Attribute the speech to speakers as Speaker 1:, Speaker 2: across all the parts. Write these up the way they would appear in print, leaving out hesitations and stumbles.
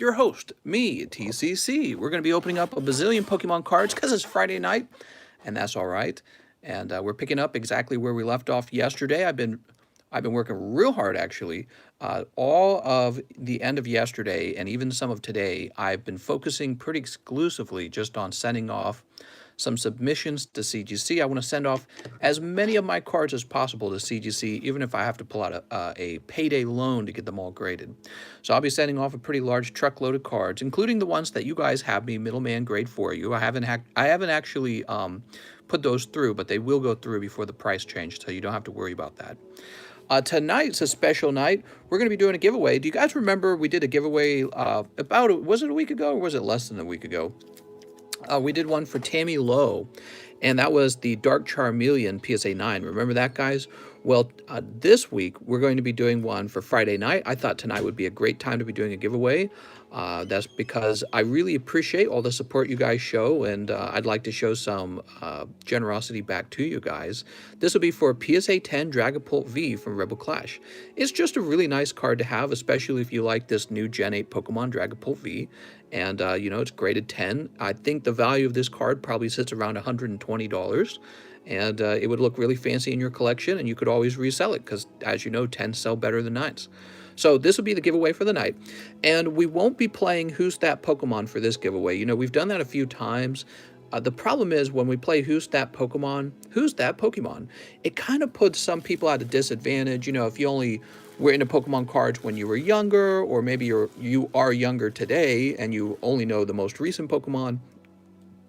Speaker 1: your host, me, TCC. We're going to be opening up a bazillion Pokemon cards because it's Friday night, and that's all right. And we're picking up exactly where we left off yesterday. I've been working real hard actually. All of the end of yesterday and even some of today, I've been focusing pretty exclusively just on sending off some submissions to CGC. I want to send off as many of my cards as possible to CGC, even if I have to pull out a payday loan to get them all graded. So I'll be sending off a pretty large truckload of cards, including the ones that you guys have me middleman grade for you. I haven't actually put those through, but they will go through before the price change, so you don't have to worry about that. Tonight's a special night. We're going to be doing a giveaway. Do you guys remember we did a giveaway was it a week ago or was it less than a week ago? We did one for Tammy Lowe, and that was the Dark Charmeleon PSA 9. Remember that, guys? Well, this week, we're going to be doing one for Friday night. I thought tonight would be a great time to be doing a giveaway. That's because I really appreciate all the support you guys show, and I'd like to show some generosity back to you guys. This will be for PSA 10 Dragapult V from Rebel Clash. It's just a really nice card to have, especially if you like this new Gen 8 Pokemon Dragapult V. And, you know, it's graded 10. I think the value of this card probably sits around $120. And it would look really fancy in your collection, and you could always resell it because, as you know, 10s sell better than 9s. So this will be the giveaway for the night. And we won't be playing Who's That Pokemon for this giveaway. You know, we've done that a few times. The problem is when we play Who's That Pokemon, it kind of puts some people at a disadvantage. You know, if you only were into Pokemon cards when you were younger, or maybe you are younger today and you only know the most recent Pokemon,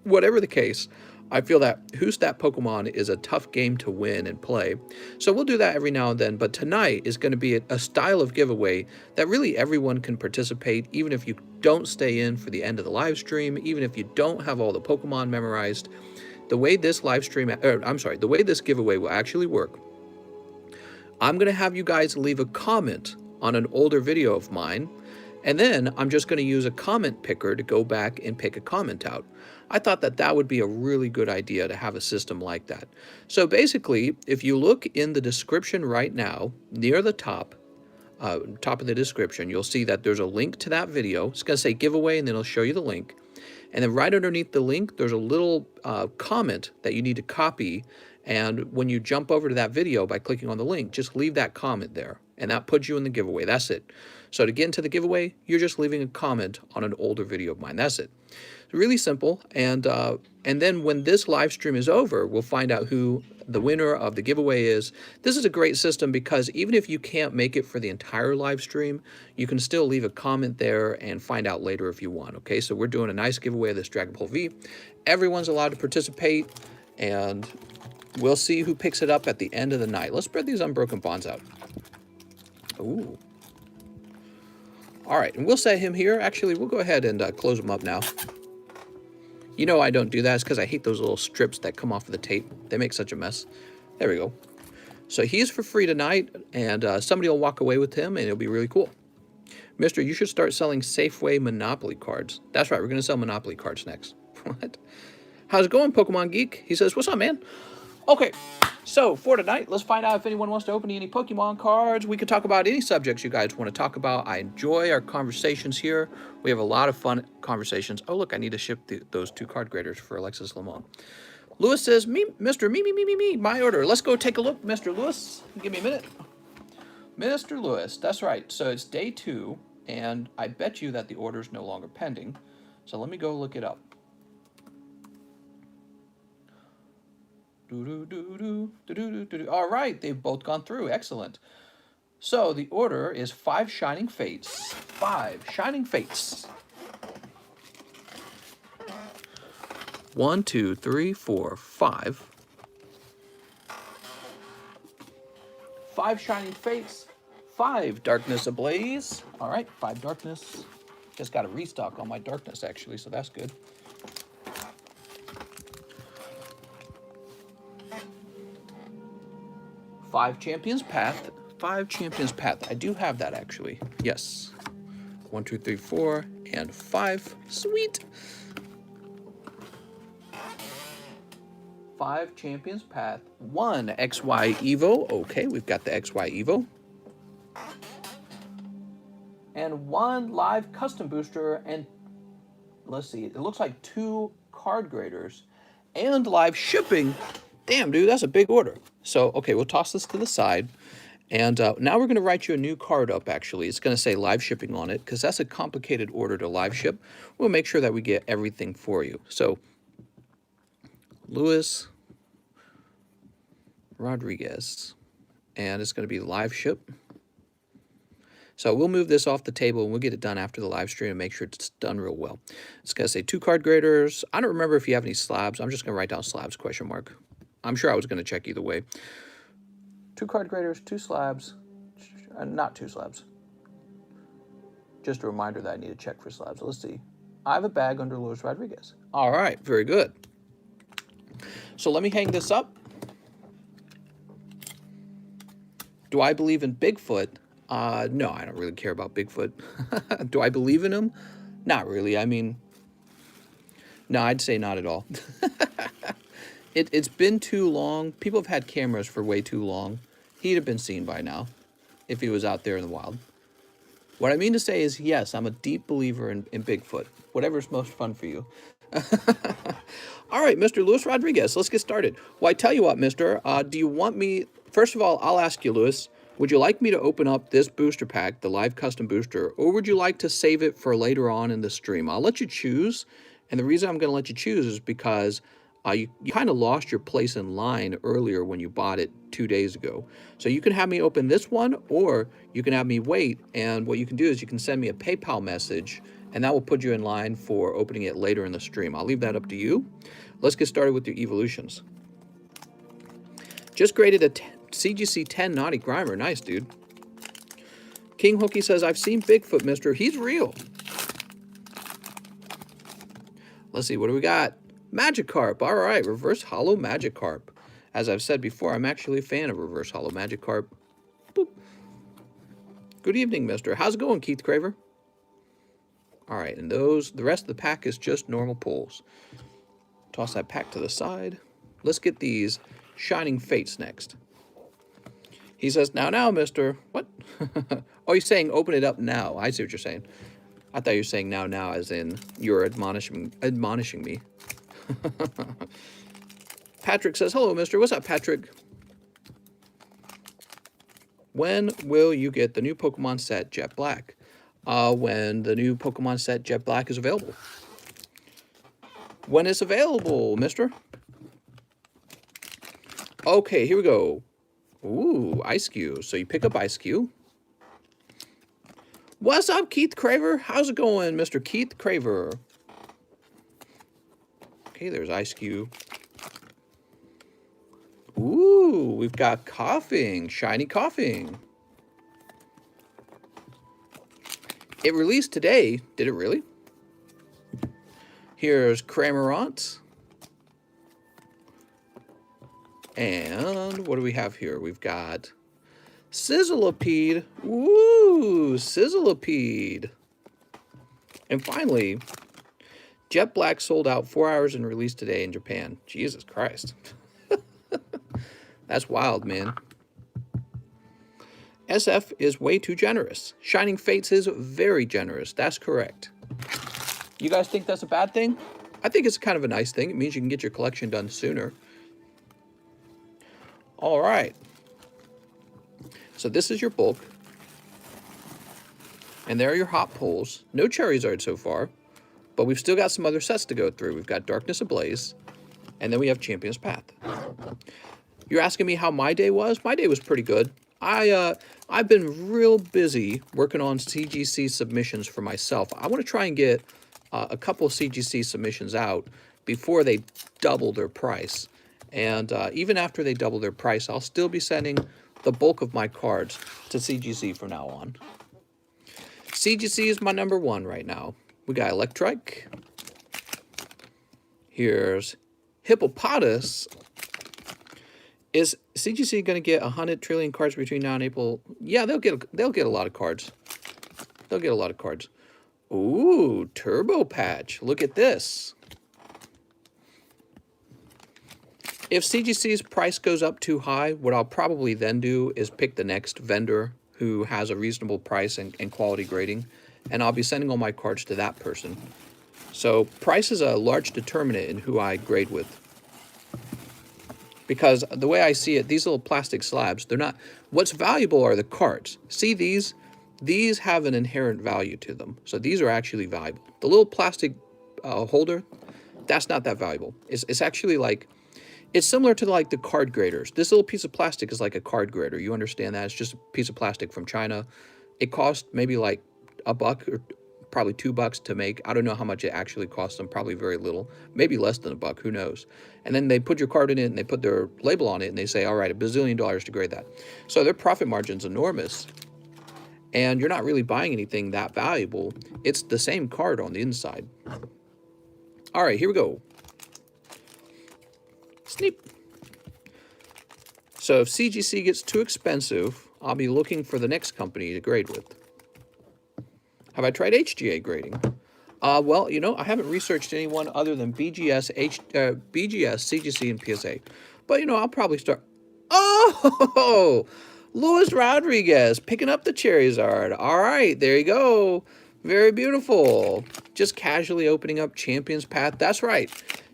Speaker 1: whatever the case, I feel that Who's That Pokemon is a tough game to win and play. So we'll do that every now and then, but tonight is going to be a style of giveaway that really everyone can participate, even if you don't stay in for the end of the live stream, even if you don't have all the Pokemon memorized. The way this the way this giveaway will actually work, I'm going to have you guys leave a comment on an older video of mine, and then I'm just going to use a comment picker to go back and pick a comment out. I thought that that would be a really good idea to have a system like that. So basically, if you look in the description right now, near the top of the description, you'll see that there's a link to that video. It's going to say giveaway, and then it'll show you the link. And then right underneath the link, there's a little comment that you need to copy. And when you jump over to that video by clicking on the link, just leave that comment there. And that puts you in the giveaway. That's it. So to get into the giveaway, you're just leaving a comment on an older video of mine. That's it. It's really simple. And then when this live stream is over, we'll find out who the winner of the giveaway is. This is a great system because even if you can't make it for the entire live stream, you can still leave a comment there and find out later if you want. Okay, so we're doing a nice giveaway of this Dragapult V. Everyone's allowed to participate, and we'll see who picks it up at the end of the night. Let's spread these unbroken bonds out. Ooh. All right, and we'll set him here. Actually, we'll go ahead and close him up now. You know I don't do that. It's because I hate those little strips that come off of the tape. They make such a mess. There we go. So he's for free tonight, and somebody will walk away with him, and it'll be really cool. Mister, you should start selling Safeway Monopoly cards. That's right, we're going to sell Monopoly cards next. What? How's it going, Pokemon Geek? He says, what's up, man? Okay, so for tonight, let's find out if anyone wants to open any Pokemon cards. We could talk about any subjects you guys want to talk about. I enjoy our conversations here. We have a lot of fun conversations. Oh, look, I need to ship those 2 card graders for Alexis Lamont. Lewis says, Mr. Me, my order. Let's go take a look, Mr. Lewis. Give me a minute. Mr. Lewis, that's right. So it's day 2, and I bet you that the order is no longer pending. So let me go look it up. All right, they've both gone through. Excellent. So the order is 5 Shining Fates. 5 Shining Fates. 1, 2, 3, 4, 5. 5 Shining Fates. 5 Darkness Ablaze. All right, 5 Darkness. Just got a restock on my Darkness, actually, so that's good. 5 Champions Path. 5 Champions Path. I do have that, actually. Yes. 1, 2, 3, 4, and 5. Sweet. 5 Champions Path. 1 XY Evo. Okay, we've got the XY Evo. and 1 live custom booster, and let's see, it looks like 2 card graders and live shipping. Damn, dude, that's a big order. So, okay, we'll toss this to the side. And now we're going to write you a new card up, actually. It's going to say live shipping on it, because that's a complicated order to live ship. We'll make sure that we get everything for you. So, Luis Rodriguez. And it's going to be live ship. So we'll move this off the table and we'll get it done after the live stream and make sure it's done real well. It's going to say 2 card graders. I don't remember if you have any slabs. I'm just going to write down slabs, question mark. I'm sure I was going to check either way. 2 card graders, 2 slabs, not 2 slabs. Just a reminder that I need to check for slabs. Let's see. I have a bag under Luis Rodriguez. All right, very good. So let me hang this up. Do I believe in Bigfoot? No, I don't really care about Bigfoot. Do I believe in him? Not really. I mean, no, I'd say not at all. It's been too long. People have had cameras for way too long. He'd have been seen by now if he was out there in the wild. What I mean to say is, yes, I'm a deep believer in Bigfoot. Whatever's most fun for you. All right, Mr. Luis Rodriguez, let's get started. Well, I tell you what, mister, do you want me... First of all, I'll ask you, Luis, would you like me to open up this booster pack, the live custom booster, or would you like to save it for later on in the stream? I'll let you choose, and the reason I'm going to let you choose is because you kind of lost your place in line earlier when you bought it 2 days ago. So you can have me open this one, or you can have me wait, and what you can do is you can send me a PayPal message, and that will put you in line for opening it later in the stream. I'll leave that up to you. Let's get started with your evolutions. Just graded a CGC 10 Naughty Grimer. Nice, dude. King Hookie says, I've seen Bigfoot, mister. He's real. Let's see, what do we got? Magikarp. All right, reverse hollow Magikarp. As I've said before, I'm actually a fan of reverse hollow Magikarp. Boop. Good evening, mister. How's it going, Keith Craver? All right, and the rest of the pack is just normal pulls. Toss that pack to the side. Let's get these Shining Fates next. He says, now, mister. What? Oh, he's saying open it up now. I see what you're saying. I thought you were saying now as in you're admonishing me. Patrick says, hello, mister. What's up, Patrick? When will you get the new Pokemon set Jet Black? When the new Pokemon set Jet Black is available. When it's available, mister. Okay, here we go. Ooh, Ice Cube. So you pick up Ice Cube. What's up, Keith Craver? How's it going, Mr. Keith Craver? Okay, there's Ice Cube. Ooh, we've got Coughing. Shiny Coughing. It released today. Did it really? Here's Cramorant. And what do we have here? We've got Sizzlipede. Woo! Sizzlipede. And finally, Jet Black sold out 4 hours and released today in Japan. Jesus Christ. That's wild, man. SF is way too generous. Shining Fates is very generous. That's correct. You guys think that's a bad thing? I think it's kind of a nice thing. It means you can get your collection done sooner. All right. So this is your bulk. And there are your hot pulls. No Charizard so far. But we've still got some other sets to go through. We've got Darkness Ablaze. And then we have Champion's Path. You're asking me how my day was? My day was pretty good. I've been real busy working on CGC submissions for myself. I want to try and get a couple of CGC submissions out before they double their price. And even after they double their price, I'll still be sending the bulk of my cards to CGC from now on. CGC is my #1 right now. We got Electrike. Here's Hippopotas. Is CGC going to get 100 trillion cards between now and April? Yeah, they'll get a lot of cards. They'll get a lot of cards. Ooh, Turbo Patch. Look at this. If CGC's price goes up too high, what I'll probably then do is pick the next vendor who has a reasonable price and quality grading, and I'll be sending all my cards to that person. So price is a large determinant in who I grade with. Because the way I see it, these little plastic slabs, they're not, what's valuable are the cards. See these? These have an inherent value to them. So these are actually valuable. The little plastic holder, that's not that valuable. It's actually like, it's similar to like the card graders. This little piece of plastic is like a card grader. You understand that? It's just a piece of plastic from China. It costs maybe like $1 or probably $2 to make. I don't know how much it actually costs them. Probably very little. Maybe less than $1. Who knows? And then they put your card in it and they put their label on it and they say, all right, $1 bazillion to grade that. So their profit margin's enormous. And you're not really buying anything that valuable. It's the same card on the inside. All right, here we go. Sneep. So if CGC gets too expensive, I'll be looking for the next company to grade with. Have I tried HGA grading? Well, you know, I haven't researched anyone other than BGS, CGC, and PSA. But, you know, I'll probably start... Oh! Luis Rodriguez picking up the Charizard. All right, there you go. Very beautiful. Just casually opening up Champion's Path. That's right.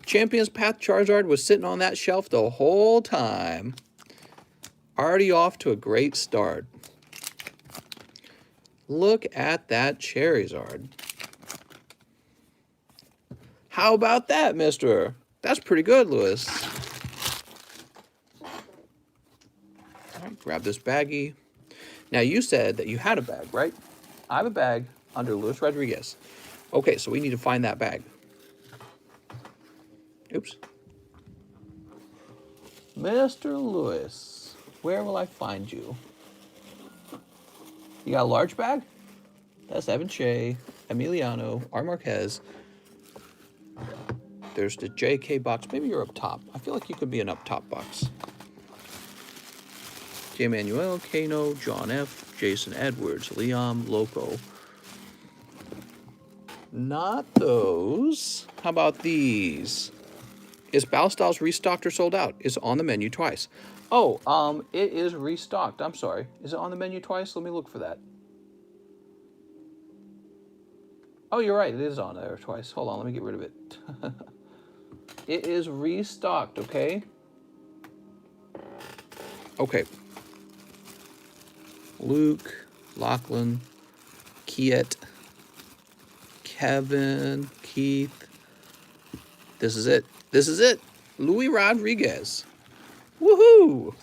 Speaker 1: Champion's Path Charizard was sitting on that shelf the whole time. Already off to a great start. Look at that Charizard. How about that, mister? That's pretty good, Luis. All right, grab this baggie. Now, you said that you had a bag, right? I have a bag under Luis Rodriguez. Okay, so we need to find that bag. Oops. Mr. Luis, where will I find you? You got a large bag? That's Evan Shea, Emiliano, R. Marquez. There's the JK box. Maybe you're up top. I feel like you could be an up top box. J. Manuel, Kano, John F., Jason Edwards, Liam, Loco. Not those. How about these? Is Battle Styles restocked or sold out? It's on the menu twice. Oh, it is restocked. I'm sorry. Is it on the menu twice? Let me look for that. Oh, you're right. It is on there twice. Hold on. Let me get rid of it. It is restocked, okay? Okay. Luke, Lachlan, Kiet, Kevin, Keith. This is it. This is it. Luis Rodriguez. Woohoo!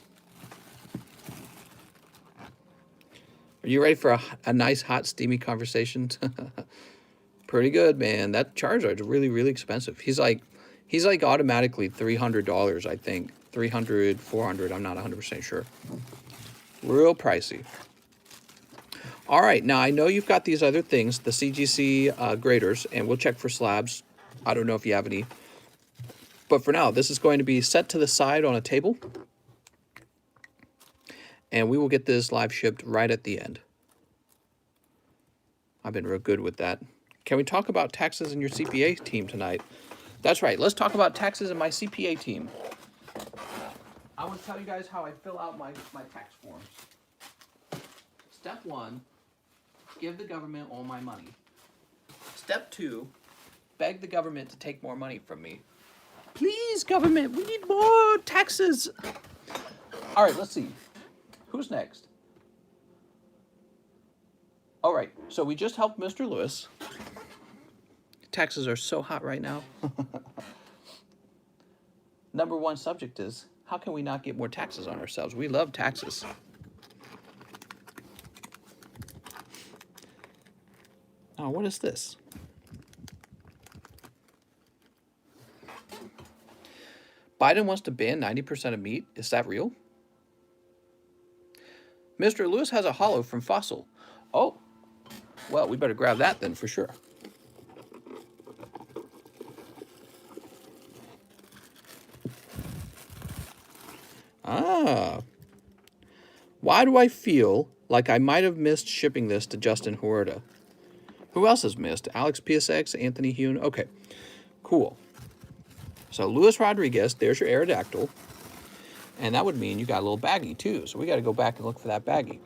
Speaker 1: Are you ready for a nice, hot, steamy conversation? Pretty good, man. That Charizard's really, really expensive. He's like automatically $300, I think. $300, $400. I'm not 100% sure. Real pricey. All right, now I know you've got these other things, the CGC graders, and we'll check for slabs. I don't know if you have any. But for now, this is going to be set to the side on a table. And we will get this live shipped right at the end. I've been real good with that. Can we talk about taxes in your CPA team tonight? That's right. Let's talk about taxes in my CPA team. I want to tell you guys how I fill out my tax forms. Step 1, give the government all my money. Step 2, beg the government to take more money from me. Please, government, we need more taxes. All right, let's see. Who's next? All right, so we just helped Mr. Luis. Taxes are so hot right now. Number 1 subject is, how can we not get more taxes on ourselves? We love taxes. Oh, what is this? Biden wants to ban 90% of meat. Is that real? Mr. Luis has a holo from Fossil. Oh, well, we better grab that then for sure. Ah. Why do I feel like I might have missed shipping this to Justin Huerta? Who else has missed? Alex PSX, Anthony Hune. Okay, cool. So Luis Rodriguez, there's your Aerodactyl. And that would mean you got a little baggie too. So we got to go back and look for that baggie.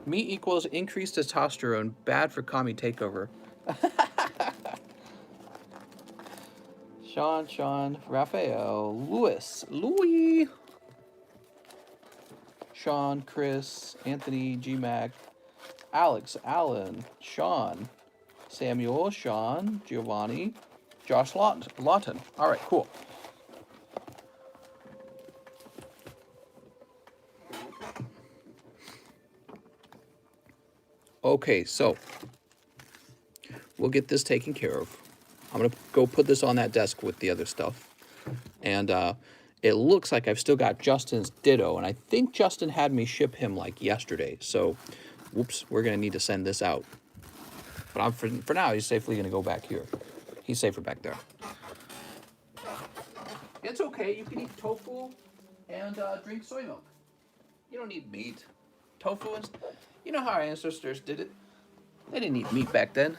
Speaker 1: Me equals increased testosterone. Bad for commie takeover. Sean, Raphael, Louis, Sean, Chris, Anthony, G-Mac, Alex, Alan, Sean, Samuel, Sean, Giovanni, Josh Lawton. All right, cool. Okay, so we'll get this taken care of. I'm going to go put this on that desk with the other stuff. And it looks like I've still got Justin's Ditto, and I think Justin had me ship him like yesterday. So, whoops, we're going to need to send this out. But for now, he's safely going to go back here. He's safer back there. It's okay. You can eat tofu and drink soy milk. You don't need meat. Tofu is, you know how our ancestors did it? They didn't eat meat back then.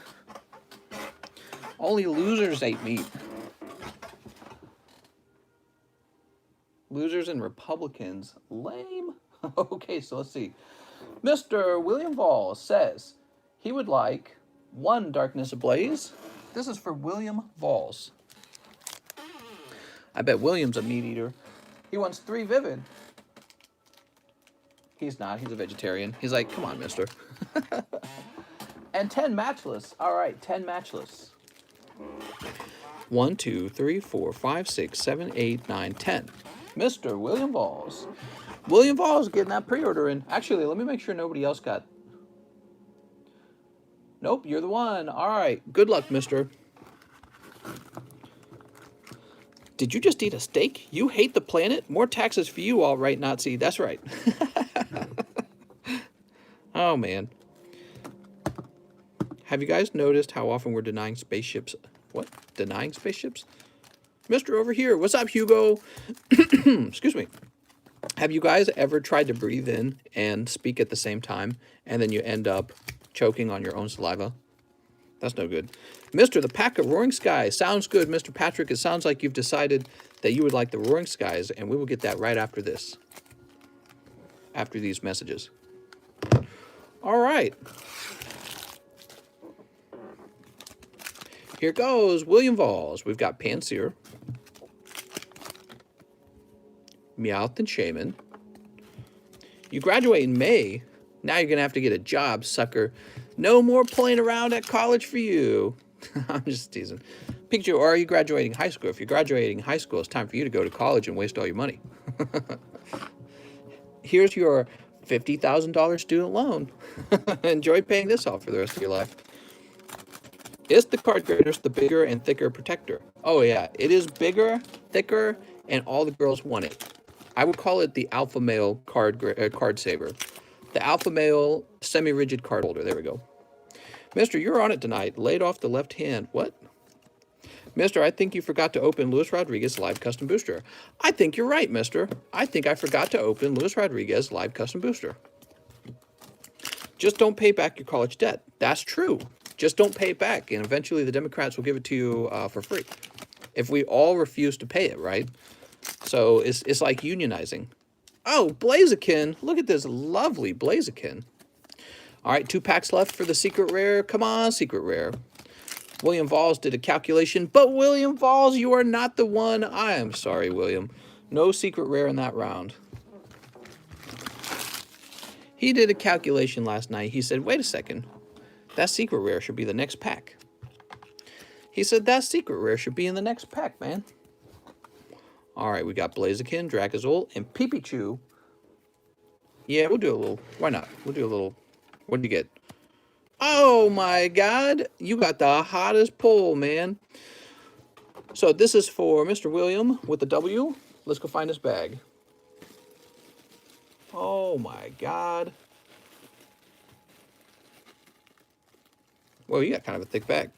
Speaker 1: Only losers ate meat. Losers and Republicans. Lame. Okay, so let's see. Mr. William Vall says he would like 1 Darkness Ablaze. This is for William Valls. I bet William's a meat eater. He wants 3 Vivid. He's not. He's a vegetarian. He's like, come on, mister. And 10 Matchless. All right, 10 Matchless. 1, 2, 3, 4, 5, 6, 7, 8, 9, 10. Mr. William Valls. William Valls getting that pre-order in. Actually, let me make sure nobody else got. Nope, you're the one. All right. Good luck, mister. Did you just eat a steak? You hate the planet? More taxes for you, all right, Nazi. That's right. Oh, man. Have you guys noticed how often we're denying spaceships? What? Denying spaceships? Mister over here. What's up, Hugo? Excuse me. Have you guys ever tried to breathe in and speak at the same time, and then you end up choking on your own saliva? That's no good. Mr. The Pack of Roaring Skies. Sounds good, Mr. Patrick. It sounds like you've decided that you would like the Roaring Skies, and we will get that right after this. After these messages. All right. Here goes William Valls. We've got Panseer, Meowth, and Shaman. You graduate in May. Now you're going to have to get a job, sucker. No more playing around at college for you. I'm just teasing. Picture, or are you graduating high school? If you're graduating high school, it's time for you to go to college and waste all your money. Here's your $50,000 student loan. Enjoy paying this off for the rest of your life. Is the card graders the bigger and thicker protector? Oh yeah, it is bigger, thicker, and all the girls want it. I would call it the alpha male card saver. The alpha male semi-rigid card holder. There we go. Mister, you're on it tonight. Laid off the left hand. What? Mister, I think you forgot to open Luis Rodriguez Live Custom Booster. I think you're right, mister. I think I forgot to open Luis Rodriguez Live Custom Booster. Just don't pay back your college debt. That's true. Just don't pay it back, and eventually the Democrats will give it to you for free. If we all refuse to pay it, right? So it's like unionizing. Oh, Blaziken. Look at this lovely Blaziken. All right, 2 packs left for the secret rare. Come on, secret rare. William Valls did a calculation, but William Valls, you are not the one. I am sorry, William. No secret rare in that round. He did a calculation last night. He said, wait a second. That secret rare should be the next pack. He said, that secret rare should be in the next pack, man. All right, we got Blaziken, Dragazol, and Pipichu. Yeah, we'll do a little. Why not? We'll do a little. What did you get? Oh, my God. You got the hottest pull, man. So this is for Mr. William with the W. Let's go find his bag. Oh, my God. Well, you got kind of a thick bag.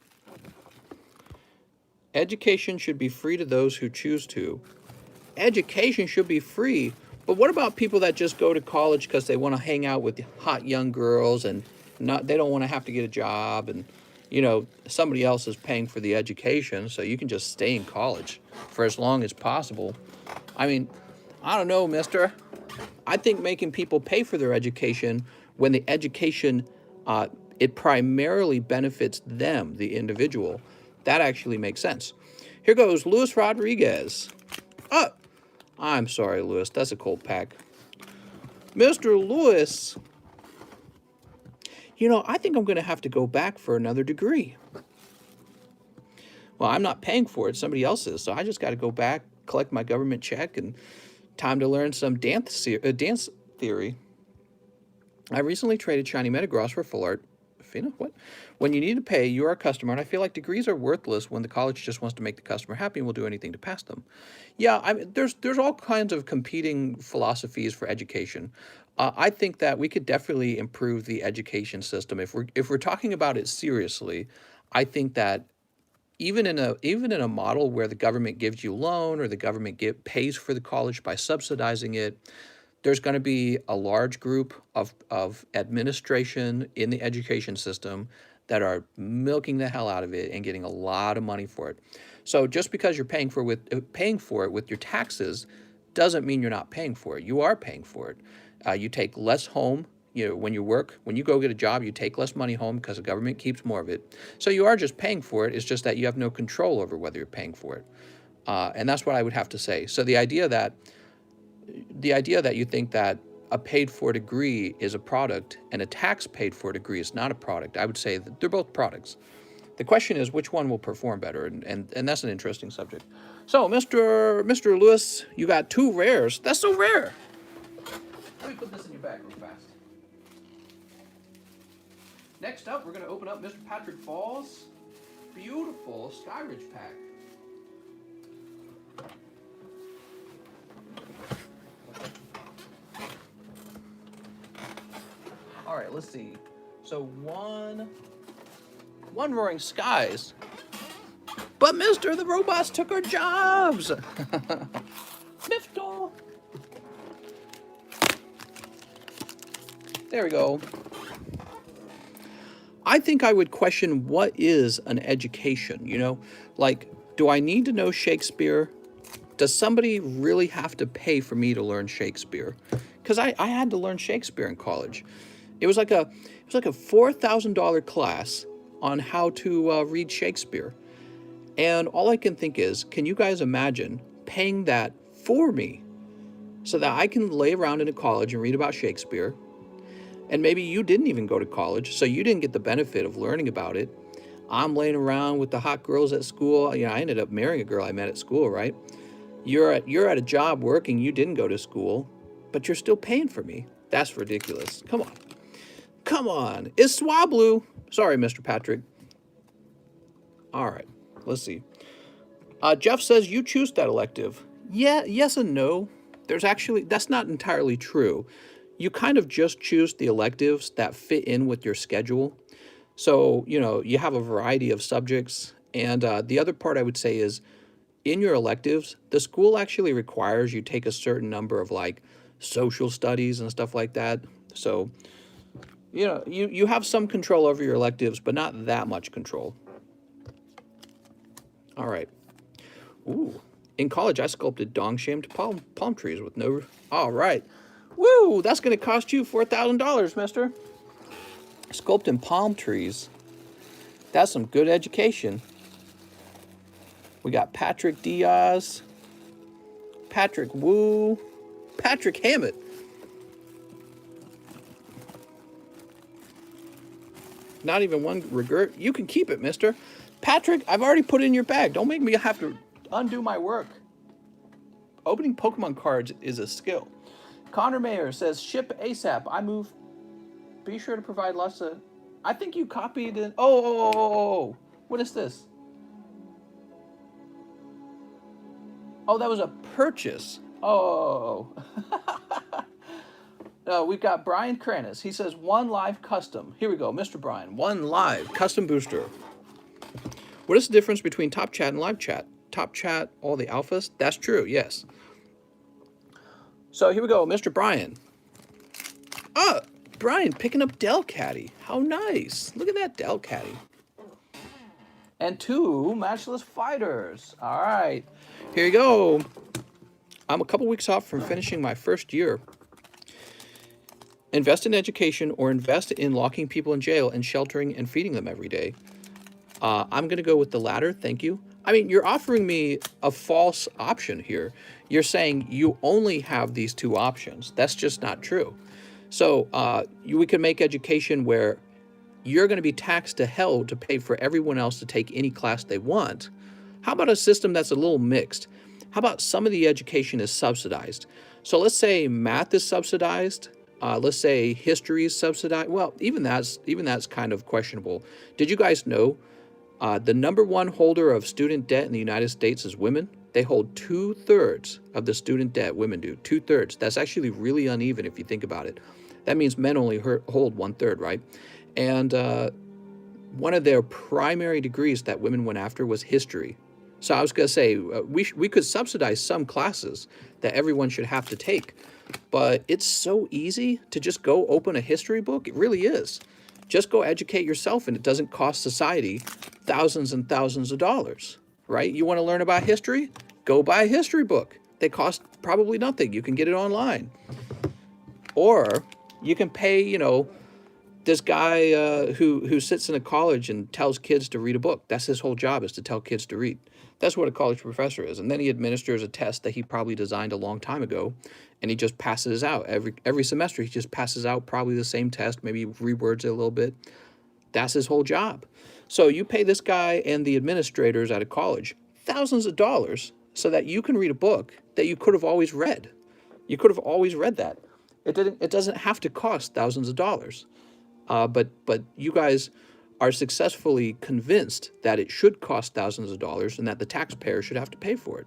Speaker 1: Education should be free to those who choose to. Education should be free. But what about people that just go to college because they want to hang out with hot young girls and they don't want to have to get a job, and you know somebody else is paying for the education, so you can just stay in college for as long as possible. I mean, I don't know, mister. I think making people pay for their education when the education, it primarily benefits them, the individual, that actually makes sense. Here goes Luis Rodriguez. Oh, I'm sorry, Luis. That's a cold pack. Mr. Lewis, you know, I think I'm going to have to go back for another degree. Well, I'm not paying for it. Somebody else is. So I just got to go back, collect my government check, and time to learn some dance theory. I recently traded shiny Metagross for full art. What? When you need to pay, you are a customer, and I feel like degrees are worthless when the college just wants to make the customer happy and will do anything to pass them. Yeah, I mean, there's all kinds of competing philosophies for education. I think that we could definitely improve the education system if we're talking about it seriously. I think that even in a model where the government gives you a loan or the government pays for the college by subsidizing it, there's going to be a large group of administration in the education system that are milking the hell out of it and getting a lot of money for it. So just because you're paying for it with your taxes doesn't mean you're not paying for it. You are paying for it. You take less home. You know, when you go get a job, you take less money home because the government keeps more of it. So you are just paying for it. It's just that you have no control over whether you're paying for it. And that's what I would have to say. So the idea that you think that a paid-for degree is a product and a tax-paid-for degree is not a product, I would say that they're both products. The question is which one will perform better, and that's an interesting subject. So, Mr. Lewis, you got 2 rares. That's so rare. Let me put this in your bag real fast. Next up, we're going to open up Mr. Patrick Fall's beautiful Skyridge pack. All right, let's see. So one Roaring Skies. But Mister, the robots took our jobs. Miftal. There we go. I think I would question what is an education, you know? Like, do I need to know Shakespeare? Does somebody really have to pay for me to learn Shakespeare? Because I had to learn Shakespeare in college. It was like a $4,000 class on how to read Shakespeare. And all I can think is, can you guys imagine paying that for me so that I can lay around in a college and read about Shakespeare? And maybe you didn't even go to college, so you didn't get the benefit of learning about it. I'm laying around with the hot girls at school. You know, I ended up marrying a girl I met at school, right? You're at a job working, you didn't go to school, but you're still paying for me. That's ridiculous. Come on. Come on. It's Swablu. Sorry, Mr. Patrick. All right. Let's see. Jeff says you choose that elective. Yeah, yes and no. That's not entirely true. You kind of just choose the electives that fit in with your schedule. So, you know, you have a variety of subjects. And the other part I would say is in your electives, the school actually requires you take a certain number of like social studies and stuff like that. So, you know, you have some control over your electives, but not that much control. All right. Ooh. In college, I sculpted dong-shaped palm trees with no... All right. Woo! That's going to cost you $4,000, mister. Sculpting palm trees. That's some good education. We got Patrick Diaz, Patrick Wu, Patrick Hammett. Not even one regret. You can keep it, mister. Patrick, I've already put it in your bag. Don't make me have to undo my work. Opening Pokemon cards is a skill. Connor Mayer says, ship ASAP. I move. Be sure to provide lots of... I think you copied it. Oh. What is this? Oh, that was a purchase. Oh. We've got Brian Kranis. He says, 1 live custom. Here we go, Mr. Brian. 1 live custom booster. What is the difference between top chat and live chat? Top chat, all the alphas? That's true, yes. So here we go, Mr. Brian. Brian picking up Delcatty. How nice. Look at that Delcatty. And 2 matchless fighters. All right, here you go. I'm a couple weeks off from finishing my first year. invest in education or invest in locking people in jail and sheltering and feeding them every day. I'm going to go with the latter. Thank you. I mean, you're offering me a false option here. You're saying you only have these two options. That's just not true. So we can make education where you're going to be taxed to hell to pay for everyone else to take any class they want. How about a system that's a little mixed? How about some of the education is subsidized? So let's say math is subsidized. Let's say history is subsidized. Well, even that's kind of questionable. Did you guys know the #1 holder of student debt in the United States is women? They hold 2/3 of the student debt. Women do 2/3. That's actually really uneven if you think about it. That means men only hold 1/3, right? And one of their primary degrees that women went after was history. So I was going to say, we could subsidize some classes that everyone should have to take, but it's so easy to just go open a history book. It really is. Just go educate yourself, and it doesn't cost society thousands and thousands of dollars, right? You want to learn about history? Go buy a history book. They cost probably nothing. You can get it online. Or you can pay, this guy who sits in a college and tells kids to read a book. That's his whole job, is to tell kids to read. That's what a college professor is. And then he administers a test that he probably designed a long time ago, and he just passes out. Every semester, he just passes out probably the same test, maybe rewords it a little bit. That's his whole job. So you pay this guy and the administrators at a college thousands of dollars so that you can read a book that you could have always read. You could have always read that. It doesn't have to cost thousands of dollars. But you guys are successfully convinced that it should cost thousands of dollars and that the taxpayer should have to pay for it.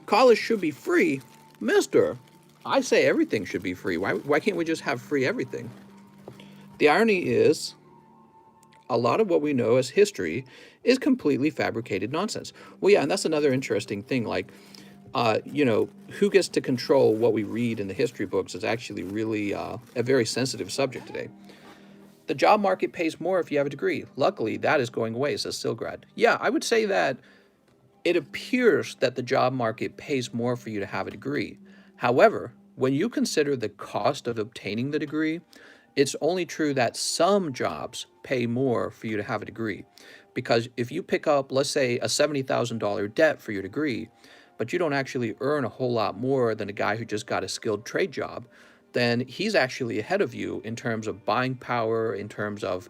Speaker 1: College should be free. Mister, I say everything should be free. Why can't we just have free everything? The irony is, a lot of what we know as history is completely fabricated nonsense. Well, yeah, and that's another interesting thing. Like, who gets to control what we read in the history books is actually really a very sensitive subject today. The job market pays more if you have a degree. Luckily, that is going away, says Silgrad. Yeah, I would say that it appears that the job market pays more for you to have a degree. However, when you consider the cost of obtaining the degree, it's only true that some jobs pay more for you to have a degree. Because if you pick up, let's say, a $70,000 debt for your degree, but you don't actually earn a whole lot more than a guy who just got a skilled trade job, then he's actually ahead of you in terms of buying power, in terms of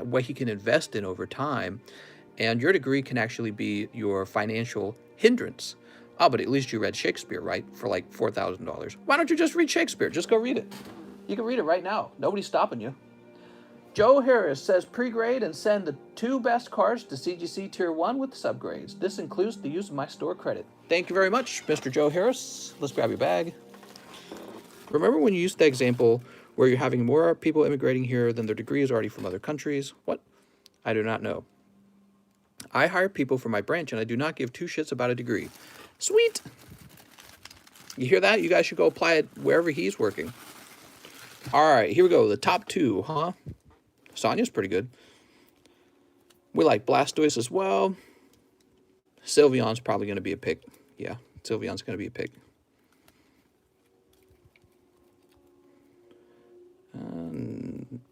Speaker 1: what he can invest in over time. And your degree can actually be your financial hindrance. Oh, but at least you read Shakespeare, right? For like $4,000. Why don't you just read Shakespeare? Just go read it. You can read it right now. Nobody's stopping you. Joe Harris says pre-grade and send the 2 best cards to CGC Tier 1 with subgrades. This includes the use of my store credit. Thank you very much, Mr. Joe Harris. Let's grab your bag. Remember when you used the example where you're having more people immigrating here than their degree is already from other countries? What? I do not know. I hire people for my branch, and I do not give 2 shits about a degree. Sweet. You hear that? You guys should go apply it wherever he's working. All right, here we go. The top 2, huh? Sonia's pretty good. We like Blastoise as well. Sylveon's probably going to be a pick. Yeah, Sylveon's going to be a pick.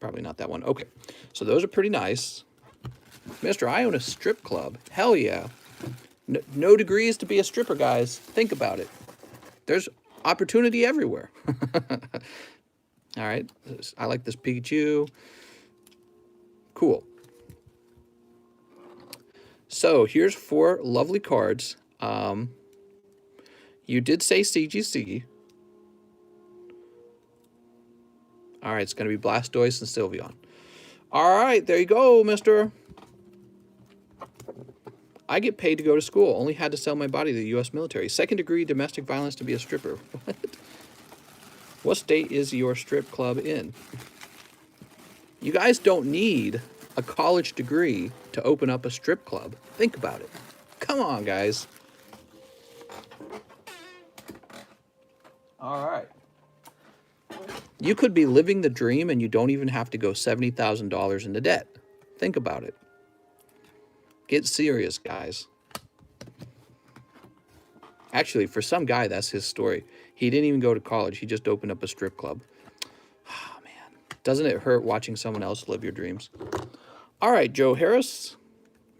Speaker 1: Probably not that one. Okay, so those are pretty nice. Mister, I own a strip club. Hell yeah. No degrees to be a stripper, guys. Think about it. There's opportunity everywhere. All right, I like this Pikachu. Cool. So here's 4 lovely cards. You did say CGC. All right, it's going to be Blastoise and Sylveon. All right, there you go, mister. I get paid to go to school. Only had to sell my body to the U.S. military. 2nd degree domestic violence to be a stripper. What? What state is your strip club in? You guys don't need a college degree to open up a strip club. Think about it. Come on, guys. All right. You could be living the dream and you don't even have to go $70,000 into debt. Think about it. Get serious, guys. Actually, for some guy, that's his story. He didn't even go to college. He just opened up a strip club. Oh, man. Doesn't it hurt watching someone else live your dreams? All right, Joe Harris.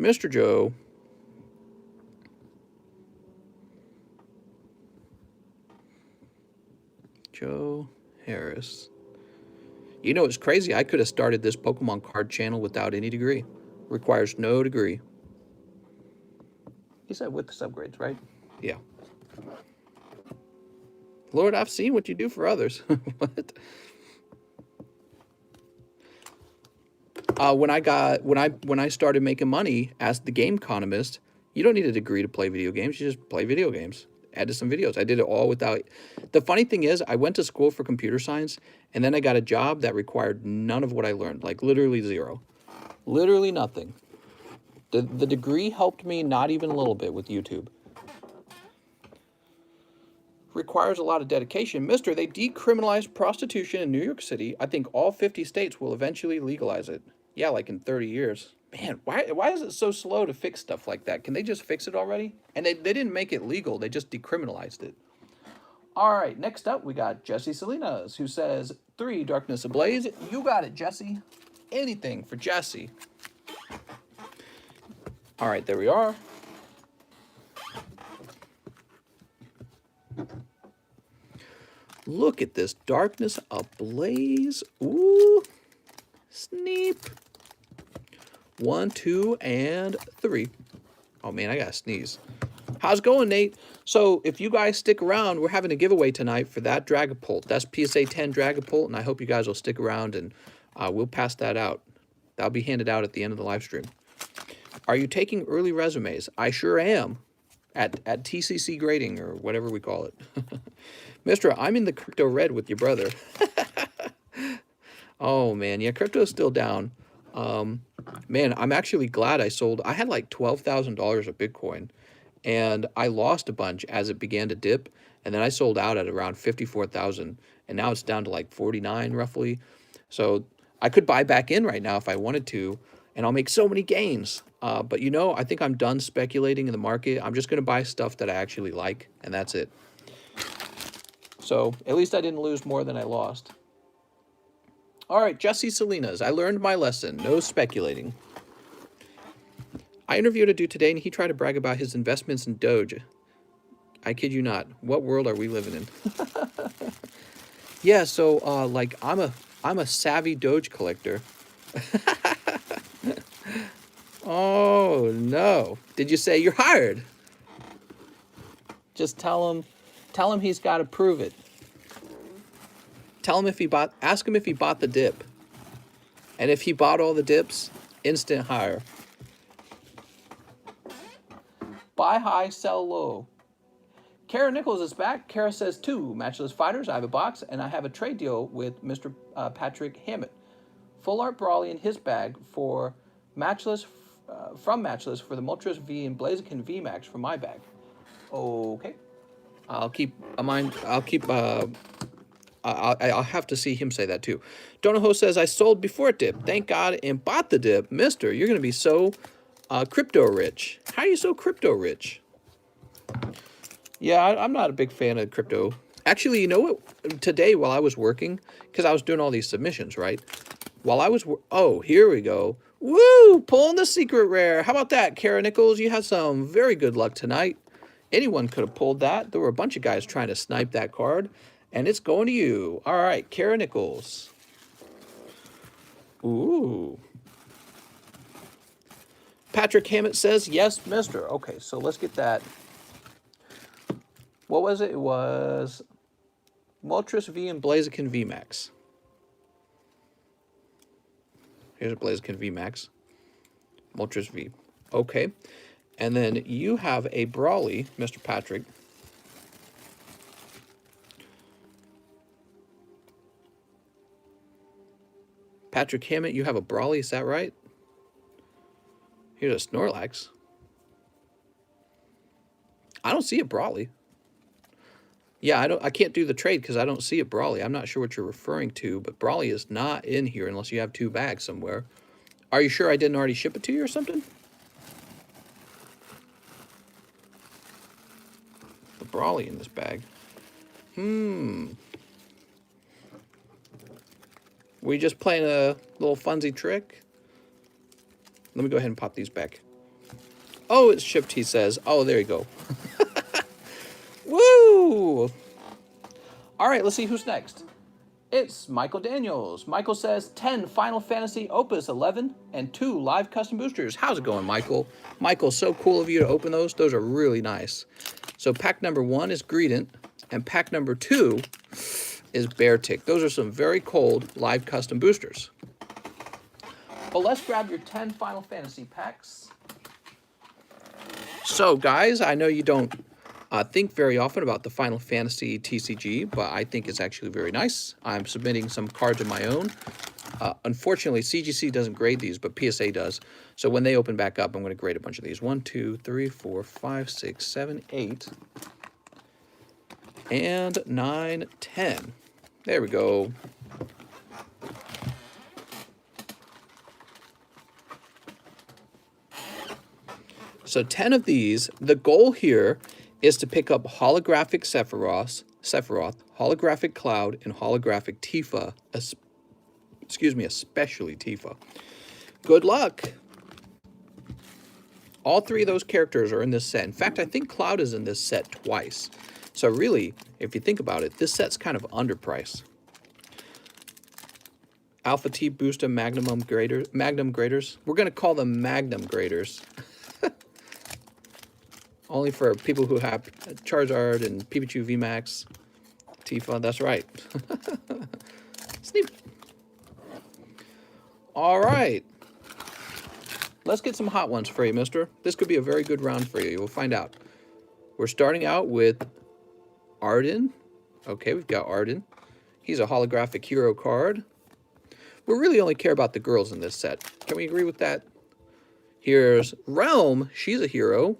Speaker 1: Mr. Joe. Joe Harris. You know, it's crazy. I could have started this Pokemon card channel without any degree. Requires no degree. He said with the subgrades, right? Yeah. Lord, I've seen what you do for others. What? When I started making money as the game economist, you don't need a degree to play video games. You just play video games. Added some videos. I did it all without. The funny thing is, I went to school for computer science, and then I got a job that required none of what I learned, like literally zero, literally nothing. The degree helped me not even a little bit with YouTube. Requires a lot of dedication. Mister, they decriminalized prostitution in New York City. I think all 50 states will eventually legalize it. Yeah, like in 30 years. Man, why is it so slow to fix stuff like that? Can they just fix it already? And they didn't make it legal. They just decriminalized it. All right, next up, we got Jesse Salinas, who says, 3 Darkness Ablaze. You got it, Jesse. Anything for Jesse. All right, there we are. Look at this Darkness Ablaze. Ooh. Sneep. 1, 2, and 3. Oh, man, I gotta sneeze. How's it going, Nate? So, if you guys stick around, we're having a giveaway tonight for that Dragapult. That's PSA 10 Dragapult, and I hope you guys will stick around, and we'll pass that out. That'll be handed out at the end of the live stream. Are you taking early resumes? I sure am. At TCC grading, or whatever we call it. Mister, I'm in the crypto red with your brother. Oh, man. Yeah, crypto's still down. Man, I'm actually glad I sold. I had like $12,000 of Bitcoin, and I lost a bunch as it began to dip, and then I sold out at around 54,000, and now it's down to like 49 roughly. So I could buy back in right now if I wanted to, and I'll make so many gains. But you know, I think I'm done speculating in the market. I'm just going to buy stuff that I actually like, and that's it. So at least I didn't lose more than I lost. All right, Jesse Salinas. I learned my lesson. No speculating. I interviewed a dude today, and he tried to brag about his investments in Doge. I kid you not. What world are we living in? Yeah, so like I'm a savvy Doge collector. Oh no! Did you say you're hired? Just tell him he's got to prove it. Tell him ask him if he bought the dip. And if he bought all the dips, instant hire. Buy high, sell low. Kara Nichols is back. Kara says 2 matchless fighters. I have a box, and I have a trade deal with Mr. Patrick Hammett. Full art Brawly in his bag for matchless, from matchless for the Moltres V and Blaziken V Max for my bag. Okay. I'll have to see him say that too. Donaho says, I sold before it dipped. Thank God, and bought the dip. Mister, you're going to be so crypto rich. How are you so crypto rich? Yeah, I'm not a big fan of crypto. Actually, you know what? Today, while I was working, because I was doing all these submissions, right? While I was... Oh, here we go. Woo! Pulling the secret rare. How about that, Kara Nichols? You had some very good luck tonight. Anyone could have pulled that. There were a bunch of guys trying to snipe that card. And it's going to you. All right, Kara Nichols. Ooh. Patrick Hammett says, yes, mister. Okay, so let's get that. What was it? It was Moltres V and Blaziken V Max. Here's a Blaziken V Max. Moltres V. Okay. And then you have a Brawly, Mr. Patrick. Patrick Hammett, you have a Brawly, is that right? Here's a Snorlax. I don't see a Brawly. Yeah, I can't do the trade because I don't see a Brawly. I'm not sure what you're referring to, but Brawly is not in here unless you have 2 bags somewhere. Are you sure I didn't already ship it to you or something? The Brawly in this bag. We just playing a little funsy trick? Let me go ahead and pop these back. Oh, it's shipped, he says. Oh, there you go. Woo! All right, let's see who's next. It's Michael Daniels. Michael says 10 Final Fantasy Opus 11 and 2 live custom boosters. How's it going, Michael? Michael, so cool of you to open those. Those are really nice. So pack number 1 is Greedent, and pack number 2 is Beartic. Those are some very cold live custom boosters. But let's grab your 10 Final Fantasy packs. So, guys, I know you don't think very often about the Final Fantasy TCG, but I think it's actually very nice. I'm submitting some cards of my own. Unfortunately, CGC doesn't grade these, but PSA does. So when they open back up, I'm going to grade a bunch of these. 1, 2, 3, 4, 5, 6, 7, 8, and 9, 10. There we go. So 10 of these. The goal here is to pick up holographic Sephiroth, holographic Cloud, and holographic Tifa. Especially Tifa. Good luck. All 3 of those characters are in this set. In fact, I think Cloud is in this set twice. So really, if you think about it, this set's kind of underpriced. Alpha T Booster Magnum Graders. We're going to call them Magnum Graders. Only for people who have Charizard and Pikachu VMAX. Tifa, that's right. Sneak. All right. Let's get some hot ones for you, mister. This could be a very good round for you. We'll find out. We're starting out with Arden. Okay, we've got Arden. He's a holographic hero card. We really only care about the girls in this set. Can we agree with that? Here's Realm. She's a hero.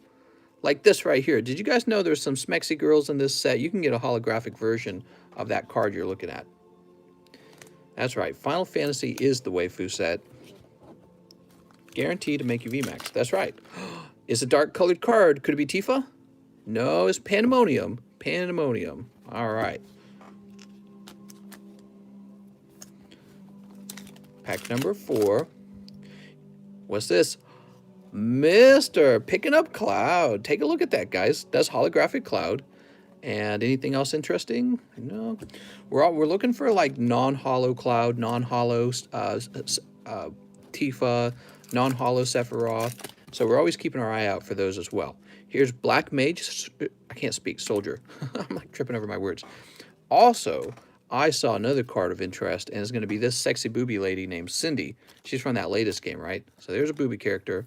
Speaker 1: Like this right here. Did you guys know there's some smexy girls in this set? You can get a holographic version of that card you're looking at. That's right. Final Fantasy is the waifu set. Guaranteed to make you VMAX. That's right. It's a dark colored card. Could it be Tifa? No, it's Pandemonium. Pandemonium. All right. Pack number 4. What's this? Mr. Picking up Cloud. Take a look at that, guys. That's holographic Cloud. And anything else interesting? No. We're looking for like non-holo Cloud, non-holo Tifa, non-holo Sephiroth. So we're always keeping our eye out for those as well. Here's Black Mage. I can't speak. Soldier. I'm like tripping over my words. Also, I saw another card of interest, and it's going to be this sexy booby lady named Cindy. She's from that latest game, right? So there's a booby character.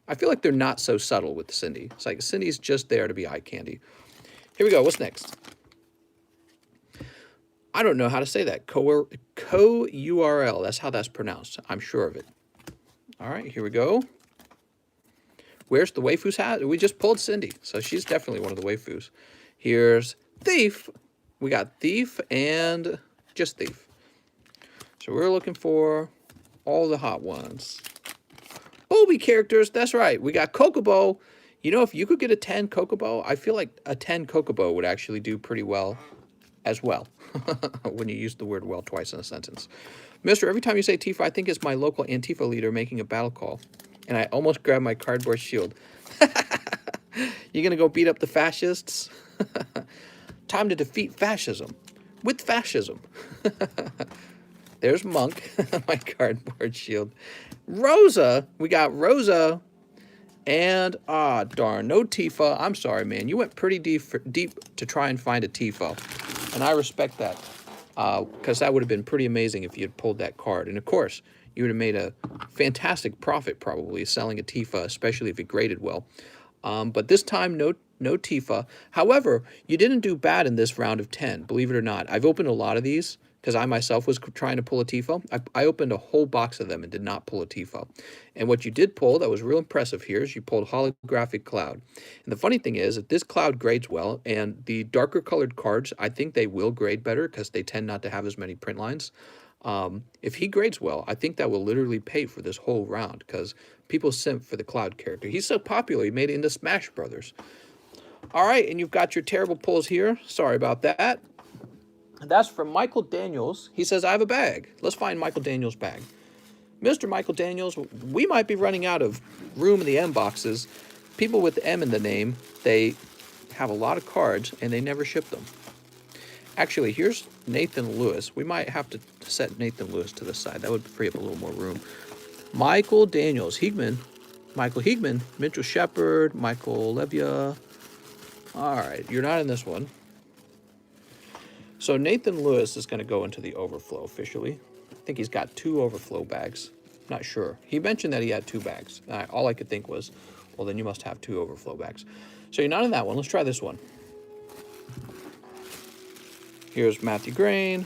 Speaker 1: I feel like they're not so subtle with Cindy. It's like Cindy's just there to be eye candy. Here we go. What's next? I don't know how to say that. Co-URL. That's how that's pronounced. I'm sure of it. All right, here we go. Where's the waifu's hat? We just pulled Cindy, so she's definitely one of the waifus. Here's Thief. We got Thief and just Thief. So we're looking for all the hot ones. Booby characters, that's right. We got Kokobo. You know, if you could get a 10 Kokobo, I feel like a 10 Kokobo would actually do pretty well as well. When you use the word well twice in a sentence. Mister, every time you say Tifa, I think it's my local Antifa leader making a battle call. And I almost grabbed my cardboard shield. You gonna go beat up the fascists? Time to defeat fascism. With fascism. There's Monk, my cardboard shield. Rosa, we got Rosa. And, darn, no Tifa. I'm sorry, man. You went pretty deep to try and find a Tifa. And I respect that. Because that would have been pretty amazing if you had pulled that card. And, of course, you would have made a fantastic profit, probably, selling a Tifa, especially if it graded well. But this time, no Tifa. However, you didn't do bad in this round of 10, believe it or not. I've opened a lot of these because I myself was trying to pull a Tifa. I opened a whole box of them and did not pull a Tifa. And what you did pull that was real impressive here is you pulled Holographic Cloud. And the funny thing is that this Cloud grades well, and the darker colored cards, I think they will grade better because they tend not to have as many print lines. If he grades well, I think that will literally pay for this whole round because people simp for the Cloud character. He's so popular, he made it into Smash Brothers. All right, and you've got your terrible pulls here. Sorry about that. That's from Michael Daniels. He says, I have a bag. Let's find Michael Daniels' bag. Mr. Michael Daniels, we might be running out of room in the M boxes. People with M in the name, they have a lot of cards and they never ship them. Actually, here's Nathan Lewis. We might have to set Nathan Lewis to the side. That would free up a little more room. Michael Daniels, Hiegman, Michael Hiegman, Mitchell Shepard, Michael Levia. All right, you're not in this one. So Nathan Lewis is going to go into the overflow officially. I think he's got 2 overflow bags. Not sure. He mentioned that he had 2 bags. All I could think was, well, then you must have 2 overflow bags. So you're not in that one. Let's try this one. Here's Matthew Grain,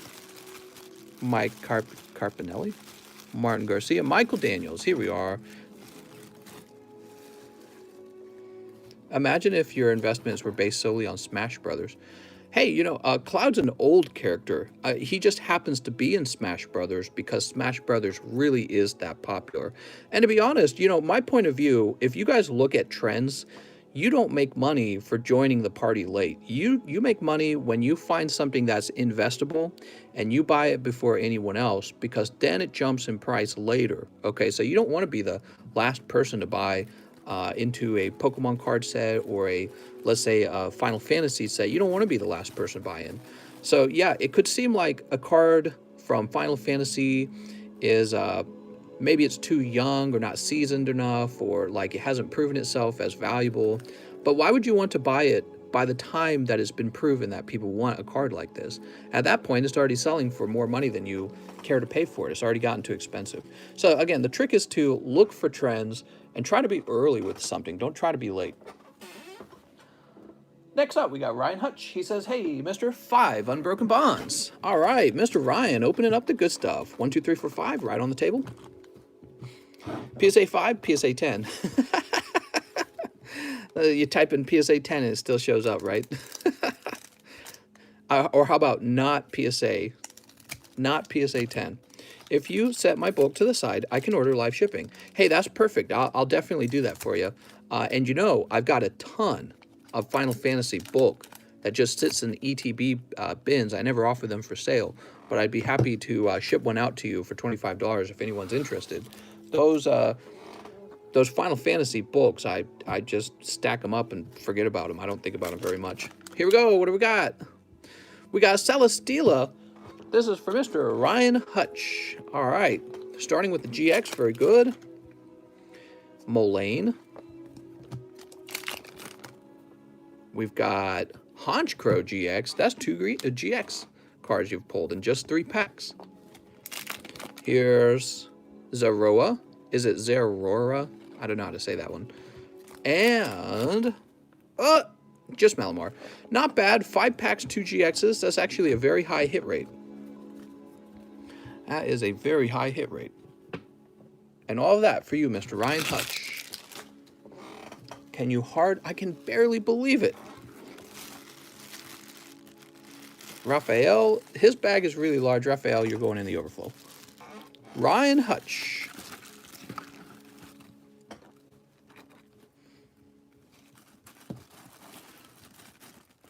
Speaker 1: Mike Carpinelli, Martin Garcia, Michael Daniels. Here we are. Imagine if your investments were based solely on Smash Brothers. Hey, you know, Cloud's an old character. He just happens to be in Smash Brothers because Smash Brothers really is that popular. And to be honest, you know, my point of view, if you guys look at trends, you don't make money for joining the party late. You make money when you find something that's investable and you buy it before anyone else, because then it jumps in price later. Okay, so you don't want to be the last person to buy into a Pokemon card set or a, let's say, a Final Fantasy set. You don't want to be the last person to buy in. So yeah, it could seem like a card from Final Fantasy is maybe it's too young or not seasoned enough, or like it hasn't proven itself as valuable. But why would you want to buy it by the time that it's been proven that people want a card like this? At that point, it's already selling for more money than you care to pay for it. It's already gotten too expensive. So again, the trick is to look for trends and try to be early with something. Don't try to be late. Next up, we got Ryan Hutch. He says, hey, Mr. 5 Unbroken Bonds. All right, Mr. Ryan, opening up the good stuff. 1, 2, 3, 4, 5, right on the table. PSA 5, PSA 10. You type in PSA 10 and it still shows up, right? Or how about not PSA 10? If you set my bulk to the side, I can order live shipping. Hey, that's perfect. I'll definitely do that for you. And you know, I've got a ton of Final Fantasy bulk that just sits in ETB bins. I never offer them for sale, but I'd be happy to ship one out to you for $25 if anyone's interested. Those Final Fantasy bulks, I just stack them up and forget about them. I don't think about them very much. Here we go. What do we got? We got Celesteela. This is for Mr. Ryan Hutch. All right. Starting with the GX. Very good. Molayne. We've got Honchkrow GX. That's 2 GX cards you've pulled in just 3 packs. Here's Zeraora. Is it Zeraora? I don't know how to say that one. And just Malamar. Not bad. 5 packs, 2 GXs. That's actually a very high hit rate. That is a very high hit rate. And all of that for you, Mr. Ryan Hutch. Can you I can barely believe it. Raphael, his bag is really large. Raphael, you're going in the overflow. Ryan Hutch.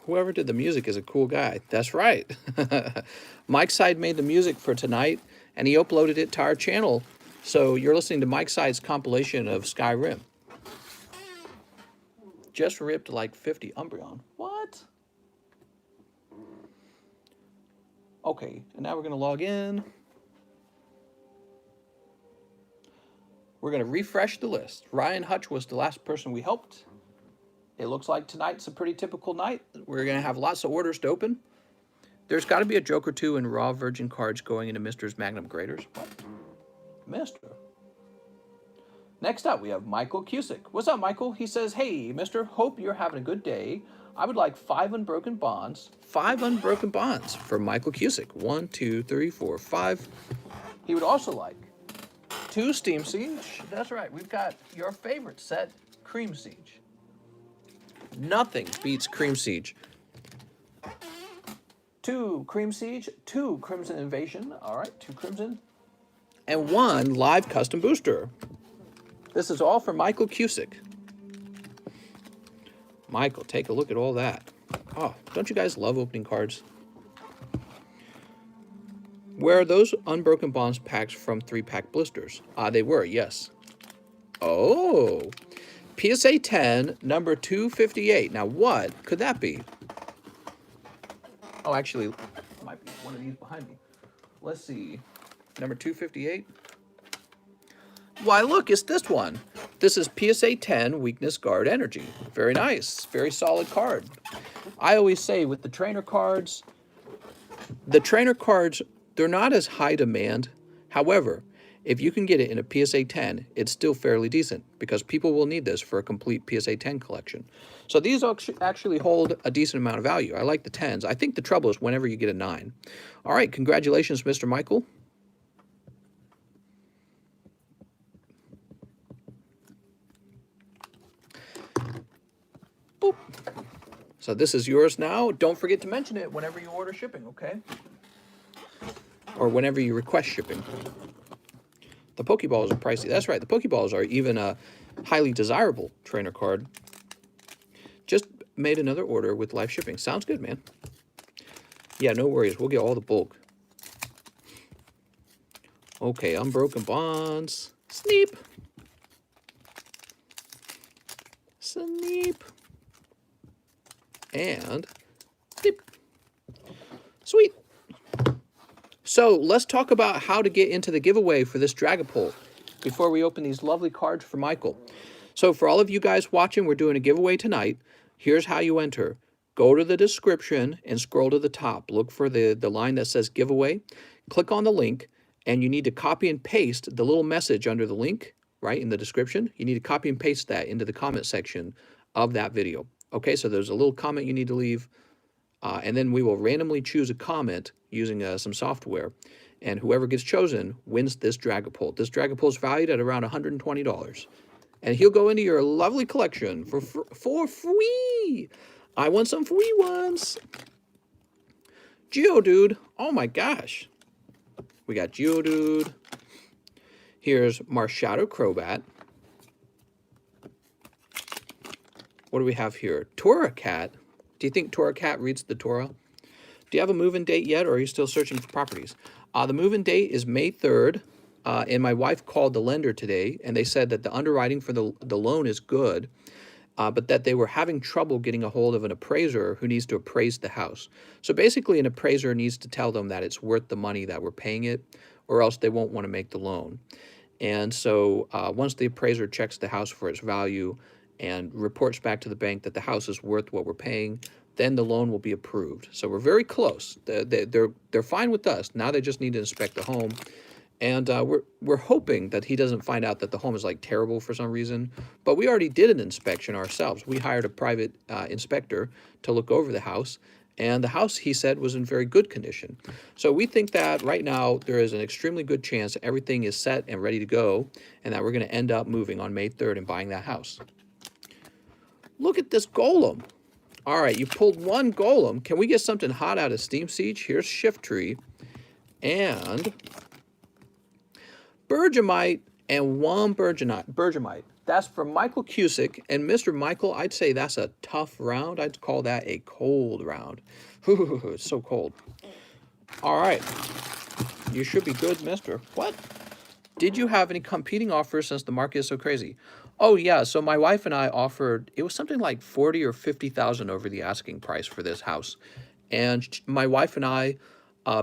Speaker 1: Whoever did the music is a cool guy. That's right. Mike Side made the music for tonight, and he uploaded it to our channel. So you're listening to Mike Side's compilation of Skyrim. Just ripped like 50 Umbreon. What? Okay, and now we're going to log in. We're going to refresh the list. Ryan Hutch was the last person we helped. It looks like tonight's a pretty typical night. We're going to have lots of orders to open. There's got to be a joke or two in raw virgin cards going into Mr.'s Magnum Graders. What? Mr. Next up, we have Michael Cusick. What's up, Michael? He says, hey, Mr. Hope you're having a good day. I would like 5 unbroken bonds. 5 unbroken bonds for Michael Cusick. 1, 2, 3, 4, 5. He would also like 2 Steam Siege. That's right. We've got your favorite set, Cream Siege. Nothing beats Cream Siege. 2 Cream Siege, 2 Crimson Invasion. All right, 2 Crimson. And 1 live custom booster. This is all for Michael Cusick. Michael, take a look at all that. Oh, don't you guys love opening cards? Where are those Unbroken Bonds packs from 3-pack blisters? They were, yes. Oh, PSA 10, number 258. Now, what could that be? Oh, actually, it might be one of these behind me. Let's see. Number 258. Why, look, it's this one. This is PSA 10 Weakness Guard Energy. Very nice. Very solid card. I always say with the trainer cards, they're not as high demand. However, if you can get it in a PSA 10, it's still fairly decent because people will need this for a complete PSA 10 collection. So these actually hold a decent amount of value. I like the 10s. I think the trouble is whenever you get a 9. All right, congratulations, Mr. Michael. Boop. So this is yours now. Don't forget to mention it whenever you order shipping, okay? Or whenever you request shipping. The Pokeballs are pricey. That's right. The Pokeballs are even a highly desirable trainer card. Just made another order with live shipping. Sounds good, man. Yeah, no worries. We'll get all the bulk. Okay, Unbroken Bonds. Sneep. Sneep. And sneep. Sweet. So let's talk about how to get into the giveaway for this Dragapult before we open these lovely cards for Michael. So for all of you guys watching, we're doing a giveaway tonight. Here's how you enter. Go to the description and scroll to the top. Look for the line that says giveaway. Click on the link, and you need to copy and paste the little message under the link, right, in the description. You need to copy and paste that into the comment section of that video. Okay, so there's a little comment you need to leave. And then we will randomly choose a comment using some software. And whoever gets chosen wins this Dragapult. This Dragapult is valued at around $120. And he'll go into your lovely collection for free. I want some free ones. Geodude. Oh my gosh. We got Geodude. Here's Marshadow Crobat. What do we have here? Torracat. Do you think Torracat reads the Torah? Do you have a move-in date yet, or are you still searching for properties? The move-in date is May 3rd, and my wife called the lender today, and they said that the underwriting for the loan is good, but that they were having trouble getting a hold of an appraiser who needs to appraise the house. So basically, an appraiser needs to tell them that it's worth the money that we're paying it, or else they won't want to make the loan. And so once the appraiser checks the house for its value and reports back to the bank that the house is worth what we're paying, then the loan will be approved. So we're very close. They're fine with us. Now they just need to inspect the home. And we're hoping that he doesn't find out that the home is like terrible for some reason. But we already did an inspection ourselves. We hired a private inspector to look over the house. And the house, he said, was in very good condition. So we think that right now there is an extremely good chance everything is set and ready to go, and that we're going to end up moving on May 3rd and buying that house. Look at this Golem. All right, you pulled one Golem. Can we get something hot out of Steam Siege? Here's Shift Tree and Bergamite and one Bergamite. That's from Michael Cusick. And Mr. Michael, I'd say that's a tough round. I'd call that a cold round. It's so cold. All right. You should be good, mister. What? Did you have any competing offers since the market is so crazy? Oh, yeah. So my wife and I offered, it was something like 40 or 50,000 over the asking price for this house. And my wife and I,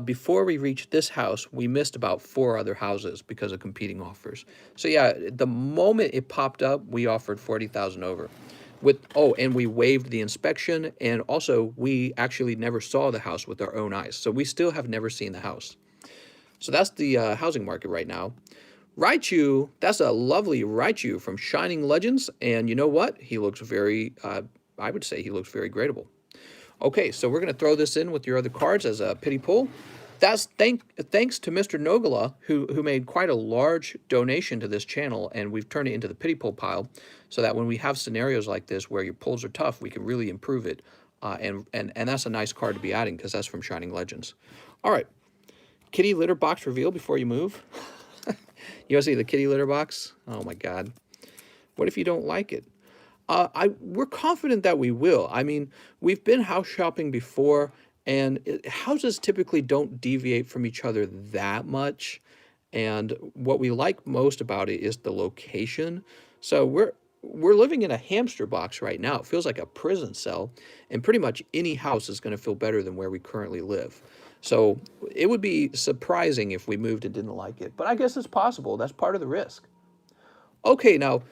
Speaker 1: before we reached this house, we missed about 4 other houses because of competing offers. So yeah, the moment it popped up, we offered 40,000 over. And we waived the inspection, and also we actually never saw the house with our own eyes. So we still have never seen the house. So that's the housing market right now. Raichu, that's a lovely Raichu from Shining Legends, and you know what? He looks very, I would say he looks very gradable. Okay, so we're going to throw this in with your other cards as a pity pull. That's thanks to Mr. Nogala, who made quite a large donation to this channel, and we've turned it into the pity pull pile, so that when we have scenarios like this where your pulls are tough, we can really improve it. And that's a nice card to be adding because that's from Shining Legends. All right, kitty litter box reveal before you move. You want to see the kitty litter box? Oh my God. What if you don't like it? We're confident that we will. I mean, we've been house shopping before, And houses typically don't deviate from each other that much. And what we like most about it is the location. So we're living in a hamster box right now. It feels like a prison cell, and pretty much any house is going to feel better than where we currently live. So it would be surprising if we moved and didn't like it, but I guess it's possible. That's part of the risk. Okay, now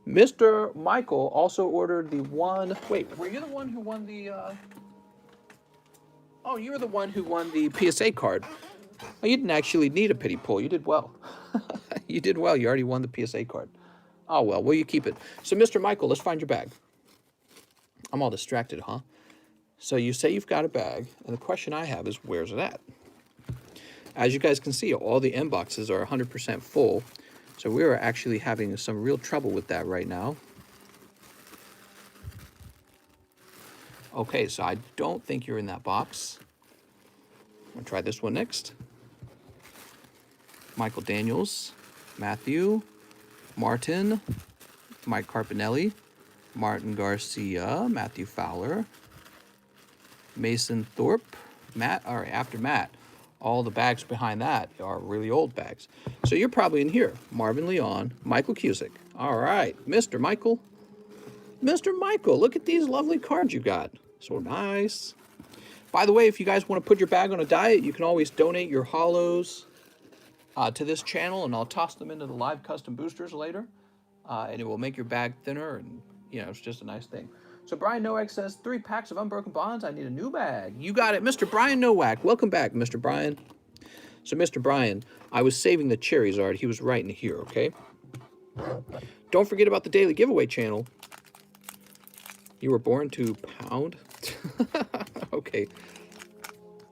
Speaker 1: Mr. Michael also ordered the one. Wait, were you the one who won the? Oh, you were the one who won the PSA card. Oh, you didn't actually need a pity pull. You did well. You did well. You already won the PSA card. Oh, well, will you keep it? So, Mr. Michael, let's find your bag. I'm all distracted, huh? So you say you've got a bag, and the question I have is, where's it at? As you guys can see, all the end boxes are 100% full. So we are actually having some real trouble with that right now. Okay, so I don't think you're in that box. I'm going to try this one next. Michael Daniels, Matthew, Martin, Mike Carpinelli, Martin Garcia, Matthew Fowler, Mason Thorpe, Matt, all right, after Matt. All the bags behind that are really old bags. So you're probably in here. Marvin Leon, Michael Cusick. All right, Mr. Michael. Mr. Michael, look at these lovely cards you got. So nice. By the way, if you guys want to put your bag on a diet, you can always donate your hollows to this channel, and I'll toss them into the live custom boosters later. And it will make your bag thinner, and you know, it's just a nice thing. So Brian Nowak says, 3 packs of Unbroken Bonds. I need a new bag. You got it, Mr. Brian Nowak. Welcome back, Mr. Brian. So Mr. Brian, I was saving the Charizard. He was right in here, okay? Don't forget about the daily giveaway channel. You were born to pound? Okay.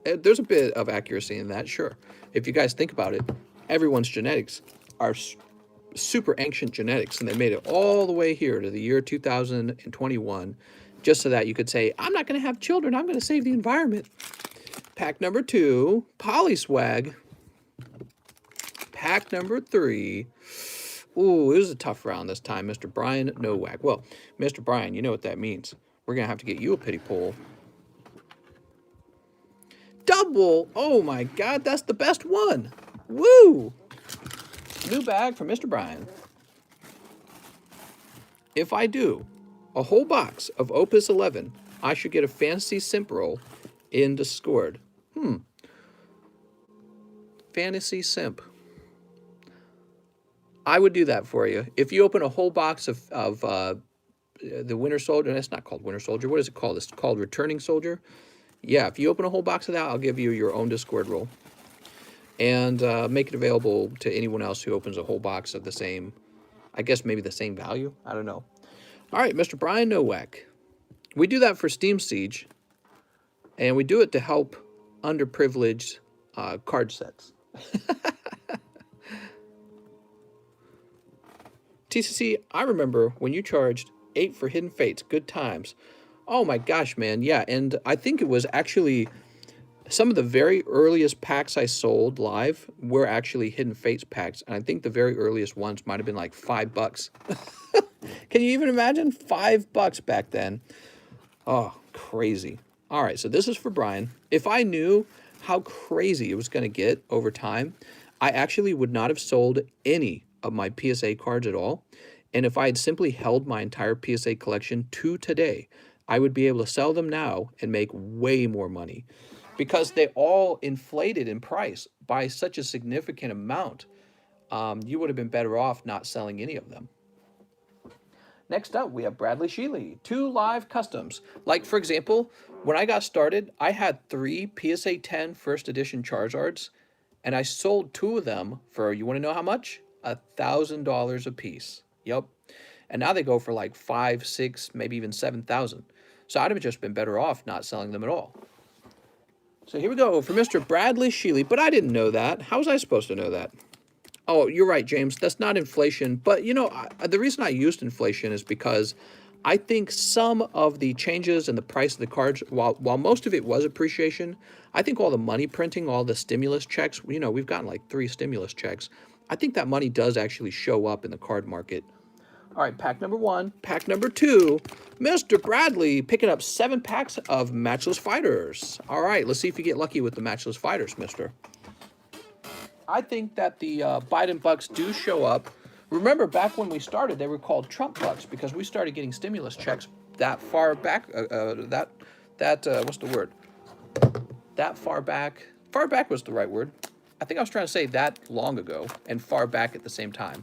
Speaker 1: There's a bit of accuracy in that, sure. If you guys think about it, everyone's genetics are super ancient genetics, and they made it all the way here to the year 2021 just so that you could say, I'm not going to have children, I'm going to save the environment. Pack number 2, Polyswag. Pack number 3. Ooh, it was a tough round this time, Mr. Brian Nowak. Well, Mr. Brian, you know what that means. We're going to have to get you a pity pull. Double! Oh my God, that's the best one. Woo! New bag for Mr. Brian. If I do a whole box of Opus 11, I should get a fantasy simp roll in Discord. Fantasy simp. I would do that for you. If you open a whole box of the Winter Soldier, and it's not called Winter Soldier. What is it called? It's called Returning Soldier. Yeah, if you open a whole box of that, I'll give you your own Discord roll. And make it available to anyone else who opens a whole box of the same, I guess maybe the same value. I don't know. All right, Mr. Brian Nowak. We do that for Steam Siege, and we do it to help underprivileged card sets. TCC, I remember when you charged 8 for Hidden Fates. Good times. Oh my gosh, man. Yeah, and I think it was actually some of the very earliest packs I sold live were actually Hidden Fates packs. And I think the very earliest ones might have been like $5. Can you even imagine? $5 back then. Oh, crazy. All right, so this is for Brian. If I knew how crazy it was going to get over time, I actually would not have sold any of my PSA cards at all. And if I had simply held my entire PSA collection to today, I would be able to sell them now and make way more money, because they all inflated in price by such a significant amount. You would have been better off not selling any of them. Next up, we have Bradley Sheely, 2 live customs. Like, for example, when I got started, I had 3 PSA 10 first edition Charizards, and I sold 2 of them for, you want to know how much? $1,000 a piece. Yep. And now they go for like 5, 6, maybe even 7,000. So I'd have just been better off not selling them at all. So here we go for Mr. Bradley Sheely, but I didn't know that. How was I supposed to know that? Oh, you're right, James. That's not inflation. But, you know, the reason I used inflation is because I think some of the changes in the price of the cards, while most of it was appreciation, I think all the money printing, all the stimulus checks, you know, we've gotten like 3 stimulus checks. I think that money does actually show up in the card market. All right, pack number 1. Pack number 2, Mr. Bradley picking up 7 packs of Matchless Fighters. All right, let's see if you get lucky with the Matchless Fighters, mister. I think that the Biden bucks do show up. Remember, back when we started, they were called Trump bucks because we started getting stimulus checks that far back. What's the word? That far back. Far back was the right word. I think I was trying to say that long ago and far back at the same time.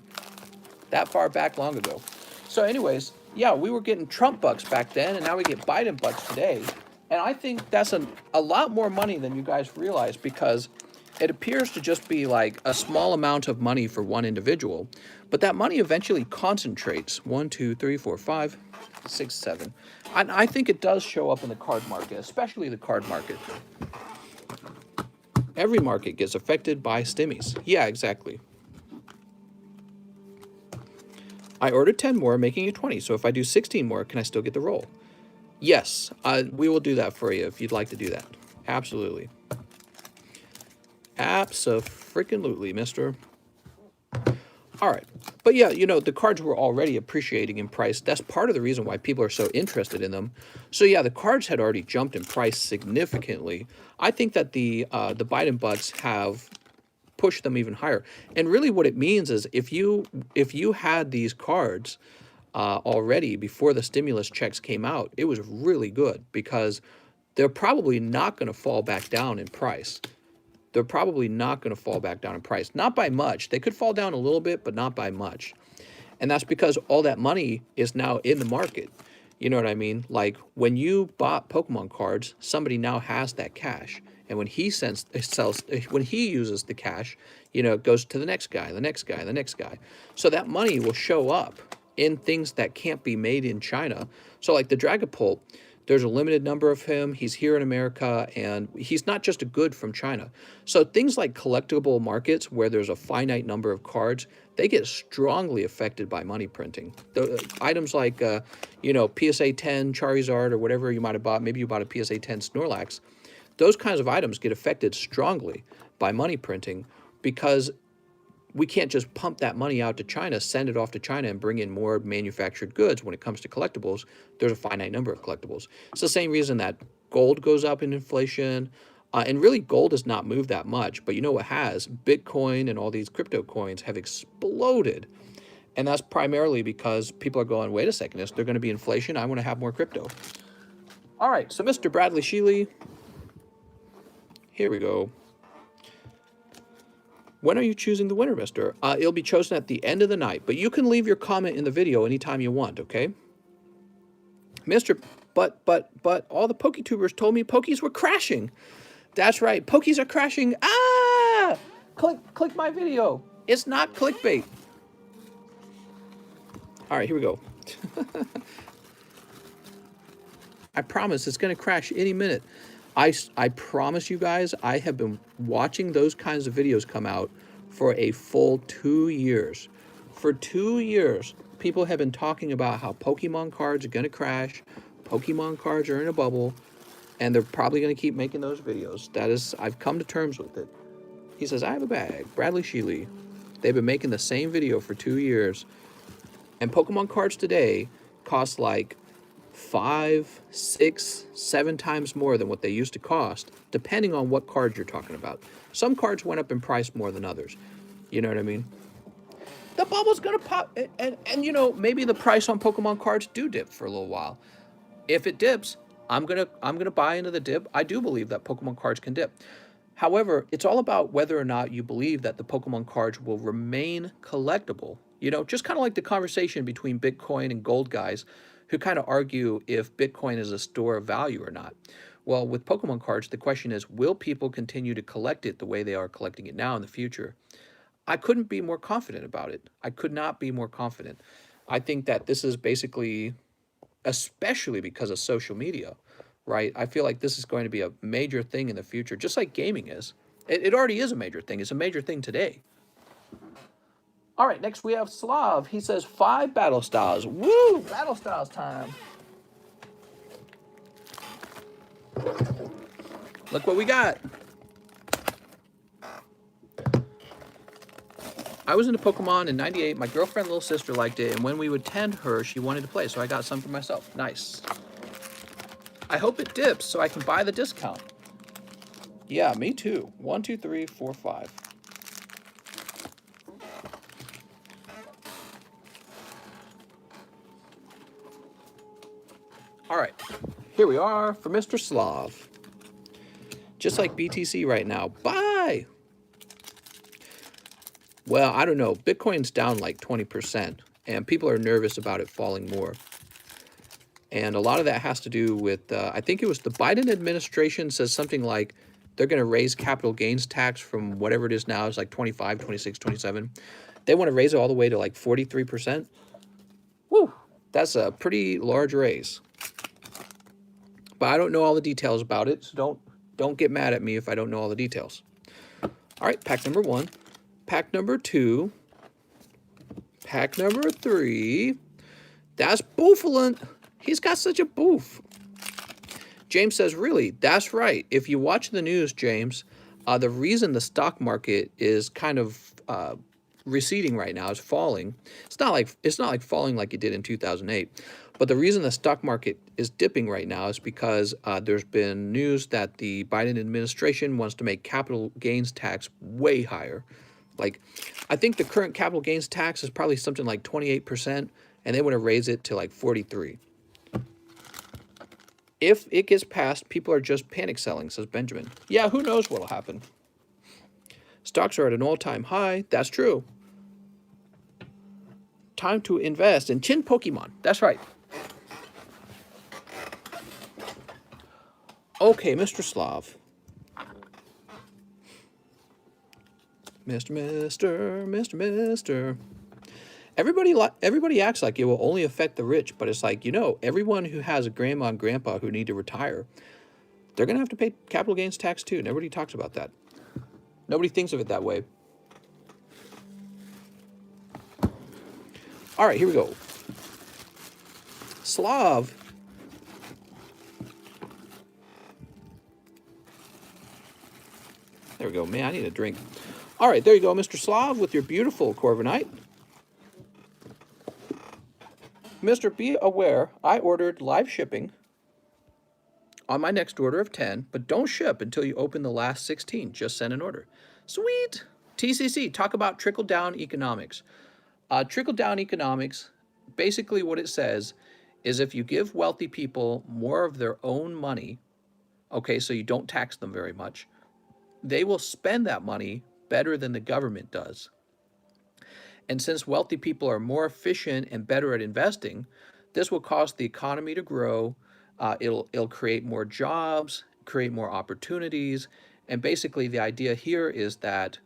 Speaker 1: That far back long ago. So anyways, yeah, we were getting Trump bucks back then, and now we get Biden bucks today. And I think that's a lot more money than you guys realize, because it appears to just be like a small amount of money for one individual, but that money eventually concentrates. 1, 2, 3, 4, 5, 6, 7. And I think it does show up in the card market, especially the card market. Every market gets affected by stimmies. Yeah, exactly. I ordered 10 more, making it 20. So if I do 16 more, can I still get the roll? Yes, we will do that for you if you'd like to do that. Absolutely. Abso-freaking-lutely, mister. All right. But yeah, you know, the cards were already appreciating in price. That's part of the reason why people are so interested in them. So yeah, the cards had already jumped in price significantly. I think that the Biden bucks have pushed them even higher. And really what it means is if you had these cards already before the stimulus checks came out, it was really good, because they're probably not going to fall back down in price. They're probably not going to fall back down in price. Not by much. They could fall down a little bit, but not by much. And that's because all that money is now in the market. You know what I mean? Like when you bought Pokemon cards, somebody now has that cash. And when he when he uses the cash, you know, it goes to the next guy, the next guy, the next guy. So that money will show up in things that can't be made in China. So like the Dragapult, there's a limited number of him. He's here in America, and he's not just a good from China. So things like collectible markets where there's a finite number of cards, they get strongly affected by money printing. The items like, you know, PSA 10 Charizard or whatever you might have bought, maybe you bought a PSA 10 Snorlax, those kinds of items get affected strongly by money printing, because we can't just pump that money out to China, send it off to China, and bring in more manufactured goods. When it comes to collectibles, there's a finite number of collectibles. It's the same reason that gold goes up in inflation. And really, gold has not moved that much. But you know what has? Bitcoin and all these crypto coins have exploded. And that's primarily because people are going, wait a second, is there going to be inflation? I want to have more crypto. All right, so Mr. Bradley Sheely, here we go. When are you choosing the winner, mister? It'll be chosen at the end of the night, but you can leave your comment in the video anytime you want, okay? Mister, but all the PokeTubers told me Pokies were crashing. That's right, Pokies are crashing. Ah! Click my video. It's not clickbait. All right, here we go. I promise it's going to crash any minute. I promise you guys, I have been watching those kinds of videos come out for a full 2 years. For 2 years, people have been talking about how Pokemon cards are going to crash, Pokemon cards are in a bubble, and they're probably going to keep making those videos. That is, I've come to terms with it. He says, I have a bag. Bradley Sheely. They've been making the same video for 2 years. And Pokemon cards today cost like 5, 6, 7 times more than what they used to cost, depending on what cards you're talking about. Some cards went up in price more than others. You know what I mean? The bubble's gonna pop, and you know, maybe the price on Pokemon cards do dip for a little while. If it dips, I'm gonna buy into the dip. I do believe that Pokemon cards can dip. However, it's all about whether or not you believe that the Pokemon cards will remain collectible. You know, just kind of like the conversation between Bitcoin and gold guys who kind of argue if Bitcoin is a store of value or not. Well, with Pokemon cards, the question is, will people continue to collect it the way they are collecting it now in the future? I couldn't be more confident about it. I could not be more confident. I think that this is basically, especially because of social media, right? I feel like this is going to be a major thing in the future, just like gaming is. It already is a major thing. It's a major thing today. All right, next we have Slav. He says 5 battle styles. Woo! Battle styles time. Look what we got. I was into Pokemon in '98. My girlfriend's little sister liked it, and when we would tend her, she wanted to play, so I got some for myself. Nice. I hope it dips so I can buy the discount. Yeah, me too. 1, 2, 3, 4, 5. All right, here we are for Mr. Slav. Just like BTC right now. Bye! Well, I don't know. Bitcoin's down like 20%, and people are nervous about it falling more. And a lot of that has to do with, I think it was the Biden administration says something like they're going to raise capital gains tax from whatever it is now. It's like 25, 26, 27. They want to raise it all the way to like 43%. Woo! That's a pretty large raise. But I don't know all the details about it, so don't get mad at me if I don't know all the details. All right, pack number 1. Pack number 2. Pack number 3. That's boofulent. He's got such a boof. James says, really, that's right. If you watch the news, James, the reason the stock market is kind of receding right now, is falling. It's not like falling like it did in 2008. But the reason the stock market is dipping right now is because there's been news that the Biden administration wants to make capital gains tax way higher. Like, I think the current capital gains tax is probably something like 28%, and they want to raise it to like 43%. If it gets passed, people are just panic selling, says Benjamin. Yeah, who knows what'll happen. Stocks are at an all-time high. That's true. Time to invest in Chin Pokemon. That's right. Okay, Mr. Slav. Mr. Everybody acts like it will only affect the rich, but it's like, everyone who has a grandma and grandpa who need to retire, they're going to have to pay capital gains tax too. Nobody talks about that. Nobody thinks of it that way. All right, here we go. Slav. There we go. Man, I need a drink. All right, there you go, Mr. Slav, with your beautiful Corviknight. Mr. Be aware, I ordered live shipping on my next order of 10, but don't ship until you open the last 16. Just send an order. Sweet. TCC, talk about trickle-down economics. Trickle-down economics, basically what it says is if you give wealthy people more of their own money, okay, so you don't tax them very much, they will spend that money better than the government does. And since wealthy people are more efficient and better at investing, this will cause the economy to grow. It'll create more jobs, create more opportunities. And basically the idea here is that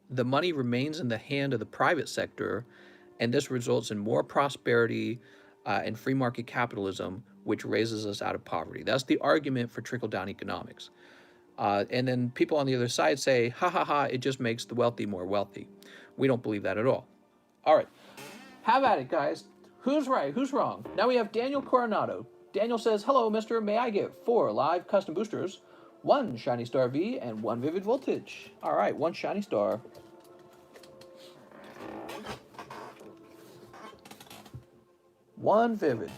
Speaker 1: the money remains in the hand of the private sector, and this results in more prosperity and free market capitalism, which raises us out of poverty. That's the argument for trickle-down economics. And then people on the other side say, ha ha ha, it just makes the wealthy more wealthy. We don't believe that at all. All right, have at it, guys. Who's right? Who's wrong? Now we have Daniel Coronado. Daniel says, hello, mister. May I get 4 live custom boosters, 1 Shiny Star V, and 1 Vivid Voltage? All right, 1 Shiny Star. 1 Vivid.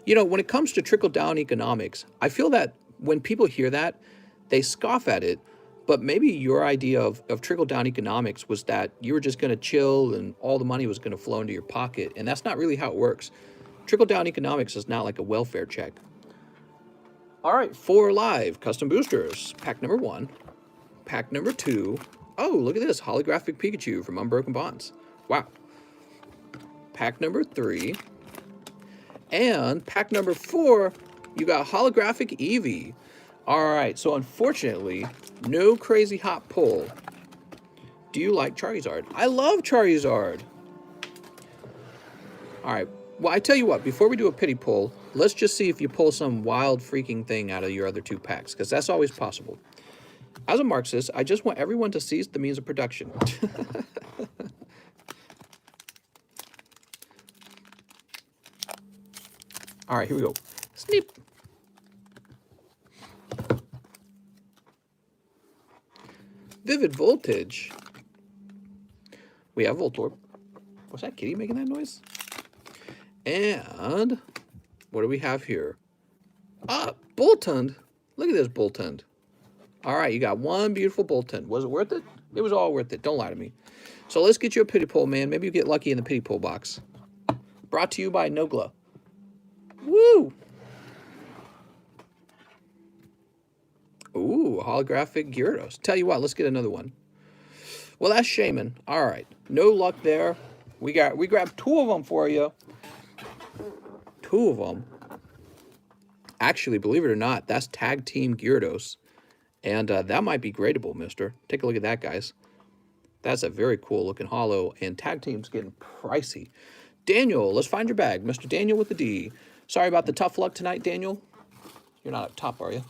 Speaker 1: When it comes to trickle-down economics, I feel that when people hear that, they scoff at it. But maybe your idea of trickle-down economics was that you were just going to chill and all the money was going to flow into your pocket. And that's not really how it works. Trickle-down economics is not like a welfare check. All right, 4 live custom boosters. Pack number 1. Pack number 2. Oh, look at this. Holographic Pikachu from Unbroken Bonds. Wow. Pack number 3. And pack number 4, you got Holographic Eevee. All right, so unfortunately, no crazy hot pull. Do you like Charizard? I love Charizard. All right, well, I tell you what, before we do a pity pull, let's just see if you pull some wild freaking thing out of your other 2 packs, because that's always possible. As a Marxist, I just want everyone to seize the means of production. All right, here we go. Sneep. Vivid Voltage. We have Voltorb. Was that kitty making that noise? And what do we have here? Ah, Boltund. Look at this Boltund. All right, you got one beautiful Boltund. Was it worth it? It was all worth it. Don't lie to me. So let's get you a pity pull, man. Maybe you get lucky in the pity pull box. Brought to you by Nogla. Woo! Ooh, holographic Gyarados. Tell you what, let's get another one. Well, that's Shaman. All right, no luck there. We grabbed 2 of them for you. 2 of them. Actually, believe it or not, that's Tag Team Gyarados. And that might be gradable, mister. Take a look at that, guys. That's a very cool looking holo. And Tag Team's getting pricey. Daniel, let's find your bag. Mr. Daniel with the D. Sorry about the tough luck tonight, Daniel. You're not up top, are you?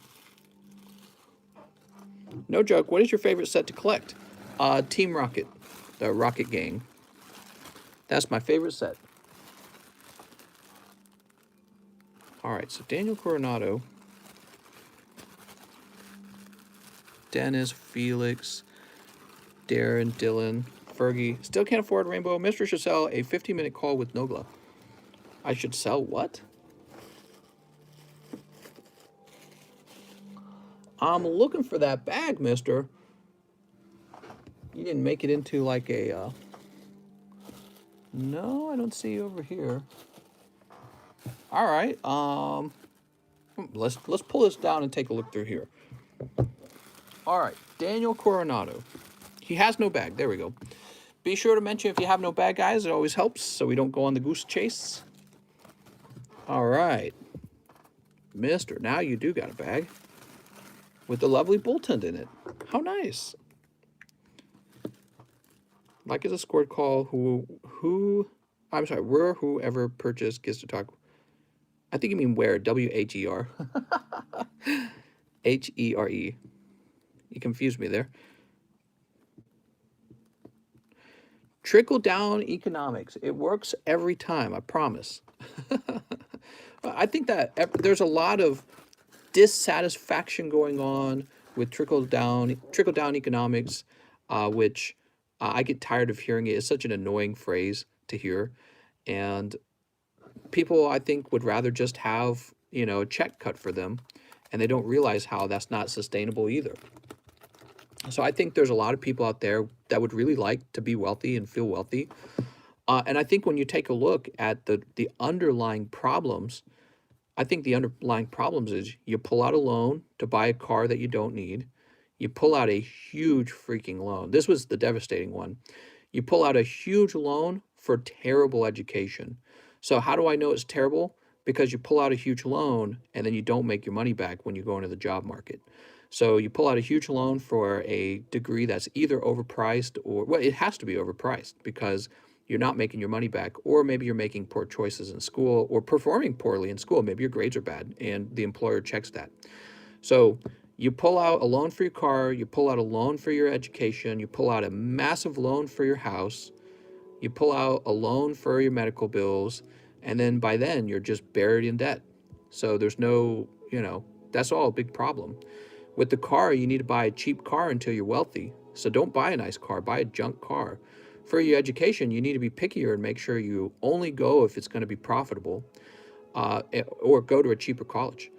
Speaker 1: No joke. What is your favorite set to collect? Team Rocket. The Rocket Gang. That's my favorite set. All right, so Daniel Coronado. Dennis, Felix, Darren, Dylan, Fergie. Still can't afford Rainbow. Mr. should sell a 15-minute call with Nogla. I should sell what? I'm looking for that bag, mister. You didn't make it into like a... No, I don't see you over here. All right. Let's pull this down and take a look through here. All right, Daniel Coronado. He has no bag. There we go. Be sure to mention if you have no bag, guys. It always helps so we don't go on the goose chase. All right. Mister, now you do got a bag with the lovely Boltund in it. How nice. Like is a scored call I'm sorry, whoever purchased gets to talk. I think you mean where, W-H-E-R. H-E-R-E. You confused me there. Trickle-down economics. It works every time, I promise. I think that there's a lot of dissatisfaction going on with trickle-down economics, which I get tired of hearing it. It's such an annoying phrase to hear. And people, I think, would rather just have, a check cut for them. And they don't realize how that's not sustainable either. So I think there's a lot of people out there that would really like to be wealthy and feel wealthy. And I think when you take a look at the underlying problems, I think the underlying problems is you pull out a loan to buy a car that you don't need. You pull out a huge freaking loan. This was the devastating one. You pull out a huge loan for terrible education. So how do I know it's terrible? Because you pull out a huge loan and then you don't make your money back when you go into the job market. So you pull out a huge loan for a degree that's either overpriced or, well, it has to be overpriced because you're not making your money back, or maybe you're making poor choices in school or performing poorly in school. Maybe your grades are bad and the employer checks that. So you pull out a loan for your car, you pull out a loan for your education, you pull out a massive loan for your house, you pull out a loan for your medical bills, and then by then you're just buried in debt. So there's no, that's all a big problem. With the car, you need to buy a cheap car until you're wealthy. So don't buy a nice car, buy a junk car. For your education, you need to be pickier and make sure you only go if it's going to be profitable, or go to a cheaper college.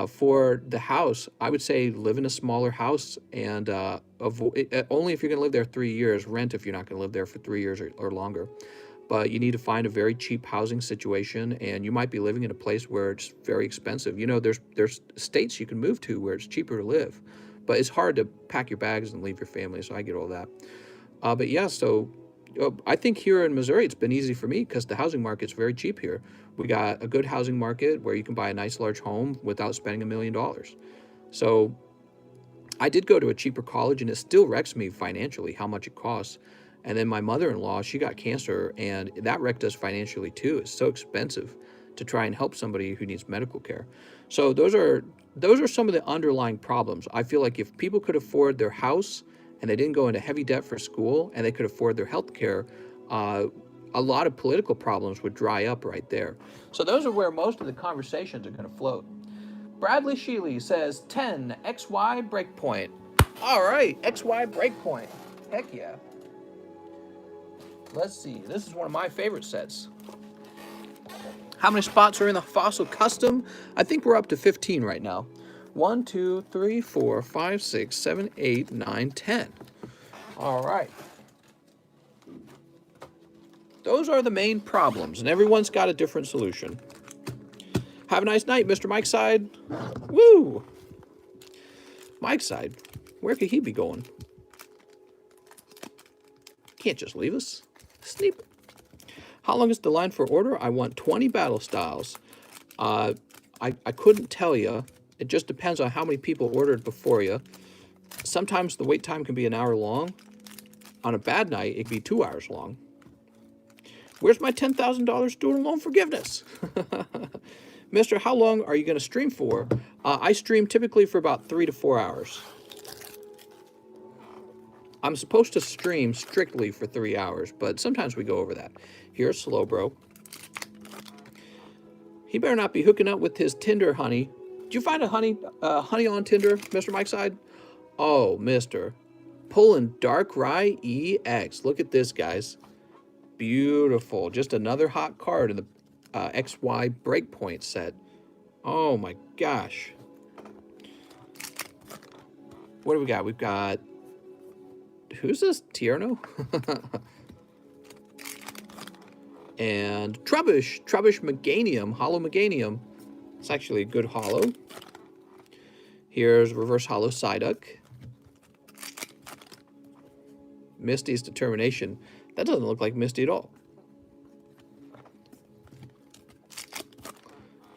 Speaker 1: For the house, I would say live in a smaller house and only if you're going to live there 3 years, rent if you're not going to live there for 3 years or longer. But you need to find a very cheap housing situation, and you might be living in a place where it's very expensive. There's states you can move to where it's cheaper to live, but it's hard to pack your bags and leave your family, so I get all that. But yeah, so I think here in Missouri, it's been easy for me because the housing market's very cheap here. We got a good housing market where you can buy a nice large home without spending $1 million. So I did go to a cheaper college, and it still wrecks me financially how much it costs. And then my mother-in-law, she got cancer, and that wrecked us financially too. It's so expensive to try and help somebody who needs medical care. So those are some of the underlying problems. I feel like if people could afford their house and they didn't go into heavy debt for school and they could afford their health care, a lot of political problems would dry up right there. So those are where most of the conversations are going to float. Bradley Sheely says 10 XY breakpoint. All right, XY Breakpoint. Heck yeah. Let's see. This is one of my favorite sets. How many spots are in the Fossil Custom? I think we're up to 15 right now. 1, 2, 3, 4, 5, 6, 7, 8, 9, 10. All right. Those are the main problems, and everyone's got a different solution. Have a nice night, Mr. Mike Side. Woo! Mike Side, where could he be going? Can't just leave us. Sneap. How long is the line for order? I want 20 battle styles. I couldn't tell you. It just depends on how many people ordered before you. Sometimes the wait time can be an hour long. On a bad night, it can be 2 hours long. Where's my $10,000 student loan forgiveness? Mister, how long are you going to stream for? I stream typically for about 3 to 4 hours. I'm supposed to stream strictly for 3 hours, but sometimes we go over that. Here's Slow Bro. He better not be hooking up with his Tinder honey. Did you find a honey on Tinder, Mr. Mike Side? Oh, mister. Pulling Darkrai EX. Look at this, guys. Beautiful. Just another hot card in the XY Breakpoint set. Oh my gosh. What do we got? We've got... Who's this? Tierno? And Trubbish Meganium, Hollow Meganium. It's actually a good hollow. Here's Reverse Hollow Psyduck. Misty's Determination. That doesn't look like Misty at all.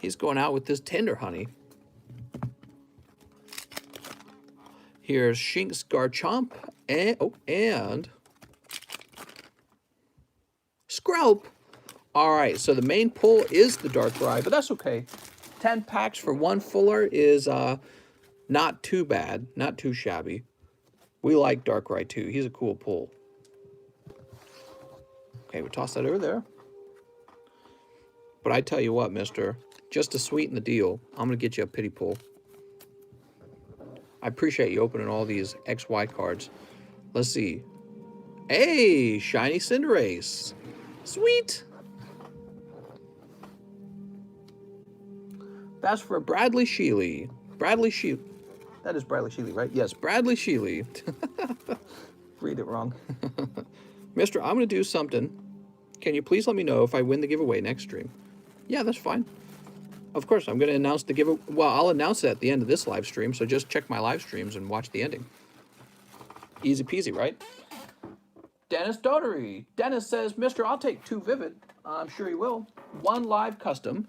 Speaker 1: He's going out with this Tender Honey. Here's Shinx Garchomp and Skrelp. All right, so the main pull is the Darkrai, but that's okay. 10 packs for one fuller is not too bad, not too shabby. We like Darkrai too. He's a cool pull. Okay, we toss that over there. But I tell you what, mister, just to sweeten the deal, I'm going to get you a pity pull. I appreciate you opening all these XY cards. Let's see. Hey, shiny Cinderace. Sweet. That's for Bradley Sheely. Bradley Sheely. That is Bradley Sheely, right? Yes, Bradley Sheely. Read it wrong. Mister, I'm going to do something. Can you please let me know if I win the giveaway next stream? Yeah, that's fine. Of course, I'm going to announce the giveaway. Well, I'll announce it at the end of this live stream, so just check my live streams and watch the ending. Easy peasy, right? Dennis Dotery. Dennis says, Mister, I'll take 2 Vivid. I'm sure he will. 1 Live Custom.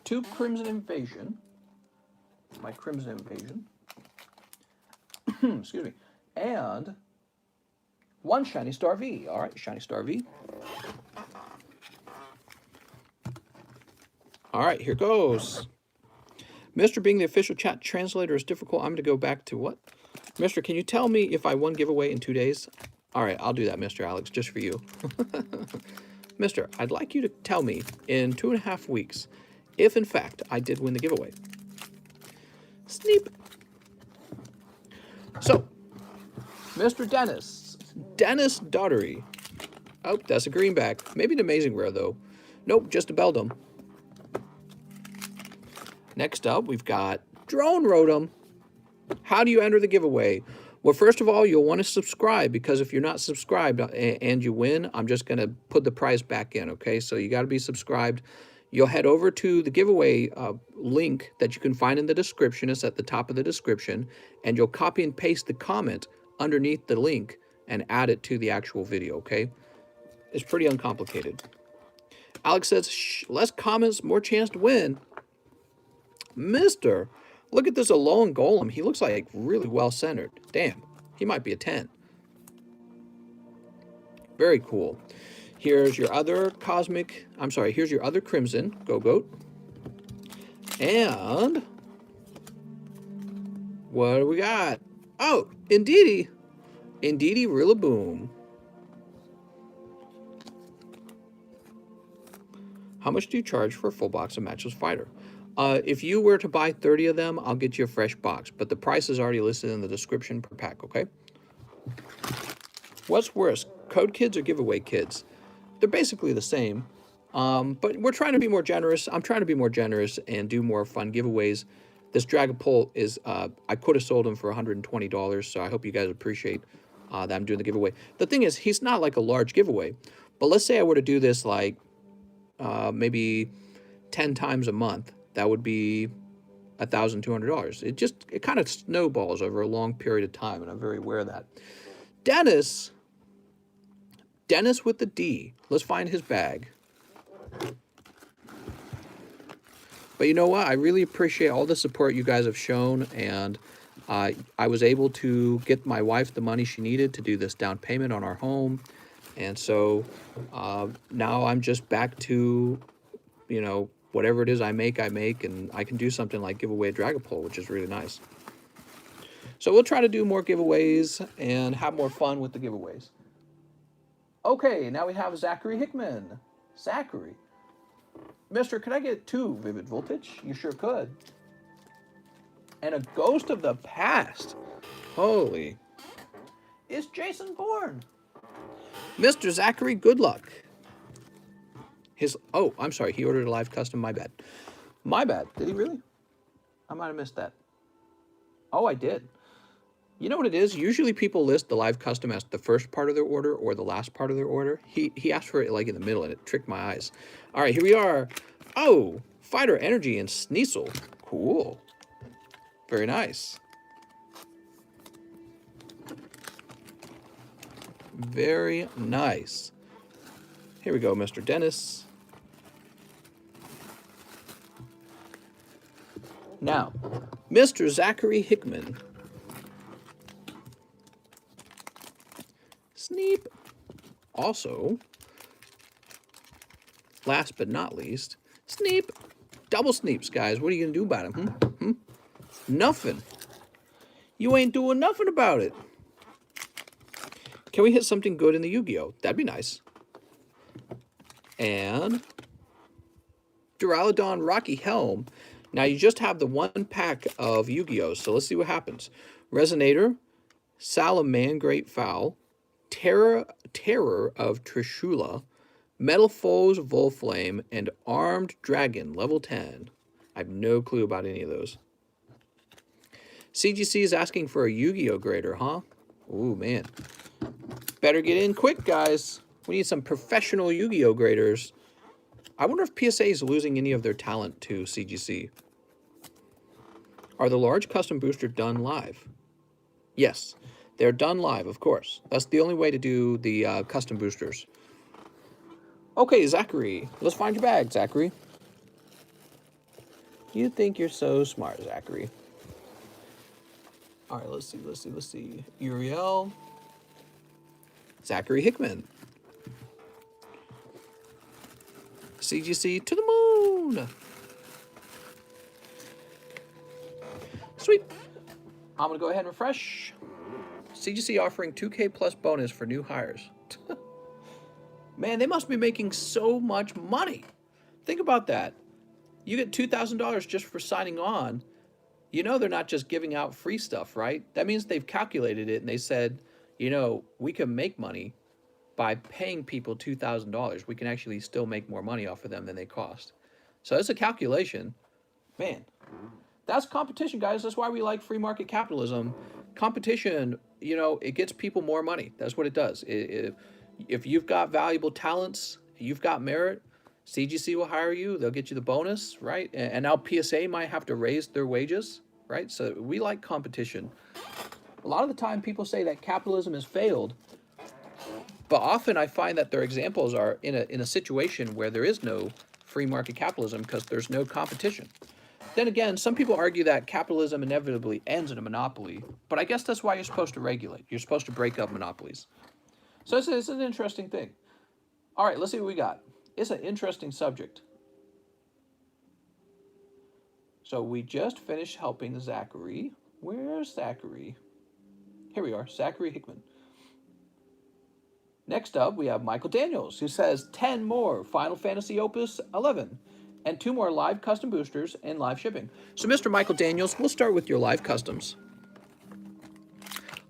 Speaker 1: 2 Crimson Invasion. My Crimson Invasion. Excuse me. And 1 Shiny Star V. All right, Shiny Star V. All right, here goes. Mister, being the official chat translator is difficult. I'm going to go back to what? Mister, can you tell me if I won giveaway in 2 days? All right, I'll do that, Mr. Alex, just for you. Mister, I'd like you to tell me in 2.5 weeks if, in fact, I did win the giveaway. Sneep. So, Mr. Dennis Daughtery. Oh, that's a greenback. Maybe an amazing rare, though. Nope, just a Beldum. Next up, we've got Drone Rotom. How do you enter the giveaway? Well, first of all, you'll want to subscribe, because if you're not subscribed and you win, I'm just going to put the prize back in, okay? So you got to be subscribed. You'll head over to the giveaway link that you can find in the description. It's at the top of the description. And you'll copy and paste the comment underneath the link and add it to the actual video, okay? It's pretty uncomplicated. Alex says, shh, less comments, more chance to win. Mister, look at this Alolan Golem. He looks like really well-centered. Damn, he might be a 10. Very cool. Here's your other here's your other Crimson, Go-Goat. And what do we got? Oh, Indeedee. Indeedee Rillaboom. How much do you charge for a full box of Matchless Fighter? If you were to buy 30 of them, I'll get you a fresh box, but the price is already listed in the description per pack, okay? What's worse, code kids or giveaway kids? They're basically the same, but we're trying to be more generous. I'm trying to be more generous and do more fun giveaways. This Dragapult is, I could have sold him for $120, so I hope you guys appreciate that I'm doing the giveaway. The thing is, he's not like a large giveaway, but let's say I were to do this like maybe 10 times a month. That would be $1,200. It kind of snowballs over a long period of time, and I'm very aware of that. Dennis with the D. Let's find his bag. But you know what? I really appreciate all the support you guys have shown, and I was able to get my wife the money she needed to do this down payment on our home, and so now I'm just back to, you know, whatever it is I make, and I can do something like give away a Dragapult, which is really nice. So we'll try to do more giveaways and have more fun with the giveaways. Okay, now we have Zachary Hickman. Zachary. Mister, could I get 2 Vivid Voltage? You sure could. And a Ghost of the Past. Holy. It's Jason Bourne. Mr. Zachary, good luck. Oh, I'm sorry. He ordered a live custom. My bad. My bad. Did he really? I might have missed that. Oh, I did. You know what it is? Usually people list the live custom as the first part of their order or the last part of their order. He asked for it like in the middle, and it tricked my eyes. All right, here we are. Oh, Fighter Energy and Sneasel. Cool. Very nice. Very nice. Here we go, Mr. Dennis. Now, Mr. Zachary Hickman. Sneep. Also, last but not least, Sneep. Double Sneeps, guys. What are you going to do about him? Nothing. You ain't doing nothing about it. Can we hit something good in the Yu-Gi-Oh? That'd be nice. And Duraludon Rocky Helm. Now you just have the 1 pack of Yu-Gi-Oh, so let's see what happens. Resonator, Salamangreat Fowl, Terror of Trishula, Metal Foes Volflame, and Armed Dragon, level 10. I have no clue about any of those. CGC is asking for a Yu-Gi-Oh grader, huh? Ooh, man. Better get in quick, guys. We need some professional Yu-Gi-Oh graders. I wonder if PSA is losing any of their talent to CGC. Are the large custom boosters done live? Yes, they're done live, of course. That's the only way to do the custom boosters. Okay, Zachary. Let's find your bag, Zachary. You think you're so smart, Zachary. All right, let's see. Uriel. Zachary Hickman. CGC to the moon. Sweet. I'm going to go ahead and refresh. CGC offering 2K plus bonus for new hires. Man, they must be making so much money. Think about that. You get $2,000 just for signing on. You know they're not just giving out free stuff, right? That means they've calculated it and they said, you know, we can make money by paying people $2,000. We can actually still make more money off of them than they cost. So it's a calculation. Man, that's competition, guys. That's why we like free market capitalism. Competition, you know, it gets people more money. That's what it does. If you've got valuable talents, you've got merit, CGC will hire you. They'll get you the bonus, right? And now PSA might have to raise their wages, right? So we like competition. A lot of the time people say that capitalism has failed, but often I find that their examples are in a situation where there is no free market capitalism because there's no competition. Then again, some people argue that capitalism inevitably ends in a monopoly, but I guess that's why you're supposed to regulate. You're supposed to break up monopolies. So it's an interesting thing. All right, let's see what we got. It's an interesting subject. So we just finished helping Zachary. Where's Zachary? Here we are, Zachary Hickman. Next up, we have Michael Daniels, who says 10 more Final Fantasy Opus 11. and 2 more live custom boosters and live shipping. So, Mr. Michael Daniels, we'll start with your live customs.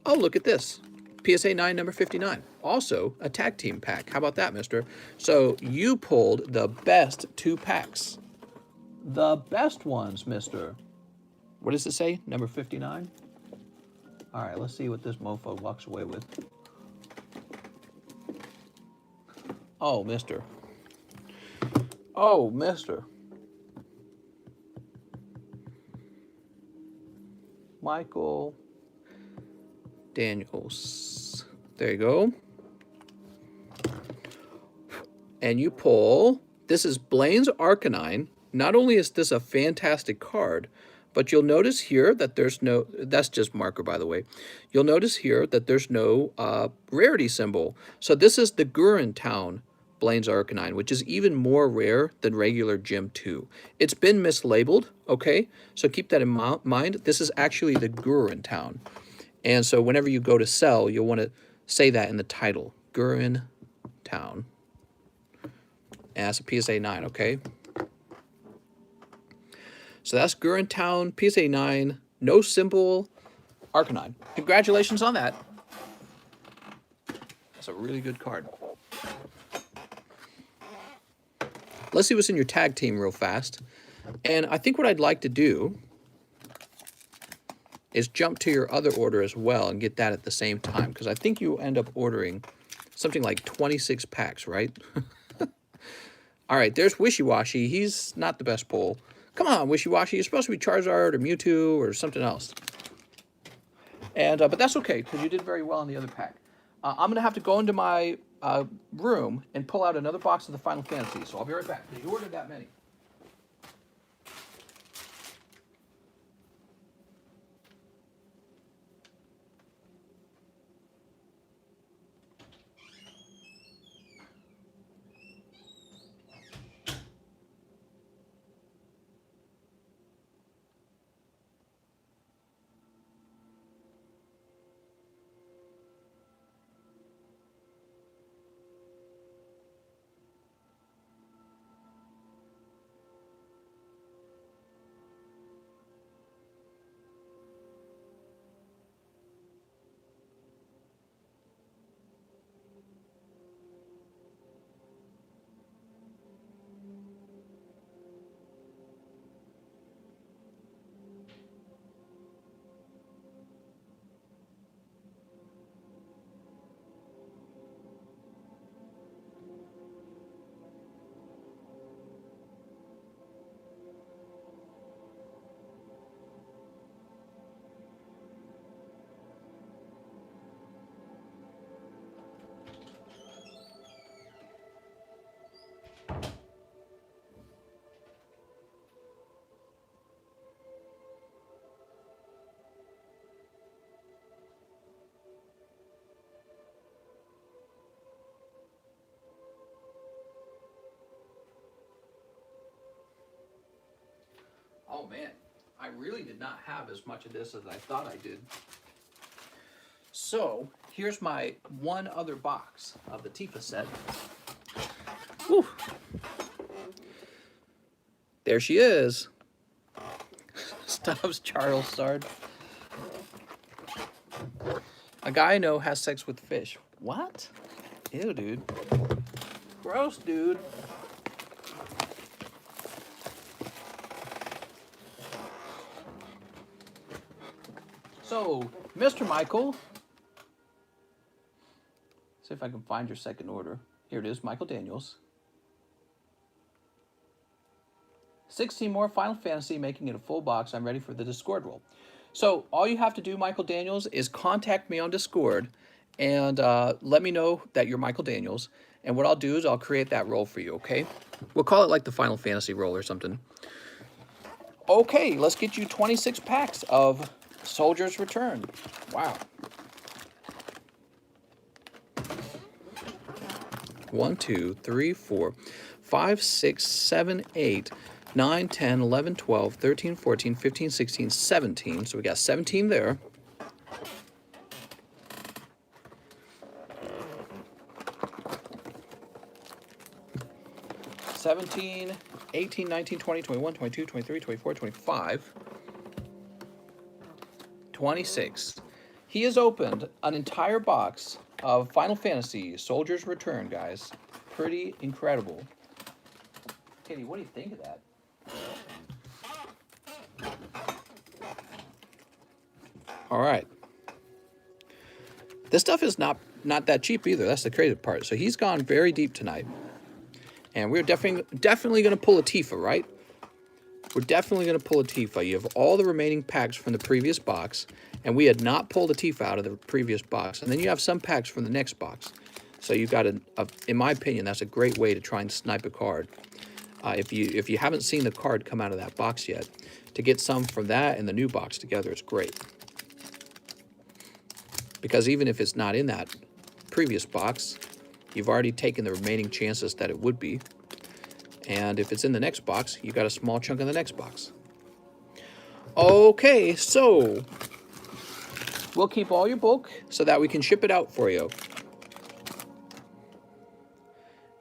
Speaker 1: Oh, look at this. PSA 9 number 59. Also a tag team pack. How about that, mister? So you pulled the best 2 packs. The best ones, mister. What does it say? Number 59? All right, let's see what this mofo walks away with. Oh, mister. Oh, mister. Michael Daniels. There you go. And you pull, this is Blaine's Arcanine. Not only is this a fantastic card, but you'll notice here that there's no, that's just marker by the way. You'll notice here that there's no rarity symbol. So this is the Gurentown Blaine's Arcanine, which is even more rare than regular Gym 2. It's been mislabeled, okay? So keep that in mind. This is actually the Gurentown. And so whenever you go to sell, you'll want to say that in the title, Gurentown. And that's a PSA 9, okay? So that's Gurentown, PSA 9, no symbol, Arcanine. Congratulations on that. That's a really good card. Let's see what's in your tag team real fast. And I think what I'd like to do is jump to your other order as well and get that at the same time, because I think you end up ordering something like 26 packs, right? All right, there's Wishy-Washy. He's not the best pull. Come on, Wishy-Washy. You're supposed to be Charizard or Mewtwo or something else. And but that's okay, because you did very well in the other pack. I'm going to have to go into my room and pull out another box of the Final Fantasy, so I'll be right back. You ordered that many. Oh man, I really did not have as much of this as I thought I did. So here's my one other box of the Tifa set. Whew. There she is. Stubbs Charizard. A guy I know has sex with fish. What? Ew, dude. Gross, dude. So, Mr. Michael, see if I can find your second order. Here it is, Michael Daniels. 16 more Final Fantasy, making it a full box. I'm ready for the Discord roll. So, all you have to do, Michael Daniels, is contact me on Discord and let me know that you're Michael Daniels. And what I'll do is I'll create that roll for you, okay? We'll call it like the Final Fantasy roll or something. Okay, let's get you 26 packs of Soldier's Return. Wow. 1, 2, 3, 4, 5, 6, 7, 8, 9, 10, 11, 12, 13, 14, 15, 16, 17. So we got 17 there. 18, 19, 20, 21, 22, 23, 24, 25, 26. He has opened an entire box of Final Fantasy Soldier's Return, guys. Pretty incredible. Katie, what do you think of that? All right. This stuff is not that cheap either. That's the crazy part. So he's gone very deep tonight. And we're definitely going to pull a Tifa, right? We're definitely going to pull a Tifa. You have all the remaining packs from the previous box, and we had not pulled a Tifa out of the previous box. And then you have some packs from the next box. So you've got in my opinion, that's a great way to try and snipe a card. If you haven't seen the card come out of that box yet, to get some from that and the new box together is great. Because even if it's not in that previous box, you've already taken the remaining chances that it would be. And if it's in the next box, you got a small chunk in the next box. Okay, so we'll keep all your bulk so that we can ship it out for you.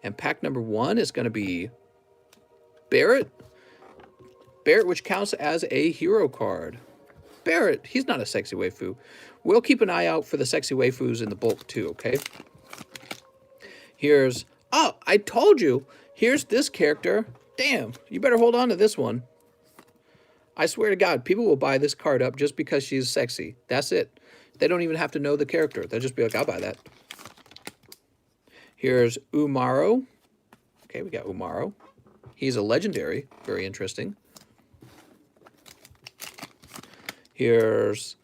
Speaker 1: And pack number 1 is going to be Barrett. Barrett, which counts as a hero card. Barrett, he's not a sexy waifu. We'll keep an eye out for the sexy waifus in the bulk too, okay? Here's, oh, I told you. Here's this character. Damn, you better hold on to this one. I swear to God, people will buy this card up just because she's sexy. That's it. They don't even have to know the character. They'll just be like, I'll buy that. Here's Umaro. Okay, we got Umaro. He's a legendary. Very interesting. Here's...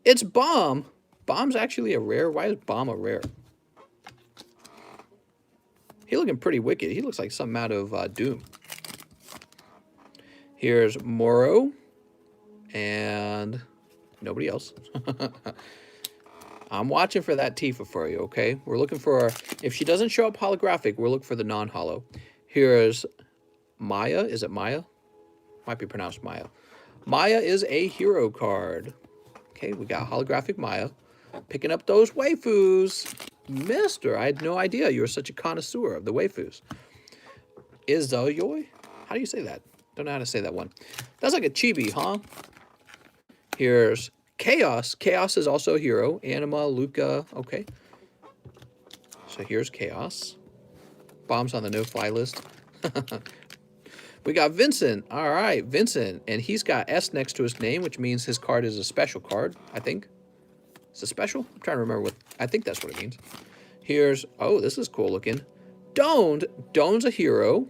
Speaker 1: It's Bomb. Bomb's actually a rare. Why is Bomb a rare? He's looking pretty wicked. He looks like something out of Doom. Here's Moro. And nobody else. I'm watching for that Tifa for you, okay? We're looking for... If she doesn't show up holographic, we're looking for the non-holo. Here's Maya. Is it Maya? Might be pronounced Maya. Maya is a hero card. Okay, we got holographic Maya. Picking up those waifus. Mister, I had no idea you were such a connoisseur of the waifus. Izoyoi? How do you say that? Don't know how to say that one. That's like a chibi, huh? Here's Chaos. Chaos is also a hero. Anima, Luca, okay. So here's Chaos. Bomb's on the no-fly list. We got Vincent. All right, Vincent. And he's got S next to his name, which means his card is a special card, I think. Is it special? I'm trying to remember what... I think that's what it means. Here's... Oh, this is cool looking. Doned. Doned's a hero.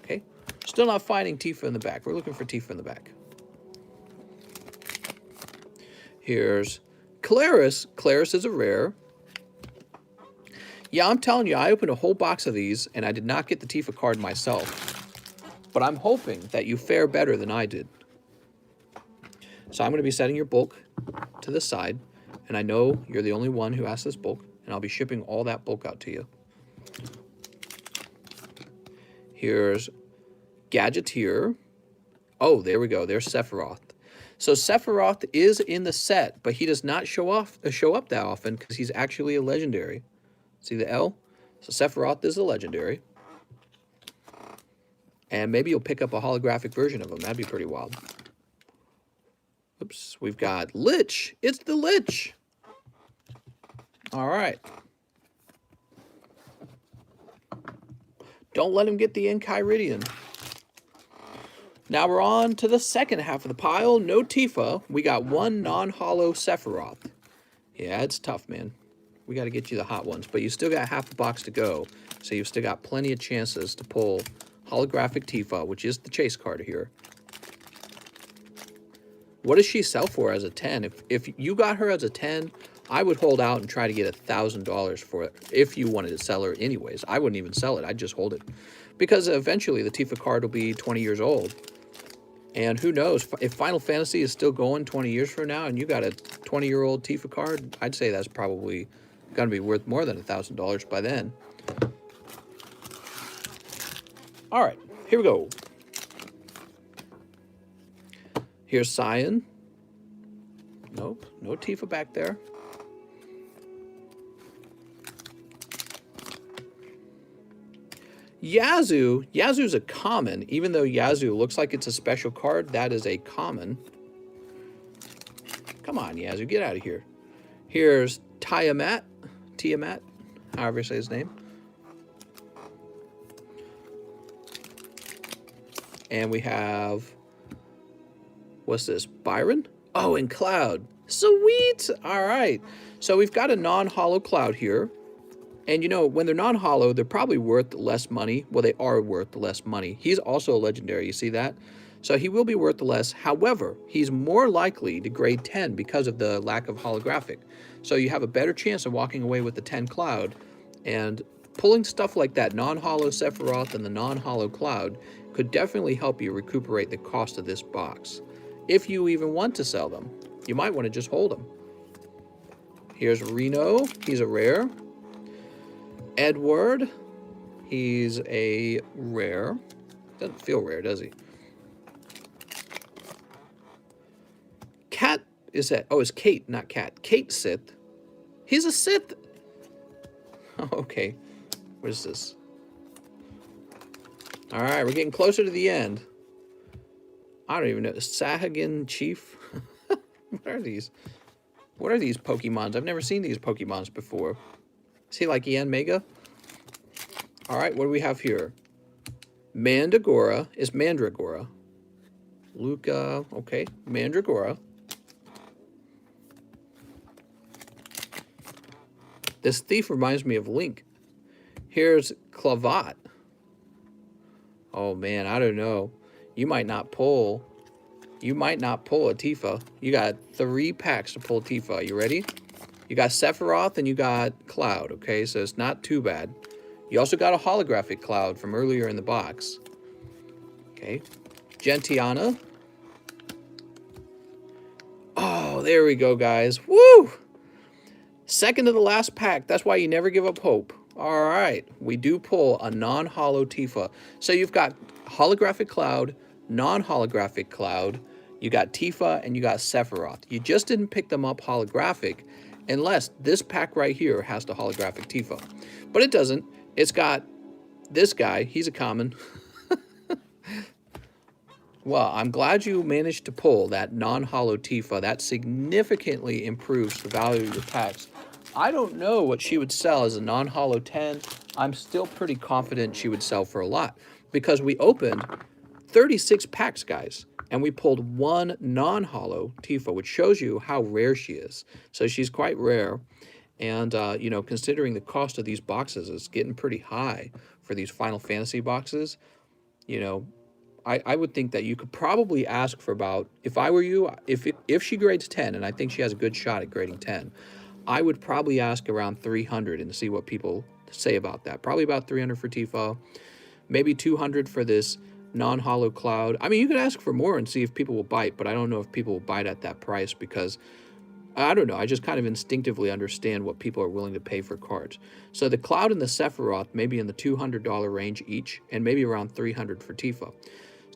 Speaker 1: Okay. Still not finding Tifa in the back. We're looking for Tifa in the back. Here's Claris. Claris is a rare. Yeah, I'm telling you, I opened a whole box of these, and I did not get the Tifa card myself. But I'm hoping that you fare better than I did. So I'm going to be setting your bulk to the side, and I know you're the only one who asked this bulk, and I'll be shipping all that bulk out to you. Here's Gadgeteer. Oh, there we go. There's Sephiroth. So Sephiroth is in the set, but he does not show up that often because he's actually a legendary. See the L? So Sephiroth is a legendary. And maybe you'll pick up a holographic version of him. That'd be pretty wild. Oops. We've got Lich. It's the Lich. All right. Don't let him get the Enchiridion. Now we're on to the second half of the pile. No Tifa. We got one non-holo Sephiroth. Yeah, it's tough, man. We got to get you the hot ones. But you still got half the box to go. So you've still got plenty of chances to pull holographic Tifa, which is the chase card here. What does she sell for as a 10? If you got her as a 10, I would hold out and try to get $1,000 for it if you wanted to sell her anyways. I wouldn't even sell it. I'd just hold it. Because eventually the Tifa card will be 20 years old. And who knows, if Final Fantasy is still going 20 years from now and you got a 20-year-old Tifa card, I'd say that's probably going to be worth more than $1,000 by then. All right, here we go. Here's Cyan. Nope, no Tifa back there. Yazoo. Yazoo's a common. Even though Yazoo looks like it's a special card, that is a common. Come on, Yazoo, get out of here. Here's Tiamat, however you say his name. And we have, what's this, Byron? Oh, and Cloud. Sweet. All right. So we've got a non-hollow Cloud here. And you know, when they're non-hollow, they're probably worth less money. Well, they are worth less money. He's also a legendary, you see that? So he will be worth less. However, he's more likely to grade 10 because of the lack of holographic. So you have a better chance of walking away with the 10 Cloud. And pulling stuff like that, non-hollow Sephiroth and the non-hollow Cloud, could definitely help you recuperate the cost of this box. If you even want to sell them, you might want to just hold them. Here's Reno. He's a rare. Edward, he's a rare. Doesn't feel rare, does he? Cat is that? Oh, it's Kate, not Cat. Kate Sith. He's a Sith. Oh, okay. What is this? All right, we're getting closer to the end. I don't even know. Sahagin Chief. What are these? What are these Pokemons? I've never seen these Pokemons before. Is he like Ian Mega? All right, what do we have here? Mandragora is Mandragora. Luca, okay, Mandragora. This thief reminds me of Link. Here's Clavat. Oh man, I don't know. You might not pull a Tifa. You got 3 packs to pull Tifa. You ready? You got Sephiroth and you got Cloud, okay? So it's not too bad. You also got a holographic Cloud from earlier in the box. Okay. Gentiana. Oh, there we go, guys. Woo! Second to the last pack. That's why you never give up hope. All right. We do pull a non-hollow Tifa. So you've got holographic Cloud, non-holographic Cloud. You got Tifa and you got Sephiroth. You just didn't pick them up holographic unless this pack right here has the holographic Tifa. But it doesn't. It's got this guy. He's a common. Well, I'm glad you managed to pull that non-hollow Tifa. That significantly improves the value of your packs. I don't know what she would sell as a non-hollow 10. I'm still pretty confident she would sell for a lot because we opened 36 packs, guys, and we pulled 1 non-hollow Tifa, which shows you how rare she is. So she's quite rare. And, you know, considering the cost of these boxes is getting pretty high for these Final Fantasy boxes, you know, I would think that you could probably ask for about, if I were you, if she grades 10, and I think she has a good shot at grading 10, I would probably ask around 300 and see what people say about that. Probably about 300 for Tifa, maybe 200 for this non-hollow Cloud. I mean, you could ask for more and see if people will bite, but I don't know if people will bite at that price because I don't know. I just kind of instinctively understand what people are willing to pay for cards. So the Cloud and the Sephiroth maybe in the $200 range each, and maybe around 300 for Tifa.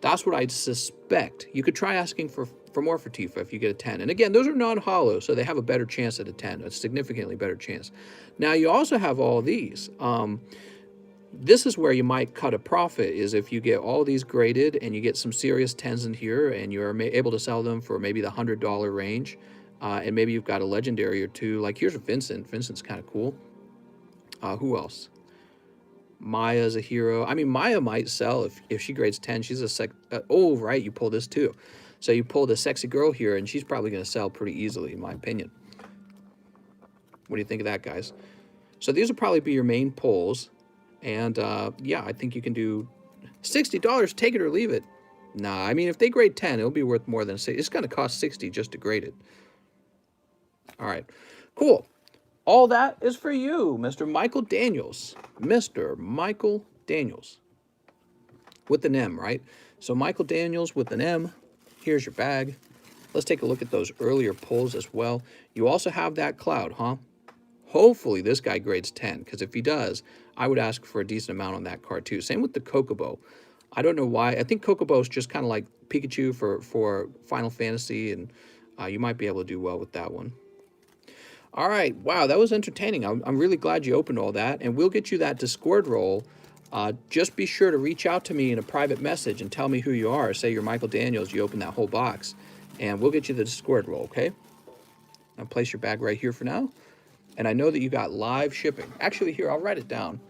Speaker 1: That's what I'd suspect. You could try asking for more for Tifa if you get a 10. And again, those are non-hollow, so they have a better chance at a 10, a significantly better chance. Now, you also have all these. This is where you might cut a profit, is if you get all these graded and you get some serious 10s in here and you're able to sell them for maybe the $100 range. And maybe you've got a legendary or two. Like here's Vincent. Vincent's kind of cool. Who else? Maya's a hero. I mean, Maya might sell if she grades 10. She's a oh, right. You pull this too. So you pull the sexy girl here, and she's probably going to sell pretty easily, in my opinion. What do you think of that, guys? So these will probably be your main pulls. And yeah, I think you can do $60. Take it or leave it. Nah, I mean, if they grade 10, it'll be worth more than $60. It's going to cost $60 just to grade it. All right, cool. All that is for you, Mr. Michael Daniels. Mr. Michael Daniels. With an M, right? So Michael Daniels with an M. Here's your bag. Let's take a look at those earlier pulls as well. You also have that Cloud, huh? Hopefully this guy grades 10, because if he does, I would ask for a decent amount on that card too. Same with the Kokobo. I don't know why. I think Kokobo is just kind of like Pikachu for Final Fantasy, and you might be able to do well with that one. All right, wow, that was entertaining. I'm really glad you opened all that, and we'll get you that Discord roll Just be sure to reach out to me in a private message and tell me who you are. Say you're Michael Daniels, you open that whole box, and we'll get you the Discord roll, okay? Now place your bag right here for now. And I know that you got live shipping. Actually, here, I'll write it down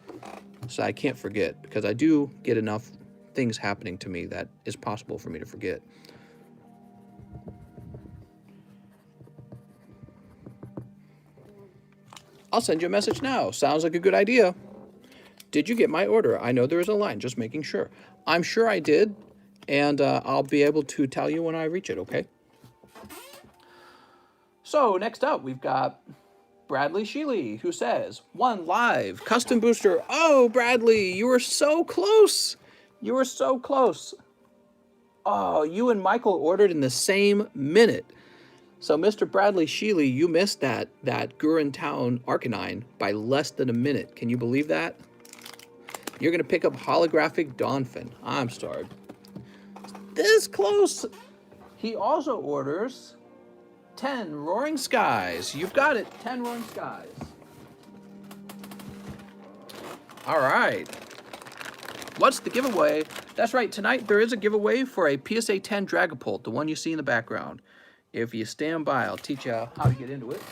Speaker 1: so I can't forget, because I do get enough things happening to me that is possible for me to forget. I'll send you a message now. Sounds like a good idea. Did you get my order? I know there is a line, just making sure. I'm sure I did, and I'll be able to tell you when I reach it, okay? So next up, we've got Bradley Sheely, who says, 1 live, custom booster. Oh, Bradley, you were so close. You were so close. Oh, you and Michael ordered in the same minute. So Mr. Bradley Sheely, you missed that Gurentown Arcanine by less than a minute. Can you believe that? You're going to pick up holographic Donphin. I'm sorry. This close. He also orders 10 Roaring Skies. You've got it. 10 Roaring Skies. All right. What's the giveaway? That's right. Tonight there is a giveaway for a PSA 10 Dragapult, the one you see in the background. If you stand by, I'll teach you how to get into it.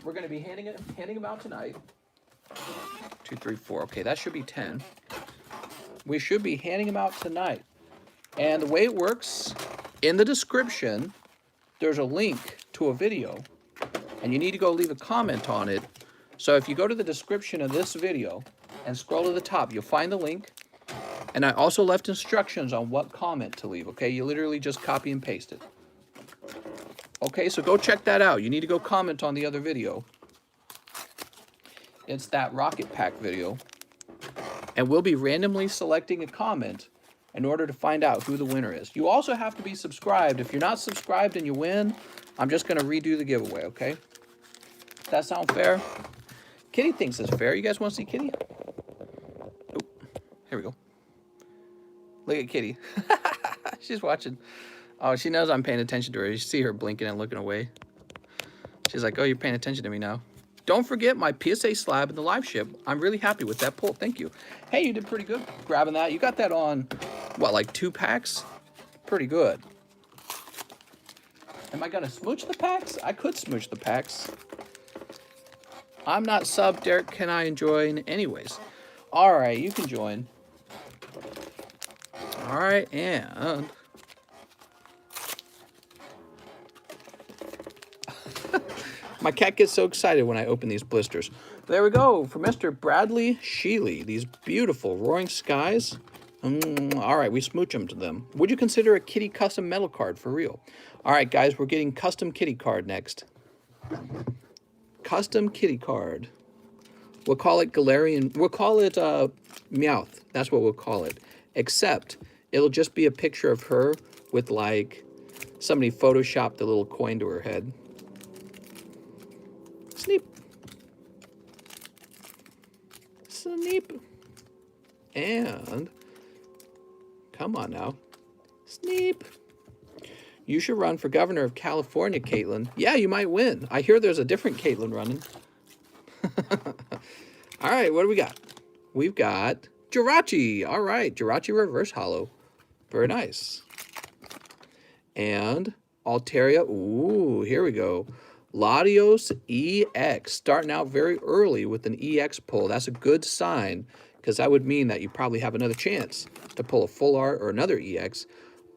Speaker 1: We're going to be handing them out tonight. 2, 3, 4. Okay, that should be 10. We should be handing them out tonight. And the way it works, in the description, there's a link to a video, and you need to go leave a comment on it. So if you go to the description of this video and scroll to the top, you'll find the link. And I also left instructions on what comment to leave, okay? You literally just copy and paste it. Okay, so go check that out. You need to go comment on the other video. It's that Rocket Pack video. And we'll be randomly selecting a comment in order to find out who the winner is. You also have to be subscribed. If you're not subscribed and you win, I'm just going to redo the giveaway, okay? That sound fair? Kitty thinks it's fair. You guys want to see Kitty? Oh, here we go. Look at Kitty. She's watching. Oh, she knows I'm paying attention to her. You see her blinking and looking away. She's like, oh, you're paying attention to me now. Don't forget my PSA slab in the live ship. I'm really happy with that pull. Thank you. Hey, you did pretty good grabbing that. You got that on, what, like 2 packs? Pretty good. Am I going to smooch the packs? I could smooch the packs. I'm not sub. Derek, can I join anyways? All right, you can join. All right, and... my cat gets so excited when I open these blisters. There we go, for Mr. Bradley Sheely. These beautiful Roaring Skies. All right, we smooch them to them. Would you consider a kitty custom metal card for real? All right, guys, we're getting custom kitty card next. Custom kitty card. We'll call it Galarian. We'll call it Meowth. That's what we'll call it. Except it'll just be a picture of her with, like, somebody photoshopped a little coin to her head. Sneep. Sneep. And, come on now. Sneep. You should run for governor of California, Caitlin. Yeah, you might win. I hear there's a different Caitlin running. All right, what do we got? We've got Jirachi. All right, Jirachi Reverse Hollow. Very nice. And Altaria. Ooh, here we go. Latios EX, starting out very early with an EX pull. That's a good sign, because that would mean that you probably have another chance to pull a full art or another EX.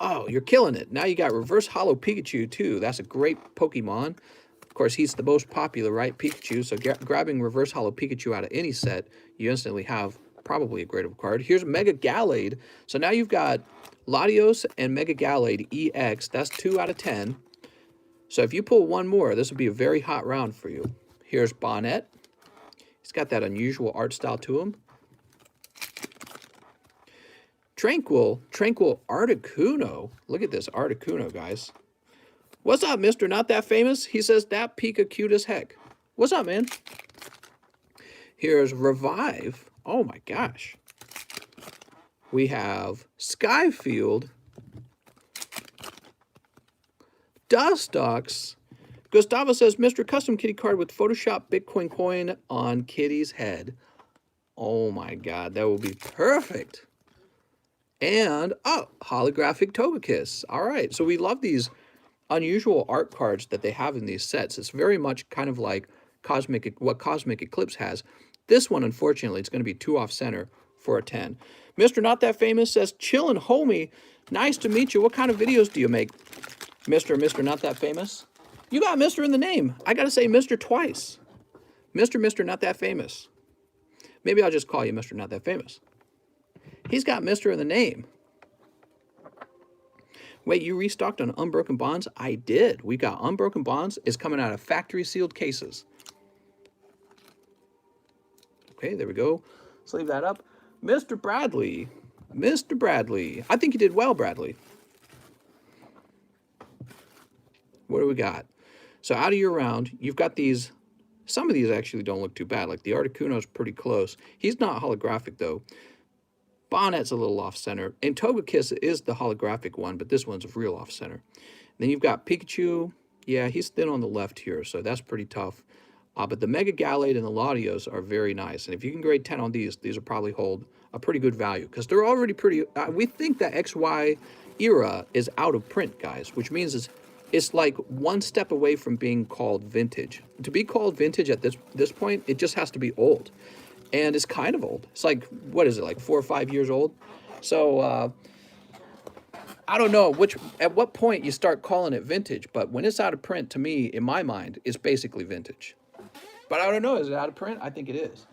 Speaker 1: Oh, you're killing it. Now you got Reverse Hollow Pikachu, too. That's a great Pokemon. Of course, he's the most popular, right? Pikachu. So grabbing Reverse Hollow Pikachu out of any set, you instantly have probably a great card. Here's Mega Gallade. So now you've got Latios and Mega Gallade EX. That's 2 out of 10. So if you pull one more, this will be a very hot round for you. Here's Bonnet. He's got that unusual art style to him. Tranquil Articuno. Look at this Articuno, guys. What's up, Mr. Not That Famous? He says, that Pika cute as heck. What's up, man? Here's Revive. Oh, my gosh. We have Skyfield. Dustox. Gustavo says, Mr. Custom Kitty card with Photoshop Bitcoin coin on Kitty's head. Oh my God, that will be perfect. And, oh, holographic Togekiss. All right, so we love these unusual art cards that they have in these sets. It's very much kind of like what Cosmic Eclipse has. This one, unfortunately, it's going to be 2 off center for a 10. Mr. Not That Famous says, chillin' homie, nice to meet you. What kind of videos do you make, Mr. Not That Famous? You got Mr. in the name. I got to say Mr. twice. Mr. Not That Famous. Maybe I'll just call you Mr. Not That Famous. He's got Mr. in the name. Wait, you restocked on Unbroken Bonds? I did. We got Unbroken Bonds. It's coming out of factory sealed cases. Okay, there we go. Let's leave that up. Mr. Bradley. Mr. Bradley. I think you did well, Bradley. What do we got? So out of your round, you've got these. Some of these actually don't look too bad. Like the Articuno's pretty close. He's not holographic, though. Bonnet's a little off-center. And Togekiss is the holographic one, but this one's real off-center. Then you've got Pikachu. Yeah, he's thin on the left here, so that's pretty tough. But the Mega Gallade and the Latios are very nice. And if you can grade 10 on these will probably hold a pretty good value. Because they're already pretty... we think that XY era is out of print, guys. Which means it's like one step away from being called vintage. To be called vintage at this point, it just has to be old. And it's kind of old. It's like, what is it, like 4 or 5 years old? So, I don't know at what point you start calling it vintage, but when it's out of print, to me, in my mind, it's basically vintage. But I don't know, is it out of print? I think it is.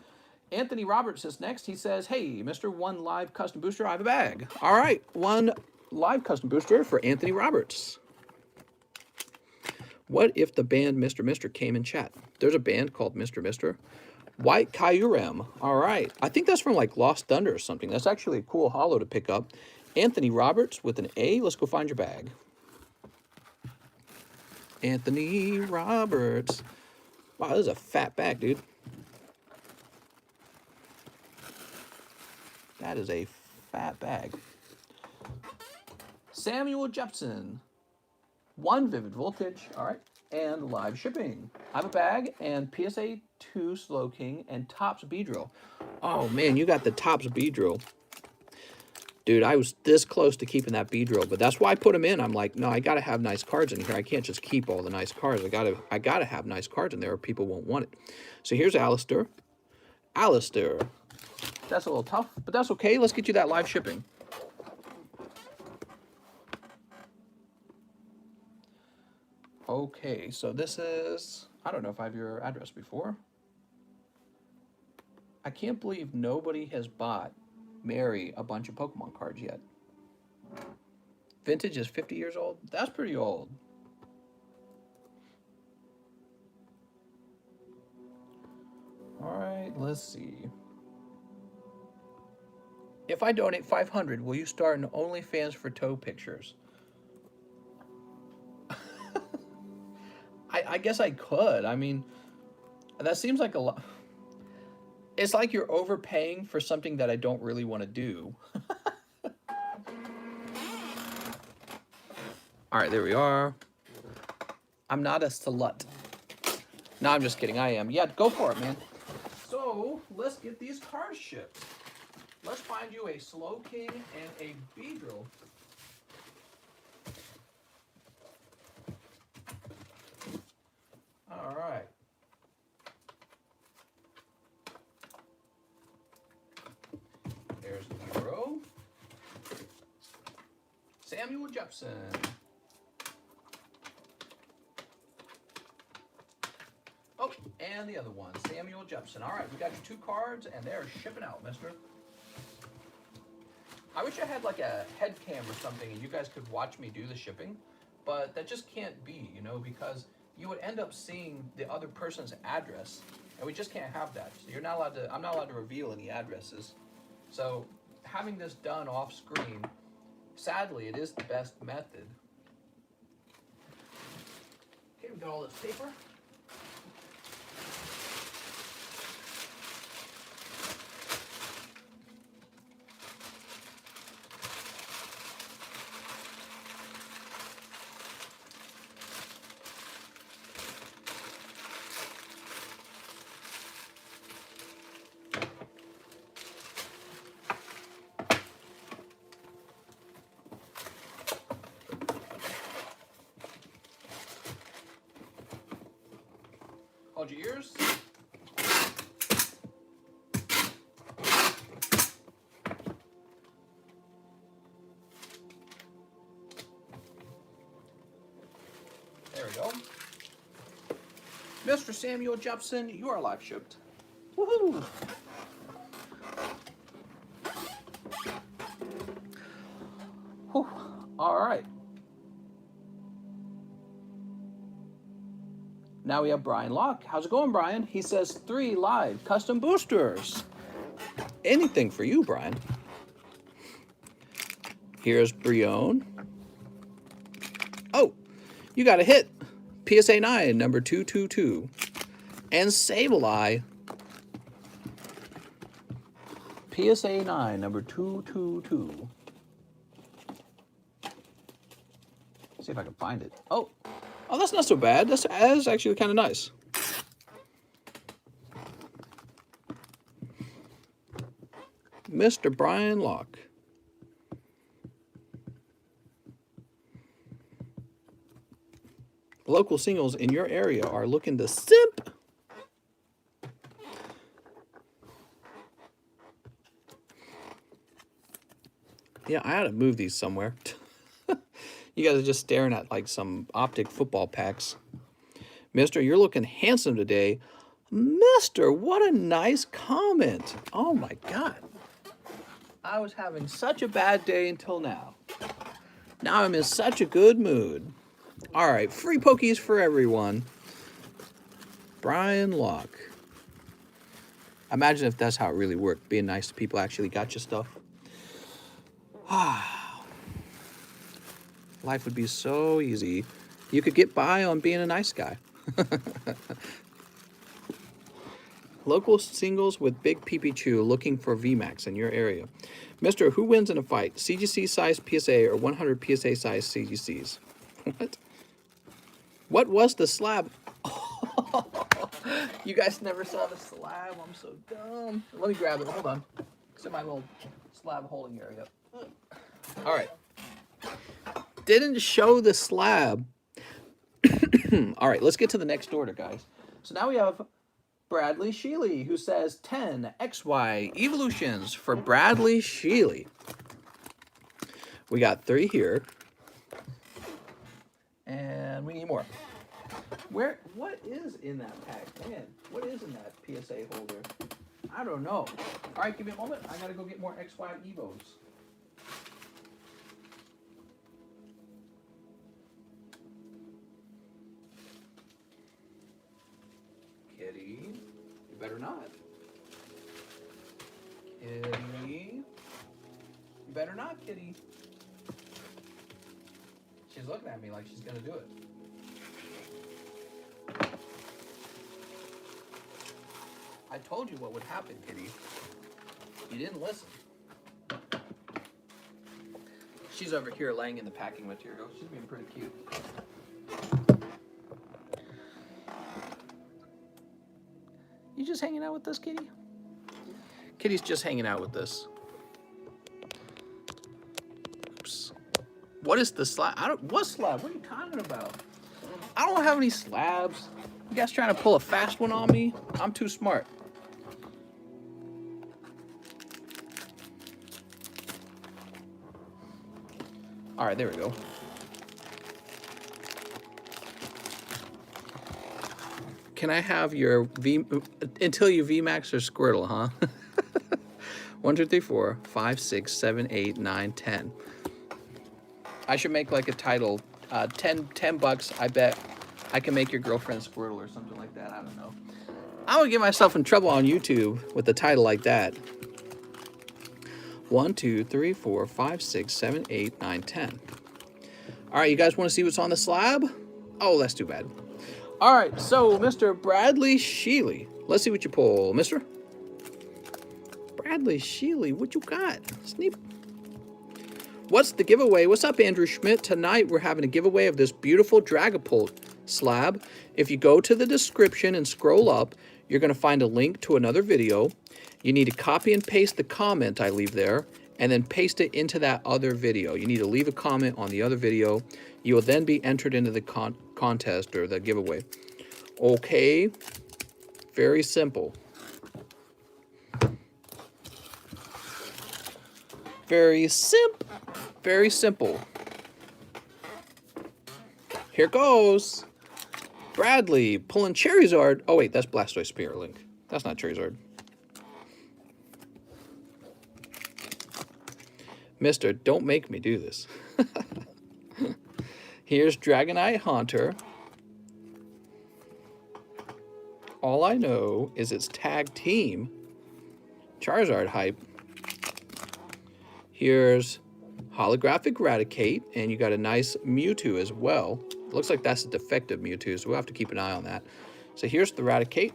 Speaker 1: Anthony Roberts is next. He says, hey, Mr. One Live Custom Booster, I have a bag. All right, 1 live custom booster for Anthony Roberts. What if the band Mr. came in chat? There's a band called Mr. White Kyurem. All right. I think that's from like Lost Thunder or something. That's actually a cool holo to pick up. Anthony Roberts with an A. Let's go find your bag. Anthony Roberts. Wow, this is a fat bag, dude. That is a fat bag. Samuel Jepson. 1 Vivid Voltage. All right. And live shipping. I have a bag and PSA 2 Slow King and Topps Beedrill. Oh man, you got the Topps Beedrill. Dude, I was this close to keeping that Beedrill, but that's why I put them in. I'm like, no, I gotta have nice cards in here. I can't just keep all the nice cards. I gotta have nice cards in there or people won't want it. So here's Alistair. Alistair. That's a little tough, but that's okay. Let's get you that live shipping. Okay, so this is, I don't know if I have your address before. I can't believe nobody has bought Mary a bunch of Pokemon cards yet. Vintage is 50 years old? That's pretty old. All right, let's see. If I donate 500, will you start an OnlyFans for toe pictures? I guess I could. I mean, that seems like a lot. It's like you're overpaying for something that I don't really want to do. All right, there we are. I'm not a slut. No, I'm just kidding. I am. Yeah, go for it, man. So, let's get these cards shipped. Let's find you a Slow King and a Beedrill. All right. There's the hero. Samuel Jepson. Oh, and the other one, Samuel Jepson. All right, we got your 2 cards, and they're shipping out, mister. I wish I had like a head cam or something, and you guys could watch me do the shipping, but that just can't be, you know, because you would end up seeing the other person's address, and we just can't have that. So you're not allowed to, I'm not allowed to reveal any addresses. So having this done off screen, sadly, it is the best method. Okay, we got all this paper. Hold your ears. There we go. Mr. Samuel Jepson, you are live shipped. Woohoo! Whew. All right. Now we have Brian Locke. How's it going, Brian? He says 3 live custom boosters. Anything for you, Brian. Here's Brione. Oh, you got a hit. PSA 9, number 222. And Sableye. PSA 9, number 222. See if I can find it. Oh, that's not so bad. That's actually kind of nice. Mr. Brian Locke. Local singles in your area are looking to simp. Yeah, I ought to move these somewhere. You guys are just staring at like some optic football packs. Mister, you're looking handsome today. Mister, what a nice comment. Oh my God. I was having such a bad day until now. Now I'm in such a good mood. All right, free pokies for everyone. Brian Locke. Imagine if that's how it really worked. Being nice to people actually got you stuff. Life would be so easy. You could get by on being a nice guy. Local singles with big pee-pee-chew looking for VMAX in your area. Mister, who wins in a fight? CGC size PSA or 100 PSA size CGCs? What? What was the slab? You guys never saw the slab. I'm so dumb. Let me grab it. Hold on. It's in my little slab holding area. All right. Didn't show the slab. All right, let's get to the next order, guys. So now we have Bradley Sheely, who says 10 XY evolutions for Bradley Sheely. We got 3 here. And we need more. What is in that pack? Man, what is in that PSA holder? I don't know. All right, give me a moment. I gotta go get more XY Evos. Kitty, you better not. Kitty, you better not, Kitty. She's looking at me like she's gonna do it. I told you what would happen, Kitty. You didn't listen. She's over here laying in the packing material. She's being pretty cute. You just hanging out with this, Kitty? Kitty's just hanging out with this. Oops. What is the slab? What slab? What are you talking about? I don't have any slabs. You guys trying to pull a fast one on me? I'm too smart. All right, there we go. Can I have your until you VMAX or Squirtle, huh? 1, 2, 3, 4, 5, 6, 7, 8, 9, 10. I should make like a title. 10 bucks. I bet I can make your girlfriend Squirtle or something like that. I don't know. I would get myself in trouble on YouTube with a title like that. 1, 2, 3, 4, 5, 6, 7, 8, 9, 10. All right, you guys want to see what's on the slab? Oh, that's too bad. All right, so Mr. Bradley Sheely. Let's see what you pull, mister. Bradley Sheely, what you got? Sneak. What's the giveaway? What's up, Andrew Schmidt? Tonight, we're having a giveaway of this beautiful Dragapult slab. If you go to the description and scroll up, you're going to find a link to another video. You need to copy and paste the comment I leave there, and then paste it into that other video. You need to leave a comment on the other video. You will then be entered into the contest or the giveaway. Okay. Very simple. Very simple. Very simple. Here goes. Bradley pulling Charizard. Oh, wait, that's Blastoise Spirit Link. That's not Charizard. Mister, don't make me do this. Here's Dragonite Haunter. All I know is it's tag team Charizard hype. Here's holographic Raticate, and you got a nice Mewtwo as well. It looks like that's a defective Mewtwo, so we'll have to keep an eye on that. So here's the Raticate.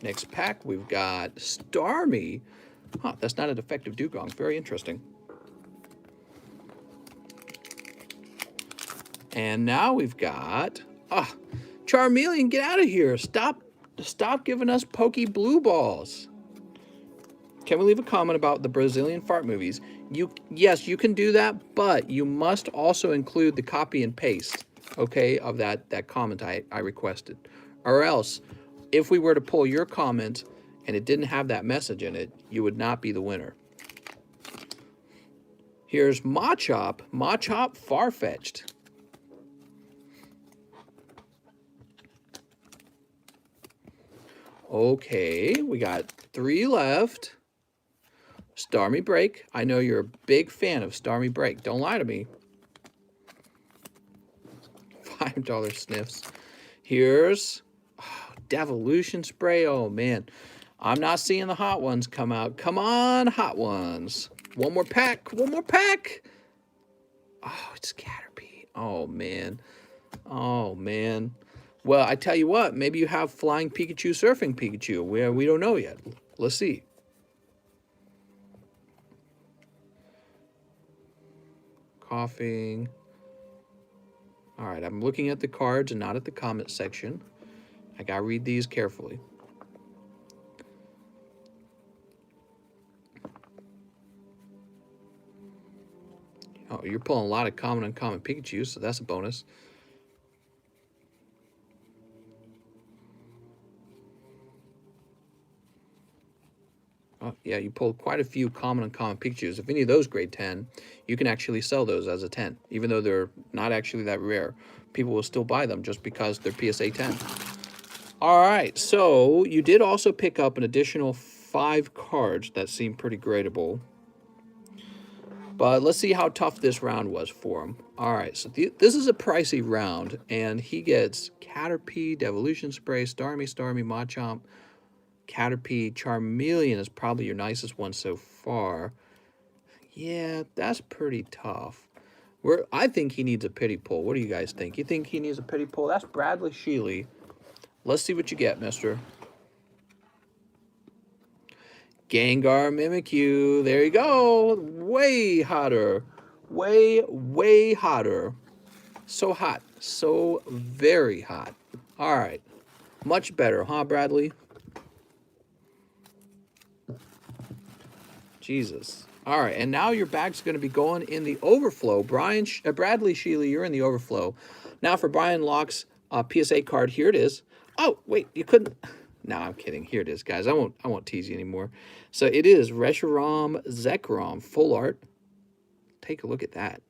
Speaker 1: Next pack, we've got Starmie. Huh, that's not a defective Dugong. Very interesting. And now we've got Charmeleon, get out of here. Stop giving us pokey blue balls. Can we leave a comment about the Brazilian fart movies? Yes, you can do that, but you must also include the copy and paste, okay, of that comment I requested. Or else, if we were to pull your comment and it didn't have that message in it, you would not be the winner. Here's Machop Farfetch'd. Okay, we got 3 left. Starmie Break. I know you're a big fan of Starmie Break. Don't lie to me. $5 sniffs. Here's Devolution Spray. Oh, man. I'm not seeing the hot ones come out. Come on, hot ones. One more pack. One more pack. Oh, it's Caterpie. Oh, man. Oh, man. Well, I tell you what. Maybe you have Flying Pikachu, Surfing Pikachu. We don't know yet. Let's see. Coughing. All right, I'm looking at the cards and not at the comment section. I gotta read these carefully. Oh, you're pulling a lot of common and uncommon Pikachu, so that's a bonus. Oh, yeah, you pulled quite a few common and uncommon Pikachus. If any of those grade 10, you can actually sell those as a 10. Even though they're not actually that rare, people will still buy them just because they're PSA 10. All right, so you did also pick up an additional 5 cards that seem pretty gradable. But let's see how tough this round was for him. All right, so this is a pricey round, and he gets Caterpie, Devolution Spray, Starmie, Machop, Caterpie. Charmeleon is probably your nicest one so far. Yeah, that's pretty tough. I think he needs a pity pull. What do you guys think? You think he needs a pity pull? That's Bradley Sheely. Let's see what you get, mister. Gengar Mimikyu. There you go. Way hotter. Way hotter. So hot. So very hot. All right. Much better, huh, Bradley? Jesus. All right, and now your bag's going to be going in the overflow. Bradley Sheely, you're in the overflow. Now for Brian Locke's PSA card, here it is. Oh, wait, you couldn't. No, I'm kidding. Here it is, guys. I won't tease you anymore. So it is Reshiram Zekrom full art. Take a look at that.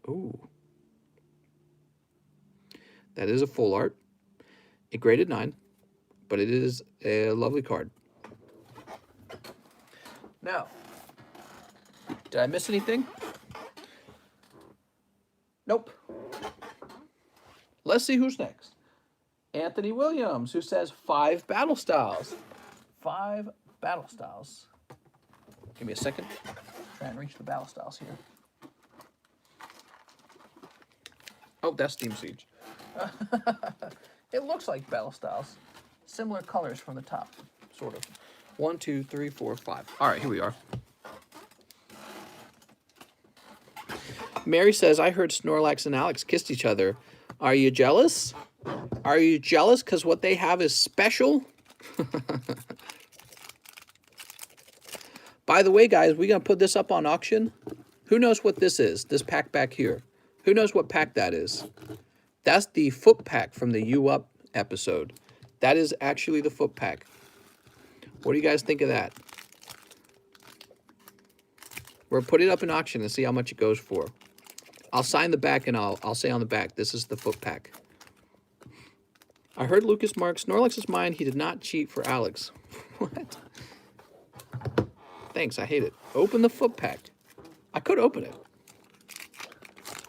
Speaker 1: Ooh. That is a full art. It graded 9, but it is a lovely card. Now, did I miss anything? Nope. Let's see who's next. Anthony Williams, who says 5 battle styles. 5 battle styles. Give me a second. Try and reach the battle styles here. Oh, that's Steam Siege. It looks like battle styles. Similar colors from the top, sort of. 1, 2, 3, 4, 5. All right, here we are. Mary says, I heard Snorlax and Alex kissed each other. Are you jealous? Are you jealous because what they have is special? By the way, guys, we're going to put this up on auction. Who knows what this is, this pack back here? Who knows what pack that is? That's the foot pack from the U Up episode. That is actually the foot pack. What do you guys think of that? We'll put it up in auction and see how much it goes for. I'll sign the back and I'll say on the back, this is the foot pack. I heard Lucas Mark, Snorlax is mine. He did not cheat for Alex. What? Thanks, I hate it. Open the foot pack. I could open it.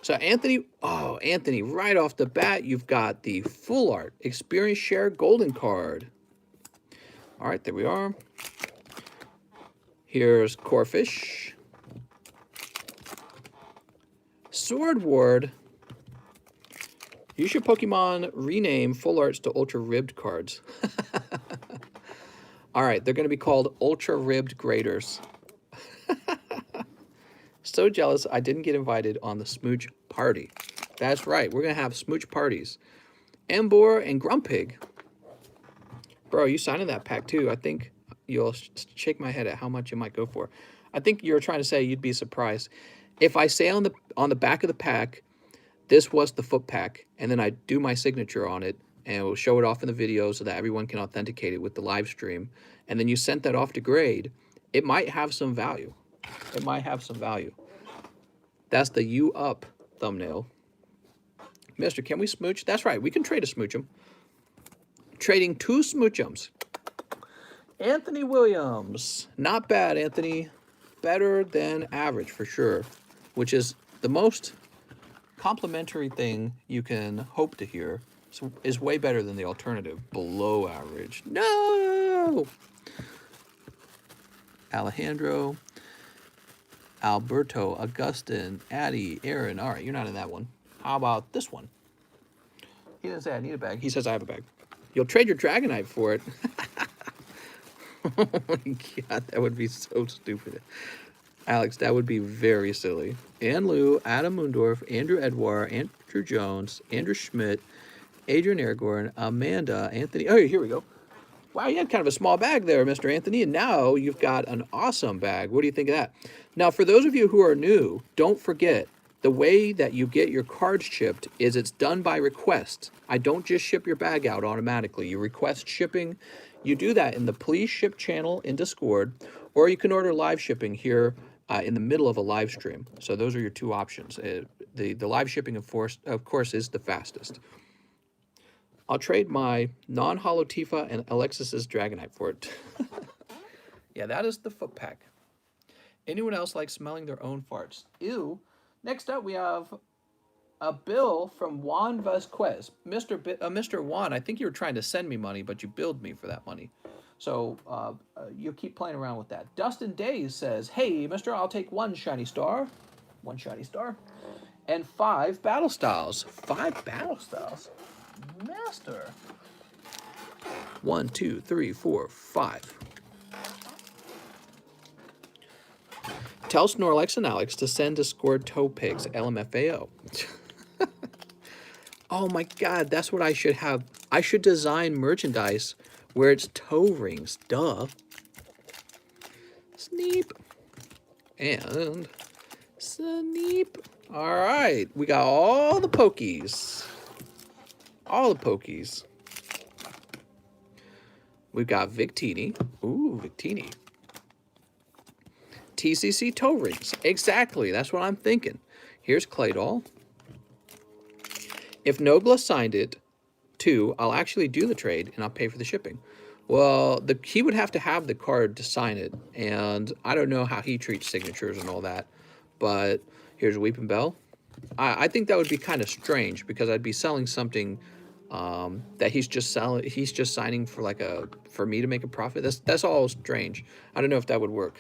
Speaker 1: So Anthony, oh, Anthony, right off the bat, you've got the full art experience share golden card. All right, there we are. Here's Corfish. Sword Ward. Use your Pokemon rename full arts to ultra ribbed cards. All right, they're going to be called ultra ribbed graders. So jealous I didn't get invited on the smooch party. That's right, we're going to have smooch parties. Embor and Grumpig. Bro, you signing that pack too. I think you'll shake my head at how much it might go for. I think you're trying to say you'd be surprised. If I say on the back of the pack, this was the foot pack, and then I do my signature on it, and we'll show it off in the video so that everyone can authenticate it with the live stream, and then you sent that off to grade, it might have some value. It might have some value. That's the you up thumbnail. Mister, can we smooch? That's right, we can trade a smoochum. Trading 2 smoochums. Anthony Williams. Not bad, Anthony. Better than average for sure, which is the most complimentary thing you can hope to hear. So is way better than the alternative, below average. No! Alejandro, Alberto, Augustin, Addie, Aaron. All right, you're not in that one. How about this one? He didn't say I need a bag. He says I have a bag. You'll trade your Dragonite for it. Oh my God, that would be so stupid. Alex, that would be very silly. Ann Lou, Adam Mundorf, Andrew Edward, Andrew Jones, Andrew Schmidt, Adrian Aragorn, Amanda, Anthony. Oh, here we go. Wow, you had kind of a small bag there, Mr. Anthony, and now you've got an awesome bag. What do you think of that? Now, for those of you who are new, don't forget, the way that you get your cards shipped is it's done by request. I don't just ship your bag out automatically. You request shipping. You do that in the Please Ship channel in Discord, or you can order live shipping here in the middle of a live stream. So those are your 2 options. The live shipping, of course, is the fastest. I'll trade my non-holo Tifa and Alexis's Dragonite for it. Yeah, that is the foot pack. Anyone else like smelling their own farts? Ew. Next up, we have a bill from Juan Vasquez. Mr. Juan, I think you were trying to send me money, but you billed me for that money. So you'll keep playing around with that. Dustin Days says, hey, mister, I'll take 1 shiny star. 1 shiny star. And 5 battle styles. 5 battle styles? Master. 1, 2, 3, 4, 5. Tell Snorlax and Alex to send Discord toe pigs, LMFAO. Oh my God, that's what I should have. I should design merchandise where it's toe rings. Duh. Sneep. And Sneep. All right, we got all the Pokies. All the Pokies. We've got Victini. Ooh, Victini. TCC toe rings. Exactly. That's what I'm thinking. Here's Claydol. If Nogla signed it, too, I'll actually do the trade and I'll pay for the shipping. Well, he would have to have the card to sign it, and I don't know how he treats signatures and all that. But here's Weeping Bell. I think that would be kind of strange because I'd be selling something that he's just selling. He's just signing for for me to make a profit. That's all strange. I don't know if that would work.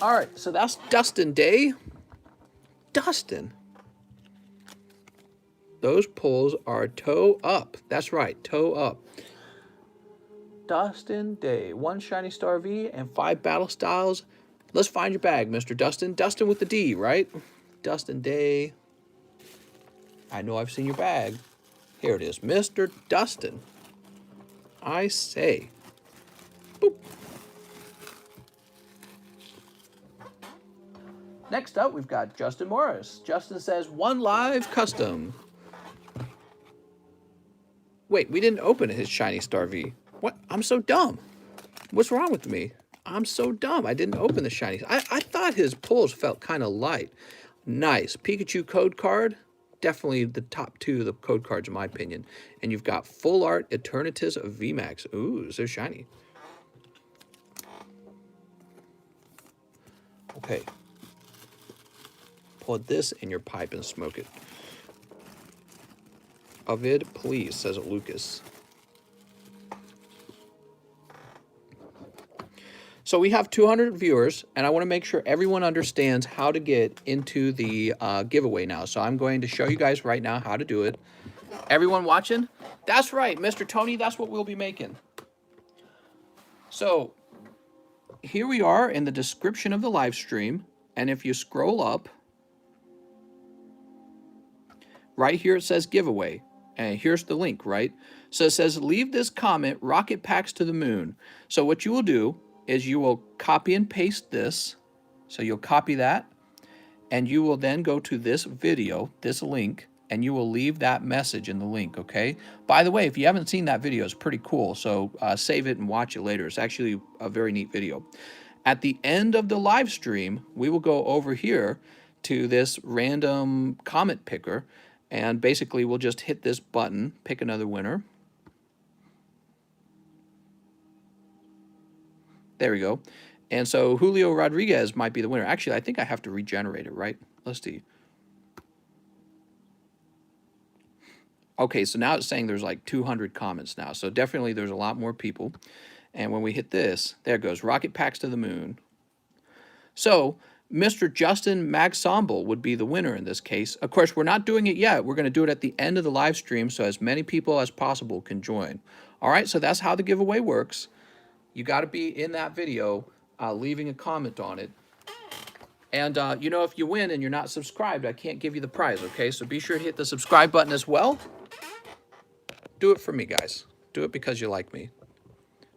Speaker 1: All right, so that's Dustin Day. Dustin. Those pulls are toe up. That's right, toe up. Dustin Day. 1 shiny star V and 5 battle styles. Let's find your bag, Mr. Dustin. Dustin with the D, right? Dustin Day. I know I've seen your bag. Here it is, Mr. Dustin. I say. Boop. Next up, we've got Justin Morris. Justin says, 1 live custom. Wait, we didn't open his shiny Star V. What? I'm so dumb. What's wrong with me? I'm so dumb. I didn't open the shiny. I thought his pulls felt kind of light. Nice. Pikachu code card. Definitely the top 2 of the code cards, in my opinion. And you've got Full Art Eternatus of VMAX. Ooh, so shiny. Okay. Put this in your pipe and smoke it. Ovid, please, says Lucas. So we have 200 viewers, and I want to make sure everyone understands how to get into the giveaway now. So I'm going to show you guys right now how to do it. Everyone watching? That's right, Mr. Tony, that's what we'll be making. So here we are in the description of the live stream, and if you scroll up, right here it says giveaway, and here's the link, right? So it says, leave this comment, rocket packs to the moon. So what you will do is you will copy and paste this. So you'll copy that, and you will then go to this video, this link, and you will leave that message in the link, okay? By the way, if you haven't seen that video, it's pretty cool, so save it and watch it later. It's actually a very neat video. At the end of the live stream, we will go over here to this random comment picker, and basically we'll just hit this button, pick another winner. There we go. And so Julio Rodriguez might be the winner. Actually, I think I have to regenerate it, right? Let's see. Okay, so now it's saying there's like 200 comments now. So definitely there's a lot more people. And when we hit this, there it goes, rocket packs to the moon. So Mr. Justin Magsamble would be the winner in this case. Of course, we're not doing it yet. We're going to do it at the end of the live stream so as many people as possible can join. All right, so that's how the giveaway works. You got to be in that video, leaving a comment on it. And, you know, if you win and you're not subscribed, I can't give you the prize, okay? So be sure to hit the subscribe button as well. Do it for me, guys. Do it because you like me.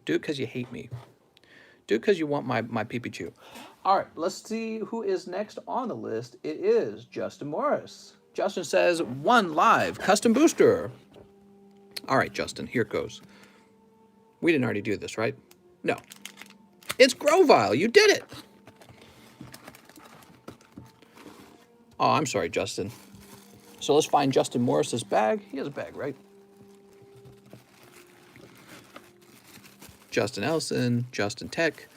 Speaker 1: Do it because you hate me. Do it because you want my Pikachu. All right, let's see who is next on the list. It is Justin Morris. Justin says, 1 live custom booster. All right, Justin, here it goes. We didn't already do this, right? No. It's Grovyle. You did it. Oh, I'm sorry, Justin. So let's find Justin Morris's bag. He has a bag, right? Justin Ellison, Justin Tech,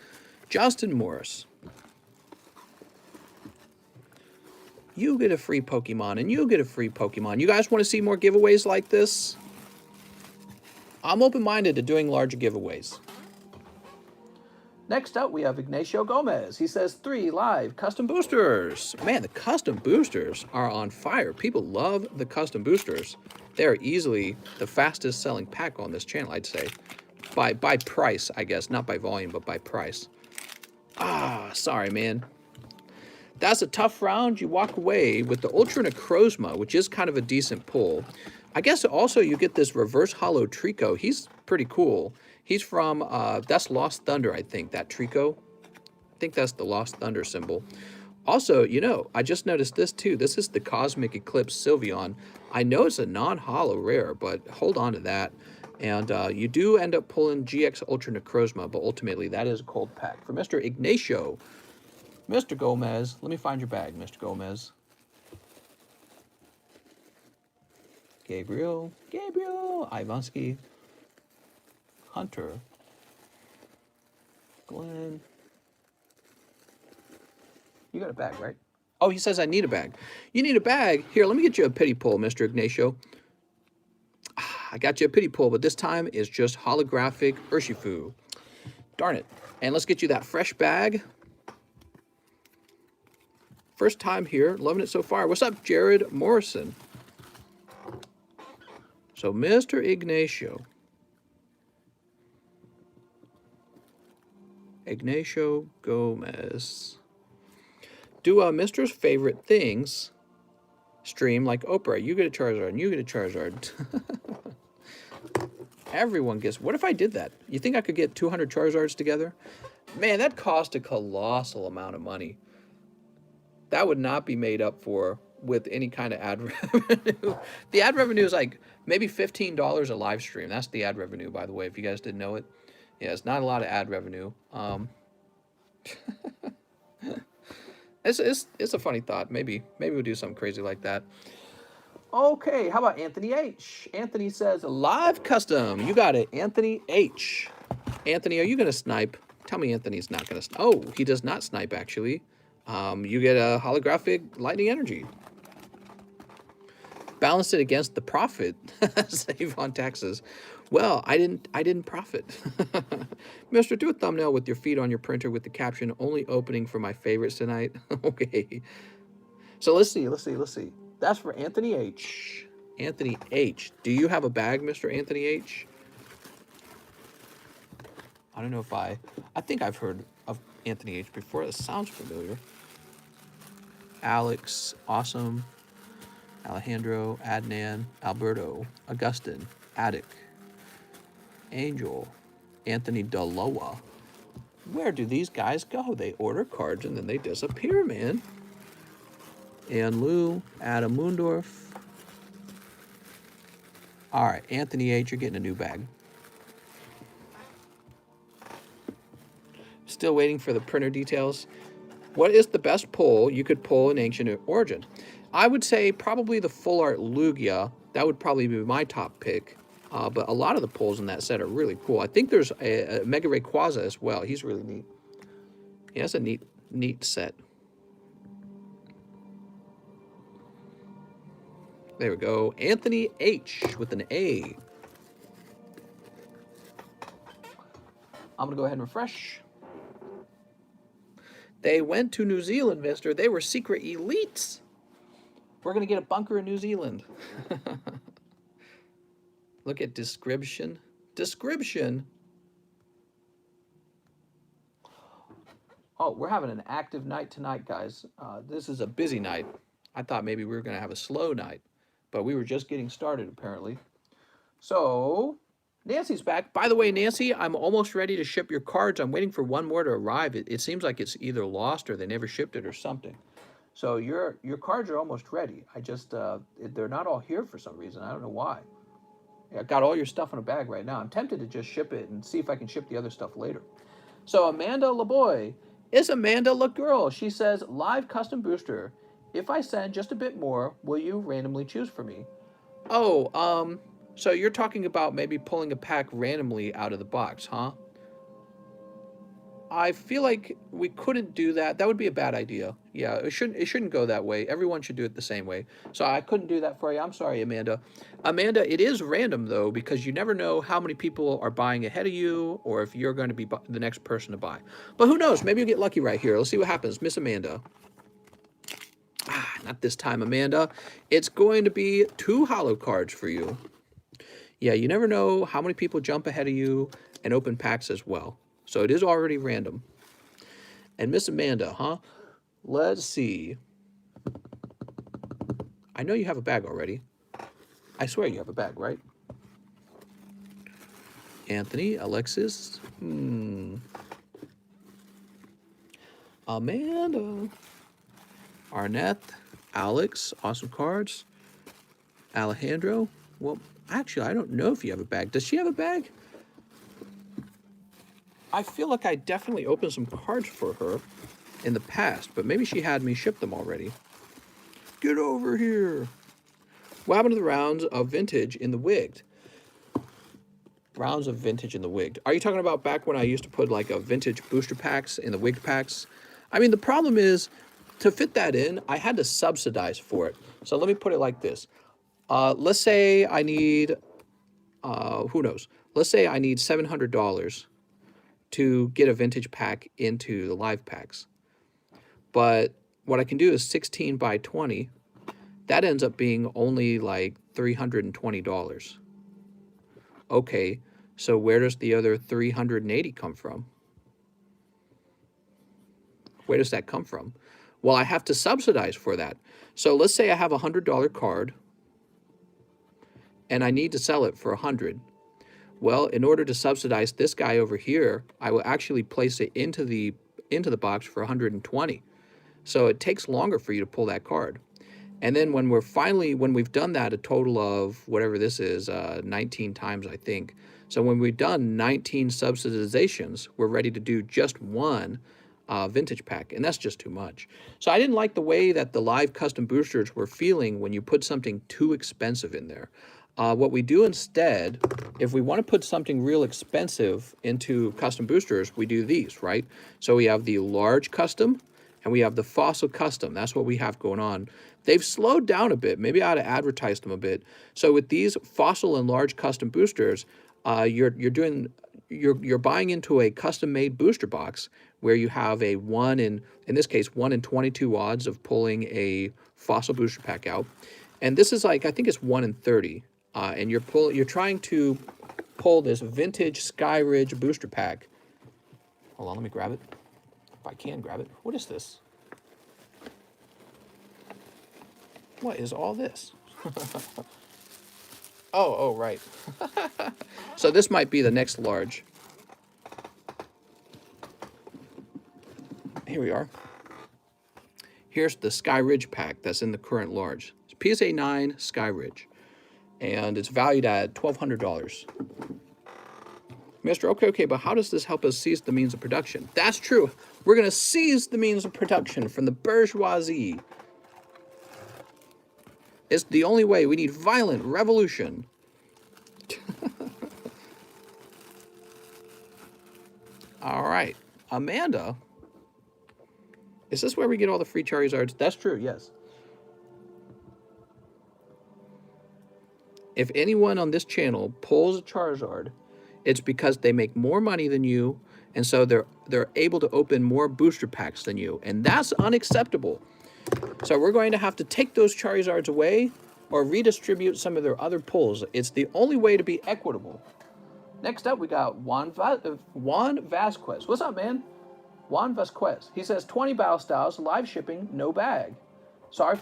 Speaker 1: Justin Morris. You get a free Pokemon, and you get a free Pokemon. You guys want to see more giveaways like this? I'm open-minded to doing larger giveaways. Next up, we have Ignacio Gomez. He says 3 live custom boosters. Man, the custom boosters are on fire. People love the custom boosters. They are easily the fastest selling pack on this channel, I'd say. By price, I guess. Not by volume, but by price. Ah, sorry, man. That's a tough round. You walk away with the Ultra Necrozma, which is kind of a decent pull. I guess also you get this reverse hollow Trico. He's pretty cool. He's from, that's Lost Thunder, I think, that Trico. I think that's the Lost Thunder symbol. Also, you know, I just noticed this too. This is the Cosmic Eclipse Sylveon. I know it's a non-hollow rare, but hold on to that. And you do end up pulling GX Ultra Necrozma, but ultimately that is a cold pack. For Mr. Ignacio, Mr. Gomez, let me find your bag, Mr. Gomez. Gabriel, Ivansky, Hunter, Glenn. You got a bag, right? Oh, he says I need a bag. You need a bag? Here, let me get you a pity pull, Mr. Ignacio. I got you a pity pull, but this time is just holographic Urshifu. Darn it. And let's get you that fresh bag. First time here, loving it so far. What's up, Jared Morrison? So, Mr. Ignacio. Ignacio Gomez. Do Mr.'s favorite things stream like Oprah. You get a Charizard, and you get a Charizard. Everyone gets... What if I did that? You think I could get 200 Charizards together? Man, that cost a colossal amount of money. That would not be made up for with any kind of ad revenue. The ad revenue is like Maybe $15 a live stream. That's the ad revenue, by the way, if you guys didn't know it. Yeah, it's not a lot of ad revenue. It's a funny thought. Maybe we'll do something crazy like that. Okay, how about Anthony H? Anthony says, live custom. You got it, Anthony H. Anthony, are you going to snipe? Tell me Anthony's not going to snipe. Oh, he does not snipe, actually. You get a holographic lightning energy. Balance it against the profit. Save on taxes. Well, I didn't profit. Mister, do a thumbnail with your feet on your printer with the caption, only opening for my favorites tonight. Okay. So let's see. That's for Anthony H. Anthony H. Do you have a bag, Mr. Anthony H? I don't know if I think I've heard of Anthony H before. That sounds familiar. Alex, awesome. Alejandro, Adnan, Alberto, Augustin, Attic, Angel, Anthony Daloa. Where do these guys go? They order cards and then they disappear, man. And Lou, Adam Moondorf. All right, Anthony H, you're getting a new bag. Still waiting for the printer details. What is the best pull you could pull in Ancient Origin? I would say probably the Full Art Lugia. That would probably be my top pick. But a lot of the pulls in that set are really cool. I think there's a Mega Rayquaza as well. He's really neat. He has a neat set. There we go. Anthony H with an A. I'm going to go ahead and refresh. They went to New Zealand, mister. They were secret elites. We're going to get a bunker in New Zealand. Look at description. Description. Oh, we're having an active night tonight, guys. This is a busy night. I thought maybe we were going to have a slow night, but we were just getting started, apparently. So, Nancy's back. By the way, Nancy, I'm almost ready to ship your cards. I'm waiting for one more to arrive. It seems like it's either lost or they never shipped it or something. So your cards are almost ready. I just, they're not all here for some reason. I don't know why. I got all your stuff in a bag right now. I'm tempted to just ship it and see if I can ship the other stuff later. So Amanda LaBoy is Amanda LaGirl. She says, live custom booster. If I send just a bit more, will you randomly choose for me? Oh, so you're talking about maybe pulling a pack randomly out of the box, huh? I feel like we couldn't do that. That would be a bad idea. Yeah, it shouldn't go that way. Everyone should do it the same way. So I couldn't do that for you. I'm sorry, Amanda. Amanda, it is random, though, because you never know how many people are buying ahead of you or if you're going to be the next person to buy. But who knows? Maybe you'll get lucky right here. Let's see what happens. Miss Amanda. Not this time, Amanda. It's going to be 2 holo cards for you. Yeah, you never know how many people jump ahead of you and open packs as well. So it is already random. And Miss Amanda, huh? Let's see. I know you have a bag already. I swear you have a bag, right? Anthony, Alexis. Amanda. Arnett, Alex, awesome cards. Alejandro. Well, actually, I don't know if you have a bag. Does she have a bag? I feel like I definitely opened some cards for her in the past, but maybe she had me ship them already. Get over here. What happened to the rounds of vintage in the wigged? Rounds of vintage in the wigged. Are you talking about back when I used to put like a vintage booster packs in the wigged packs? I mean, the problem is, to fit that in, I had to subsidize for it. So let me put it like this. Let's say I need, who knows? Let's say I need $700 to get a vintage pack into the live packs. But what I can do is 16 by 20. That ends up being only like $320. Okay, so where does the other 380 come from? Where does that come from? Well, I have to subsidize for that. So let's say I have a $100 card and I need to sell it for $100. Well, in order to subsidize this guy over here, I will actually place it into the box for $120. So it takes longer for you to pull that card. And then when we've done that a total of whatever this is, 19 times, I think. So when we've done 19 subsidizations, we're ready to do just one vintage pack, and that's just too much. So I didn't like the way that the live custom boosters were feeling when you put something too expensive in there. What we do instead, if we want to put something real expensive into custom boosters, we do these, right? So we have the large custom, and we have the fossil custom. That's what we have going on. They've slowed down a bit. Maybe I ought to advertise them a bit. So with these fossil and large custom boosters, you're buying into a custom-made booster box where you have a in this case, 1 in 22 odds of pulling a fossil booster pack out. And this is like, I think it's 1 in 30. And you're trying to pull this vintage Sky Ridge booster pack. Hold on, let me grab it. If I can grab it. What is this? What is all this? Oh, right. So this might be the next large. Here we are. Here's the Sky Ridge pack that's in the current large. It's PSA 9 Sky Ridge. And it's valued at $1,200. Mr. Okay, but how does this help us seize the means of production? That's true. We're going to seize the means of production from the bourgeoisie. It's the only way. We need violent revolution. All right. Amanda. Is this where we get all the free Charizards? That's true, yes. If anyone on this channel pulls a Charizard, it's because they make more money than you, and so they're able to open more booster packs than you, and that's unacceptable. So we're going to have to take those Charizards away or redistribute some of their other pulls. It's the only way to be equitable. Next up, we got Juan Vasquez. What's up, man? Juan Vasquez. He says 20 battle styles, live shipping, no bag. Sorry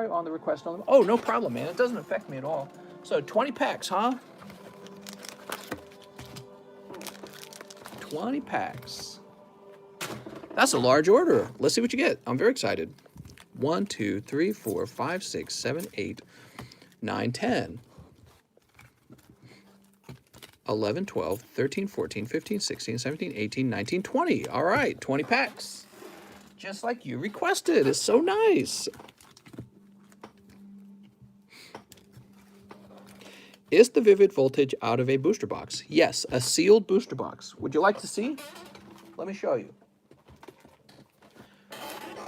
Speaker 1: on the request on them. Oh, no problem, man. It doesn't affect me at all. So 20 packs, huh? 20 packs. That's a large order. Let's see what you get. I'm very excited. 1, 2, 3, 4, 5, 6, 7, 8, 9, 10, 11, 12, 13, 14, 15, 16, 17, 18, 19, 20. All right, 20 packs. Just like you requested. It's so nice. Is the Vivid Voltage out of a booster box? Yes, a sealed booster box. Would you like to see? Let me show you.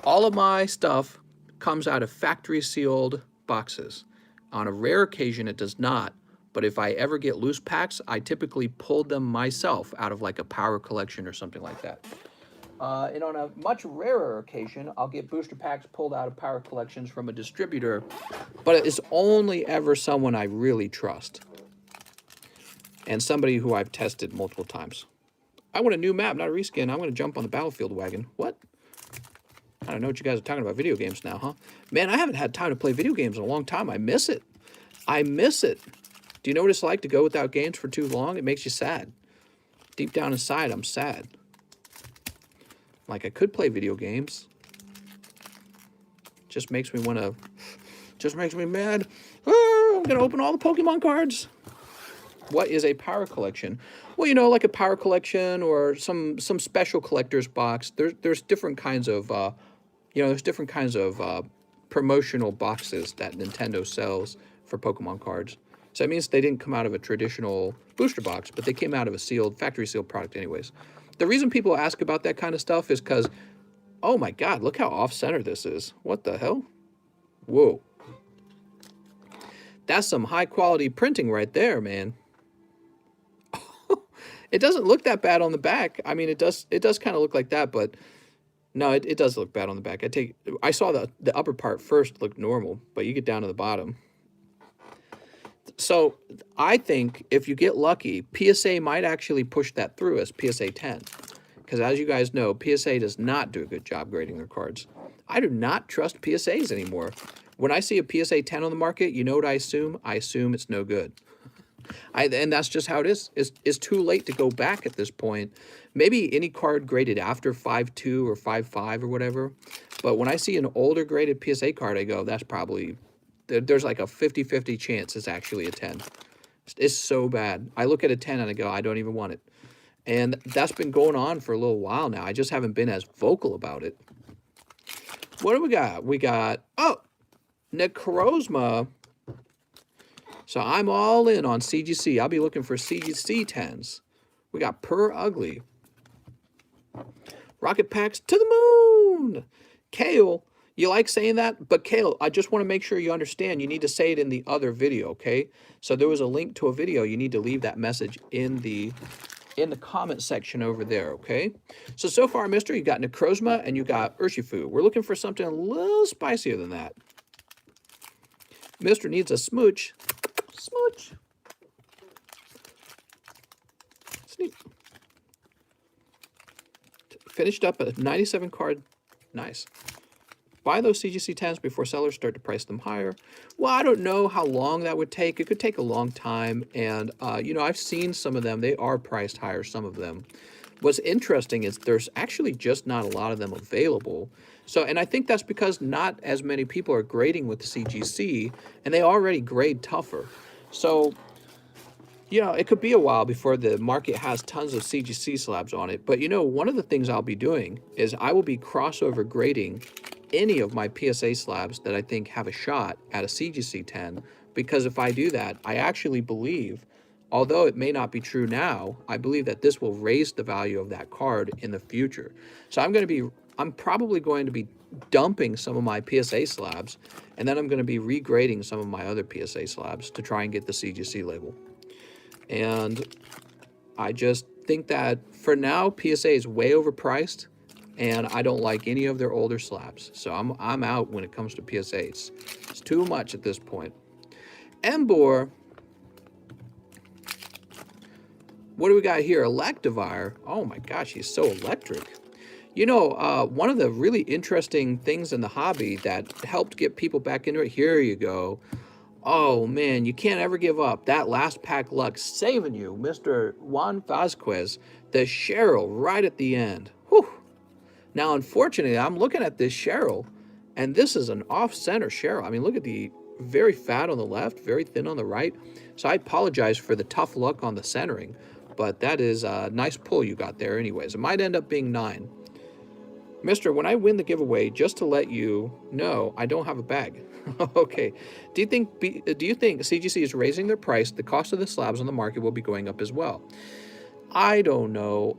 Speaker 1: All of my stuff comes out of factory sealed boxes. On a rare occasion, it does not. But if I ever get loose packs, I typically pull them myself out of like a power collection or something like that. And on a much rarer occasion, I'll get booster packs pulled out of power collections from a distributor, but it's only ever someone I really trust and somebody who I've tested multiple times. I want a new map, not a reskin. I'm going to jump on the Battlefield wagon. What? I don't know what you guys are talking about video games now, huh? Man, I haven't had time to play video games in a long time. I miss it. I miss it. Do you know what it's like to go without games for too long? It makes you sad. Deep down inside, I'm sad. Like, I could play video games. Just makes me want to... Just makes me mad. Oh, I'm going to open all the Pokemon cards. What is a power collection? Well, you know, like a power collection or some special collector's box. There's different kinds of... there's different kinds of promotional boxes that Nintendo sells for Pokemon cards. So that means they didn't come out of a traditional booster box, but they came out of a sealed, factory sealed product anyways. The reason people ask about that kind of stuff is because, oh my God, look how off-center this is. What the hell? Whoa. That's some high-quality printing right there, man. It doesn't look that bad on the back. I mean, it does kind of look like that, but no, it does look bad on the back. I saw the upper part first looked normal, but you get down to the bottom. So I think if you get lucky, PSA might actually push that through as PSA 10. Because as you guys know, PSA does not do a good job grading their cards. I do not trust PSAs anymore. When I see a PSA 10 on the market, you know what I assume? I assume it's no good. And that's just how it is. It's too late to go back at this point. Maybe any card graded after 5.2 or 5.5 or whatever. But when I see an older graded PSA card, I go, that's probably, there's like a 50-50 chance it's actually a 10. It's so bad. I look at a 10 and I go, I don't even want it. And that's been going on for a little while now. I just haven't been as vocal about it. What do we got? We got, oh, Necrozma. So I'm all in on CGC. I'll be looking for CGC 10s. We got Per Ugly. Rocket Packs to the moon. Kale, you like saying that? But Kale, I just want to make sure you understand. You need to say it in the other video, okay? So there was a link to a video. You need to leave that message in the comment section over there, okay? So far, mister, you got Necrozma and you got Urshifu. We're looking for something a little spicier than that. Mister needs a smooch. Smooch. Sneak. Finished up a 97 card. Nice. Buy those CGC 10s before sellers start to price them higher. Well, I don't know how long that would take. It could take a long time. And, you know, I've seen some of them. They are priced higher, some of them. What's interesting is there's actually just not a lot of them available. So, and I think that's because not as many people are grading with the CGC, and they already grade tougher. So, you know, it could be a while before the market has tons of CGC slabs on it. But, you know, one of the things I'll be doing is I will be crossover grading any of my PSA slabs that I think have a shot at a CGC 10, because if I do that, I actually believe, although it may not be true now, I believe that this will raise the value of that card in the future. So I'm probably going to be dumping some of my PSA slabs, and then I'm going to be regrading some of my other PSA slabs to try and get the CGC label. And I just think that for now, PSA is way overpriced, and I don't like any of their older slabs. So I'm out when it comes to PSAs. It's too much at this point. Embor. What do we got here? Electivire. Oh my gosh, he's so electric. You know, one of the really interesting things in the hobby that helped get people back into it, here you go. Oh man, you can't ever give up. That last pack luck saving you, Mr. Juan Vasquez, the Cheryl right at the end. Whew. Now, unfortunately, I'm looking at this Cheryl, and this is an off-center Cheryl. I mean, look at the very fat on the left, very thin on the right. So I apologize for the tough luck on the centering, but that is a nice pull you got there anyways. It might end up being 9. Mister, when I win the giveaway, just to let you know, I don't have a bag. Okay. Do you think CGC is raising their price? The cost of the slabs on the market will be going up as well. I don't know.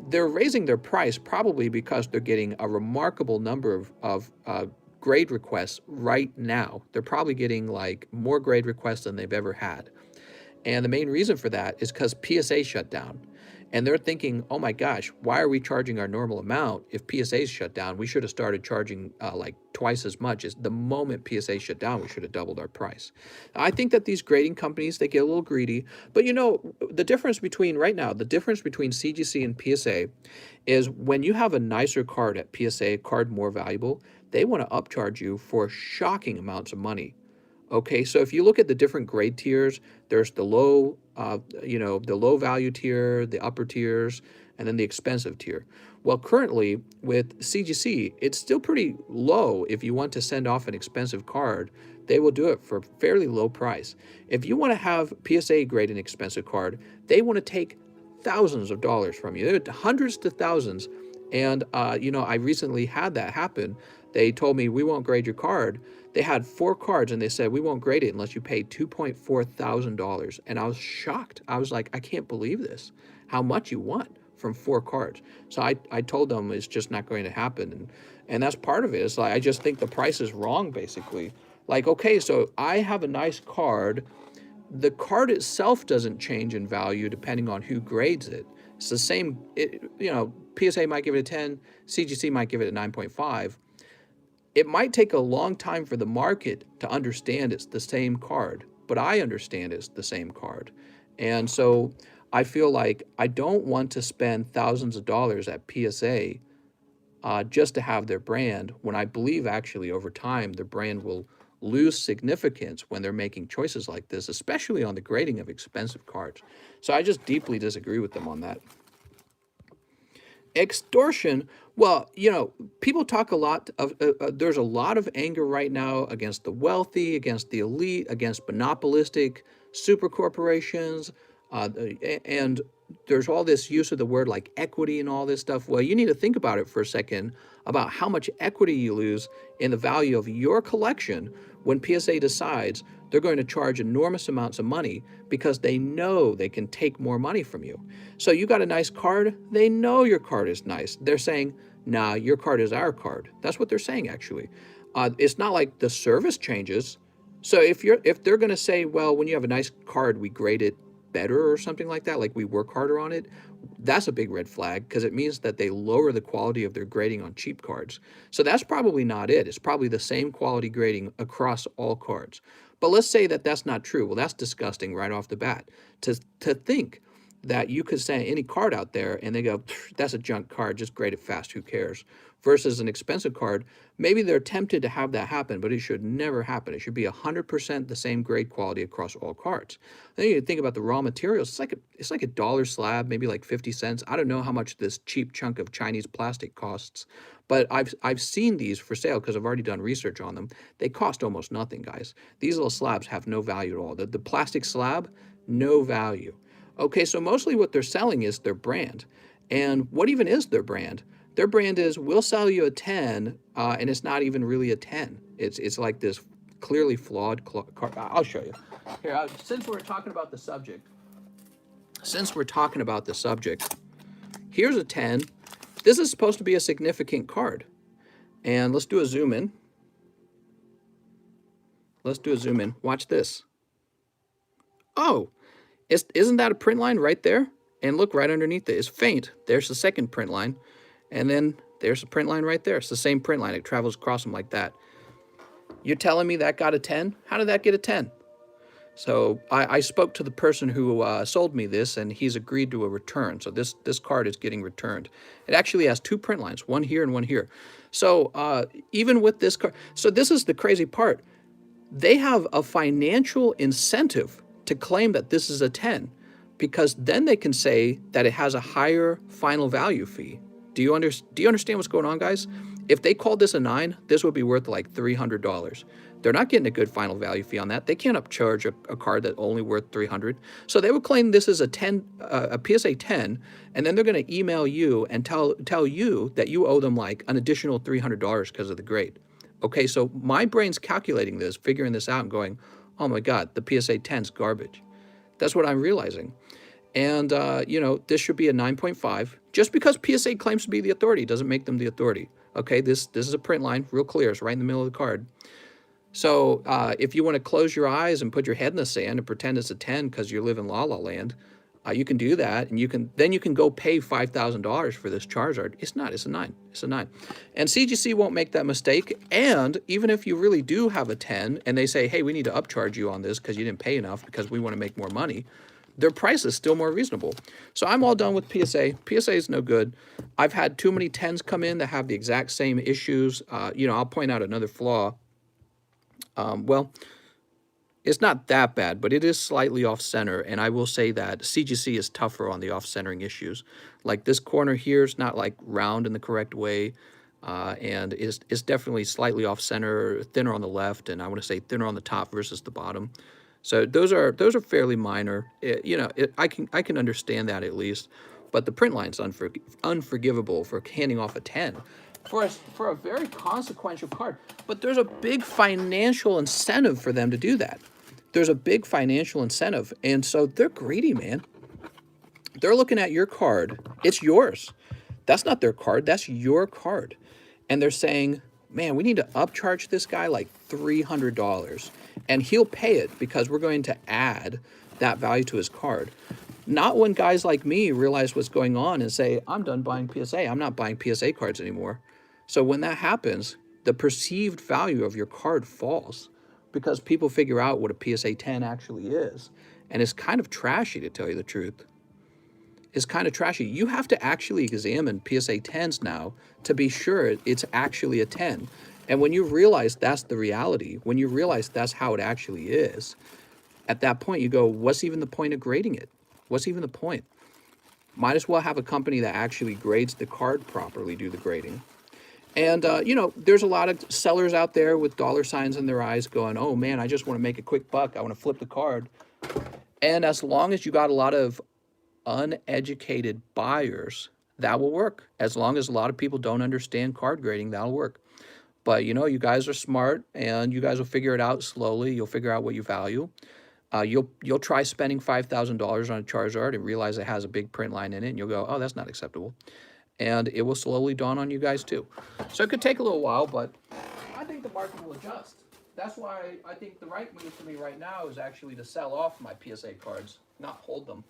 Speaker 1: They're raising their price probably because they're getting a remarkable number of grade requests right now. They're probably getting like more grade requests than they've ever had. And the main reason for that is because PSA shut down. And they're thinking, oh my gosh, why are we charging our normal amount? If PSA's shut down, we should have started charging like twice as much. As the moment PSA shut down, we should have doubled our price. I think that these grading companies, they get a little greedy. But you know, the difference between CGC and PSA is when you have a nicer card at PSA, a card more valuable, they want to upcharge you for shocking amounts of money. Okay, so if you look at the different grade tiers, there's the low, the low value tier, the upper tiers, and then the expensive tier. Well, currently with CGC, it's still pretty low. If you want to send off an expensive card, they will do it for a fairly low price. If you want to have PSA grade an expensive card, they want to take thousands of dollars from you, hundreds to thousands. And, I recently had that happen. They told me, we won't grade your card. They had 4 cards and they said, we won't grade it unless you pay $2.4 thousand. And I was shocked. I was like, I can't believe this. How much you want from 4 cards. So I told them it's just not going to happen. And that's part of it. It's like, I just think the price is wrong, basically. Like, okay, so I have a nice card. The card itself doesn't change in value depending on who grades it. It's the same, PSA might give it a 10, CGC might give it a 9.5. It might take a long time for the market to understand it's the same card, but I understand it's the same card. And so I feel like I don't want to spend thousands of dollars at PSA just to have their brand, when I believe actually over time their brand will lose significance when they're making choices like this, especially on the grading of expensive cards. So I just deeply disagree with them on that. Extortion. Well, you know, people talk a lot of, there's a lot of anger right now against the wealthy, against the elite, against monopolistic super corporations. And there's all this use of the word like equity and all this stuff. Well, you need to think about it for a second about how much equity you lose in the value of your collection when PSA decides they're going to charge enormous amounts of money because they know they can take more money from you. So you got a nice card, they know your card is nice. They're saying, nah, your card is our card. That's what they're saying, actually. It's not like the service changes. So if they're going to say, well, when you have a nice card, we grade it better or something like that, like we work harder on it, that's a big red flag because it means that they lower the quality of their grading on cheap cards. So that's probably not it. It's probably the same quality grading across all cards. But let's say that that's not true. Well, that's disgusting right off the bat to think that you could send any card out there and they go, that's a junk card, just grade it fast, who cares? Versus an expensive card, maybe they're tempted to have that happen, but it should never happen. It should be 100% the same grade quality across all cards. Then you think about the raw materials. It's like a dollar slab, maybe like 50 cents. I don't know how much this cheap chunk of Chinese plastic costs, but I've seen these for sale because I've already done research on them. They cost almost nothing, guys. These little slabs have no value at all. The plastic slab, no value. Okay, so mostly what they're selling is their brand. And what even is their brand? Their brand is, we'll sell you a 10, and it's not even really a 10. It's like this clearly flawed card. I'll show you. Here, since we're talking about the subject, here's a 10. This is supposed to be a significant card. And let's do a zoom in. Watch this. Oh, isn't that a print line right there? And look, right underneath it is faint. There's the second print line. And then there's a print line right there. It's the same print line. It travels across them like that. You're telling me that got a 10? How did that get a 10? So I spoke to the person who sold me this, and he's agreed to a return. So this card is getting returned. It actually has two print lines, one here and one here. So even with this card, so this is the crazy part. They have a financial incentive to claim that this is a 10, because then they can say that it has a higher final value fee. Do you understand what's going on, guys? If they called this a 9, this would be worth like $300. They're not getting a good final value fee on that. They can't upcharge a card that's only worth $300. So they would claim this is a 10, a PSA 10, and then they're going to email you and tell you that you owe them like an additional $300 because of the grade. Okay, so my brain's calculating this, figuring this out, and going, oh my God, the PSA 10's garbage. That's what I'm realizing. And, you know, this should be a 9.5. Just because PSA claims to be the authority doesn't make them the authority. Okay, this is a print line, real clear. It's right in the middle of the card. So if you want to close your eyes and put your head in the sand and pretend it's a 10 because you live in La La Land, you can do that, and you can go pay $5,000 for this Charizard. It's not. It's a 9. It's a 9. And CGC won't make that mistake. And even if you really do have a 10, and they say, hey, we need to upcharge you on this because you didn't pay enough because we want to make more money, their price is still more reasonable. So I'm all done with PSA. PSA is no good. I've had too many 10s come in that have the exact same issues. You know, I'll point out another flaw. Well, it's not that bad, but it is slightly off-center, and I will say that CGC is tougher on the off-centering issues. Like this corner here is not like round in the correct way, and it's definitely slightly off-center, thinner on the left, and I want to say thinner on the top versus the bottom. So those are fairly minor. You know, I can understand that at least, but the print line's unforgivable for handing off a 10. For a very consequential card. But there's a big financial incentive for them to do that. There's a big financial incentive. And so they're greedy, man. They're looking at your card. It's yours. That's not their card. That's your card. And they're saying, man, we need to upcharge this guy like $300. And he'll pay it because we're going to add that value to his card. Not when guys like me realize what's going on and say, I'm done buying PSA. I'm not buying PSA cards anymore. So when that happens, the perceived value of your card falls because people figure out what a PSA 10 actually is. And it's kind of trashy, to tell you the truth. It's kind of trashy. You have to actually examine PSA 10s now to be sure it's actually a 10. And when you realize that's the reality, when you realize that's how it actually is, at that point you go, what's even the point of grading it? What's even the point? Might as well have a company that actually grades the card properly, do the grading. And, you know, there's a lot of sellers out there with dollar signs in their eyes going, oh man, I just want to make a quick buck. I want to flip the card. And as long as you got a lot of uneducated buyers, that will work. As long as a lot of people don't understand card grading, that'll work. But, you know, you guys are smart and you guys will figure it out slowly. You'll figure out what you value. You'll try spending $5,000 on a Charizard and realize it has a big print line in it, and you'll go, oh, that's not acceptable. And it will slowly dawn on you guys too. So it could take a little while, but I think the market will adjust. That's why I think the right move for me right now is actually to sell off my PSA cards, not hold them.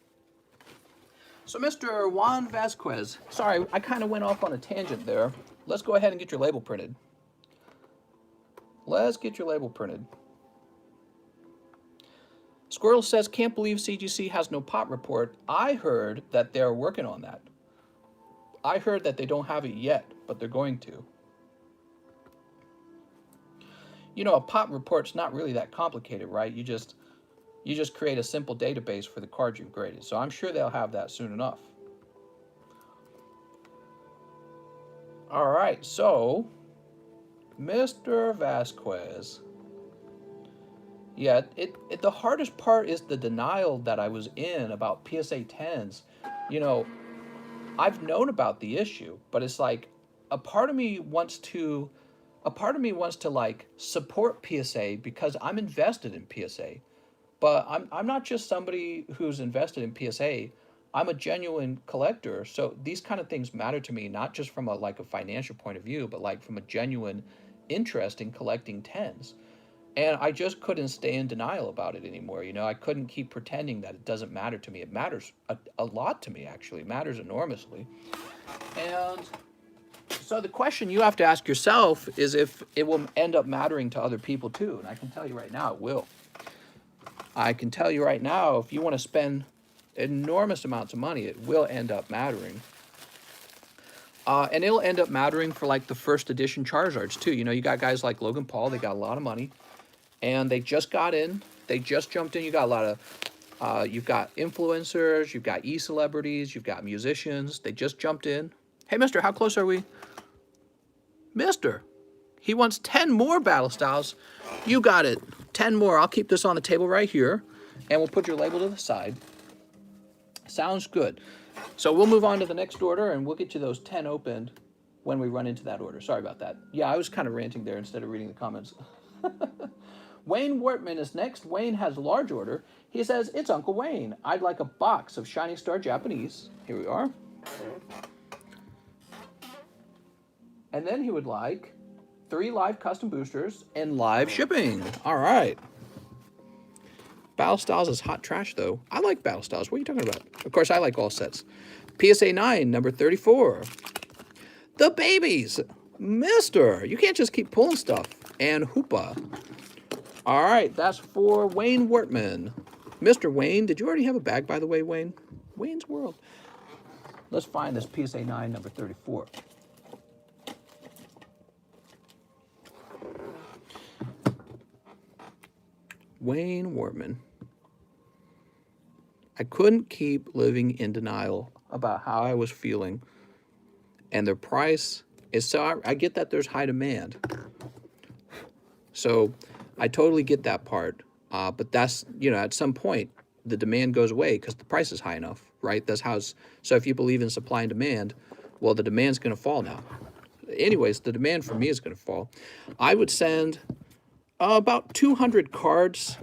Speaker 1: So Mr. Juan Vasquez, sorry, I kind of went off on a tangent there. Let's go ahead and get your label printed. Let's get your label printed. Squirrel says, can't believe CGC has no pot report. I heard that they're working on that. I heard that they don't have it yet, but they're going to. You know, a pot report's not really that complicated, right? You just create a simple database for the cards you've graded. So I'm sure they'll have that soon enough. All right, so Mr. Vasquez. Yeah, the hardest part is the denial that I was in about PSA 10s. You know, I've known about the issue, but it's like a part of me wants to like support PSA because I'm invested in PSA. But I'm not just somebody who's invested in PSA. I'm a genuine collector. So these kind of things matter to me, not just from a financial point of view, but like from a genuine interest in collecting 10s. And I just couldn't stay in denial about it anymore. You know, I couldn't keep pretending that it doesn't matter to me. It matters a lot to me, actually. It matters enormously. And so the question you have to ask yourself is if it will end up mattering to other people too. And I can tell you right now, it will. I can tell you right now, if you want to spend enormous amounts of money, it will end up mattering. And it'll end up mattering for like the first edition Charizards too. You know, you got guys like Logan Paul, they got a lot of money. And they just got in. They just jumped in. You got a lot of, you've got influencers, you've got e-celebrities, you've got musicians. They just jumped in. Hey, mister, how close are we? Mister, he wants 10 more battle styles. You got it. 10 more. I'll keep this on the table right here. And we'll put your label to the side. Sounds good. So we'll move on to the next order, and we'll get you those 10 opened when we run into that order. Sorry about that. Yeah, I was kind of ranting there instead of reading the comments. Wayne Wortman is next. Wayne has a large order. He says, it's Uncle Wayne. I'd like a box of Shining Star Japanese. Here we are. And then he would like 3 live custom boosters and live shipping. All right. Battle Styles is hot trash, though. I like Battle Styles. What are you talking about? Of course, I like all sets. PSA 9, number 34. The babies. Mister, you can't just keep pulling stuff. And Hoopa. All right, that's for Wayne Wortman. Mr. Wayne, did you already have a bag, by the way, Wayne? Wayne's World. Let's find this PSA 9, number 34. Wayne Wortman. I couldn't keep living in denial about how I was feeling. And the price is so, I get that there's high demand. So I totally get that part. But that's, you know, at some point, the demand goes away because the price is high enough, right? That's how it's, so if you believe in supply and demand, well, the demand's going to fall now. Anyways, the demand for me is going to fall. I would send about 200 cards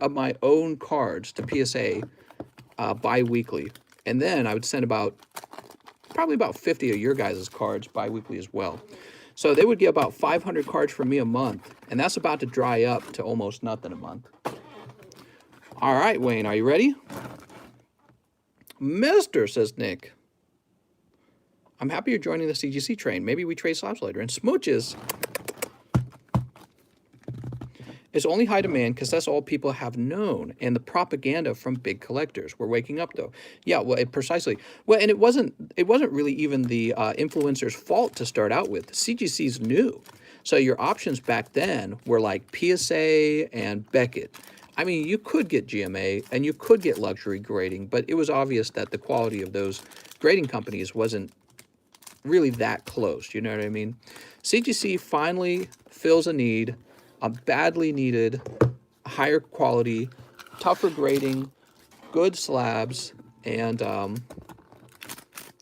Speaker 1: of my own cards to PSA bi-weekly. And then I would send probably about 50 of your guys' cards bi-weekly as well. So they would get about 500 cards from me a month. And that's about to dry up to almost nothing a month. All right, Wayne, are you ready? Mister, says Nick. I'm happy you're joining the CGC train. Maybe we trade slaps later. And smooches. It's only high demand because that's all people have known, and the propaganda from big collectors. We're waking up, though. Yeah, well, precisely. Well, and it wasn't really even the influencers' fault to start out with. CGC's new, so your options back then were like PSA and Beckett. I mean, you could get GMA and you could get luxury grading, but it was obvious that the quality of those grading companies wasn't really that close. You know what I mean? CGC finally fills a need, a badly needed, higher quality, tougher grading, good slabs, and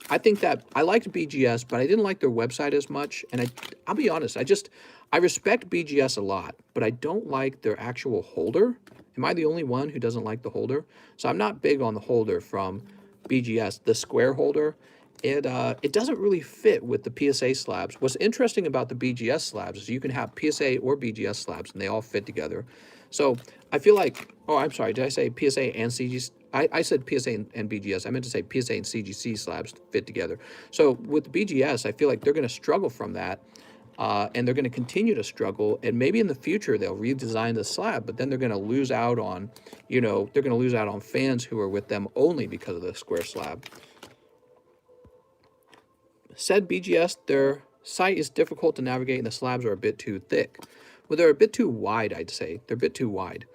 Speaker 1: I think that I liked BGS, but I didn't like their website as much. And I'll be honest, I respect BGS a lot, but I don't like their actual holder. Am I the only one who doesn't like the holder? So I'm not big on the holder from BGS, the square holder. It doesn't really fit with the PSA slabs. What's interesting about the BGS slabs is you can have PSA or BGS slabs, and they all fit together. So I feel like, oh, I'm sorry, did I say PSA and CGC? I said PSA and BGS. I meant to say PSA and CGC slabs fit together. So with BGS, I feel like they're going to struggle from that. And they're going to continue to struggle, and maybe in the future they'll redesign the slab, but then they're going to lose out on, they're going to lose out on fans who are with them only because of the square slab. Said BGS, their site is difficult to navigate and the slabs are a bit too thick. Well, they're a bit too wide, I'd say. They're a bit too wide.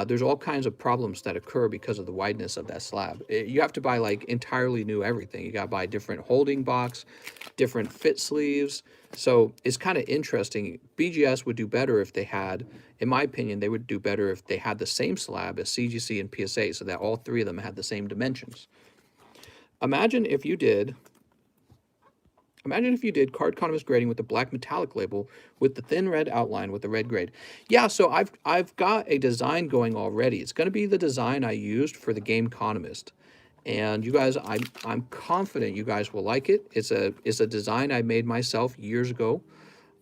Speaker 1: There's all kinds of problems that occur because of the wideness of that slab. You have to buy like entirely new everything. You got to buy different holding box, different fit sleeves. So it's kind of interesting. BGS would do better if they had, in my opinion, they would do better if they had the same slab as CGC and PSA so that all three of them had the same dimensions. Imagine if you did Cardconomist grading with the black metallic label with the thin red outline with the red grade. Yeah, so I've got a design going already. It's going to be the design I used for the game Economist. And you guys, I'm confident you guys will like it. It's a design I made myself years ago.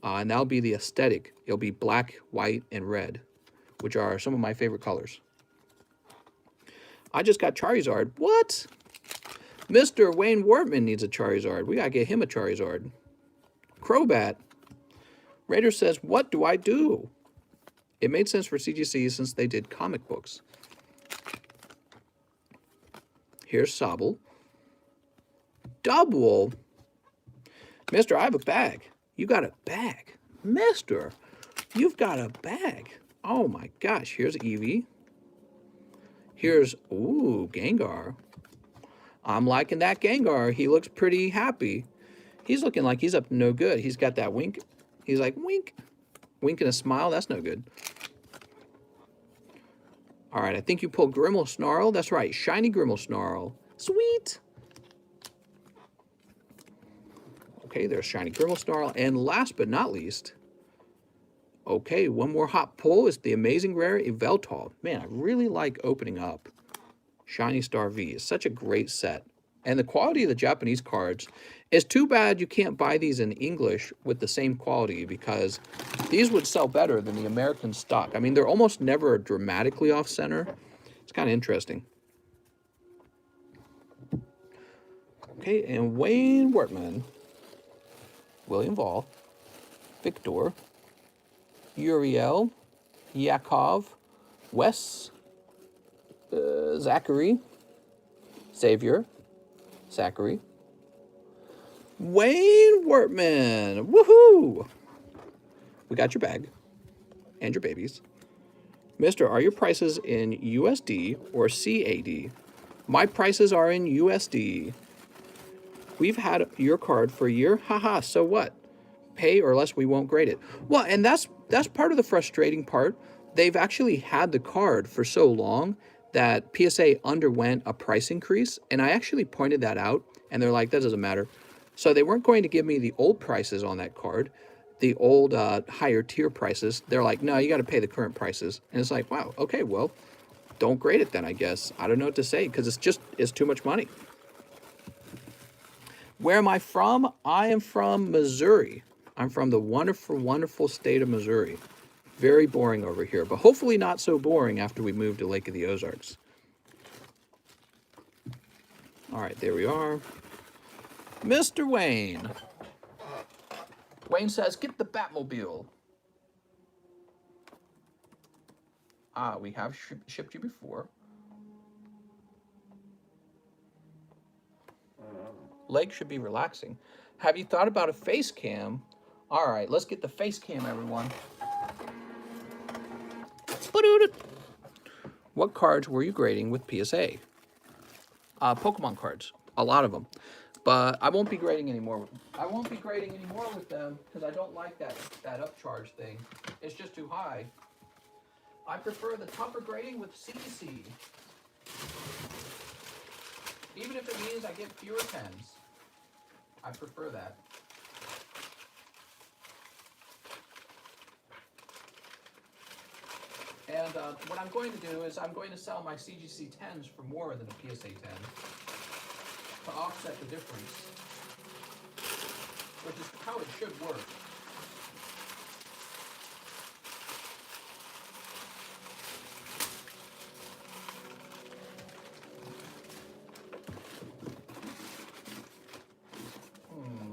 Speaker 1: And that'll be the aesthetic. It'll be black, white, and red, which are some of my favorite colors. I just got Charizard. What? Mr. Wayne Wortman needs a Charizard. We gotta get him a Charizard. Crobat. Raider says, what do I do? It made sense for CGC since they did comic books. Here's Sobble. Double. Mister, I have a bag. You got a bag. Mister, you've got a bag. Oh my gosh. Here's Eevee. Here's, ooh, Gengar. I'm liking that Gengar. He looks pretty happy. He's looking like he's up to no good. He's got that wink. He's like, wink. Wink and a smile. That's no good. All right, I think you pulled Grimmelsnarl. That's right, shiny Grimmelsnarl. Sweet. Okay, there's shiny Grimmelsnarl. And last but not least, okay, one more hot pull is the amazing rare Yveltal. Man, I really like opening up Shiny Star V. It's such a great set. And the quality of the Japanese cards is too bad you can't buy these in English with the same quality, because these would sell better than the American stock. I mean, they're almost never dramatically off center. It's kind of interesting. Okay, and Wayne Wortman, William Vall, Victor, Uriel, Yakov, Wes, Zachary, Xavier, Zachary, Wayne Wortman. Woohoo! We got your bag and your babies. Mister, are your prices in USD or CAD? My prices are in USD. We've had your card for a year. Haha, so what? Pay or less we won't grade it. Well, and that's part of the frustrating part. They've actually had the card for so long that PSA underwent a price increase, and I actually pointed that out, and they're like, that doesn't matter. So they weren't going to give me the old prices on that card, the old higher tier prices. They're like, no, you got to pay the current prices. And it's like, wow, okay, well, don't grade it then, I guess. I don't know what to say, because it's too much money. Where am I from? I am from Missouri. I'm from the wonderful, wonderful state of Missouri. Very boring over here, but hopefully not so boring after we move to Lake of the Ozarks. All right, there we are. Mr. Wayne. Wayne says, get the Batmobile. Ah, we have shipped you before. Legs should be relaxing. Have you thought about a face cam? All right, let's get the face cam, everyone. What cards were you grading with PSA? Pokemon cards, a lot of them. But I won't be grading anymore. I won't be grading anymore with them because I don't like that upcharge thing. It's just too high. I prefer the tougher grading with CC. Even if it means I get fewer 10s. I prefer that. And what I'm going to do is I'm going to sell my CGC 10s for more than a PSA 10 to offset the difference, which is how it should work.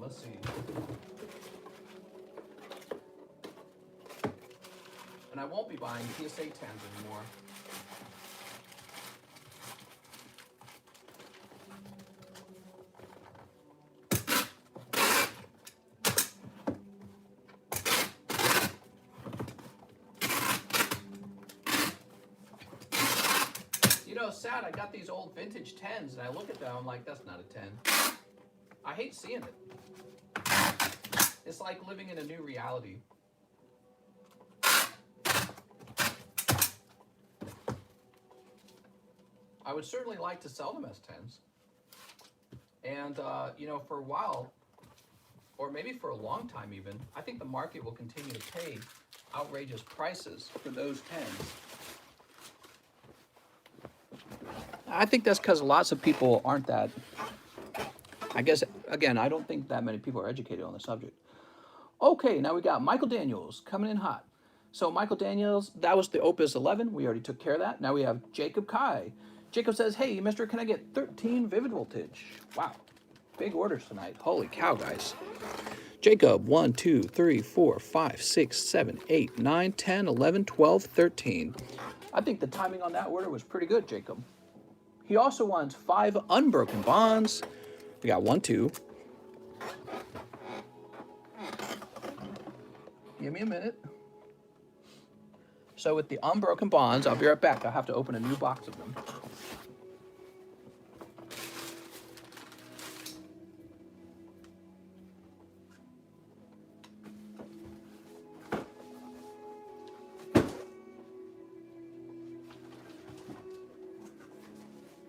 Speaker 1: Let's see. And I won't be buying PSA 10s anymore. You know, sad, I got these old vintage 10s and I look at them, I'm like, that's not a 10. I hate seeing it. It's like living in a new reality. I would certainly like to sell them as 10s. And, you know, for a while, or maybe for a long time even, I think the market will continue to pay outrageous prices for those 10s. I think that's because lots of people aren't that, I guess, again, I don't think that many people are educated on the subject. Okay, now we got Michael Daniels coming in hot. So Michael Daniels, that was the Opus 11. We already took care of that. Now we have Jacob Kai. Jacob says, hey, mister, can I get 13 Vivid Voltage? Wow, big orders tonight. Holy cow, guys. Jacob, 1, 2, 3, 4, 5, 6, 7, 8, 9, 10, 11, 12, 13. I think the timing on that order was pretty good, Jacob. He also wants 5 unbroken bonds. We got 1, 2. Give me a minute. So with the unbroken bonds, I'll be right back. I'll have to open a new box of them.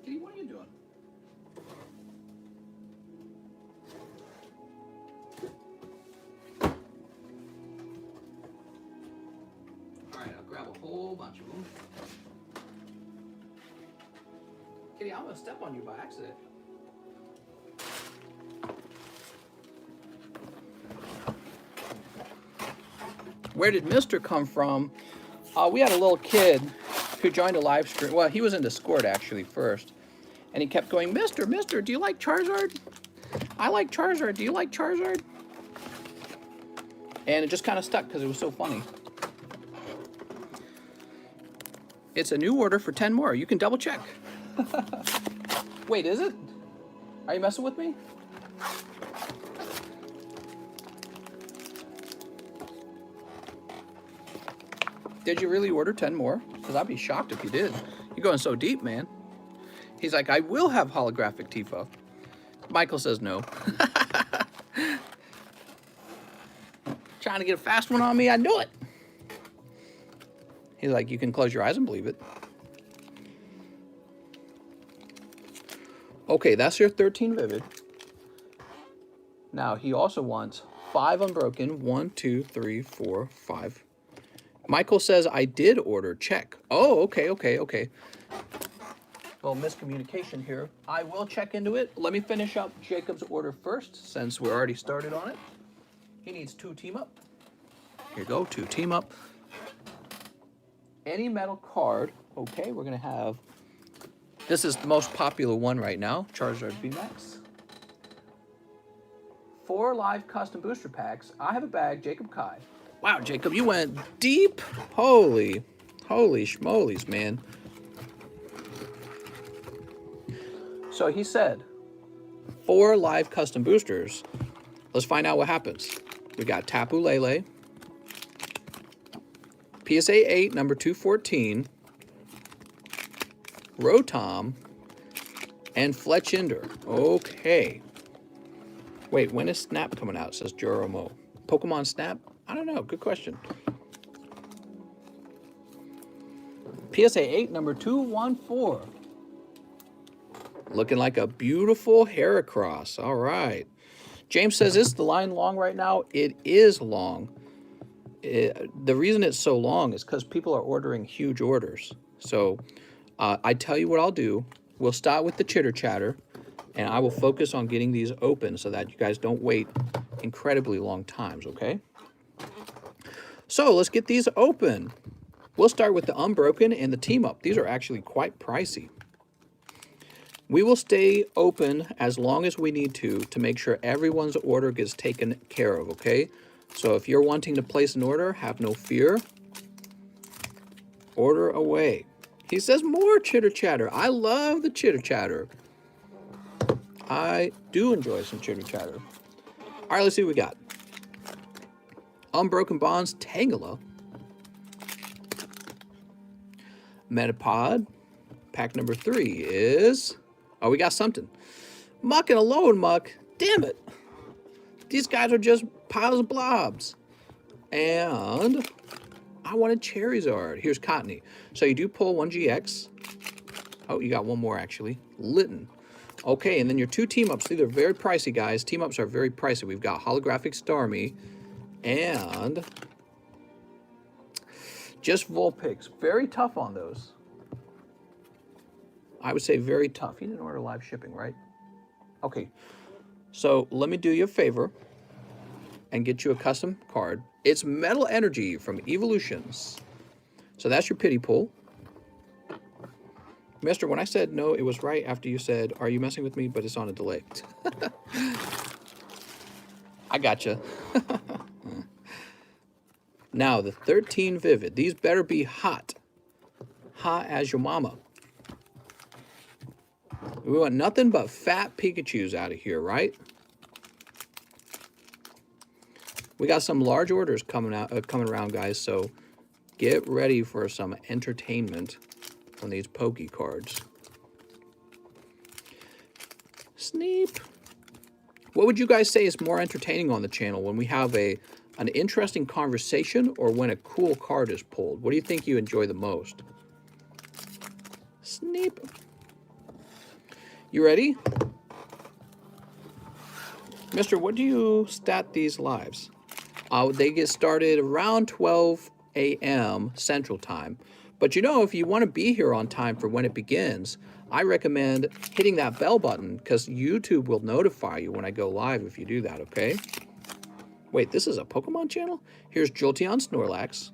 Speaker 1: Kitty, what are you doing? Whole bunch of them. Kitty, I'm gonna step on you by accident. Where did Mr. come from? We had a little kid who joined a live stream. Well, he was in Discord actually first, and he kept going, Mister, do you like Charizard? I like Charizard. Do you like Charizard? And it just kind of stuck because it was so funny. It's a new order for 10 more. You can double check. Wait, is it? Are you messing with me? Did you really order 10 more? Because I'd be shocked if you did. You're going so deep, man. He's like, I will have holographic Tifa. Michael says no. Trying to get a fast one on me? I knew it. He's like, you can close your eyes and believe it. Okay, that's your 13 Vivid. Now, he also wants 5 unbroken. 1, 2, 3, 4, 5. Michael says, I did order. Check. Oh, okay. Well, miscommunication here. I will check into it. Let me finish up Jacob's order first, since we're already started on it. He needs 2 team up. Here you go, 2 team up. Any metal card. Okay, we're going to have... This is the most popular one right now, Charizard VMAX. 4 live custom booster packs. I have a bag, Jacob Kai. Wow, Jacob, you went deep. Holy schmolies, man. So he said, 4 live custom boosters. Let's find out what happens. We got Tapu Lele, PSA 8, number 214, Rotom, and Fletchinder. Okay. Wait, when is Snap coming out, says Joromo. Pokemon Snap? I don't know. Good question. PSA 8, number 214. Looking like a beautiful Heracross. All right. James says, is the line long right now? It is long. The reason it's so long is because people are ordering huge orders. So I tell you what I'll do. We'll start with the chitter chatter, and I will focus on getting these open so that you guys don't wait incredibly long times, okay? So let's get these open. We'll start with the Unbroken and the Team Up. These are actually quite pricey. We will stay open as long as we need to make sure everyone's order gets taken care of, okay? So if you're wanting to place an order, have no fear. Order away. He says more chitter chatter. I love the chitter chatter. I do enjoy some chitter chatter. All right, let's see what we got. Unbroken Bonds, Tangela. Metapod. Pack number 3 is... Oh, we got something. Muck and Alone Muck. Damn it. These guys are just piles of blobs. And I wanted Charizard. Here's Cottony. So you do pull 1 GX. Oh, you got one more, actually. Litten. Okay, and then your 2 team-ups. These are very pricey, guys. Team-ups are very pricey. We've got Holographic Starmie and just Vulpix. Very tough on those. I would say very tough. You didn't order live shipping, right? Okay. So let me do you a favor and get you a custom card. It's Metal Energy from Evolutions. So that's your pity pull. Mister, when I said no, it was right after you said, are you messing with me? But it's on a delay. I gotcha. Now, the 13 Vivid. These better be hot. Hot as your mama. We want nothing but fat Pikachus out of here, right? We got some large orders coming around, guys, so get ready for some entertainment on these Poke cards. Sneep. What would you guys say is more entertaining on the channel, when we have an interesting conversation or when a cool card is pulled? What do you think you enjoy the most? Sneep. You ready? Mister, what do you stat these lives? They get started around 12 a.m. Central Time. But you know, if you want to be here on time for when it begins, I recommend hitting that bell button, because YouTube will notify you when I go live if you do that, okay? Wait, this is a Pokemon channel? Here's Jolteon Snorlax.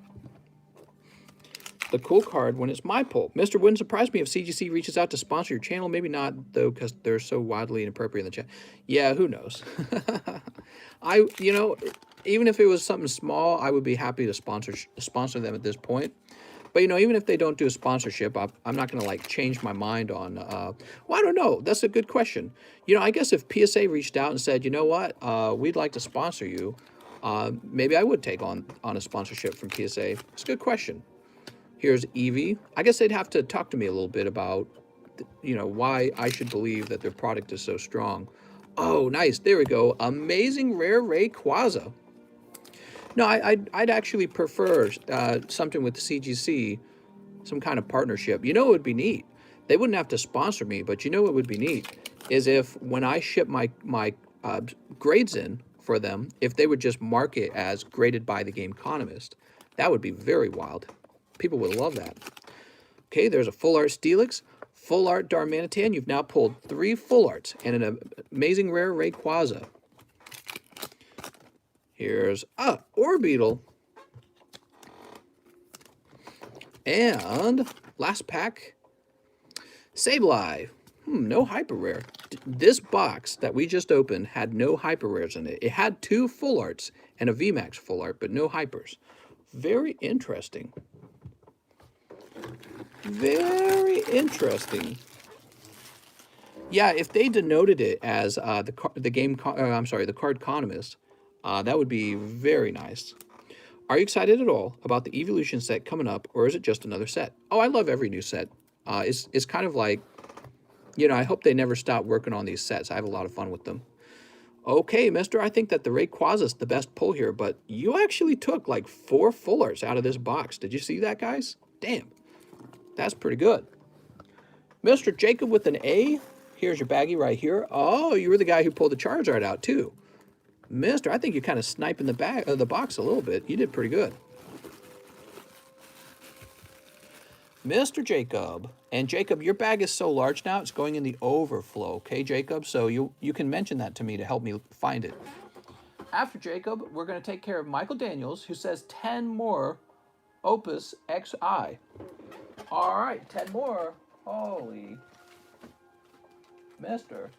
Speaker 1: The cool card when it's my pull. Mister, wouldn't surprise me if CGC reaches out to sponsor your channel. Maybe not, though, because they're so wildly inappropriate in the chat. Yeah, who knows? You know, even if it was something small, I would be happy to sponsor them at this point. But, you know, even if they don't do a sponsorship, I'm not going to, like, change my mind on... well, I don't know. That's a good question. You know, I guess if PSA reached out and said, you know what, we'd like to sponsor you, maybe I would take on a sponsorship from PSA. It's a good question. Here's Eevee. I guess they'd have to talk to me a little bit about, you know, why I should believe that their product is so strong. Oh, nice. There we go. Amazing Rare Rayquaza. No, I'd actually prefer something with the CGC, some kind of partnership. You know, it would be neat. They wouldn't have to sponsor me, but you know what would be neat is if when I ship my grades in for them, if they would just mark it as graded by TheCardconomist. That would be very wild. People would love that. Okay, there's a full art Steelix, full art Darmanitan. You've now pulled 3 full arts and an amazing rare Rayquaza. Here's Orbeetle. And last pack, Sableye. No hyper rare. This box that we just opened had no hyper rares in it. It had 2 full arts and a VMAX full art, but no hypers. Very interesting. Very interesting. Yeah, if they denoted it as TheCardconomist, that would be very nice. Are you excited at all about the Evolution set coming up, or is it just another set? Oh, I love every new set. It's kind of like, you know, I hope they never stop working on these sets. I have a lot of fun with them. Okay, mister, I think that the Rayquaza's the best pull here, but you actually took like 4 fullers out of this box. Did you see that, guys? Damn, that's pretty good. Mr. Jacob with an A. Here's your baggie right here. Oh, you were the guy who pulled the Charizard out too. Mister, I think you're kind of sniping the box a little bit. You did pretty good. Mr. Jacob. And Jacob, your bag is so large now, it's going in the overflow. Okay, Jacob? So you can mention that to me to help me find it. After Jacob, we're going to take care of Michael Daniels, who says 10 more Opus XI. All right, 10 more. Holy mister.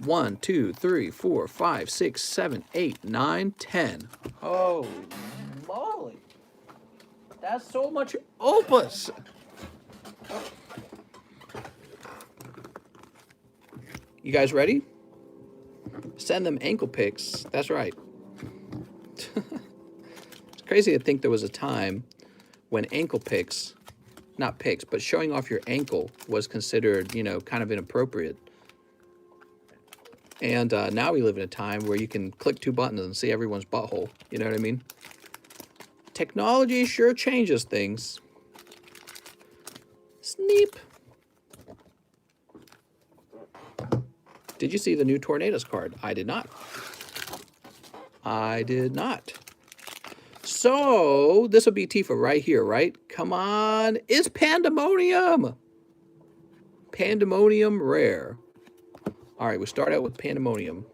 Speaker 1: 1, 2, 3, 4, 5, 6, 7, 8, 9, 10. Holy moly. That's so much Opus. You guys ready? Send them ankle pics. That's right. It's crazy to think there was a time when ankle pics, not pics, but showing off your ankle was considered, you know, kind of inappropriate. And now we live in a time where you can click 2 buttons and see everyone's butthole. You know what I mean? Technology sure changes things. Sneep. Did you see the new Tornadoes card? I did not. I did not. So, this will be Tifa right here, right? Come on. It's Pandemonium. Pandemonium Rare. All right, we start out with Pandemonium.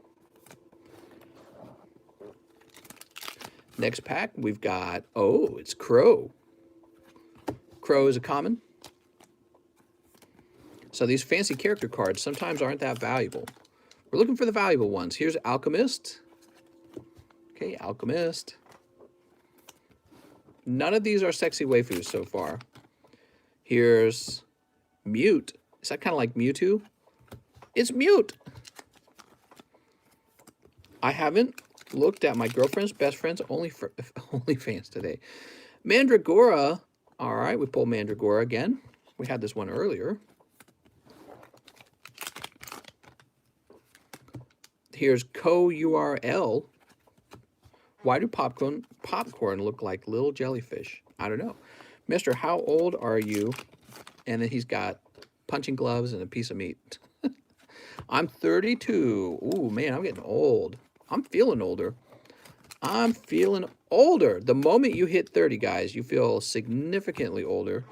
Speaker 1: Next pack, we've got, oh, it's Crow. Crow is a common. So these fancy character cards sometimes aren't that valuable. We're looking for the valuable ones. Here's Alchemist. Okay, Alchemist. None of these are sexy waifus so far. Here's Mute. Is that kind of like Mewtwo? It's Mute. I haven't looked at my girlfriend's best friend's OnlyFans today. Mandragora. All right, we pulled Mandragora again. We had this one earlier. Here's Co-URL. Why do popcorn look like little jellyfish? I don't know. Mister, how old are you? And then he's got punching gloves and a piece of meat. I'm 32. Ooh, man, I'm getting old. I'm feeling older. I'm feeling older. The moment you hit 30, guys, you feel significantly older.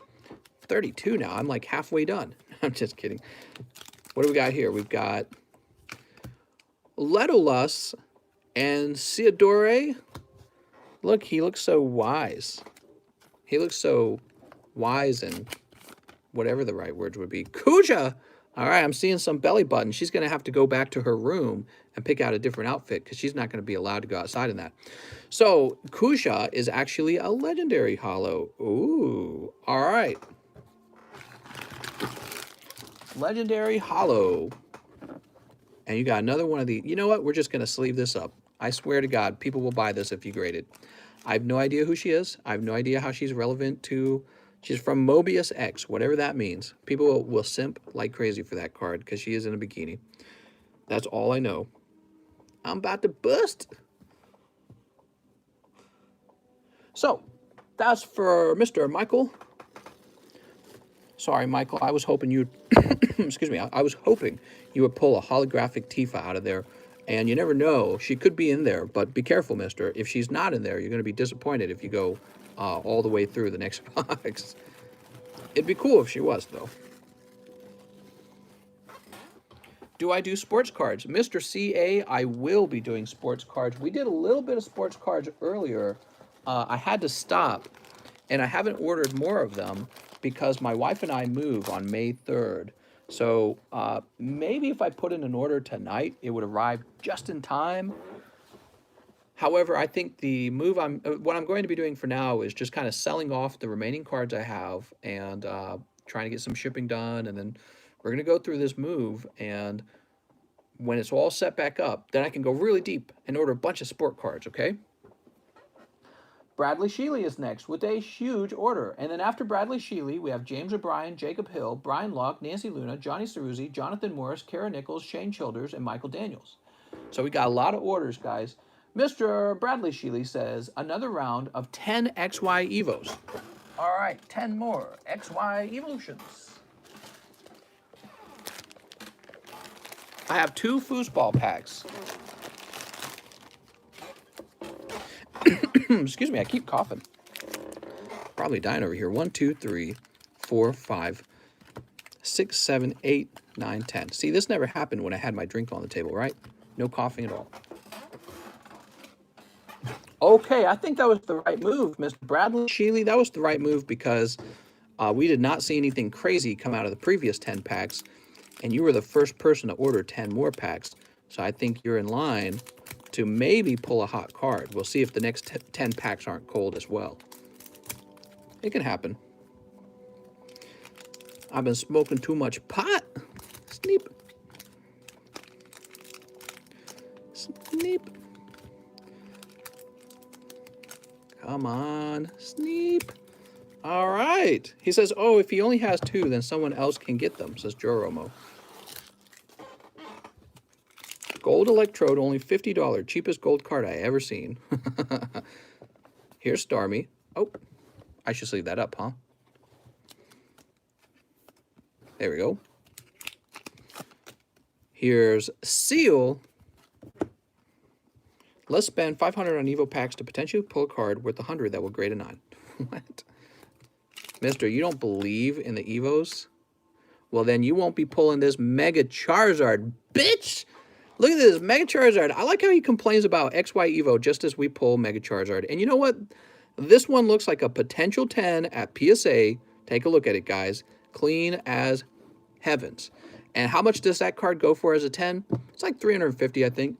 Speaker 1: 32 now. I'm like halfway done. I'm just kidding. What do we got here? We've got Letolus and Theodore. Look, he looks so wise. He looks so wise and whatever the right words would be. Kuja! All right, I'm seeing some belly button. She's going to have to go back to her room and pick out a different outfit because she's not going to be allowed to go outside in that. So, Kuja is actually a legendary holo. Ooh, all right. Legendary holo. And you got another one of the... You know what? We're just going to sleeve this up. I swear to God, people will buy this if you grade it. I have no idea who she is. I have no idea how she's relevant to... She's from Mobius X, whatever that means. People will simp like crazy for that card because she is in a bikini. That's all I know. I'm about to bust. So, that's for Mr. Michael. Sorry, Michael. I was hoping you'd... excuse me. I was hoping you would pull a holographic Tifa out of there. And you never know. She could be in there. But be careful, mister. If she's not in there, you're going to be disappointed if you go... all the way through the next box. It'd be cool if she was, though. Do I do sports cards? Mr. CA, I will be doing sports cards. We did a little bit of sports cards earlier. I had to stop, and I haven't ordered more of them because my wife and I move on May 3rd. So maybe if I put in an order tonight, it would arrive just in time. However, I think the move what I'm going to be doing for now is just kind of selling off the remaining cards I have and trying to get some shipping done. And then we're going to go through this move. And when it's all set back up, then I can go really deep and order a bunch of sport cards, okay? Bradley Sheely is next with a huge order. And then after Bradley Sheely, we have James O'Brien, Jacob Hill, Brian Locke, Nancy Luna, Johnny Ceruzzi, Jonathan Morris, Kara Nichols, Shane Childers, and Michael Daniels. So we got a lot of orders, guys. Mr. Bradley Sheely says, another round of 10 XY Evos. All right, 10 more XY Evolutions. I have 2 foosball packs. Excuse me, I keep coughing. Probably dying over here. 1, 2, 3, 4, 5, 6, 7, 8, 9, 10. See, this never happened when I had my drink on the table, right? No coughing at all. Okay, I think that was the right move, Mr. Bradley Sheely. That was the right move because we did not see anything crazy come out of the previous 10 packs, and you were the first person to order 10 more packs. So I think you're in line to maybe pull a hot card. We'll see if the next 10 packs aren't cold as well. It can happen. I've been smoking too much pot. Sneep. Sneep. Come on, Sneep. All right. He says, oh, if he only has 2, then someone else can get them, says Joromo. Gold Electrode, only $50. Cheapest gold card I ever seen. Here's Starmie. Oh, I should sleeve that up, huh? There we go. Here's Seal. Let's spend 500 on Evo packs to potentially pull a card worth 100 that will grade a 9. What? Mister, you don't believe in the Evos? Well, then you won't be pulling this Mega Charizard, bitch! Look at this, Mega Charizard. I like how he complains about XY Evo just as we pull Mega Charizard. And you know what? This one looks like a potential 10 at PSA. Take a look at it, guys. Clean as heavens. And how much does that card go for as a 10? It's like 350, I think.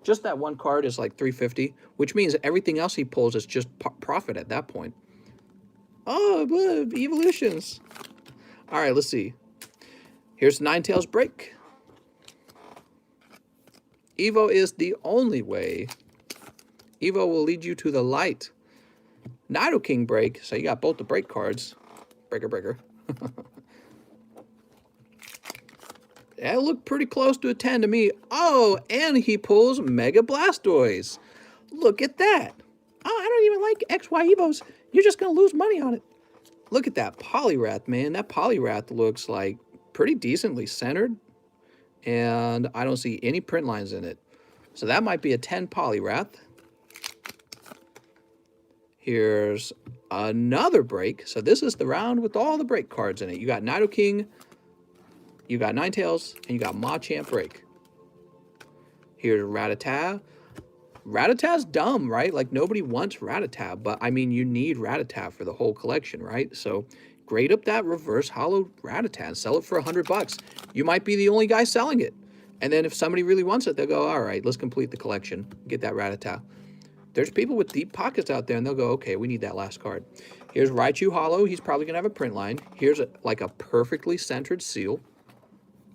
Speaker 1: Just that one card is like 350, which means everything else he pulls is just profit at that point. Oh, evolutions. All right, let's see. Here's Ninetales Break. Evo is the only way. Evo will lead you to the light. Nidoking Break. So you got both the break cards. Breaker. That looked pretty close to a 10 to me. Oh, and he pulls Mega Blastoise. Look at that. Oh, I don't even like XY Evos. You're just going to lose money on it. Look at that Poliwrath, man. That Poliwrath looks like pretty decently centered. And I don't see any print lines in it. So that might be a 10 Poliwrath. Here's another break. So this is the round with all the break cards in it. You got Nidoking, you got Ninetales, and you got Machamp Break. Here's Rattata. Rattata's dumb, right? Like, nobody wants Rattata, but, I mean, you need Rattata for the whole collection, right? So, grade up that reverse hollow Rattata and sell it for $100. You might be the only guy selling it. And then if somebody really wants it, they'll go, all right, let's complete the collection. Get that Rattata. There's people with deep pockets out there, and they'll go, okay, we need that last card. Here's Raichu Hollow. He's probably going to have a print line. Here's like a perfectly centered seal.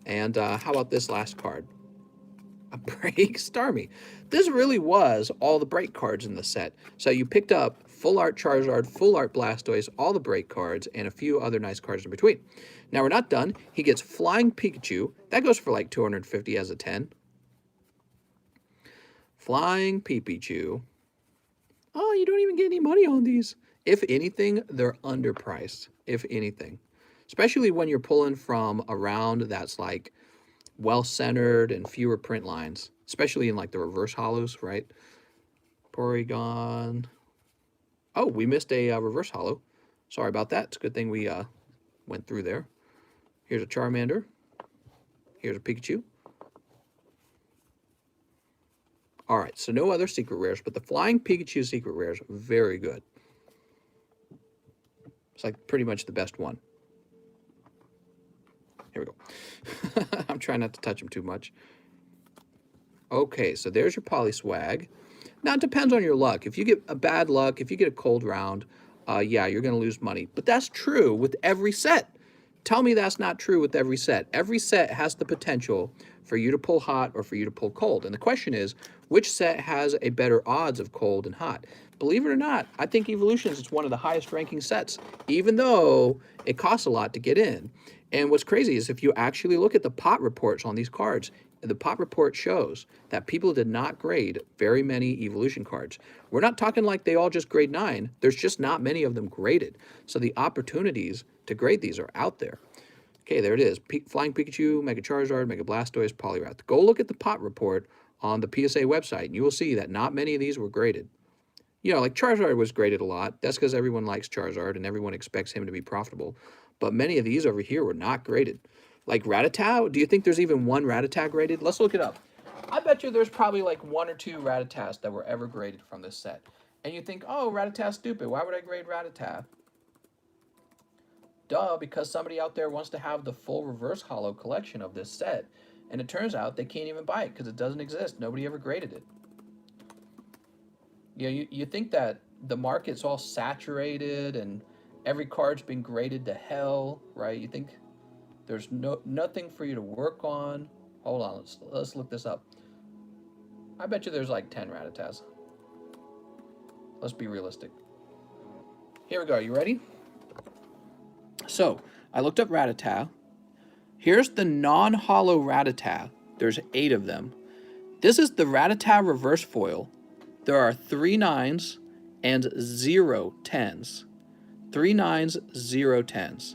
Speaker 1: And how about this last card? A break Starmie. This really was all the break cards in the set. So you picked up full art Charizard, full art Blastoise, all the break cards, and a few other nice cards in between. Now we're not done. He gets Flying Pikachu. That goes for like 250 as a 10. Flying Pikachu. Oh, you don't even get any money on these. If anything, they're underpriced. If anything. Especially when you're pulling from a round that's like well-centered and fewer print lines. Especially in like the reverse hollows, right? Porygon. Oh, we missed a reverse hollow. Sorry about that. It's a good thing we went through there. Here's a Charmander. Here's a Pikachu. All right, so no other secret rares, but the Flying Pikachu secret rares, very good. It's like pretty much the best one. Here we go. I'm trying not to touch them too much. Okay, so there's your Polyswag. Now, it depends on your luck. If you get a bad luck, if you get a cold round, yeah, you're going to lose money. But that's true with every set. Tell me that's not true with every set. Every set has the potential for you to pull hot or for you to pull cold. And the question is, which set has a better odds of cold and hot? Believe it or not, I think Evolutions is one of the highest ranking sets, even though it costs a lot to get in. And what's crazy is if you actually look at the pot reports on these cards, the pot report shows that people did not grade very many Evolution cards. We're not talking like they all just grade 9. There's just not many of them graded. So the opportunities to grade these are out there. Okay, there it is. Flying Pikachu, Mega Charizard, Mega Blastoise, Poliwrath. Go look at the pot report on the PSA website, and you will see that not many of these were graded. You know, like Charizard was graded a lot. That's because everyone likes Charizard and everyone expects him to be profitable. But many of these over here were not graded. Like Rattata, do you think there's even one Rattata graded? Let's look it up. I bet you there's probably like 1 or 2 Rattatas that were ever graded from this set. And you think, oh, Rattata's stupid. Why would I grade Rattata? Duh, because somebody out there wants to have the full reverse holo collection of this set. And it turns out they can't even buy it because it doesn't exist. Nobody ever graded it. You know, you think that the market's all saturated and every card's been graded to hell, right? You think there's nothing for you to work on. Hold on, let's look this up. I bet you there's like 10 Rattatas. Let's be realistic. Here we go, you ready? So, I looked up Rattata. Here's the non-holo Rattata. There's 8 of them. This is the Rattata reverse foil. There are 3 9s and 0 10s. 3 9s, 0 10s.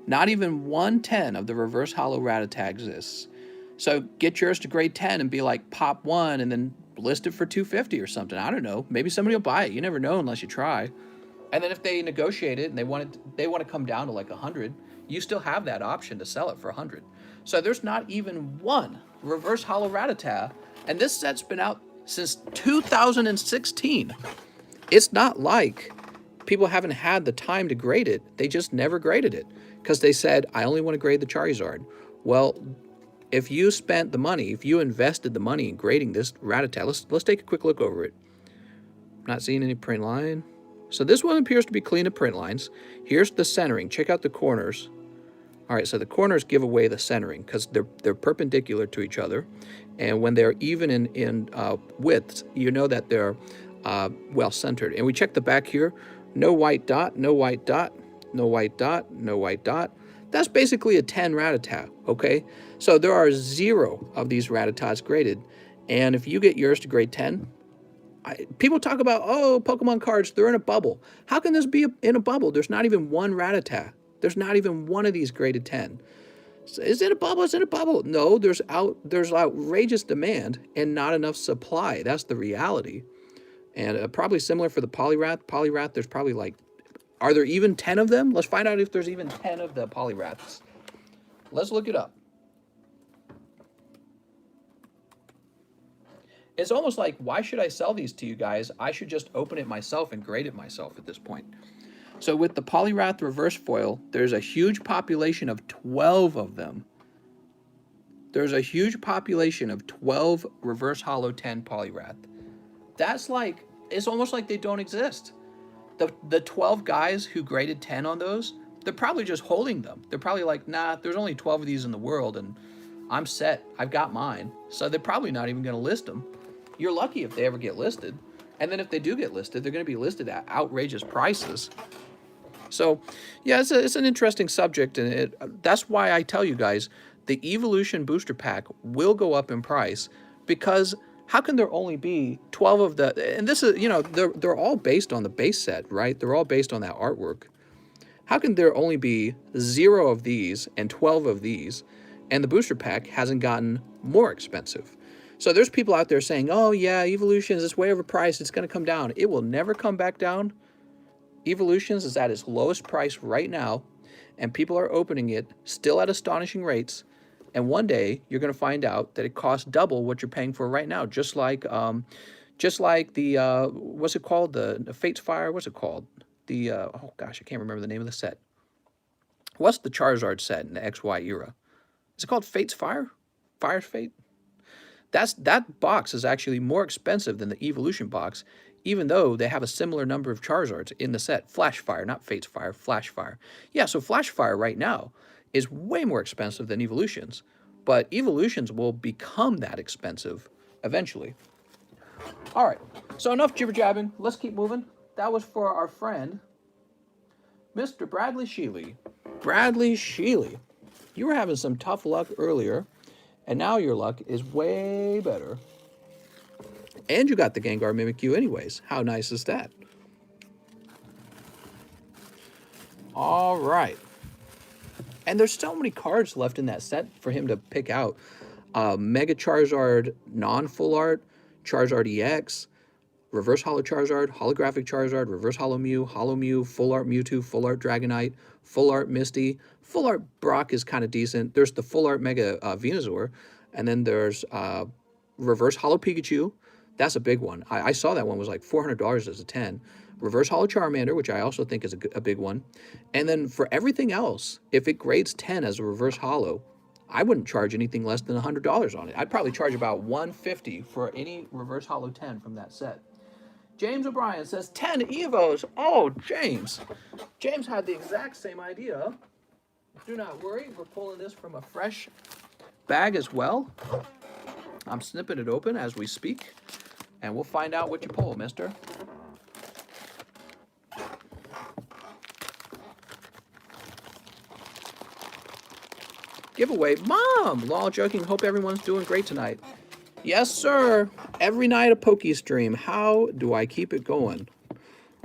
Speaker 1: Not even 1 10 of the reverse holo Rattata exists. So get yours to grade 10 and be like pop 1 and then list it for $250 or something. I don't know. Maybe somebody will buy it. You never know unless you try. And then if they negotiate it and they want to come down to like 100, you still have that option to sell it for 100. So there's not even one reverse holo Rattata, and this set's been out since 2016. It's not like people haven't had the time to grade it. They just never graded it because they said, I only want to grade the Charizard. Well, if you spent the money, if you invested the money in grading this Rattata, let's take a quick look over it. Not seeing any print line. So this one appears to be clean of print lines. Here's the centering. Check out the corners. All right, so the corners give away the centering because they're perpendicular to each other. And when they're even in widths, you know that they're well centered. And we check the back here. No white dot, no white dot, no white dot, no white dot. That's basically a 10 Rattata, okay? So there are 0 of these Rattatas graded. And if you get yours to grade 10, people talk about, oh, Pokemon cards, they're in a bubble. How can this be in a bubble? There's not even one Rattata. There's not even one of these graded 10. So is it a bubble? Is it a bubble? No, there's outrageous demand and not enough supply. That's the reality. And probably similar for the Poliwrath. Poliwrath, there's probably like, are there even 10 of them? Let's find out if there's even 10 of the Poliwraths. Let's look it up. It's almost like, why should I sell these to you guys? I should just open it myself and grade it myself at this point. So with the Poliwrath reverse foil, there's a huge population of 12 of them. There's a huge population of 12 reverse holo 10 Poliwrath. That's like, it's almost like they don't exist. The 12 guys who graded 10 on those, they're probably just holding them. They're probably like, nah, there's only 12 of these in the world and I'm set. I've got mine. So they're probably not even going to list them. You're lucky if they ever get listed. And then if they do get listed, they're going to be listed at outrageous prices. So, yeah, it's an interesting subject, and that's why I tell you guys, the Evolution Booster Pack will go up in price, because how can there only be 12 of the, and this is, you know, they're all based on the base set, right? They're all based on that artwork. How can there only be 0 of these and 12 of these, and the Booster Pack hasn't gotten more expensive? So there's people out there saying, oh yeah, Evolutions is way overpriced, it's going to come down. It will never come back down. Evolutions is at its lowest price right now, and people are opening it still at astonishing rates. And one day you're going to find out that it costs double what you're paying for right now. Just like the what's it called? The Fate's Fire. What's it called? The oh gosh, I can't remember the name of the set. What's the Charizard set in the XY era? Is it called Fate's Fire? Fire's Fate? That box is actually more expensive than the Evolution box, even though they have a similar number of Charizards in the set. Flash Fire, not Fates Fire, Flash Fire. Yeah, so Flash Fire right now is way more expensive than Evolutions, but Evolutions will become that expensive eventually. All right, so enough jibber-jabbing. Let's keep moving. That was for our friend, Mr. Bradley Sheely. Bradley Sheely, you were having some tough luck earlier, and now your luck is way better. And you got the Gengar Mimikyu anyways. How nice is that? All right. And there's so many cards left in that set for him to pick out. Mega Charizard non-full art, Charizard EX, Reverse Holo Charizard, Holographic Charizard, Reverse Holo Mew, Full Art Mewtwo, Full Art Dragonite, Full Art Misty. Full Art Brock is kind of decent. There's the Full Art Mega Venusaur. And then there's Reverse Holo Pikachu. That's a big one. I saw that one was like $400 as a 10. Reverse Holo Charmander, which I also think is a big one. And then for everything else, if it grades 10 as a Reverse Holo, I wouldn't charge anything less than $100 on it. I'd probably charge about $150 for any Reverse Holo 10 from that set. James O'Brien says 10 Evos. Oh, James. James had the exact same idea. Do not worry. We're pulling this from a fresh bag as well. I'm snipping it open as we speak, and we'll find out what you pull, mister. Giveaway. Mom! Lol, joking. Hope everyone's doing great tonight. Yes, sir. Every night a Poke stream. How do I keep it going?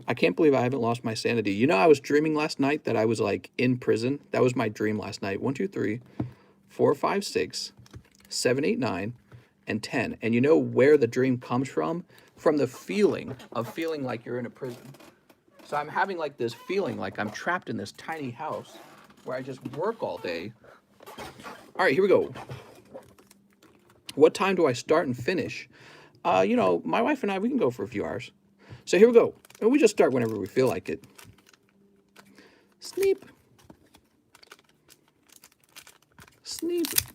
Speaker 1: I can't believe I haven't lost my sanity. You know, I was dreaming last night that I was like in prison. That was my dream last night. 1, 2, 3, 4, 5, 6, 7, 8, 9, and 10. And you know where the dream comes from? From the feeling of feeling like you're in a prison. So I'm having like this feeling like I'm trapped in this tiny house where I just work all day. All right, here we go. What time do I start and finish? You know, my wife and I, we can go for a few hours. So here we go. And we just start whenever we feel like it. Sneep. Sneep.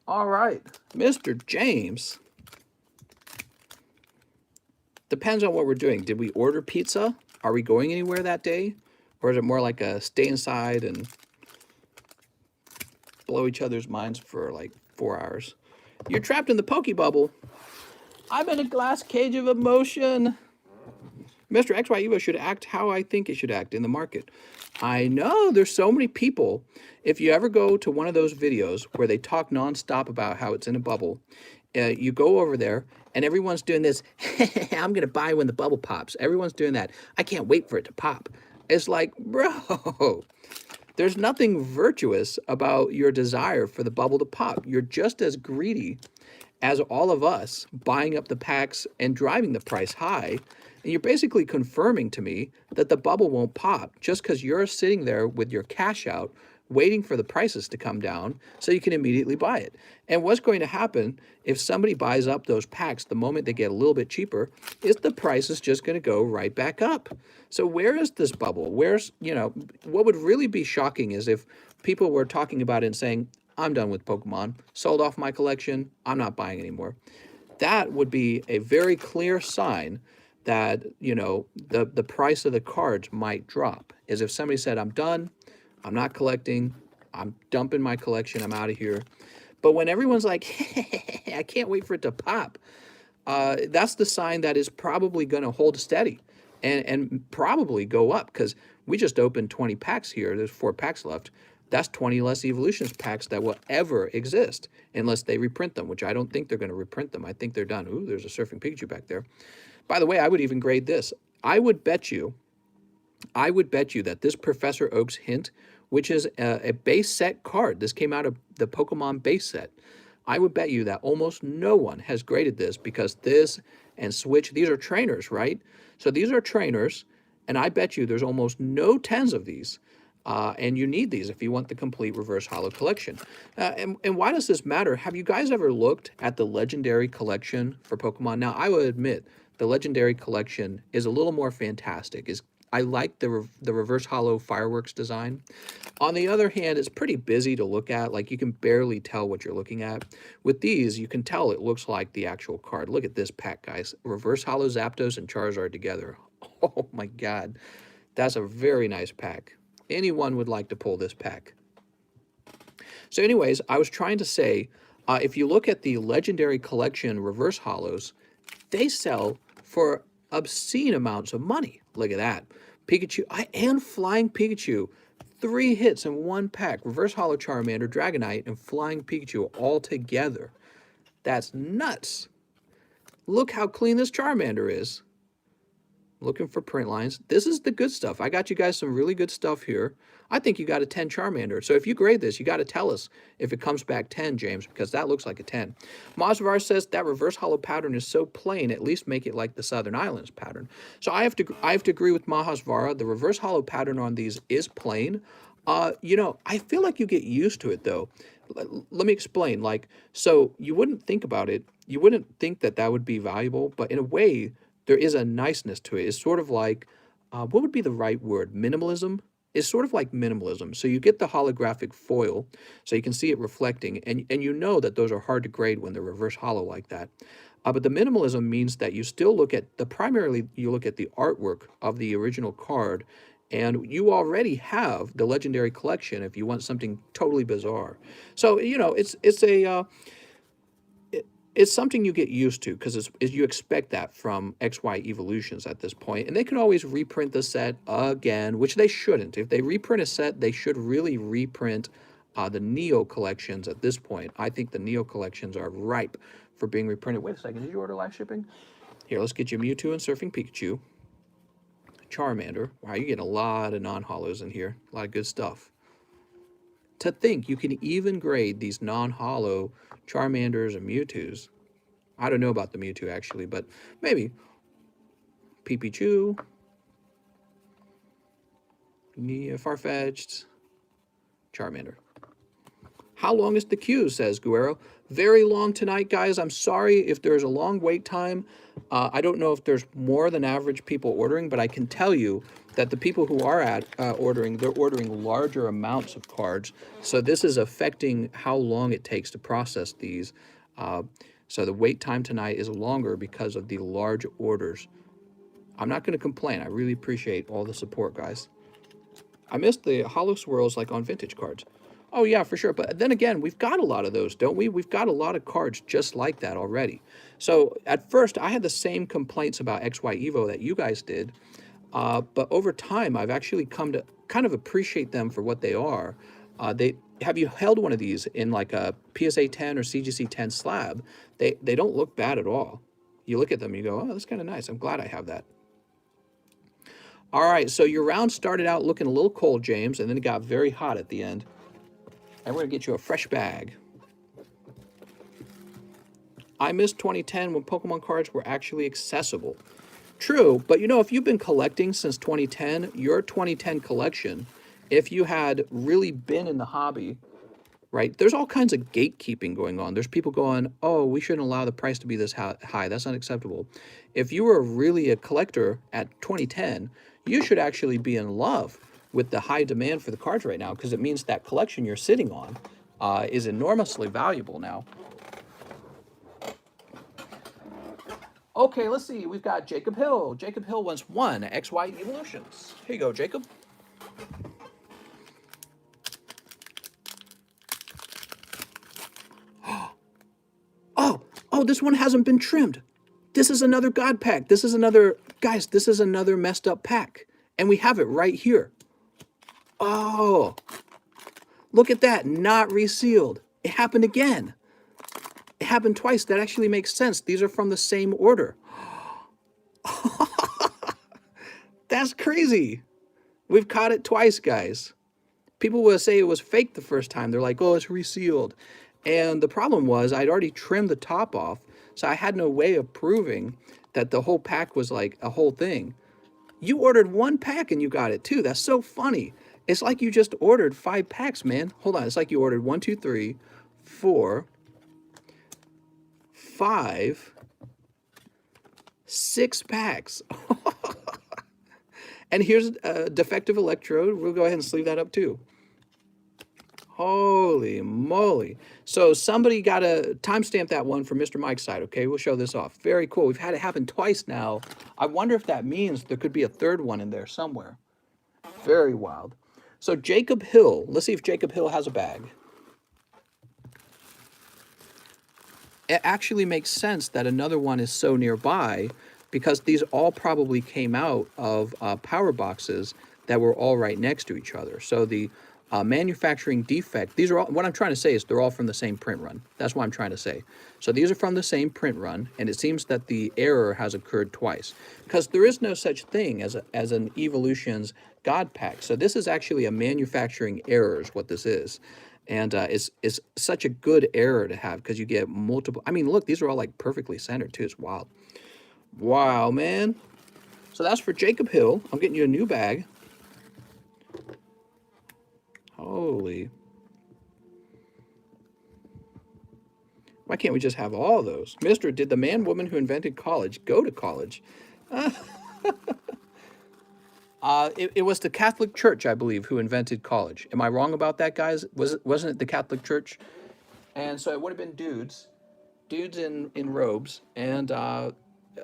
Speaker 1: All right, Mr. James. Depends on what we're doing. Did we order pizza? Are we going anywhere that day? Or is it more like a stay inside and blow each other's minds for like 4 hours? You're trapped in the Poke bubble. I'm in a glass cage of emotion. Mr. XY Evo should act how I think it should act in the market. I know, there's so many people. If you ever go to one of those videos where they talk nonstop about how it's in a bubble, you go over there and everyone's doing this, I'm going to buy when the bubble pops. Everyone's doing that. I can't wait for it to pop. It's like, bro, there's nothing virtuous about your desire for the bubble to pop. You're just as greedy as all of us buying up the packs and driving the price high. And you're basically confirming to me that the bubble won't pop just because you're sitting there with your cash out waiting for the prices to come down so you can immediately buy it. And what's going to happen if somebody buys up those packs the moment they get a little bit cheaper is the price is just going to go right back up. So where is this bubble? Where's, you know, what would really be shocking is if people were talking about it and saying, I'm done with Pokemon, sold off my collection, I'm not buying anymore. That would be a very clear sign that, you know, the price of the cards might drop. Is if somebody said, I'm done, I'm not collecting, I'm dumping my collection, I'm out of here. But when everyone's like, I can't wait for it to pop, that's the sign that is probably going to hold steady and probably go up, because we just opened 20 packs here. There's 4 packs left. That's 20 less Evolutions packs that will ever exist unless they reprint them, which I don't think they're going to reprint them. I think they're done. Ooh, there's a Surfing Pikachu back there. By the way, I would even grade this. I would bet you that this Professor Oak's Hint, which is a base set card, this came out of the Pokemon base set, I would bet you that almost no one has graded this, because this and Switch, these are trainers, right? So these are trainers, and I bet you there's almost no 10s of these. And you need these if you want the complete Reverse Holo collection. And why does this matter? Have you guys ever looked at the Legendary collection for Pokemon? Now, I will admit, the Legendary collection is a little more fantastic. I like the reverse hollow fireworks design. On the other hand, it's pretty busy to look at. Like, you can barely tell what you're looking at. With these, you can tell it looks like the actual card. Look at this pack, guys. Reverse hollow Zapdos and Charizard together. Oh my God. That's a very nice pack. Anyone would like to pull this pack. So anyways, I was trying to say, if you look at the Legendary Collection reverse hollows, they sell for obscene amounts of money. Look at that. Pikachu and Flying Pikachu. 3 hits in one pack. Reverse Hollow Charmander, Dragonite, and Flying Pikachu all together. That's nuts. Look how clean this Charmander is. Looking for print lines. This is the good stuff. I got you guys some really good stuff here. I think you got a 10 Charmander. So if you grade this, you got to tell us if it comes back 10, James, because that looks like a 10. Mosvar says that reverse hollow pattern is so plain, at least make it like the Southern Islands pattern. So I have to agree with Mahasvara. The reverse hollow pattern on these is plain. You know, I feel like you get used to it though. Let me explain. Like, so you wouldn't think about it. You wouldn't think that that would be valuable, but in a way, there is a niceness to it. It's sort of like, what would be the right word? Minimalism? It's sort of like minimalism. So you get the holographic foil, so you can see it reflecting, and you know that those are hard to grade when they're reverse hollow like that. But the minimalism means that you still look at primarily you look at the artwork of the original card, and you already have the Legendary Collection if you want something totally bizarre. So, you know, it's something you get used to because you expect that from XY Evolutions at this point. And they can always reprint the set again, which they shouldn't. If they reprint a set, they should really reprint the Neo collections at this point. I think the Neo collections are ripe for being reprinted. Wait a second, did you order live shipping? Here, let's get you Mewtwo and Surfing Pikachu. Charmander. Wow, you're getting a lot of non-hollows in here. A lot of good stuff. To think you can even grade these non-hollow Charmanders and Mewtwo's. I don't know about the Mewtwo actually, but maybe. Pipichu. Farfetch'd. Charmander. How long is the queue, says Guerrero. Very long tonight, guys. I'm sorry if there's a long wait time. I don't know if there's more than average people ordering, but I can tell you that the people who are ordering, they're ordering larger amounts of cards. So this is affecting how long it takes to process these. So the wait time tonight is longer because of the large orders. I'm not going to complain. I really appreciate all the support, guys. I missed the Hollow Swirls like on vintage cards. Oh, yeah, for sure. But then again, we've got a lot of those, don't we? We've got a lot of cards just like that already. So at first, I had the same complaints about XY Evo that you guys did. But over time, I've actually come to kind of appreciate them for what they are. Have you held one of these in like a PSA 10 or CGC 10 slab? They don't look bad at all. You look at them and you go, oh, that's kind of nice. I'm glad I have that. All right, so your round started out looking a little cold, James, and then it got very hot at the end. And we're going to get you a fresh bag. I missed 2010 when Pokemon cards were actually accessible. True, but you know, if you've been collecting since 2010, your 2010 collection, if you had really been in the hobby, right, there's all kinds of gatekeeping going on. There's people going, oh, we shouldn't allow the price to be this high. That's unacceptable. If you were really a collector at 2010, you should actually be in love with the high demand for the cards right now, because it means that collection you're sitting on is enormously valuable now. Okay, let's see. We've got Jacob Hill. Jacob Hill once won XY Evolutions. Here you go, Jacob. Oh, this one hasn't been trimmed. This is another God pack. This is another, guys, this is another messed up pack. And we have it right here. Oh, look at that, not resealed. It happened again. It happened twice. That actually makes sense. These are from the same order. That's crazy. We've caught it twice, guys. People will say it was fake the first time. They're like, oh, it's resealed. And the problem was I'd already trimmed the top off, so I had no way of proving that the whole pack was like a whole thing. You ordered one pack and you got it too. That's so funny. It's like you just ordered 5 packs, man. Hold on. It's like you ordered 1, 2, 3, 4, 5, 6 packs. And here's a defective electrode. We'll go ahead and sleeve that up too. Holy moly. So somebody got to timestamp that one for Mr. Mike's side, okay? We'll show this off. Very cool. We've had it happen twice now. I wonder if that means there could be a third one in there somewhere. Very wild. So Jacob Hill. Let's see if Jacob Hill has a bag. It actually makes sense that another one is so nearby because these all probably came out of power boxes that were all right next to each other. So the manufacturing defect, these are all, what I'm trying to say is they're all from the same print run. That's what I'm trying to say. So these are from the same print run, and it seems that the error has occurred twice because there is no such thing as an Evolution's God Pack. So this is actually a manufacturing error is what this is. And it's such a good error to have because you get multiple. I mean, look, these are all like perfectly centered too. It's wild. Wow, man. So that's for Jacob Hill. I'm getting you a new bag. Holy. Why can't we just have all those? Mister, did the man woman who invented college go to college? It was the Catholic Church, I believe, who invented college. Am I wrong about that, guys? Wasn't it the Catholic Church? And so it would have been dudes in robes, and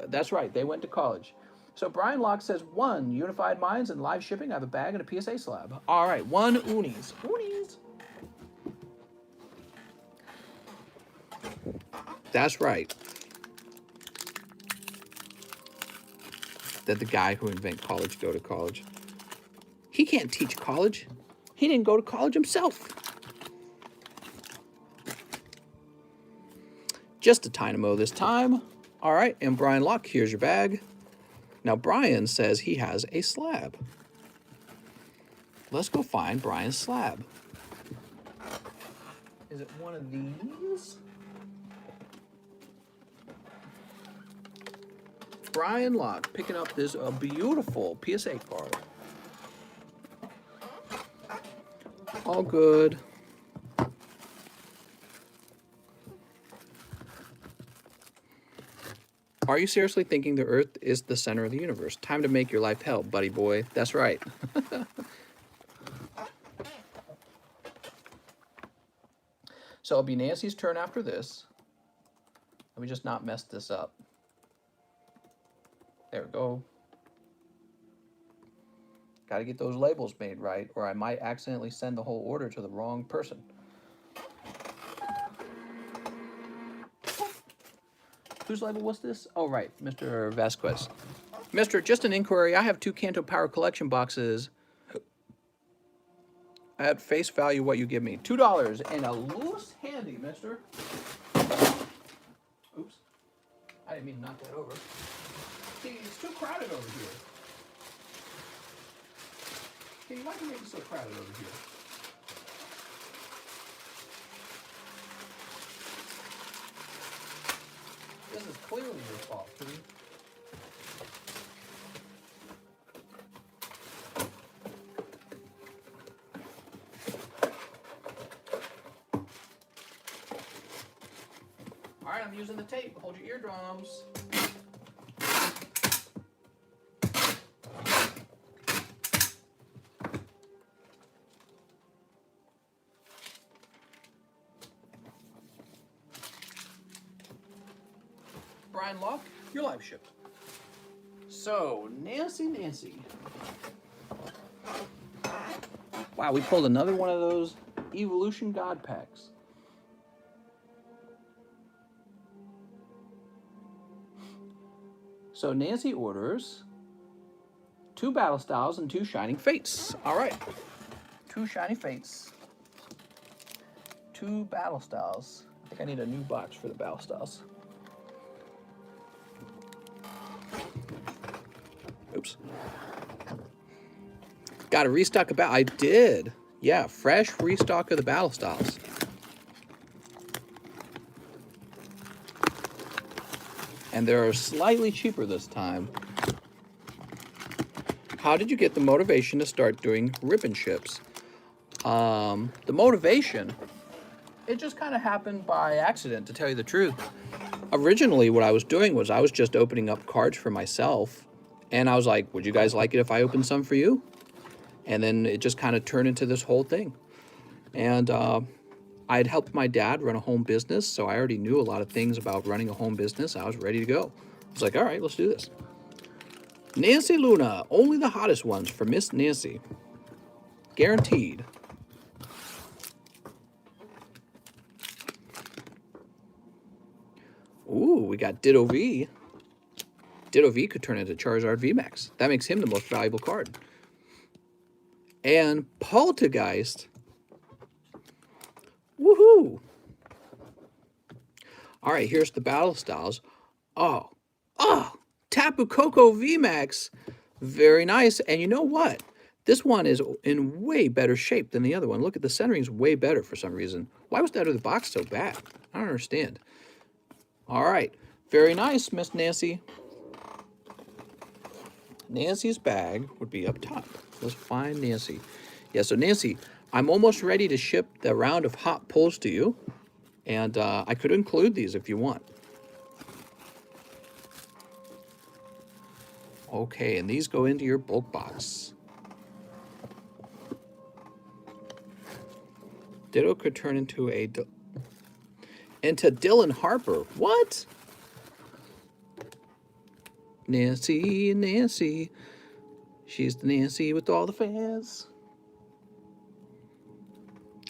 Speaker 1: that's right, they went to college. So Brian Locke says, 1, Unified Minds and live shipping. I have a bag and a PSA slab. All right, 1 Unis. Unis. That's right. That the guy who invented college go to college. He can't teach college. He didn't go to college himself. Just a Dynamo this time. All right, and Brian Locke, here's your bag. Now Brian says he has a slab. Let's go find Brian's slab. Is it one of these? Brian Locke picking up this beautiful PSA card. All good. Are you seriously thinking the Earth is the center of the universe? Time to make your life hell, buddy boy. That's right. So it'll be Nancy's turn after this. Let me just not mess this up. There we go. Got to get those labels made right, or I might accidentally send the whole order to the wrong person. Whose label was this? Oh, right, Mr. Vasquez. Mister, just an inquiry. I have 2 Kanto Power Collection boxes. At face value, what you give me. $2 and a loose handy, mister. Oops. I didn't mean to knock that over. See, it's too crowded over here. Hey, why do you make it so crowded over here? This is clearly your fault, Kitty. All right, I'm using the tape. Hold your eardrums. Brian Locke, your live ship. So, Nancy. Wow, we pulled another one of those Evolution God Packs. So Nancy orders 2 Battle Styles and 2 Shining Fates. All right, 2 Shining Fates, 2 Battle Styles. I think I need a new box for the Battle Styles. Oops. Got to restock about. I did. Yeah, fresh restock of the Battle Styles. And they're slightly cheaper this time. How did you get the motivation to start doing ribbon ships? The motivation, it just kind of happened by accident, to tell you the truth. Originally, what I was doing was I was just opening up cards for myself And I was like, would you guys like it if I opened some for you? And then it just kind of turned into this whole thing. And I had helped my dad run a home business, so I already knew a lot of things about running a home business. I was ready to go. I was like, all right, let's do this. Nancy Luna, only the hottest ones for Miss Nancy. Guaranteed. Ooh, we got Ditto V. Ditto V could turn into Charizard VMAX. That makes him the most valuable card. And Poltergeist. Woohoo! All right, here's the Battle Styles. Oh, Tapu Koko VMAX. Very nice. And you know what? This one is in way better shape than the other one. Look at the centering's way better for some reason. Why was that other box so bad? I don't understand. All right. Very nice, Miss Nancy. Nancy's bag would be up top. Let's find Nancy. Yeah, so Nancy, I'm almost ready to ship the round of hot pulls to you. And I could include these if you want. Okay, and these go into your bulk box. Ditto could turn into Dylan Harper. What? Nancy, Nancy. She's the Nancy with all the fans.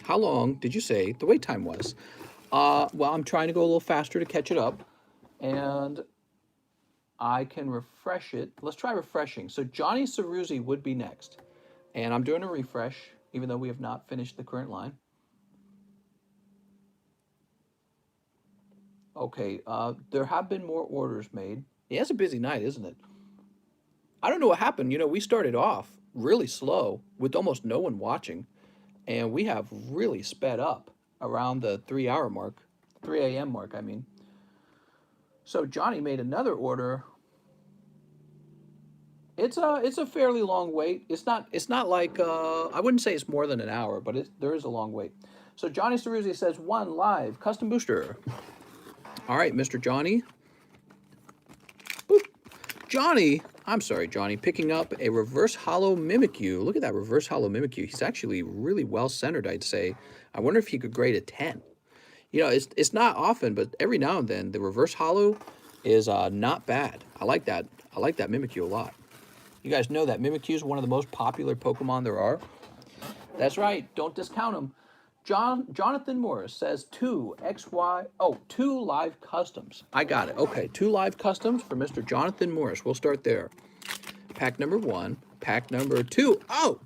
Speaker 1: How long did you say the wait time was? Well, I'm trying to go a little faster to catch it up. And I can refresh it. Let's try refreshing. So Johnny Ceruzzi would be next. And I'm doing a refresh, even though we have not finished the current line. Okay, there have been more orders made. Yeah, it's a busy night, isn't it? I don't know what happened. You know, we started off really slow with almost no one watching. And we have really sped up around the 3-hour mark, 3 a.m. mark, I mean. So Johnny made another order. It's a fairly long wait. It's not like I wouldn't say it's more than an hour, but there is a long wait. So Johnny Ceruzzi says 1 live custom booster. All right, Mr. Johnny. Boop. Johnny, I'm sorry, Johnny, picking up a reverse hollow Mimikyu. Look at that reverse hollow Mimikyu. He's actually really well centered, I'd say. I wonder if he could grade a 10. You know, it's not often, but every now and then the reverse hollow is not bad. I like that. I like that Mimikyu a lot. You guys know that Mimikyu is one of the most popular Pokemon there are. That's right. Don't discount him. Jonathan Morris says 2 live customs. I got it. Okay, 2 live customs for Mr. Jonathan Morris. We'll start there. Pack number 1. Pack number 2. Oh,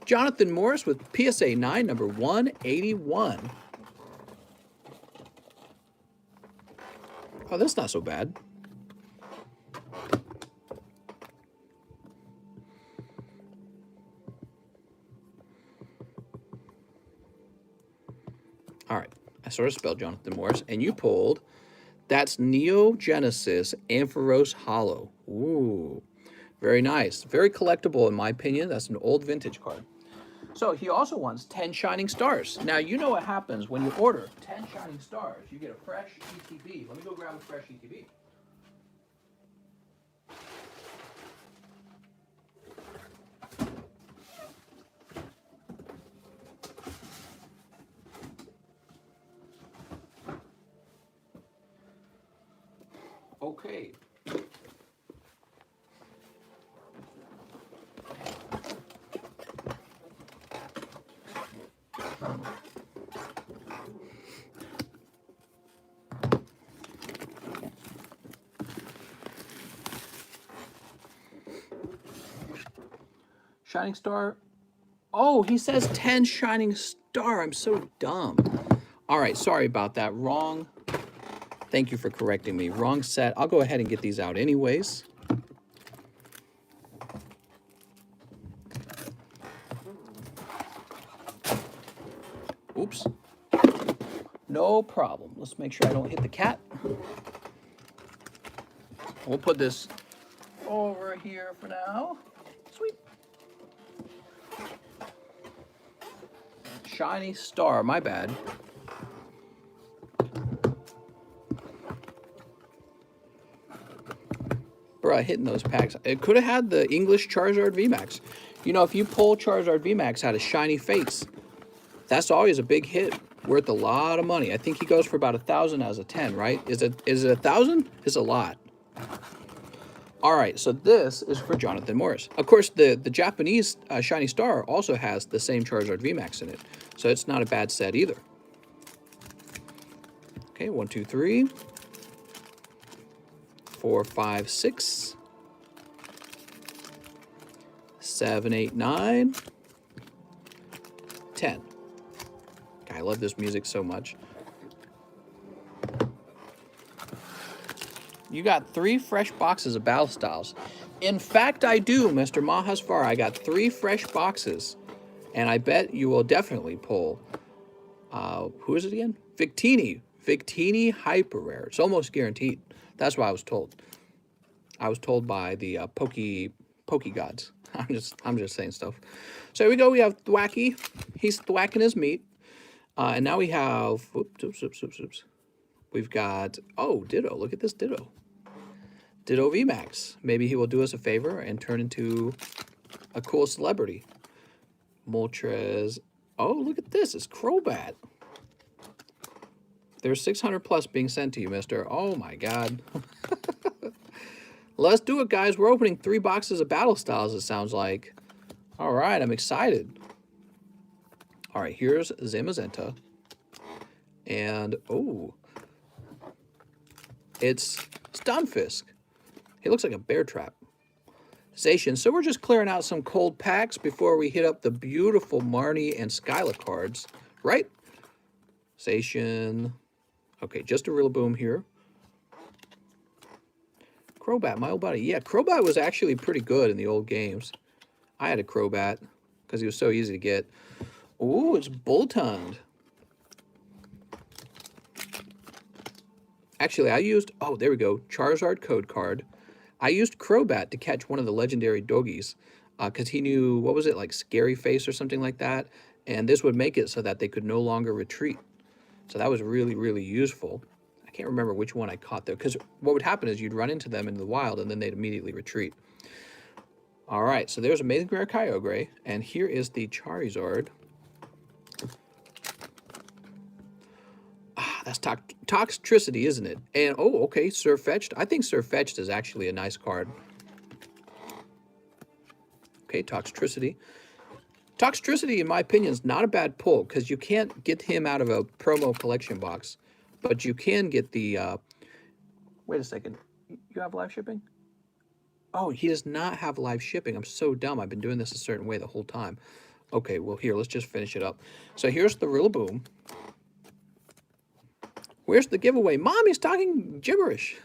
Speaker 1: Jonathan Morris with PSA 9, number 181. Oh, that's not so bad. All right, I sort of spelled Jonathan Morris, and you pulled, that's Neo Genesis Ampharos Hollow. Ooh, very nice. Very collectible in my opinion. That's an old vintage card. So he also wants 10 Shining Stars. Now, you know what happens when you order 10 Shining Stars. You get a fresh ETB. Let me go grab a fresh ETB. Okay. Shining Star. Oh, he says 10 Shining Star. I'm so dumb. All right, sorry about that. Wrong. Thank you for correcting me. Wrong set. I'll go ahead and get these out anyways. Oops. No problem. Let's make sure I don't hit the cat. We'll put this over here for now. Sweet. Shiny Star. My bad. Bruh, hitting those packs. It could have had the English Charizard VMAX. You know, if you pull Charizard VMAX out of shiny face, that's always a big hit, worth a lot of money. I think he goes for about 1,000 as a 10, right? Is it 1,000? It's a lot. All right, so this is for Jonathan Morris. Of course, the Japanese Shiny Star also has the same Charizard VMAX in it, so it's not a bad set either. Okay, 1, 2, 3, 4, 5, 6, 7, 8, 9, 10. I love this music so much. You got 3 fresh boxes of Battle Styles. In fact, I do, Mr. Mahasfar. I got 3 fresh boxes, and I bet you will definitely pull. Who is it again? Victini. Victini Hyper Rare. It's almost guaranteed. That's what I was told. I was told by the Poke Gods. I'm just saying stuff. So here we go. We have Thwacky. He's thwacking his meat. And now we have. Oops. We've got. Oh, Ditto. Look at this Ditto. Ditto VMAX. Maybe he will do us a favor and turn into a cool celebrity. Moltres. Oh, look at this. It's Crobat. There's 600 plus being sent to you, mister. Oh, my God. Let's do it, guys. We're opening 3 boxes of Battle Styles, it sounds like. All right, I'm excited. All right, here's Zamazenta. And, oh, it's Stunfisk. He looks like a bear trap. Zacian. So we're just clearing out some cold packs before we hit up the beautiful Marnie and Skyla cards, right? Zacian. Okay, just a Rillaboom here. Crobat, my old buddy. Yeah, Crobat was actually pretty good in the old games. I had a Crobat because he was so easy to get. Ooh, it's Boltund. Actually, I used, oh, there we go, Charizard code card. I used Crobat to catch one of the legendary doggies because he knew, what was it, like Scary Face or something like that? And this would make it so that they could no longer retreat. So that was really, really useful. I can't remember which one I caught there because what would happen is you'd run into them in the wild and then they'd immediately retreat. All right, so there's Amazing Rare Kyogre, and here is the Charizard. That's Toxtricity, isn't it? And, oh, okay, Surfetched. I think Surfetched is actually a nice card. Okay, Toxtricity. Toxtricity, in my opinion, is not a bad pull because you can't get him out of a promo collection box. But you can get the... wait a second. You have live shipping? Oh, he does not have live shipping. I'm so dumb. I've been doing this a certain way the whole time. Okay, well, here, let's just finish it up. So here's the Rillaboom. Where's the giveaway? Mommy's talking gibberish.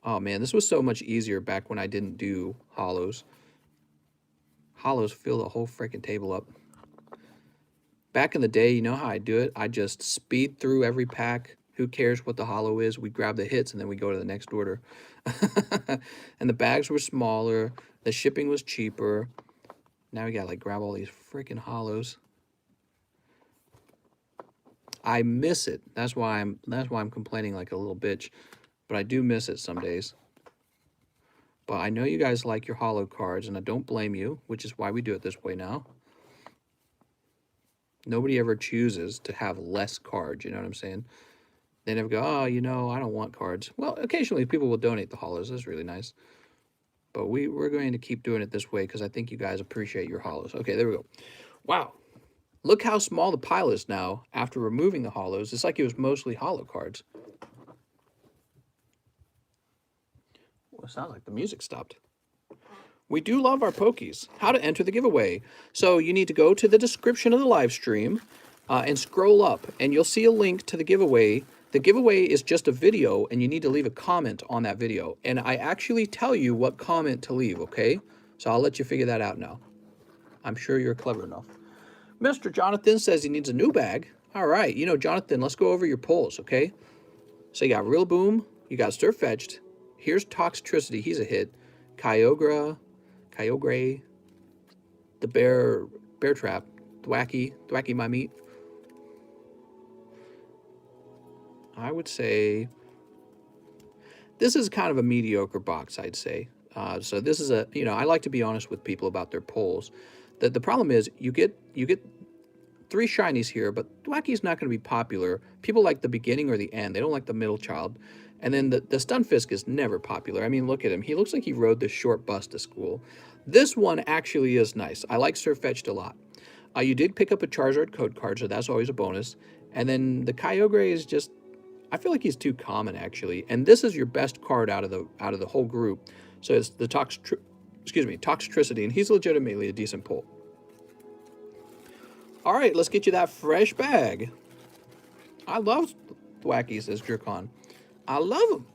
Speaker 1: Oh, man, this was so much easier back when I didn't do holos. Holos fill the whole freaking table up. Back in the day, you know how I do it? I just speed through every pack. Who cares what the holo is? We grab the hits, and then we go to the next order. And the bags were smaller. The shipping was cheaper. Now we got to, like, grab all these freaking holos. I miss it. That's why I'm complaining like a little bitch. But I do miss it some days. But I know you guys like your holo cards, and I don't blame you, which is why we do it this way now. Nobody ever chooses to have less cards, you know what I'm saying? They never go, oh, you know, I don't want cards. Well, occasionally people will donate the holos. That's really nice. But we're going to keep doing it this way because I think you guys appreciate your holos. Okay, there we go. Wow. Look how small the pile is now after removing the holos. It's like it was mostly holo cards. Well, it sounds like the music stopped. We do love our Pokies. How to enter the giveaway. So you need to go to the description of the live stream and scroll up, and you'll see a link to the giveaway. The giveaway is just a video, and you need to leave a comment on that video. And I actually tell you what comment to leave, okay? So I'll let you figure that out now. I'm sure you're clever enough. Mr. Jonathan says he needs a new bag. All right, you know, Jonathan, let's go over your pulls, okay? So you got Rillaboom, you got Surfetched. Here's Toxtricity, he's a hit. Kyogre, the Bear Trap, Thwacky my meat. I would say This is kind of a mediocre box, I'd say. So this is a, I like to be honest with people about their pulls. The problem is you get 3 shinies here, but Thwacky's not going to be popular. People like the beginning or the end. They don't like the middle child. And then the Stunfisk is never popular. I mean, look at him. He looks like he rode this short bus to school. This one actually is nice. I like Sirfetch'd a lot. You did pick up a Charizard code card, so that's always a bonus. And then the Kyogre is just, I feel like he's too common, actually. And this is your best card out of the whole group. So it's the Toxtricity, and he's legitimately a decent pull. All right, let's get you that fresh bag. I love Thwacky, says Jerkon. I love him.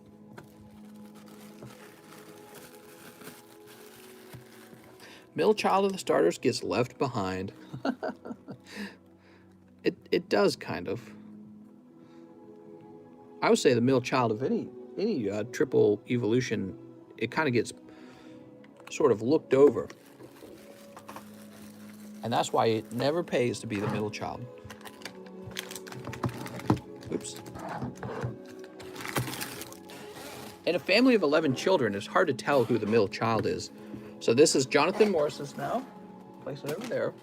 Speaker 1: Middle child of the starters gets left behind. It does kind of. I would say the middle child of any triple evolution, it kind of gets sort of looked over. And that's why it never pays to be the middle child. Oops. In a family of 11 children, it's hard to tell who the middle child is. So this is Jonathan Morris's now. Place it over there.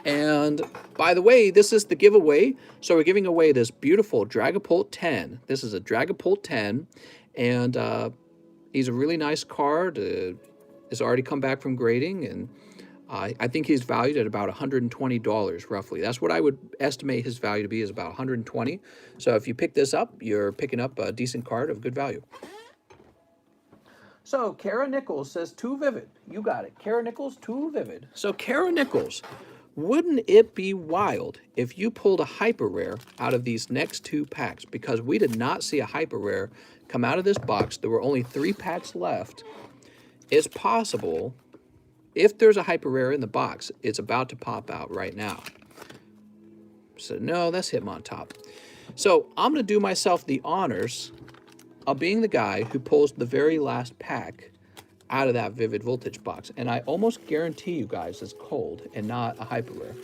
Speaker 1: And by the way, this is the giveaway. So we're giving away this beautiful Dragapult 10. This is a Dragapult 10. And he's a really nice card. He's already come back from grading. And I think he's valued at about $120 roughly. That's what I would estimate his value to be, is about $120. So if you pick this up, you're picking up a decent card of good value. So Kara Nichols says, too vivid. You got it. Kara Nichols, too vivid. So Kara Nichols, wouldn't it be wild if you pulled a hyper rare out of these next 2 packs? Because we did not see a hyper rare come out of this box. There were only 3 packs left. It's possible, if there's a hyper rare in the box, it's about to pop out right now. So no, that's Hitmontop. So I'm going to do myself the honors of being the guy who pulls the very last pack out of that Vivid Voltage box. And I almost guarantee you guys it's cold and not a hyper rare.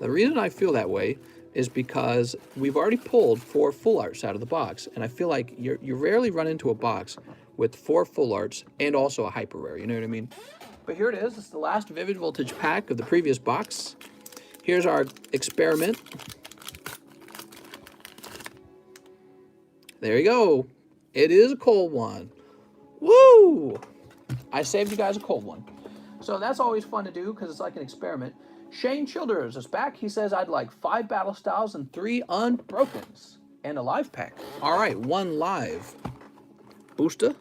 Speaker 1: The reason I feel that way is because we've already pulled 4 full arts out of the box. And I feel like you rarely run into a box with 4 full arts and also a hyper rare. You know what I mean? But here it is. It's the last Vivid Voltage pack of the previous box. Here's our experiment. There you go. It is a cold one. Woo! I saved you guys a cold one. So that's always fun to do because it's like an experiment. Shane Childers is back. He says, I'd like 5 battle styles and 3 unbrokens and a live pack. All right, 1 live. Booster.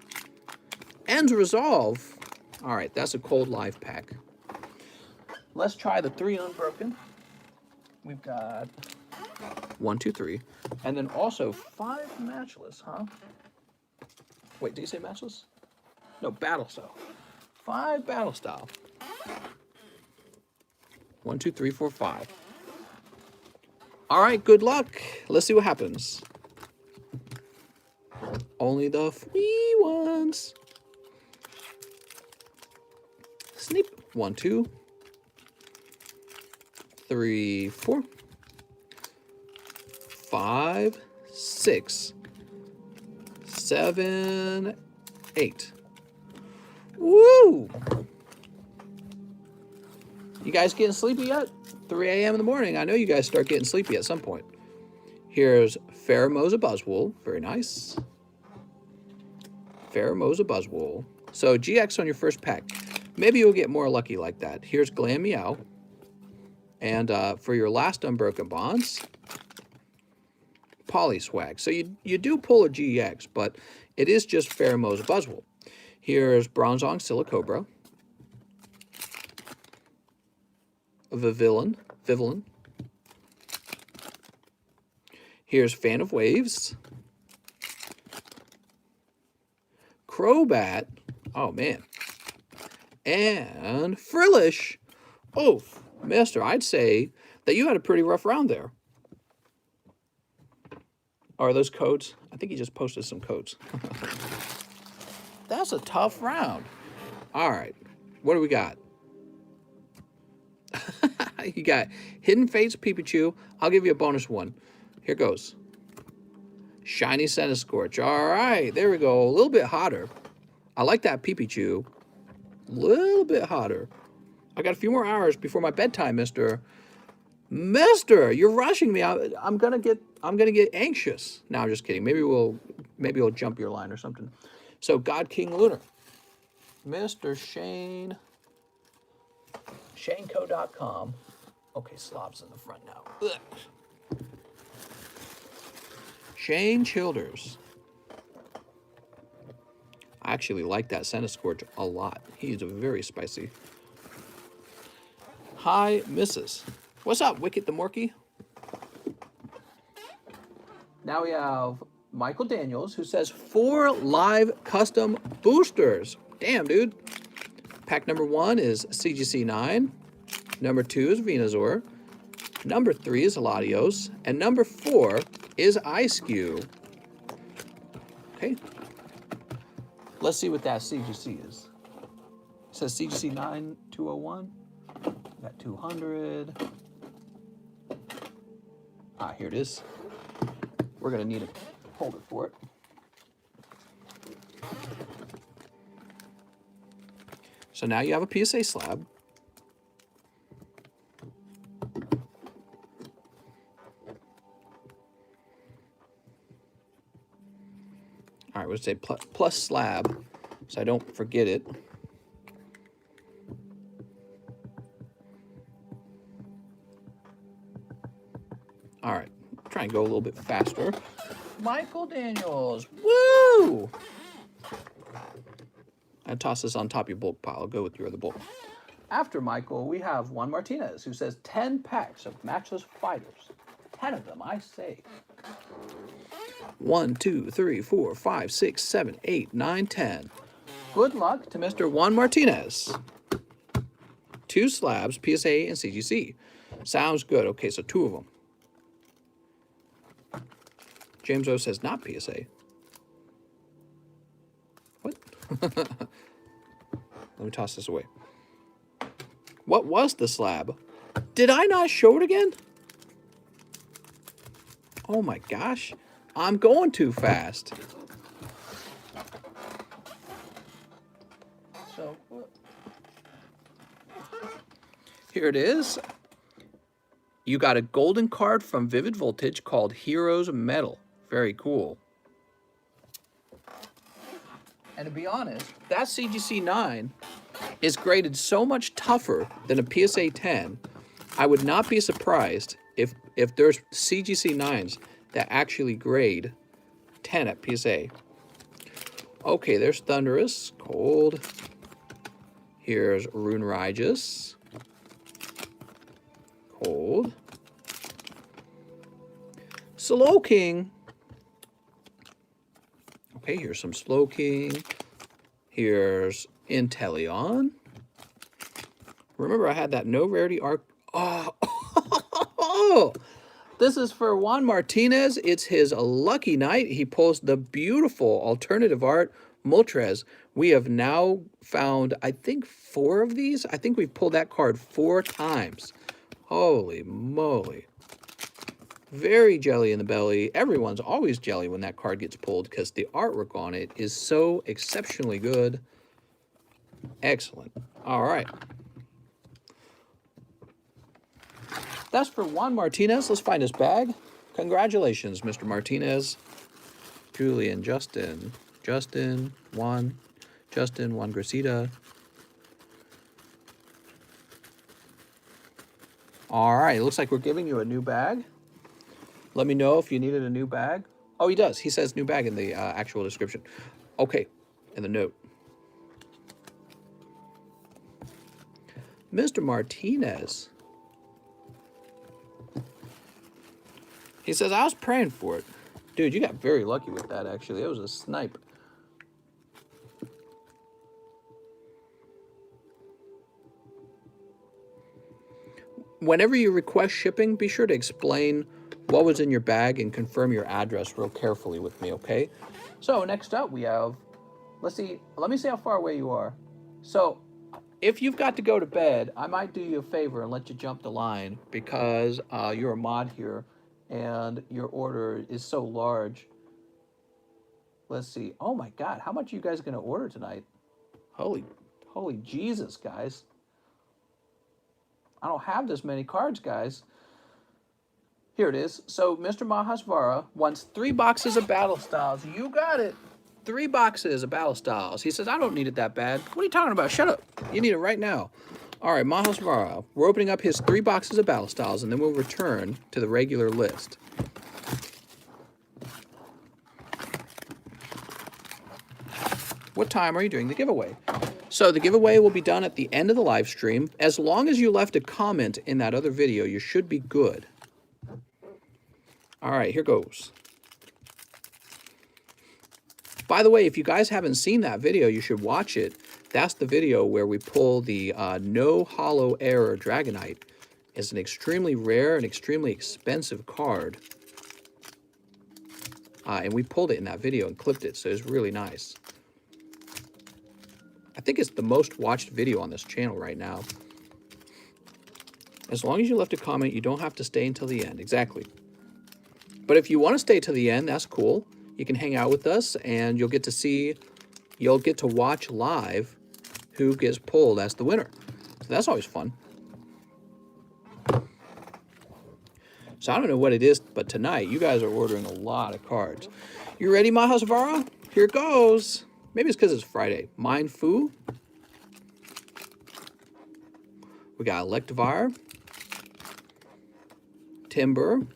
Speaker 1: Ends Resolve. All right, that's a cold live pack. Let's try the 3 unbroken. We've got 1, 2, 3. And then also 5 matchless, huh? Wait, did you say matchless? No, battle style. 5 battle style. 1, 2, 3, 4, 5. All right, good luck. Let's see what happens. Only the free ones. Sneap. 1, 2, 3, 4, 5, 6, 7, 8. Woo! You guys getting sleepy yet? 3 a.m. in the morning. I know you guys start getting sleepy at some point. Here's Pheromosa Buzzwole. Very nice. Pheromosa Buzzwole. So GX on your first pack. Maybe you'll get more lucky like that. Here's Glameow. And for your last Unbroken Bonds, Polyswag. So you do pull a GX, but it is just Pheromosa Buzzwole. Here's Bronzong Silicobra. Vivillon. Here's Fan of Waves. Crobat. Oh, man. And Frillish. Oh, Mister, I'd say that you had a pretty rough round there. Are those codes? I think he just posted some codes. That's a tough round. All right. What do we got? You got Hidden Fates Pikachu. I'll give you a bonus one. Here goes. Shiny Centiskorch. All right, there we go. A little bit hotter. I like that Pipichu. A little bit hotter. I got a few more hours before my bedtime, Mister. Mister, you're rushing me. I'm gonna get anxious. No, I'm just kidding. Maybe we'll jump your line or something. So God King Lunar, Mr. Shane, ShaneCo.com. Okay, slob's in the front now. Ugh. Shane Childers. I actually like that Centiskorch a lot. He's very spicy. Hi, Mrs. What's up, Wicket the Morky? Now we have Michael Daniels, who says 4 live custom boosters. Damn, dude. Pack number 1 is CGC 9. Number 2 is Venusaur. Number 3 is Latios. And number 4 is Ice-Cube. Okay. Let's see what that CGC is. It says CGC 9201. Got 200. Ah, here it is. We're going to need a holder for it. So now you have a PSA slab. All right, we'll say plus slab, so I don't forget it. All right, try and go a little bit faster. Michael Daniels, woo! I toss this on top of your bulk pile. I'll go with your other bulk. After Michael, we have Juan Martinez, who says 10 packs of matchless fighters. 10 of them, I say. 1, 2, 3, 4, 5, 6, 7, 8, 9, 10. Good luck to Mr. Juan Martinez. 2 slabs, PSA and CGC. Sounds good. Okay, so 2 of them. James O says not PSA. What? Let me toss this away. What was the slab? Did I not show it again? Oh my gosh. I'm going too fast. So, here it is. You got a golden card from Vivid Voltage called Heroes Metal. Very cool. And to be honest, that CGC 9 is graded so much tougher than a PSA 10. I would not be surprised if there's CGC 9s that actually grade 10 at PSA. Okay, there's Thunderous, cold. Here's Rune Rigis, cold. Slowking. Okay, here's some Slowking. Here's Inteleon. Remember, I had that no rarity arc. Oh, this is for Juan Martinez. It's his lucky night. He pulls the beautiful alternative art Moltres. We have now found, I think, 4 of these. I think we've pulled that card 4 times. Holy moly. Very jelly in the belly. Everyone's always jelly when that card gets pulled because the artwork on it is so exceptionally good. Excellent. All right. That's for Juan Martinez. Let's find his bag. Congratulations, Mr. Martinez. Julian, Justin, Juan Gracita. All right, it looks like we're giving you a new bag. Let me know if you needed a new bag. Oh, he does. He says new bag in the actual description. Okay, in the note. Mr. Martinez. He says, I was praying for it. Dude, you got very lucky with that, actually. It was a snipe. Whenever you request shipping, be sure to explain what was in your bag and confirm your address real carefully with me, okay? So next up we have, let me see how far away you are. So if you've got to go to bed, I might do you a favor and let you jump the line because you're a mod here and your order is so large Let's see. Oh my God, how much are you guys going to order tonight? Holy Jesus, guys. I don't have this many cards, guys. Here it is. So Mr. Mahasvara wants 3 boxes of Battle Styles. You got it. 3 boxes of Battle Styles. He says, I don't need it that bad. What are you talking about? Shut up. You need it right now. All right, Mahasvara. We're opening up his 3 boxes of Battle Styles, and then we'll return to the regular list. What time are you doing the giveaway? So the giveaway will be done at the end of the live stream. As long as you left a comment in that other video, you should be good. All right, here goes. By the way, if you guys haven't seen that video, you should watch it. That's the video where we pull the no hollow error Dragonite. It's an extremely rare and extremely expensive card. And we pulled it in that video and clipped it, so it's really nice. I think it's the most watched video on this channel right now. As long as you left a comment, you don't have to stay until the end. Exactly. But if you want to stay to the end, that's cool. You can hang out with us, and you'll get to watch live who gets pulled as the winner. So that's always fun. So I don't know what it is, but tonight you guys are ordering a lot of cards. You ready, Mahasvara? Here it goes. Maybe it's because it's Friday. Mind Fu. We got Electivire. Timber.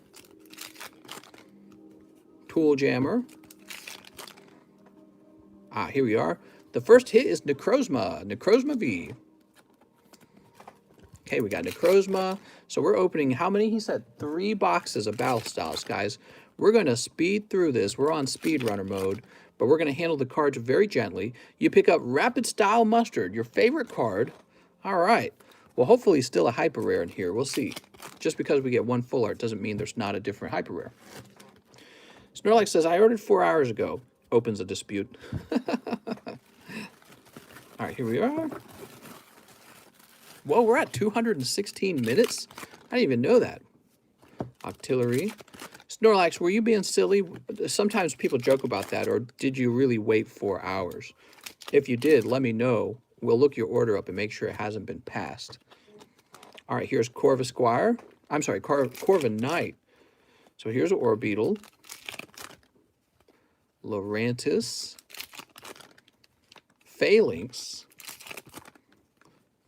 Speaker 1: Tool Jammer. Here we are. The first hit is Necrozma. Necrozma V. Okay, we got Necrozma. So we're opening, how many? He said 3 boxes of Battle Styles, guys. We're going to speed through this. We're on speedrunner mode, but we're going to handle the cards very gently. You pick up Rapid Style Mustard, your favorite card. All right. Well, hopefully still a hyper rare in here. We'll see. Just because we get 1 full art doesn't mean there's not a different hyper rare. Snorlax says, I ordered 4 hours ago. Opens a dispute. All right, here we are. Whoa, we're at 216 minutes? I didn't even know that. Octillery. Snorlax, were you being silly? Sometimes people joke about that, or did you really wait 4 hours? If you did, let me know. We'll look your order up and make sure it hasn't been passed. All right, here's Corvisquire. I'm sorry, Corviknight. So here's an Orbeetle. Lurantis. Phalanx.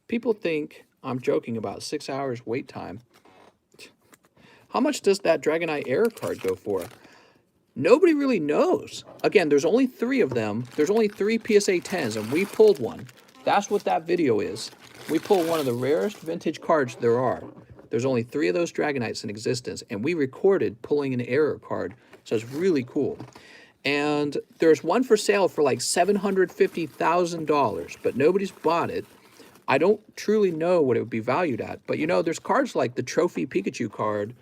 Speaker 1: People think I'm joking about 6 hours wait time. How much does that Dragonite Error card go for? Nobody really knows. Again, there's only 3 of them. There's only 3 PSA 10s, and we pulled one. That's what that video is. We pulled one of the rarest vintage cards there are. There's only 3 of those Dragonites in existence, and we recorded pulling an error card, so it's really cool. And there's one for sale for like $750,000, but nobody's bought it. I don't truly know what it would be valued at, but you know, there's cards like the Trophy Pikachu card,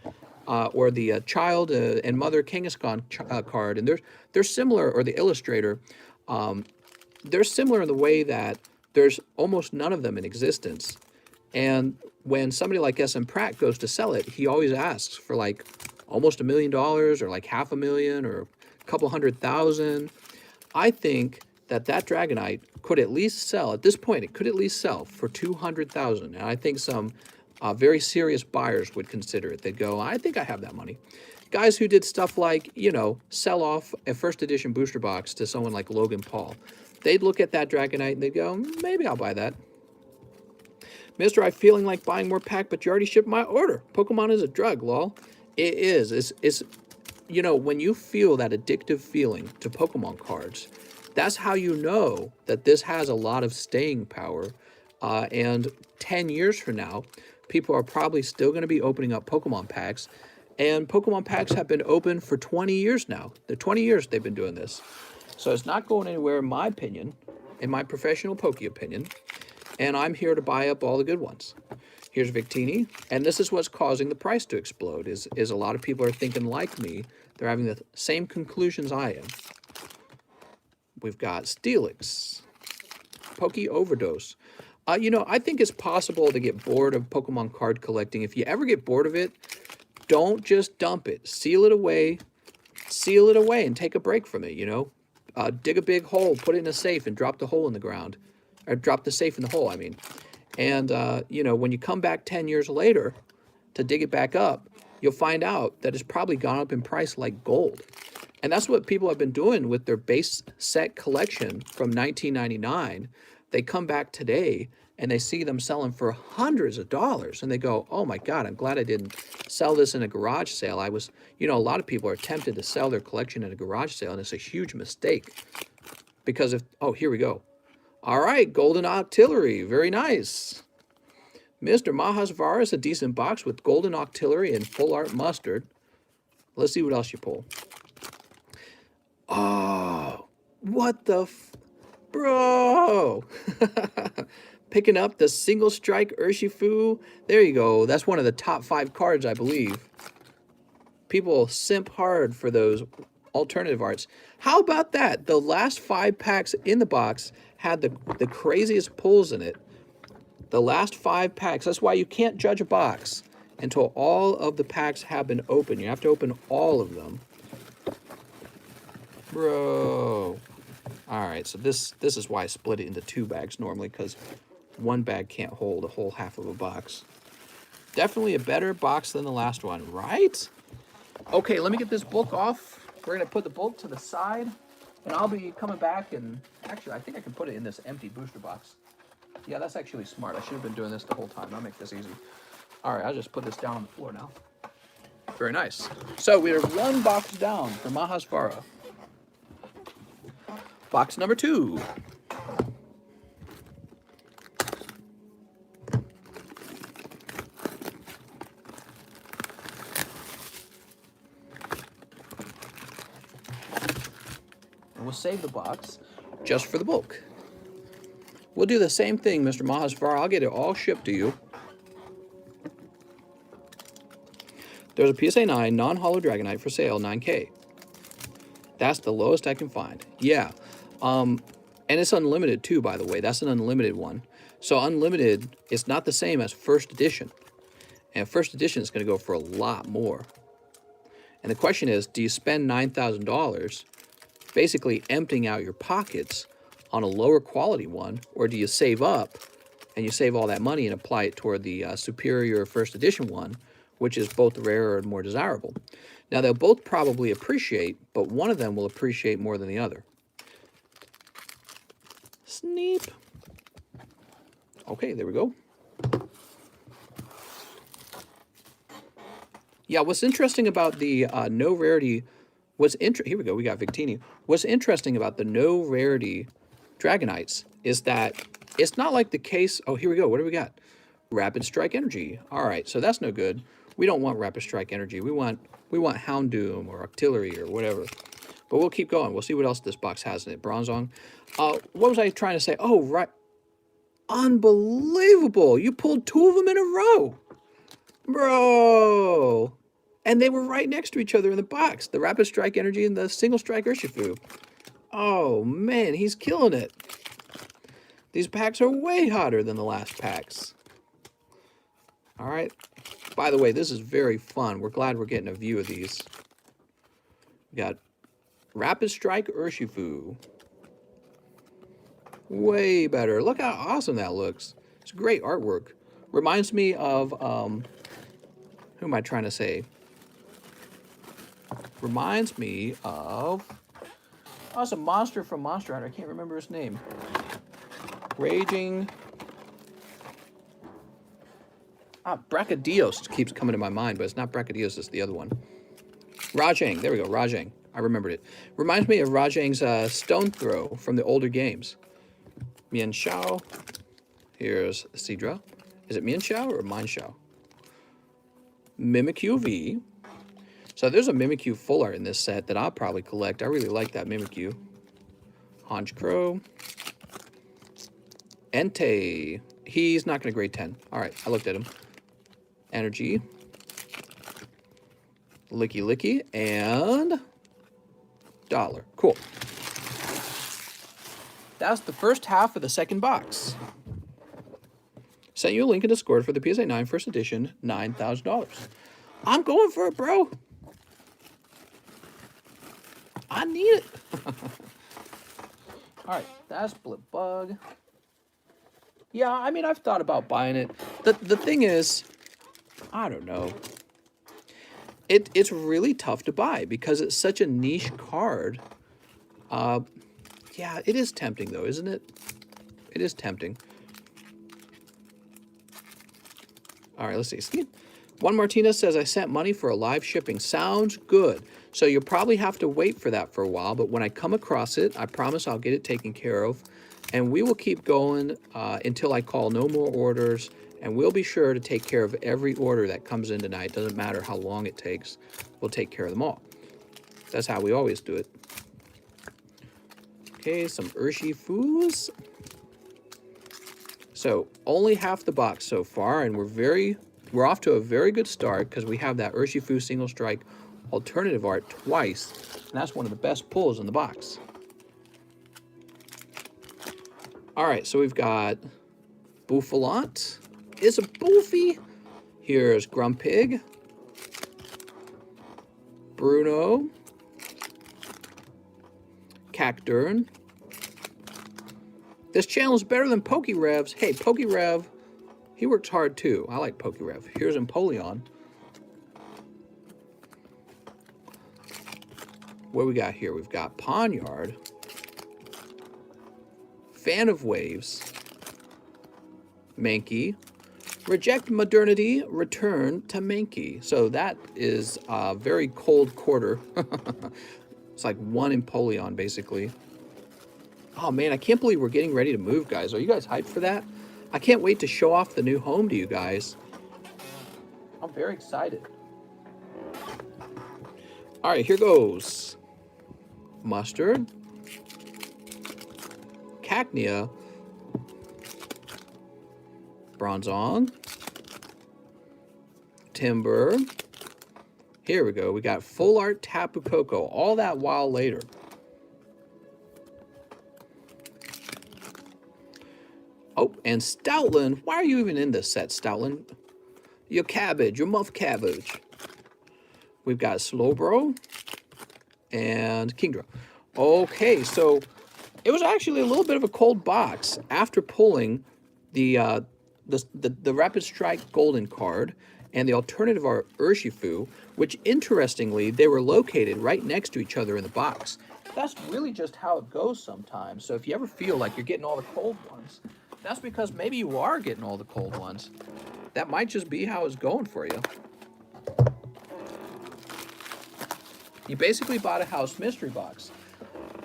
Speaker 1: or the Child and Mother Kangaskhan card, and they're similar, or the Illustrator. They're similar in the way that there's almost none of them in existence. And when somebody like SM Pratt goes to sell it, he always asks for like almost $1 million, or like $500,000, or a couple $100,000. I think that Dragonite could at least sell, at this point, it could at least sell for $200,000. And I think some very serious buyers would consider it. They'd go, I think I have that money. Guys who did stuff like, you know, sell off a first edition booster box to someone like Logan Paul. They'd look at that Dragonite and they'd go, maybe I'll buy that. Mister, I'm feeling like buying more pack, but you already shipped my order. Pokemon is a drug, lol. It is. It's you know, when you feel that addictive feeling to Pokemon cards, that's how you know that this has a lot of staying power. And 10 years from now, people are probably still going to be opening up Pokemon packs. And Pokemon packs have been open for 20 years now. The 20 years they've been doing this. So it's not going anywhere, in my opinion, in my professional Poke opinion. And I'm here to buy up all the good ones. Here's Victini. And this is what's causing the price to explode, is a lot of people are thinking like me. They're having the same conclusions I am. We've got Steelix. Poke Overdose. You know, I think it's possible to get bored of Pokemon card collecting. If you ever get bored of it, don't just dump it. Seal it away and take a break from it, you know. dig a big hole, put it in a safe, and drop the hole in the ground. Or drop the safe in the hole, I mean. And, you know, when you come back 10 years later to dig it back up, you'll find out that it's probably gone up in price like gold. And that's what people have been doing with their base set collection from 1999. They come back today and they see them selling for hundreds of dollars. And they go, oh my God, I'm glad I didn't sell this in a garage sale. I was, you know, a lot of people are tempted to sell their collection in a garage sale, and it's a huge mistake. Because if, oh, here we go. All right, Golden Octillery, very nice. Mr. Mahasvar is a decent box with Golden Octillery and Full Art Mustard. Let's see what else you pull. Oh, what the bro. Picking up the Single Strike Urshifu. There you go. That's one of the top 5 cards, I believe. People simp hard for those alternative arts. How about that? The last 5 packs in the box had the craziest pulls in it. The last 5 packs. That's why you can't judge a box until all of the packs have been opened. You have to open all of them. Bro. All right, so this is why I split it into 2 bags normally, because 1 bag can't hold a whole half of a box. Definitely a better box than the last one, right? Okay, let me get this bulk off. We're going to put the bulk to the side, and I'll be coming back, and actually, I think I can put it in this empty booster box. Yeah, that's actually smart. I should have been doing this the whole time. I'll make this easy. All right, I'll just put this down on the floor now. Very nice. So we are 1 box down for Mahasvara. Box number 2. And we'll save the box just for the bulk. We'll do the same thing, Mr. Mahasvara. I'll get it all shipped to you. There's a PSA 9 non-hollow Dragonite for sale, 9K. That's the lowest I can find. Yeah. And it's unlimited too, by the way. That's an unlimited one. So unlimited is not the same as first edition. And first edition is going to go for a lot more. And the question is, do you spend $9,000 basically emptying out your pockets on a lower quality one, or do you save up and you save all that money and apply it toward the superior first edition one, which is both rarer and more desirable? Now, they'll both probably appreciate, but one of them will appreciate more than the other. Sneep. Okay, there we go. Yeah, what's interesting about the no rarity, here we go, we got Victini. What's interesting about the no rarity Dragonites is that it's not like the case, oh, here we go, what do we got? Rapid Strike Energy. All right, so that's no good. We don't want Rapid Strike Energy. We want Houndoom or Octillery or whatever. But we'll keep going. We'll see what else this box has in it. Bronzong. What was I trying to say? Oh, right. Unbelievable. You pulled 2 of them in a row. Bro. And they were right next to each other in the box. The Rapid Strike Energy and the Single Strike Urshifu. Oh, man. He's killing it. These packs are way hotter than the last packs. All right. By the way, this is very fun. We're glad we're getting a view of these. We got Rapid Strike Urshifu. Way better. Look how awesome that looks. It's great artwork. Reminds me of, who am I trying to say? Reminds me of, oh, it's a monster from Monster Hunter. I can't remember his name. Raging. Brachydios keeps coming to my mind, but it's not Brachydios, it's the other one. Rajang, there we go, Rajang. I remembered it. Reminds me of Rajang's Stone Throw from the older games. Mian Shao. Here's Seadra. Is it Mian Shao or Mine Shao? Mimikyu V. So there's a Mimikyu full art in this set that I'll probably collect. I really like that Mimikyu. Honchkrow. Entei. He's not going to grade 10. All right, I looked at him. Energy. Licky Licky. And Dollar. Cool. That's the first half of the second box. Sent you a link in Discord for the PSA 9 first edition, $9,000. I'm going for it, bro. I need it. All right, that's Blipbug. Yeah, I mean, I've thought about buying it. The thing is, I don't know. It's really tough to buy because it's such a niche card. Yeah, it is tempting though, isn't it? It is tempting. All right, let's see. Juan Martinez says, I sent money for a live shipping. Sounds good. So you'll probably have to wait for that for a while, but when I come across it, I promise I'll get it taken care of. And we will keep going until I call no more orders, and we'll be sure to take care of every order that comes in tonight. Doesn't matter how long it takes. We'll take care of them all. That's how we always do it. Okay, some Urshifu's. So only half the box so far, and we're off to a very good start because we have that Urshifu single strike alternative art twice, and that's one of the best pulls in the box. All right, so we've got Bouffalant. Is a Boofy. Here's Grumpig. Bruno. Cacturn. This channel is better than PokeRev's. Hey, PokeRev, he works hard too. I like PokeRev. Here's Empoleon. What we got here? We've got Pawniard. Fan of Waves. Mankey. Reject Modernity, return to Mankey. So that is a very cold quarter. It's like one Empoleon, basically. Oh, man, I can't believe we're getting ready to move, guys. Are you guys hyped for that? I can't wait to show off the new home to you guys. I'm very excited. All right, here goes. Mustard. Cacnea. Bronzong. Timber. Here we go. We got Full Art Tapu Koko. All that while later. Oh, and Stoutland. Why are you even in this set, Stoutland? Your cabbage, your muff cabbage. We've got Slowbro and Kingdra. Okay, so it was actually a little bit of a cold box after pulling the Rapid Strike Golden card and the alternative art Urshifu, which interestingly, they were located right next to each other in the box. That's really just how it goes sometimes. So if you ever feel like you're getting all the cold ones, that's because maybe you are getting all the cold ones. That might just be how it's going for you. You basically bought a house mystery box.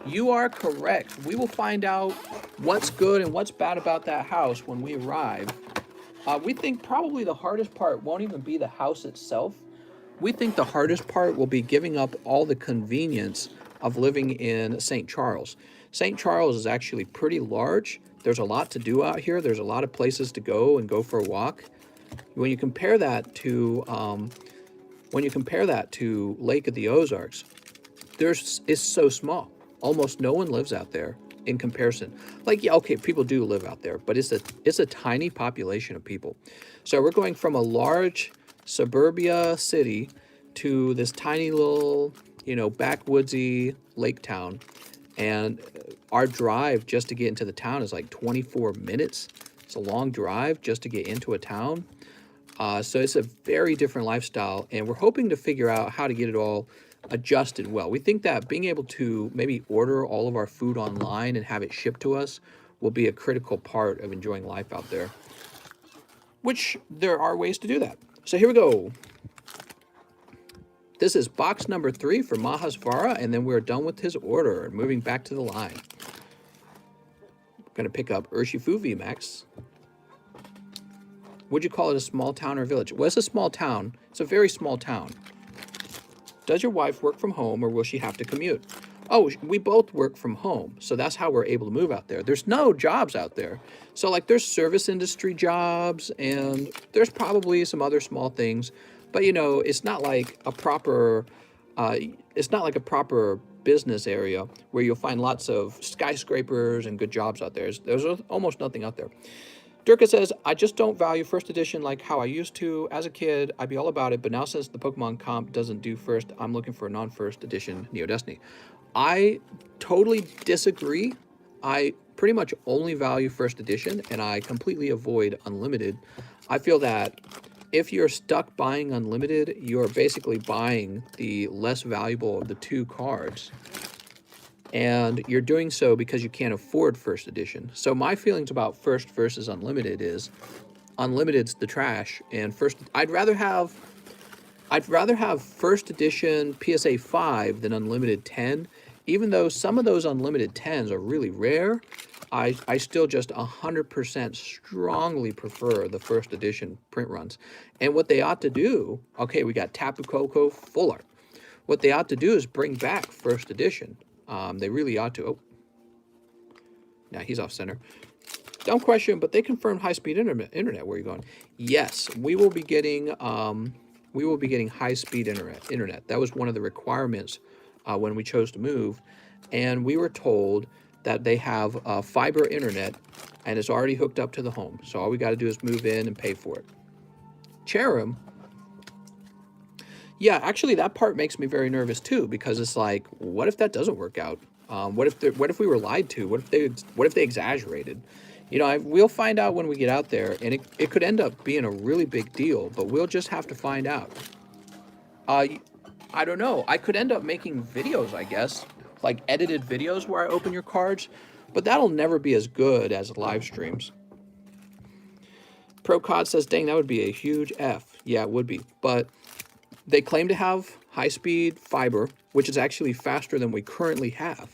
Speaker 1: You are correct. We will find out what's good and what's bad about that house when we arrive. We think probably the hardest part won't even be the house itself. We think the hardest part will be giving up all the convenience of living in St. Charles. St. Charles is actually pretty large. There's a lot to do out here. There's a lot of places to go and go for a walk. When you compare that to Lake of the Ozarks, it's so small. Almost no one lives out there in comparison. Like, yeah, okay, people do live out there, but it's a tiny population of people. So we're going from a large suburbia city to this tiny little, backwoodsy lake town. And our drive just to get into the town is like 24 minutes. It's a long drive just to get into a town. So it's a very different lifestyle, and we're hoping to figure out how to get it all adjusted well. We think that being able to maybe order all of our food online and have it shipped to us will be a critical part of enjoying life out there, which there are ways to do that. So here we go. This is box number 3 for Mahasvara, and then we're done with his order and moving back to the line. Going to pick up Urshifu VMAX. Would you call it a small town or village? Well, it's a small town. It's a very small town. Does your wife work from home or will she have to commute? Oh, we both work from home. So that's how we're able to move out there. There's no jobs out there. So like there's service industry jobs and there's probably some other small things. But it's not like a proper business area where you'll find lots of skyscrapers and good jobs out there. There's almost nothing out there. Durka says, I just don't value first edition like how I used to. As a kid, I'd be all about it, but now since the Pokemon comp doesn't do first, I'm looking for a non-first edition Neo Destiny. I totally disagree. I pretty much only value first edition, and I completely avoid unlimited. I feel that if you're stuck buying unlimited, you're basically buying the less valuable of the two cards. And you're doing so because you can't afford first edition. So my feelings about first versus unlimited is unlimited's the trash, and first I'd rather have first edition PSA 5 than unlimited 10. Even though some of those unlimited 10s are really rare, I still just 100% strongly prefer the first edition print runs. And what they ought to do, okay, we got Tapu Koko full art. What they ought to do is bring back first edition. They really ought to. Oh, now he's off center. Dumb question, but they confirmed high-speed internet. Where are you going? Yes, we will be getting high-speed internet. That was one of the requirements when we chose to move, and we were told that they have fiber internet, and it's already hooked up to the home. So all we got to do is move in and pay for it. Cherim. Yeah, actually, that part makes me very nervous too, because it's like, what if that doesn't work out? What if we were lied to? What if they exaggerated? You know, we'll find out when we get out there, and it could end up being a really big deal, but we'll just have to find out. I don't know. I could end up making videos, I guess, like edited videos where I open your cards, but that'll never be as good as live streams. ProCod says, dang, that would be a huge F. Yeah, it would be, but they claim to have high-speed fiber, which is actually faster than we currently have.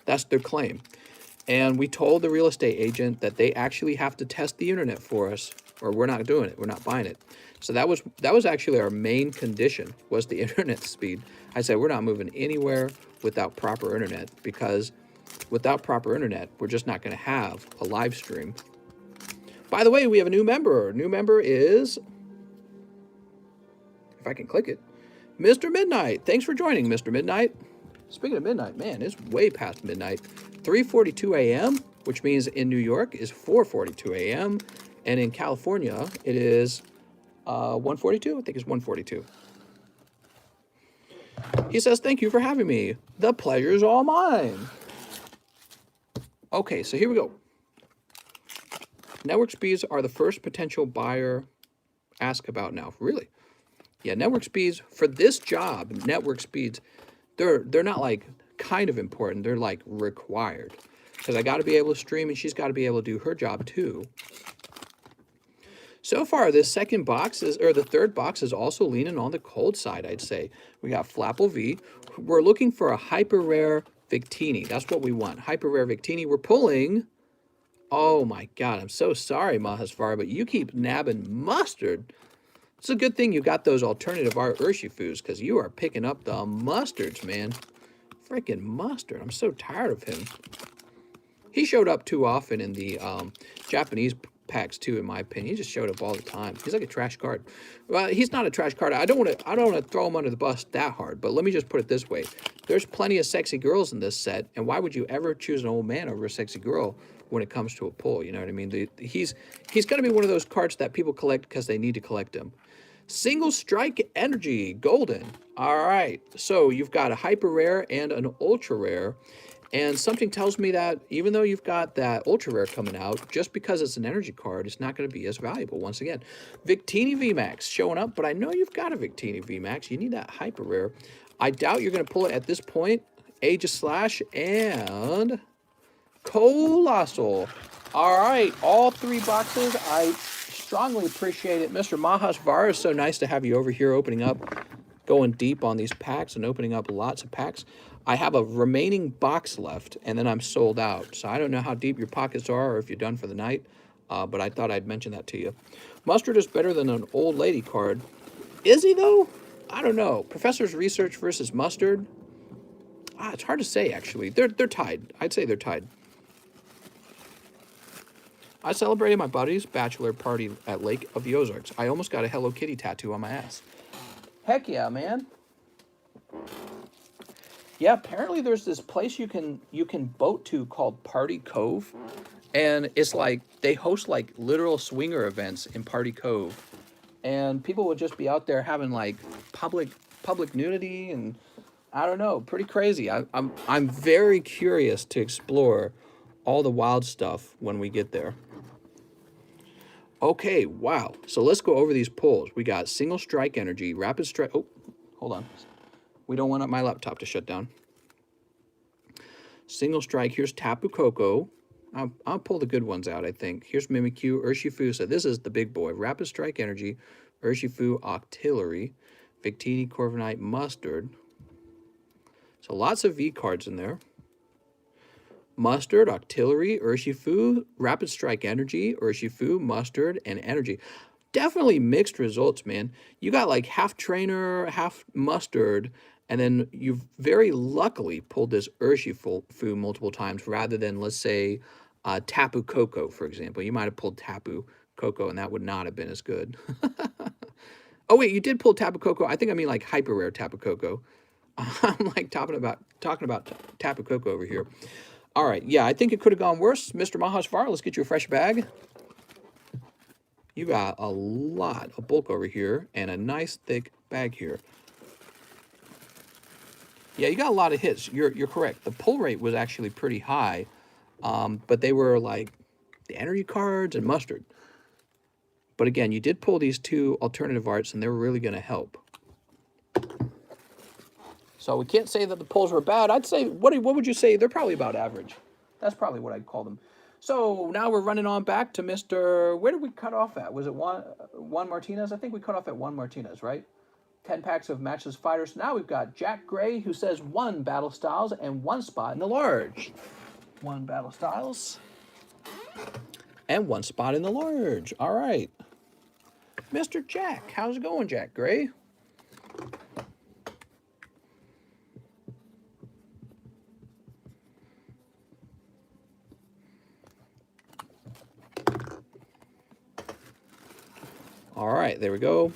Speaker 1: That's their claim. And we told the real estate agent that they actually have to test the internet for us, or we're not doing it. We're not buying it. So that was actually our main condition, was the internet speed. I said, we're not moving anywhere without proper internet, because without proper internet, we're just not going to have a live stream. By the way, we have a new member. New member is, if I can click it, Mr. Midnight. Thanks for joining, Mr. Midnight. Speaking of midnight, man, it's way past midnight. 3:42 a.m., which means in New York is 4:42 a.m., and in California it is 1:42. I think it's 1:42. He says, thank you for having me. The pleasure's all mine. Okay, so here we go. Network speeds are the first potential buyer ask about now. Really? Yeah, network speeds for this job, network speeds, they're not like kind of important, they're like required. Because I got to be able to stream, and she's got to be able to do her job too. So far, this second box the third box is also leaning on the cold side, I'd say. We got Flapple V. We're looking for a hyper rare Victini. That's what we want. Hyper rare Victini. We're pulling. Oh my God, I'm so sorry, Mahasvar, but you keep nabbing mustard. It's a good thing you got those alternative art Urshifus, because you are picking up the mustards, man. Freaking mustard. I'm so tired of him. He showed up too often in the Japanese packs too, in my opinion. He just showed up all the time. He's like a trash card. Well, he's not a trash card. I don't want to throw him under the bus that hard, but let me just put it this way. There's plenty of sexy girls in this set, and why would you ever choose an old man over a sexy girl when it comes to a pull? You know what I mean? He's going to be one of those cards that people collect because they need to collect them. Single Strike Energy Golden. All right, so you've got a hyper rare and an ultra rare, and something tells me that even though you've got that ultra rare coming out, just because it's an energy card, it's not going to be as valuable. Once again, Victini VMAX showing up, but I know you've got a Victini VMAX. You need that hyper rare. I doubt you're going to pull it at this point. Age of Slash and Colossal. All right, all three boxes. I strongly appreciate it. Mr. Mahasvar, is so nice to have you over here opening up, going deep on these packs and opening up lots of packs. I have a remaining box left, and then I'm sold out. So I don't know how deep your pockets are or if you're done for the night, but I thought I'd mention that to you. Mustard is better than an old lady card. Is he, though? I don't know. Professor's Research versus Mustard? It's hard to say, actually. They're tied. I'd say they're tied. I celebrated my buddy's bachelor party at Lake of the Ozarks. I almost got a Hello Kitty tattoo on my ass. Heck yeah, man. Yeah, apparently there's this place you can boat to called Party Cove. And it's like, they host like literal swinger events in Party Cove. And people will just be out there having like public nudity, and I don't know, pretty crazy. I'm very curious to explore all the wild stuff when we get there. Okay, wow. So let's go over these pulls. We got single strike energy, rapid strike. Oh, hold on. We don't want my laptop to shut down. Single strike. Here's Tapu Koko. I'll pull the good ones out, I think. Here's Mimikyu, Urshifu. So this is the big boy. Rapid strike energy, Urshifu, Octillery, Victini, Corviknight, Mustard. So lots of V cards in there. Mustard, Octillery, Urshifu, Rapid Strike Energy, Urshifu, Mustard, and Energy. Definitely mixed results, man. You got like half Trainer, half Mustard, and then you've very luckily pulled this Urshifu multiple times rather than, let's say, Tapu Koko, for example. You might have pulled Tapu Koko, and that would not have been as good. Oh, wait, you did pull Tapu Koko. I think I mean like hyper rare Tapu Koko. I'm like talking about Tapu Koko over here. All right, yeah, I think it could have gone worse. Mr. Mahasvar, let's get you a fresh bag. You got a lot of bulk over here and a nice thick bag here. Yeah, you got a lot of hits. You're correct. The pull rate was actually pretty high, but they were like the energy cards and Mustard. But again, you did pull these two alternative arts, and they were really going to help. So we can't say that the pulls were bad. I'd say, what would you say? They're probably about average. That's probably what I'd call them. So now we're running on back to Mr. Where did we cut off at? Was it Juan Martinez? I think we cut off at Juan Martinez, right? 10 packs of Matchless Fighters. Now we've got Jack Gray, who says 1 Battle Styles and 1 spot in the large. 1 Battle Styles and 1 spot in the large. All right. Mr. Jack, how's it going, Jack Gray? All right, there we go.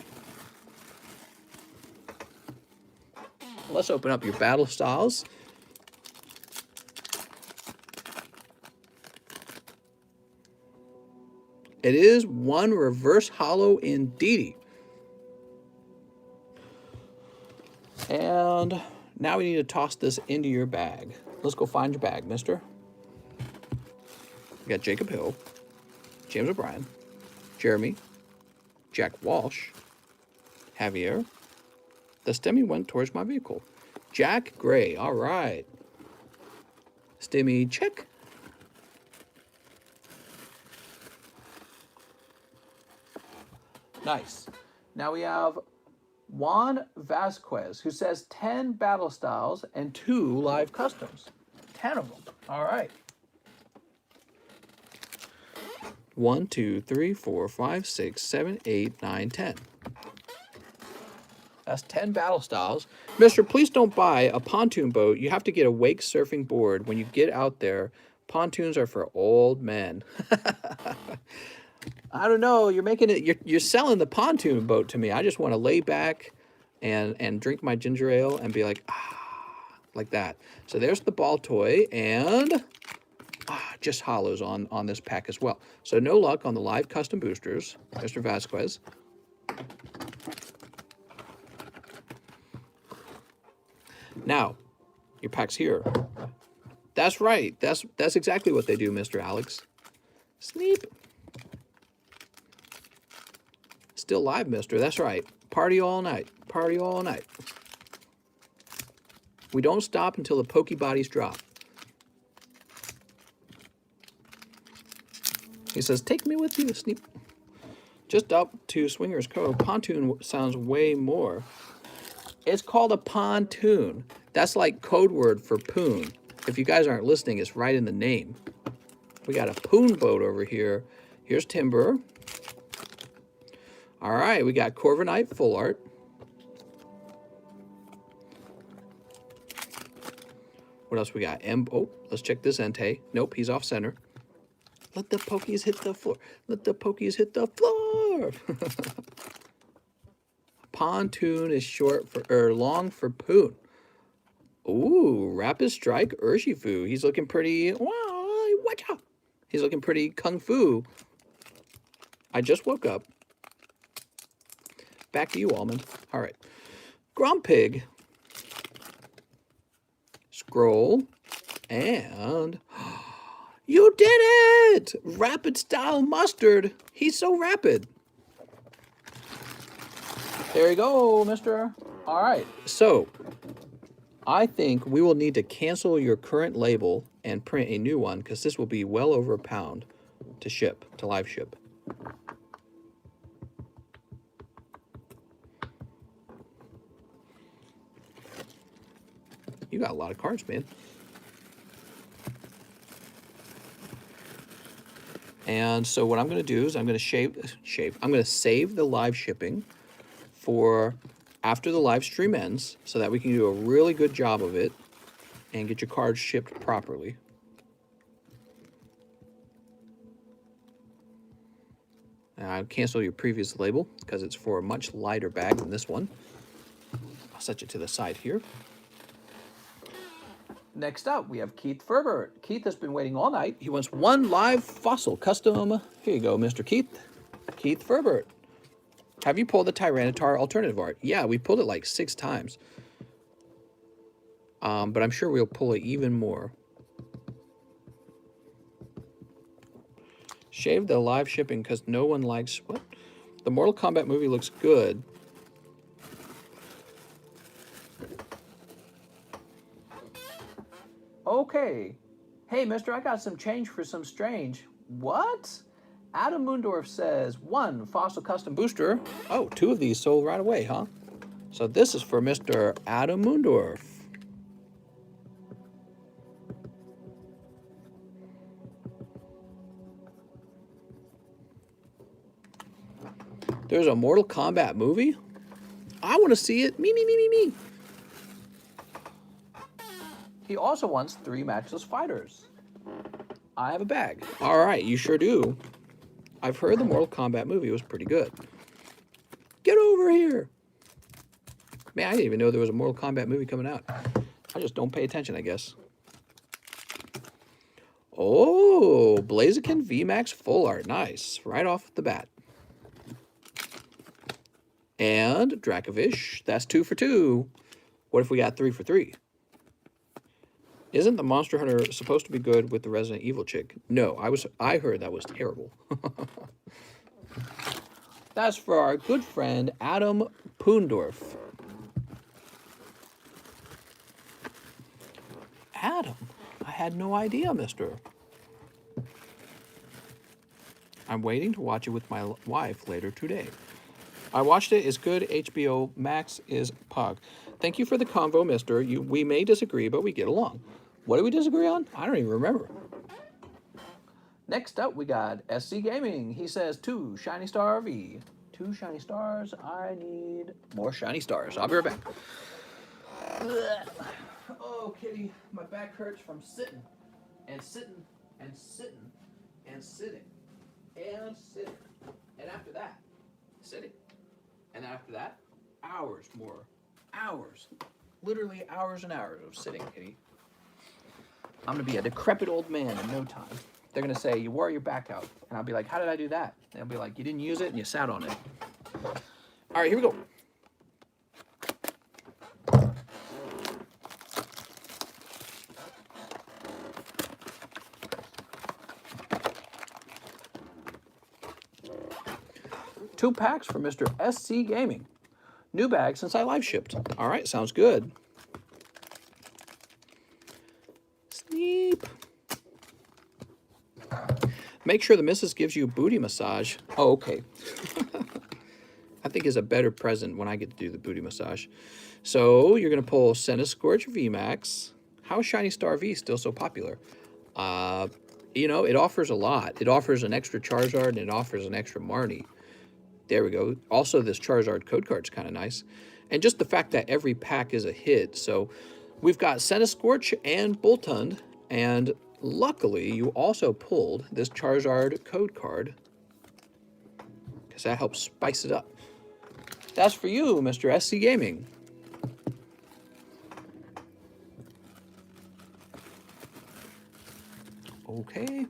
Speaker 1: Let's open up your Battle Styles. It is 1 reverse holo indeedy. And now we need to toss this into your bag. Let's go find your bag, mister. We got Jacob Hill, James O'Brien, Jeremy, Jack Walsh, Javier. The stemmy went towards my vehicle. Jack Gray, all right. Stemmy, check. Nice. Now we have Juan Vasquez, who says 10 battle styles and 2 live customs. 10 of them. All right. 1, 2, 3, 4, 5, 6, 7, 8, 9, 10. That's 10 battle styles. Mister, please don't buy a pontoon boat. You have to get a wake surfing board. When you get out there, pontoons are for old men. I don't know. You're making it. You're selling the pontoon boat to me. I just want to lay back and drink my ginger ale and be like, like that. So there's the ball toy and just hollows on this pack as well. So no luck on the live custom boosters, Mr. Vasquez. Now, your pack's here. That's right. That's exactly what they do, Mr. Alex. Sneep. Still live, mister. That's right. Party all night. Party all night. We don't stop until the pokey bodies drop. He says, take me with you, Sneep. Just up to Swingers Cove. Pontoon sounds way more. It's called a pontoon. That's like code word for poon. If you guys aren't listening, it's right in the name. We got a poon boat over here. Here's Timber. All right, we got Corviknight full art. What else we got? Oh, let's check this Entei. Nope, he's off center. Let the pokies hit the floor. Let the pokies hit the floor. Pontoon is short for, or long for poon. Ooh, Rapid Strike Urshifu. He's looking pretty, watch out. He's looking pretty kung fu. I just woke up. Back to you, Almond. All right. Grumpig. Scroll. And You did it! Rapid style mustard. He's so rapid. There you go, mister. All right, so I think we will need to cancel your current label and print a new one because this will be well over a pound to ship, to live ship. You got a lot of cards, man. And so what I'm going to do is I'm going to I'm going to save the live shipping for after the live stream ends so that we can do a really good job of it and get your cards shipped properly. I'll cancel your previous label because it's for a much lighter bag than this one. I'll set you to the side here. Next up, we have Keith Ferbert. Keith has been waiting all night. He wants one live fossil custom. Here you go, Mr. Keith. Keith Ferbert. Have you pulled the Tyranitar alternative art? Yeah, we pulled it like 6 times. But I'm sure we'll pull it even more. Shave the live shipping because no one likes... What? The Mortal Kombat movie looks good. Okay. Hey, mister, I got some change for some strange. What? Adam Moondorf says, 1 fossil custom booster. Oh, 2 of these sold right away, huh? So this is for Mr. Adam Moondorf. There's a Mortal Kombat movie? I want to see it. Me, me, me, me, me. He also wants 3 matchless fighters. I have a bag. All right, you sure do. I've heard the Mortal Kombat movie was pretty good. Get over here. Man, I didn't even know there was a Mortal Kombat movie coming out. I just don't pay attention, I guess. Oh, Blaziken VMAX Full Art. Nice. Right off the bat. And Dracovish. That's 2 for 2. What if we got 3 for 3? Isn't the Monster Hunter supposed to be good with the Resident Evil chick? No, I heard that was terrible. That's for our good friend Adam Poondorf. Adam, I had no idea, mister. I'm waiting to watch it with my wife later today. I watched it. It's good. HBO Max is pog. Thank you for the convo, mister. We may disagree, but we get along. What do we disagree on? I don't even remember. Next up, we got SC Gaming. He says 2 Shiny Star V. 2 Shiny Stars. I need more Shiny Stars. I'll be right back. Oh, kitty. My back hurts from sitting and sitting and sitting and sitting and sitting. And after that, sitting. And after that, hours more. Hours. Literally hours and hours of sitting, kitty. I'm going to be a decrepit old man in no time. They're going to say, you wore your back out. And I'll be like, how did I do that? And they'll be like, you didn't use it and you sat on it. All right, here we go. Two packs for Mr. SC Gaming. New bag since I live shipped. All right, sounds good. Sneep. Make sure the missus gives you a booty massage. Oh, okay. I think it's a better present when I get to do the booty massage. So you're going to pull Centiskorch VMAX. How is Shiny Star V still so popular? You know, it offers a lot. It offers an extra Charizard and it offers an extra Marnie. There we go. Also, this Charizard code card's kind of nice. And just the fact that every pack is a hit. So we've got Centiskorch and Boltund. And luckily, you also pulled this Charizard code card. Because that helps spice it up. That's for you, Mr. SC Gaming. Okay.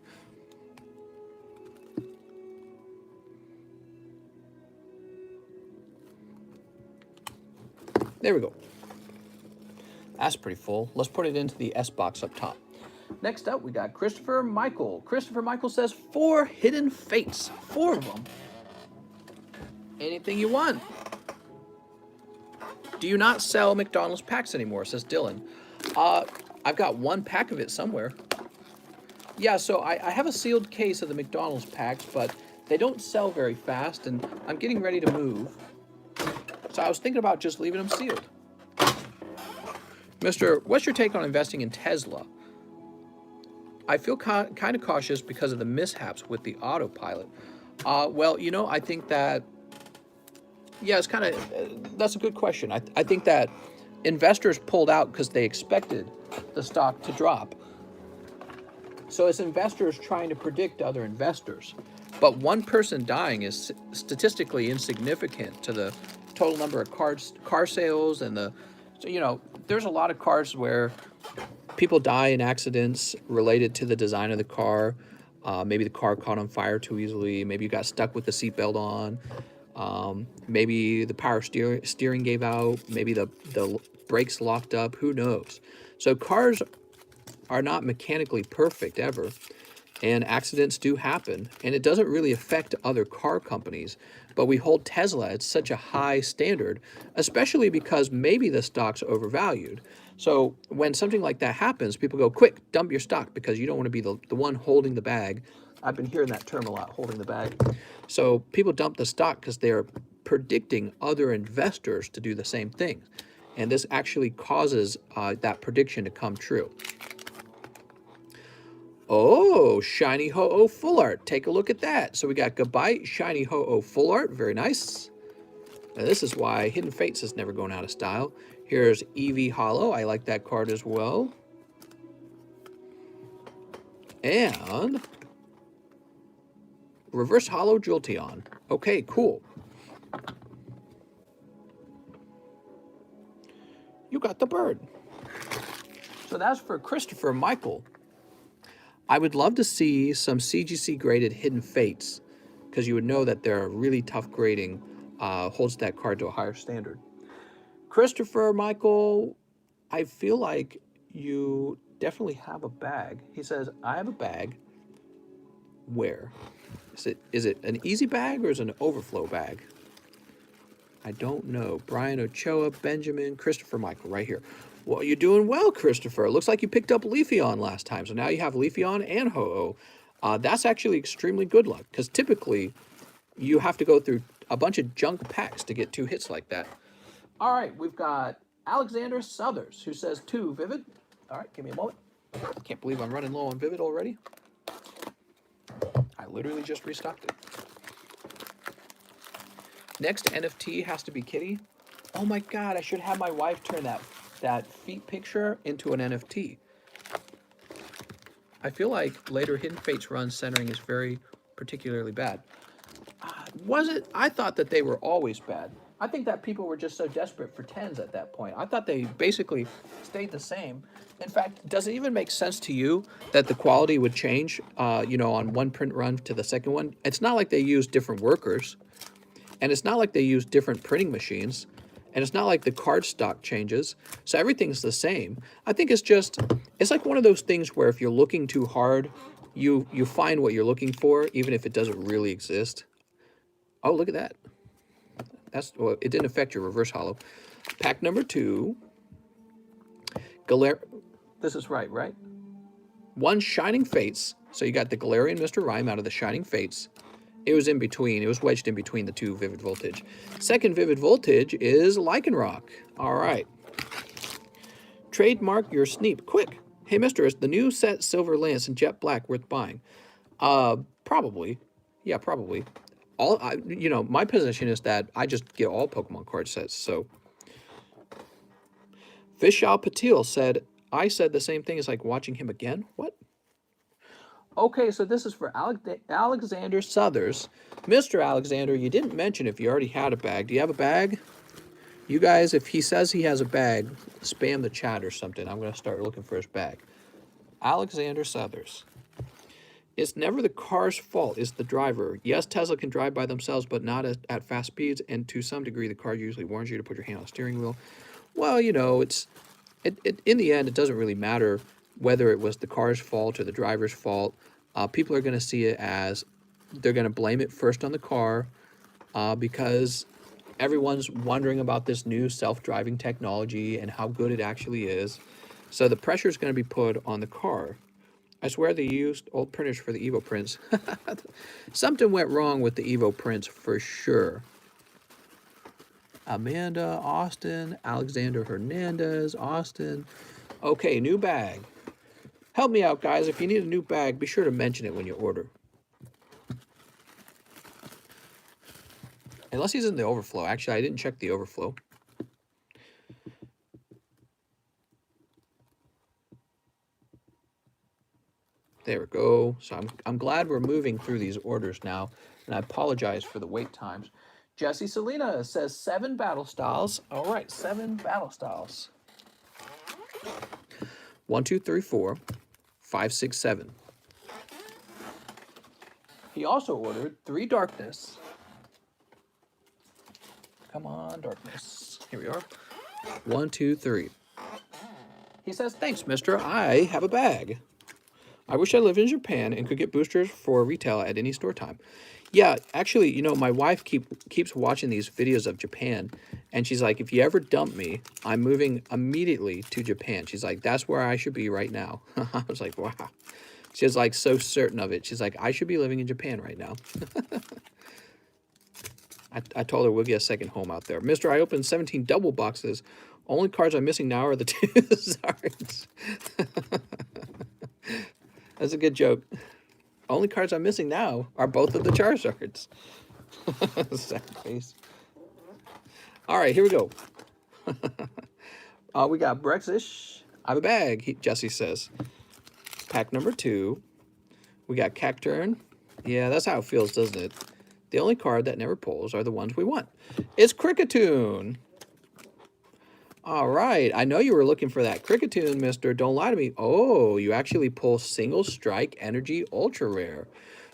Speaker 1: There we go. That's pretty full. Let's put it into the S box up top. Next up, we got Christopher Michael. Christopher Michael says 4 hidden fates. 4 of them. Anything you want. Do you not sell McDonald's packs anymore, says Dylan. I've got 1 pack of it somewhere. Yeah, so I have a sealed case of the McDonald's packs, but they don't sell very fast, and I'm getting ready to move. So I was thinking about just leaving them sealed. Mister, what's your take on investing in Tesla? I feel kind of cautious because of the mishaps with the autopilot. Well, you know, I think that, yeah, it's kind of, that's a good question. I think that investors pulled out because they expected the stock to drop. So it's investors trying to predict other investors. But one person dying is statistically insignificant to the total number of car sales and the, so, you know, there's a lot of cars where people die in accidents related to the design of the car. Maybe the car caught on fire too easily. Maybe you got stuck with the seatbelt on. Maybe the power steering gave out. Maybe the brakes locked up. Who knows? So cars are not mechanically perfect ever. And accidents do happen. And it doesn't really affect other car companies. But we hold Tesla at such a high standard, especially because maybe the stock's overvalued. So when something like that happens, people go, quick, dump your stock because you don't want to be the one holding the bag. I've been hearing that term a lot, holding the bag. So people dump the stock because they're predicting other investors to do the same thing. And this actually causes that prediction to come true. Oh, Shiny Ho-Oh Full Art. Take a look at that. So we got Goodbye, Shiny Ho-Oh Full Art. Very nice. And this is why Hidden Fates is never going out of style. Here's Eevee Hollow. I like that card as well. And Reverse Hollow Jolteon. Okay, cool. You got the bird. So that's for Christopher Michael. I would love to see some CGC graded Hidden Fates because you would know that their really tough grading holds that card to a higher standard. Christopher Michael, I feel like you definitely have a bag. He says, I have a bag. Where? Is it an easy bag or is it an overflow bag? I don't know. Brian Ochoa, Benjamin, Christopher Michael, right here. Well, you're doing well, Christopher. It looks like you picked up Leafeon last time, so now you have Leafeon and Ho-Oh. That's actually extremely good luck, because typically you have to go through a bunch of junk packs to get 2 hits like that. All right, we've got Alexander Southers, who says 2 Vivid. All right, give me a moment. Can't believe I'm running low on Vivid already. I literally just restocked it. Next NFT has to be Kitty. Oh my God, I should have my wife turn that feet picture into an NFT. I feel like later Hidden Fates run centering is very particularly bad. Was it? I thought that they were always bad. I think that people were just so desperate for 10s at that point. I thought they basically stayed the same. In fact, does it even make sense to you that the quality would change, you know, on one print run to the second one? It's not like they use different workers, and it's not like they use different printing machines, and it's not like the card stock changes, so everything's the same. I think it's like one of those things where if you're looking too hard, you find what you're looking for, even if it doesn't really exist. Oh, look at that. Well, it didn't affect your reverse hollow. Pack number 2. This is right? 1 Shining Fates. So you got the Galarian Mr. Rime out of the Shining Fates. It was in between. It was wedged in between the 2 Vivid Voltage. Second Vivid Voltage is Lycanroc. All right. Trademark your Sneep. Quick. Hey, mister, is the new set Silver Lance and Jet Black worth buying? Probably. Yeah, probably. You know, my position is that I just get all Pokemon card sets, so. Vishal Patil said, I said the same thing as like watching him again. What? Okay, so this is for Alexander Southers. Mr. Alexander, you didn't mention if you already had a bag. Do you have a bag? You guys, if he says he has a bag, spam the chat or something. I'm going to start looking for his bag. Alexander Southers. It's never the car's fault, it's the driver. Yes, Tesla can drive by themselves, but not at fast speeds, and to some degree, the car usually warns you to put your hand on the steering wheel. Well, you know, in the end, it doesn't really matter whether it was the car's fault or the driver's fault, people are going to see it as they're going to blame it first on the car because everyone's wondering about this new self-driving technology and how good it actually is. So the pressure is going to be put on the car. I swear they used old printers for the Evo prints. Something went wrong with the Evo prints for sure. Amanda, Austin, Alexander Hernandez, Austin. Okay, new bag. Help me out, guys. If you need a new bag, be sure to mention it when you order. Unless he's in the overflow. Actually, I didn't check the overflow. There we go. So I'm glad we're moving through these orders now, and I apologize for the wait times. Jesse Selena says 7 battle styles. All right, 7 battle styles. 1, 2, 3, 4, 5, 6, 7. He also ordered 3 darkness. Come on, darkness. Here we are. 1, 2, 3. He says, thanks, mister. I have a bag. I wish I lived in Japan and could get boosters for retail at any store time. Yeah, actually, you know, my wife keeps watching these videos of Japan, and she's like, if you ever dump me, I'm moving immediately to Japan. She's like, that's where I should be right now. I was like, wow. She was like so certain of it. She's like, I should be living in Japan right now. I told her we'll get a second home out there. Mister, I opened 17 double boxes. Only cards I'm missing now are the 2 Zards. That's a good joke. Only cards I'm missing now are both of the Charizards. Sad face. All right, here we go. We got Brexish. I have a bag, Jesse says. Pack number 2. We got Cacturn. Yeah, that's how it feels, doesn't it? The only card that never pulls are the ones we want. It's Cricketune. All right. I know you were looking for that Cricketune, mister. Don't lie to me. Oh, you actually pull Single Strike Energy Ultra Rare.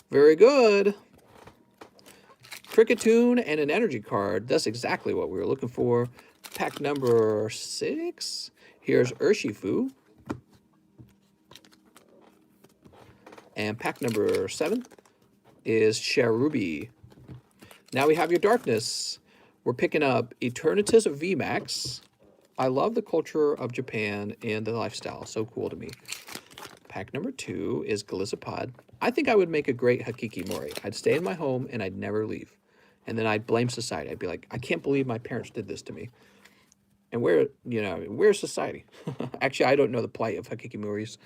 Speaker 1: Very good. Cricketune and an energy card. That's exactly what we were looking for. Pack number 6. Here's Urshifu. And pack number 7 is Cherubi. Now we have your darkness. We're picking up Eternatus VMAX. I love the culture of Japan and the lifestyle. So cool to me. Pack number 2 is Gliscopod. I think I would make a great Hakikimori. I'd stay in my home and I'd never leave. And then I'd blame society. I'd be like, I can't believe my parents did this to me. And where's society? Actually, I don't know the plight of Hakikimoris.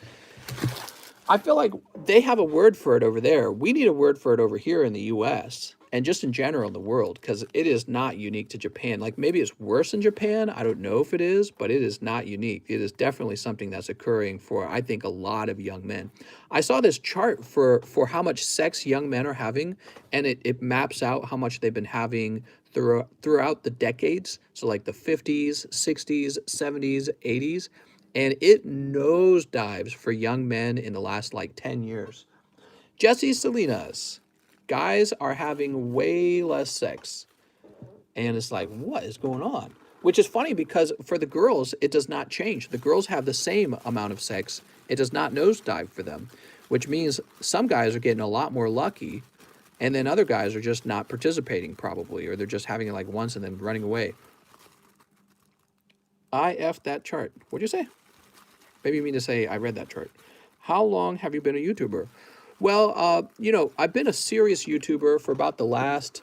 Speaker 1: I feel like they have a word for it over there. We need a word for it over here in the U.S. and just in general in the world, because it is not unique to Japan. Like, maybe it's worse in Japan. I don't know if it is, but it is not unique. It is definitely something that's occurring for, I think, a lot of young men. I saw this chart for how much sex young men are having, and it maps out how much they've been having throughout the decades. So like the 50s, 60s, 70s, 80s. And it nosedives for young men in the last like 10 years. Jesse Salinas. Guys are having way less sex. And it's like, what is going on? Which is funny because for the girls, it does not change. The girls have the same amount of sex. It does not nosedive for them. Which means some guys are getting a lot more lucky. And then other guys are just not participating probably. Or they're just having it like once and then running away. I F that chart. What'd you say? Maybe you mean to say I read that chart. How long have you been a YouTuber? Well, I've been a serious YouTuber for about the last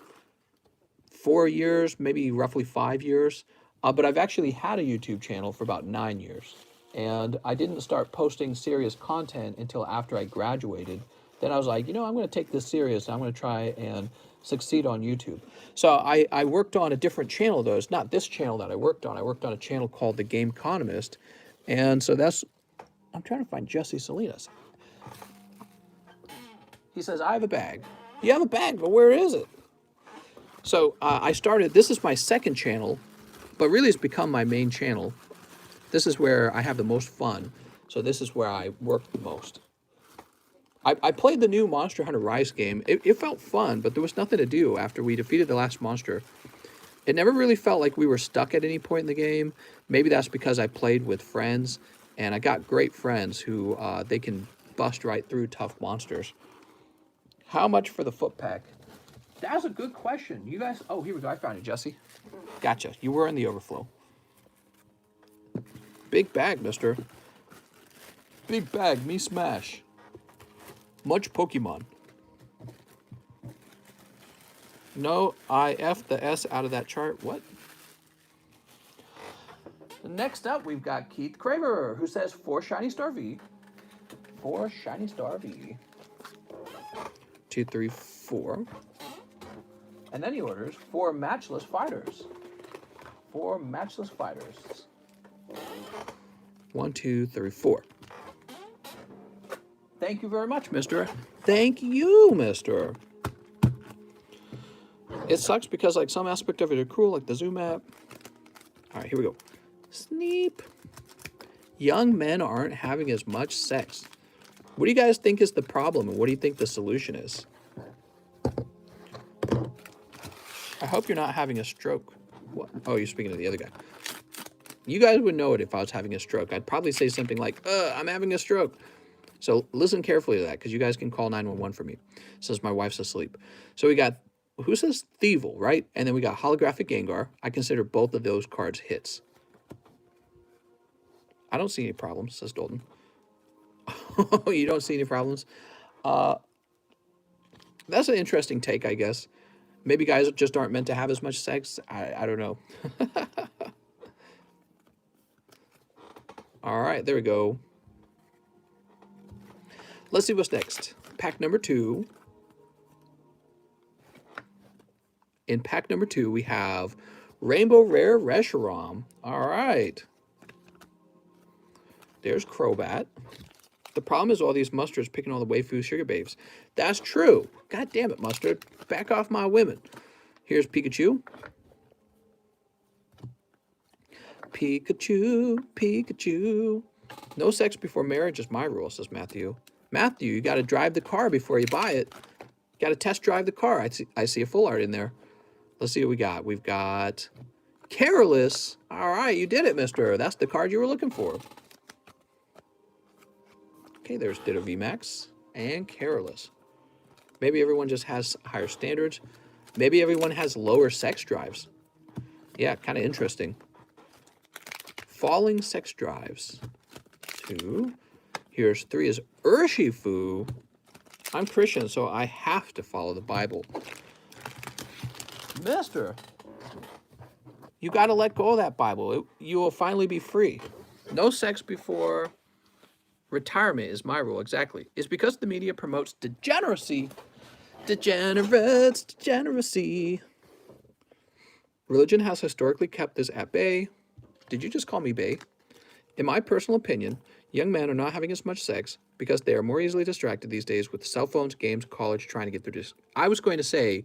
Speaker 1: 4 years, maybe roughly 5 years. But I've actually had a YouTube channel for about 9 years. And I didn't start posting serious content until after I graduated. Then I was like, I'm going to take this serious. I'm going to try and succeed on YouTube. So I worked on a different channel, though. It's not this channel that I worked on. I worked on a channel called TheCardconomist. And so I'm trying to find Jesse Salinas. He says, I have a bag. You have a bag, but where is it? So I started, this is my second channel, but really it's become my main channel. This is where I have the most fun. So this is where I work the most. I played the new Monster Hunter Rise game. It felt fun, but there was nothing to do after we defeated the last monster. It never really felt like we were stuck at any point in the game. Maybe that's because I played with friends. And I got great friends who they can bust right through tough monsters. How much for the foot pack? That's a good question. You guys, oh, here we go. I found it, Jesse. Gotcha. You were in the overflow. Big bag, mister. Big bag, me smash. Much Pokemon. No, I F the S out of that chart. What? Next up, we've got Keith Craver, who says 4 Shiny Star V. 4 Shiny Star V. 2, 3, 4. And then he orders 4 Matchless Fighters. 4 Matchless Fighters. 1, 2, 3, 4. Thank you very much, mister. Thank you, mister. It sucks because like some aspect of it are cool, like the zoom app. All right, here we go. Sneep. Young men aren't having as much sex. What do you guys think is the problem, and what do you think the solution is? I hope you're not having a stroke. What? Oh, you're speaking to the other guy. You guys would know it if I was having a stroke. I'd probably say something like, I'm having a stroke. So listen carefully to that, because you guys can call 911 for me, since my wife's asleep. So we got, who says Thievel, right? And then we got Holographic Gengar. I consider both of those cards hits. I don't see any problems, says Dalton. You don't see any problems? That's an interesting take, I guess. Maybe guys just aren't meant to have as much sex. I don't know. All right, there we go. Let's see what's next. Pack number 2. In pack number 2, we have Rainbow Rare Reshiram. All right. There's Crobat. The problem is all these mustards picking all the waifu sugar babes. That's true. God damn it, Mustard. Back off my women. Here's Pikachu. Pikachu, Pikachu. No sex before marriage is my rule, says Matthew. Matthew, you got to drive the car before you buy it. Got to test drive the car. I see a full art in there. Let's see what we got. We've got Careless. All right, you did it, mister. That's the card you were looking for. Okay, there's Ditto VMAX and Careless. Maybe everyone just has higher standards. Maybe everyone has lower sex drives. Yeah, kind of interesting. Falling sex drives. 2. Here's 3 is Urshifu. I'm Christian, so I have to follow the Bible. Mister, you got to let go of that Bible. You will finally be free. No sex before retirement is my rule, exactly. It's because the media promotes degeneracy. Degenerates, degeneracy. Religion has historically kept this at bay. Did you just call me bay? In my personal opinion, young men are not having as much sex because they are more easily distracted these days with cell phones, games, college, trying to get through this. I was going to say,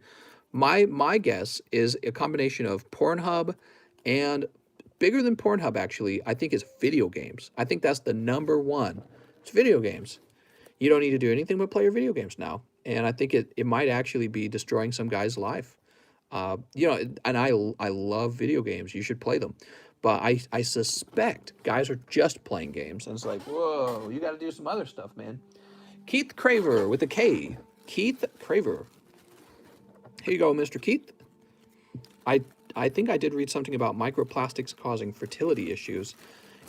Speaker 1: my guess is a combination of Pornhub and bigger than Pornhub, actually, I think is video games. I think that's the number one. It's video games. You don't need to do anything but play your video games now. And I think it might actually be destroying some guy's life. You know, and I love video games. You should play them. But I suspect guys are just playing games. And it's like, whoa, you got to do some other stuff, man. Keith Craver with a K. Keith Craver. Here you go, Mr. Keith. I think I did read something about microplastics causing fertility issues.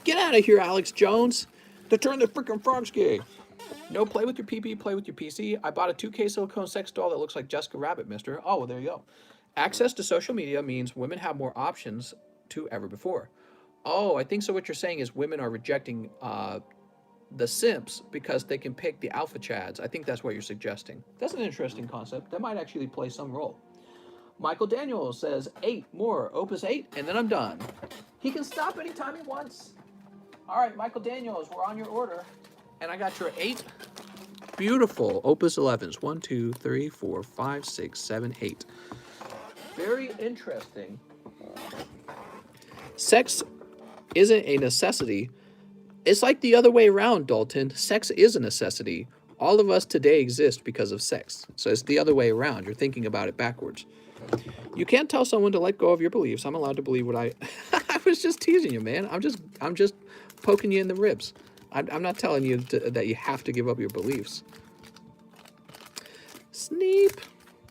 Speaker 1: Get out of here, Alex Jones. To turn the freaking frogs gay. No, play with your PP, play with your PC. I bought a 2K silicone sex doll that looks like Jessica Rabbit, mister. Oh, well, there you go. Access to social media means women have more options to ever before. Oh, I think so what you're saying is women are rejecting the simps because they can pick the alpha chads. I think that's what you're suggesting. That's an interesting concept. That might actually play some role. Michael Daniels says 8 more, Opus 8, and then I'm done. He can stop anytime he wants. All right, Michael Daniels, we're on your order. And I got your 8 beautiful Opus 11s. 1, 2, 3, 4, 5, 6, 7, 8. Very interesting. Sex isn't a necessity. It's like the other way around, Dalton. Sex is a necessity. All of us today exist because of sex. So it's the other way around. You're thinking about it backwards. You can't tell someone to let go of your beliefs. I'm allowed to believe what I was just teasing you, man. I'm just poking you in the ribs. I'm not telling you that you have to give up your beliefs. Sneep.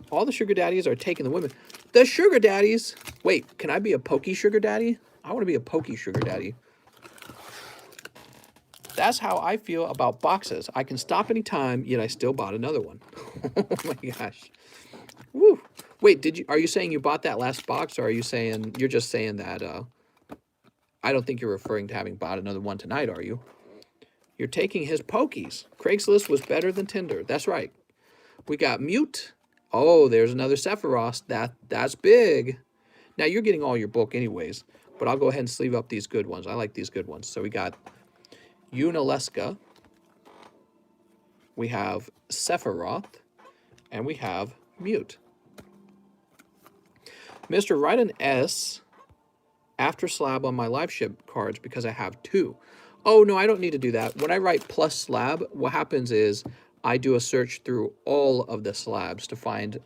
Speaker 1: All the sugar daddies are taking the women. The sugar daddies. Wait, can I be a pokey sugar daddy? I want to be a pokey sugar daddy. That's how I feel about boxes. I can stop anytime, yet I still bought another one. Oh my gosh. Woo. Wait, are you saying you bought that last box, or are you saying, you're just saying that, I don't think you're referring to having bought another one tonight, are you? You're taking his pokies. Craigslist was better than Tinder. That's right. We got Mute. Oh, there's another Sephiroth. That's big. Now, you're getting all your bulk anyways, but I'll go ahead and sleeve up these good ones. I like these good ones. So we got Unaleska. We have Sephiroth. And we have Mute. Mr. Write an S after slab on my live ship cards because I have 2. Oh, no, I don't need to do that. When I write plus slab, what happens is I do a search through all of the slabs to find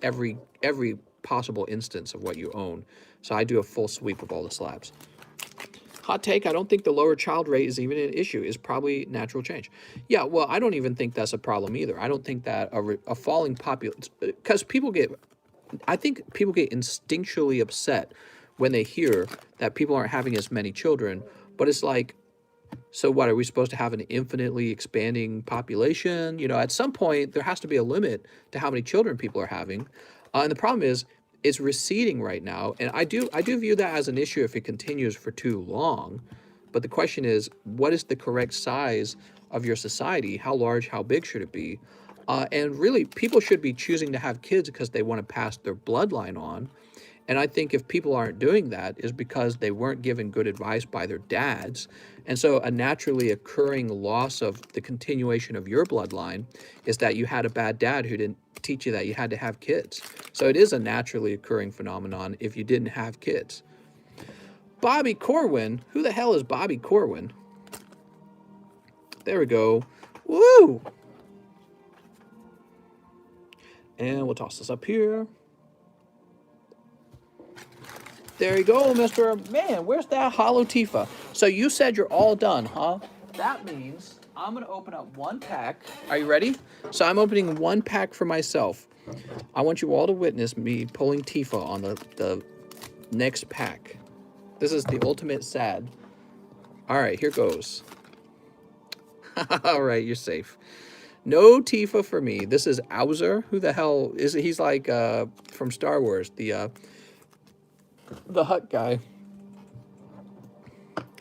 Speaker 1: every possible instance of what you own. So I do a full sweep of all the slabs. Hot take, I don't think the lower child rate is even an issue. It's probably natural change. Yeah, well, I don't even think that's a problem either. I don't think that a falling population, because I think people get instinctually upset when they hear that people aren't having as many children, but it's like, so what, are we supposed to have an infinitely expanding population? You know, at some point, there has to be a limit to how many children people are having. And the problem is, it's receding right now. And I do view that as an issue if it continues for too long. But the question is, what is the correct size of your society? How large, how big should it be? And really, people should be choosing to have kids because they want to pass their bloodline on. And I think if people aren't doing that, is because they weren't given good advice by their dads. And so a naturally occurring loss of the continuation of your bloodline is that you had a bad dad who didn't teach you that you had to have kids. So it is a naturally occurring phenomenon if you didn't have kids. Bobby Corwin. Who the hell is Bobby Corwin? There we go. Woo! And we'll toss this up here. There you go, Mr. Man, where's that Hollow Tifa? So you said you're all done, huh? That means I'm going to open up one pack. Are you ready? So I'm opening one pack for myself. I want you all to witness me pulling Tifa on the next pack. This is the ultimate sad. All right, here goes. All right, you're safe. No Tifa for me. This is Owzer. Who the hell is it? He's like from Star Wars, the Hut guy.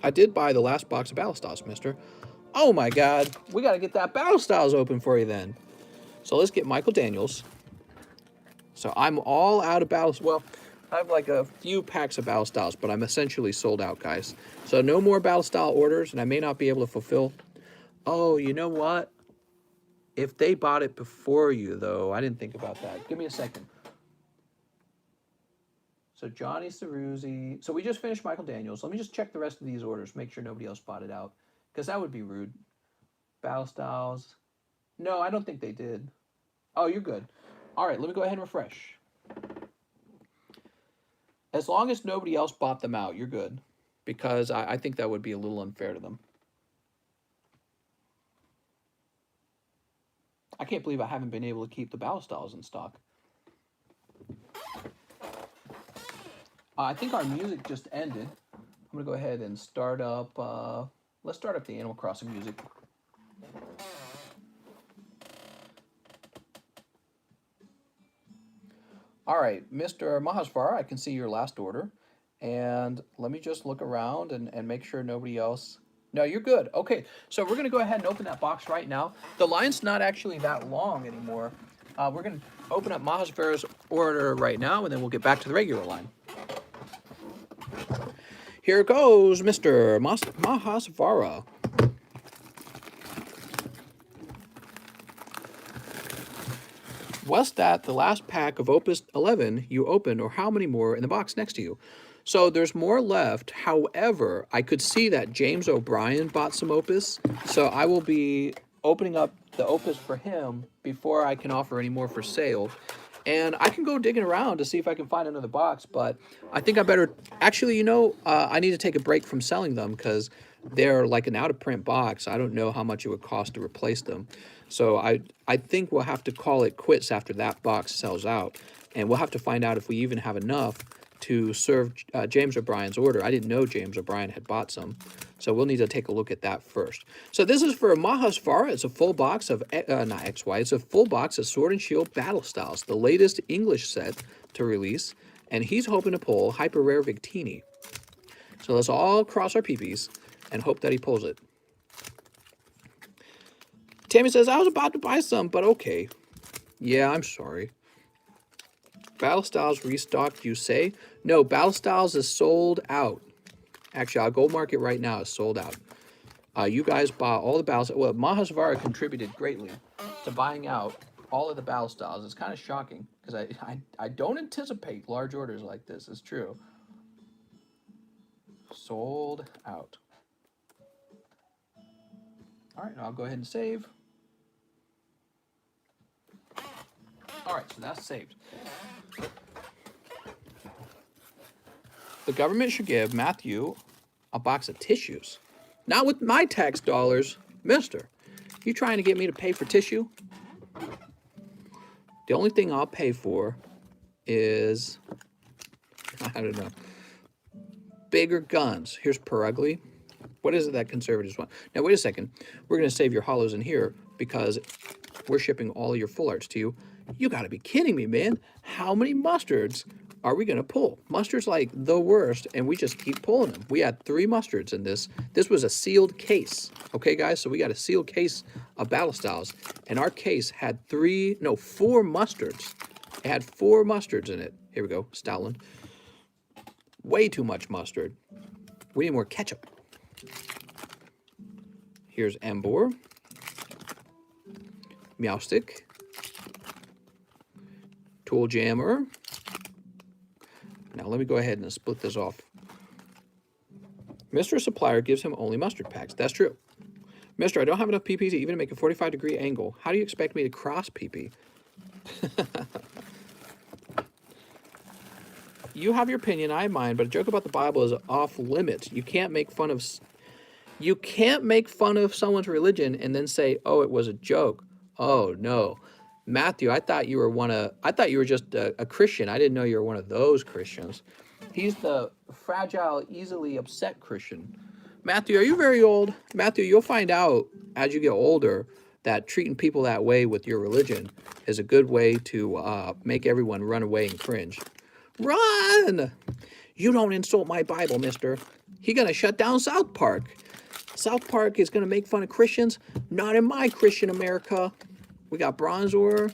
Speaker 1: I did buy the last box of Battle Styles, mister. Oh my god. We got to get that Battle Styles open for you then. So let's get Michael Daniels. So I'm all out of Battle... Well, I have like a few packs of Battle Styles, but I'm essentially sold out, guys. So no more Battle Style orders, and I may not be able to fulfill... Oh, you know what? If they bought it before you, though, I didn't think about that. Give me a second. So Johnny Ceruzzi. So we just finished Michael Daniels. Let me just check the rest of these orders. Make sure nobody else bought it out. Because that would be rude. Battle Styles. No, I don't think they did. Oh, you're good. All right, let me go ahead and refresh. As long as nobody else bought them out, you're good. Because I think that would be a little unfair to them. I can't believe I haven't been able to keep the Battle Styles in stock. I think our music just ended. I'm going to go ahead and start up... let's start up the Animal Crossing music. All right, Mr. Mahasvar, I can see your last order. And let me just look around and make sure nobody else... No, you're good. Okay, so we're going to go ahead and open that box right now. The line's not actually that long anymore. We're going to open up Mahasvar's order right now, and then we'll get back to the regular line. Here goes Mr. Mahasvara. Was that the last pack of Opus 11 you opened, or how many more in the box next to you? So there's more left. However, I could see that James O'Brien bought some Opus, so I will be opening up the Opus for him before I can offer any more for sale. And I can go digging around to see if I can find another box, but I think I better... Actually, you know, I need to take a break from selling them because they're like an out-of-print box. I don't know how much it would cost to replace them. So I think we'll have to call it quits after that box sells out. And we'll have to find out if we even have enough to serve James O'Brien's order. I didn't know James O'Brien had bought some. So we'll need to take a look at that first. So this is for Mahasvara. It's a full box of, not XY, it's a full box of Sword and Shield Battle Styles, the latest English set to release. And he's hoping to pull Hyper Rare Victini. So let's all cross our peepees and hope that he pulls it. Tammy says, I was about to buy some, but okay. Yeah, I'm sorry. Battle Styles restocked, you say? No, Battle Styles is sold out. Actually, our gold market right now is sold out. You guys bought all the Battle. Well, Mahasvara contributed greatly to buying out all of the Battle Styles. It's kind of shocking because I don't anticipate large orders like this. It's true. Sold out. All right, I'll go ahead and save. All right, so that's saved. The government should give Matthew a box of tissues. Not with my tax dollars, mister. You trying to get me to pay for tissue? The only thing I'll pay for is, I don't know, bigger guns. Here's per ugly. What is it that conservatives want? Now, wait a second. We're going to save your hollows in here because we're shipping all your full arts to you. You got to be kidding me, man. How many mustards are we going to pull? Mustard's like the worst, and we just keep pulling them. We had 3 mustards in this. This was a sealed case. Okay, guys? So we got a sealed case of Battle Styles, and our case had 4 mustards. It had 4 mustards in it. Here we go, Stoutland. Way too much mustard. We need more ketchup. Here's Embor. Meowstick. Tool Jammer. Now let me go ahead and split this off. Mr. Supplier gives him only mustard packs. That's true. Mister, I don't have enough PP to even make a 45-degree angle. How do you expect me to cross PP? You have your opinion, I have mine, but a joke about the Bible is off limits. You can't make fun of someone's religion and then say, "Oh, it was a joke." Oh no. Matthew, I thought you were just a Christian. I didn't know you were one of those Christians. He's the fragile, easily upset Christian. Matthew, are you very old? Matthew, you'll find out as you get older that treating people that way with your religion is a good way to make everyone run away and cringe. Run! You don't insult my Bible, mister. He's going to shut down South Park. South Park is going to make fun of Christians. Not in my Christian America. We got Bronzor.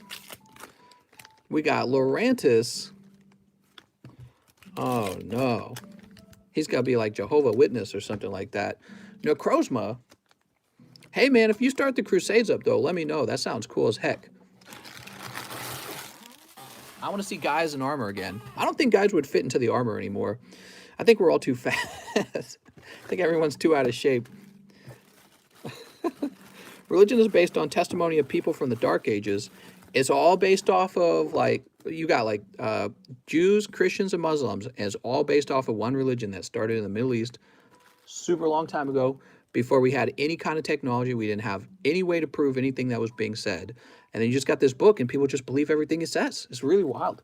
Speaker 1: We got Laurentis. Oh, no. He's got to be like Jehovah Witness or something like that. Necrozma. Hey, man, if you start the Crusades up, though, let me know. That sounds cool as heck. I want to see guys in armor again. I don't think guys would fit into the armor anymore. I think we're all too fat. I think everyone's too out of shape. Religion is based on testimony of people from the Dark Ages. It's all based off of, like, you got, like, Jews, Christians, and Muslims. And it's all based off of one religion that started in the Middle East super long time ago. Before we had any kind of technology, we didn't have any way to prove anything that was being said. And then you just got this book, and people just believe everything it says. It's really wild.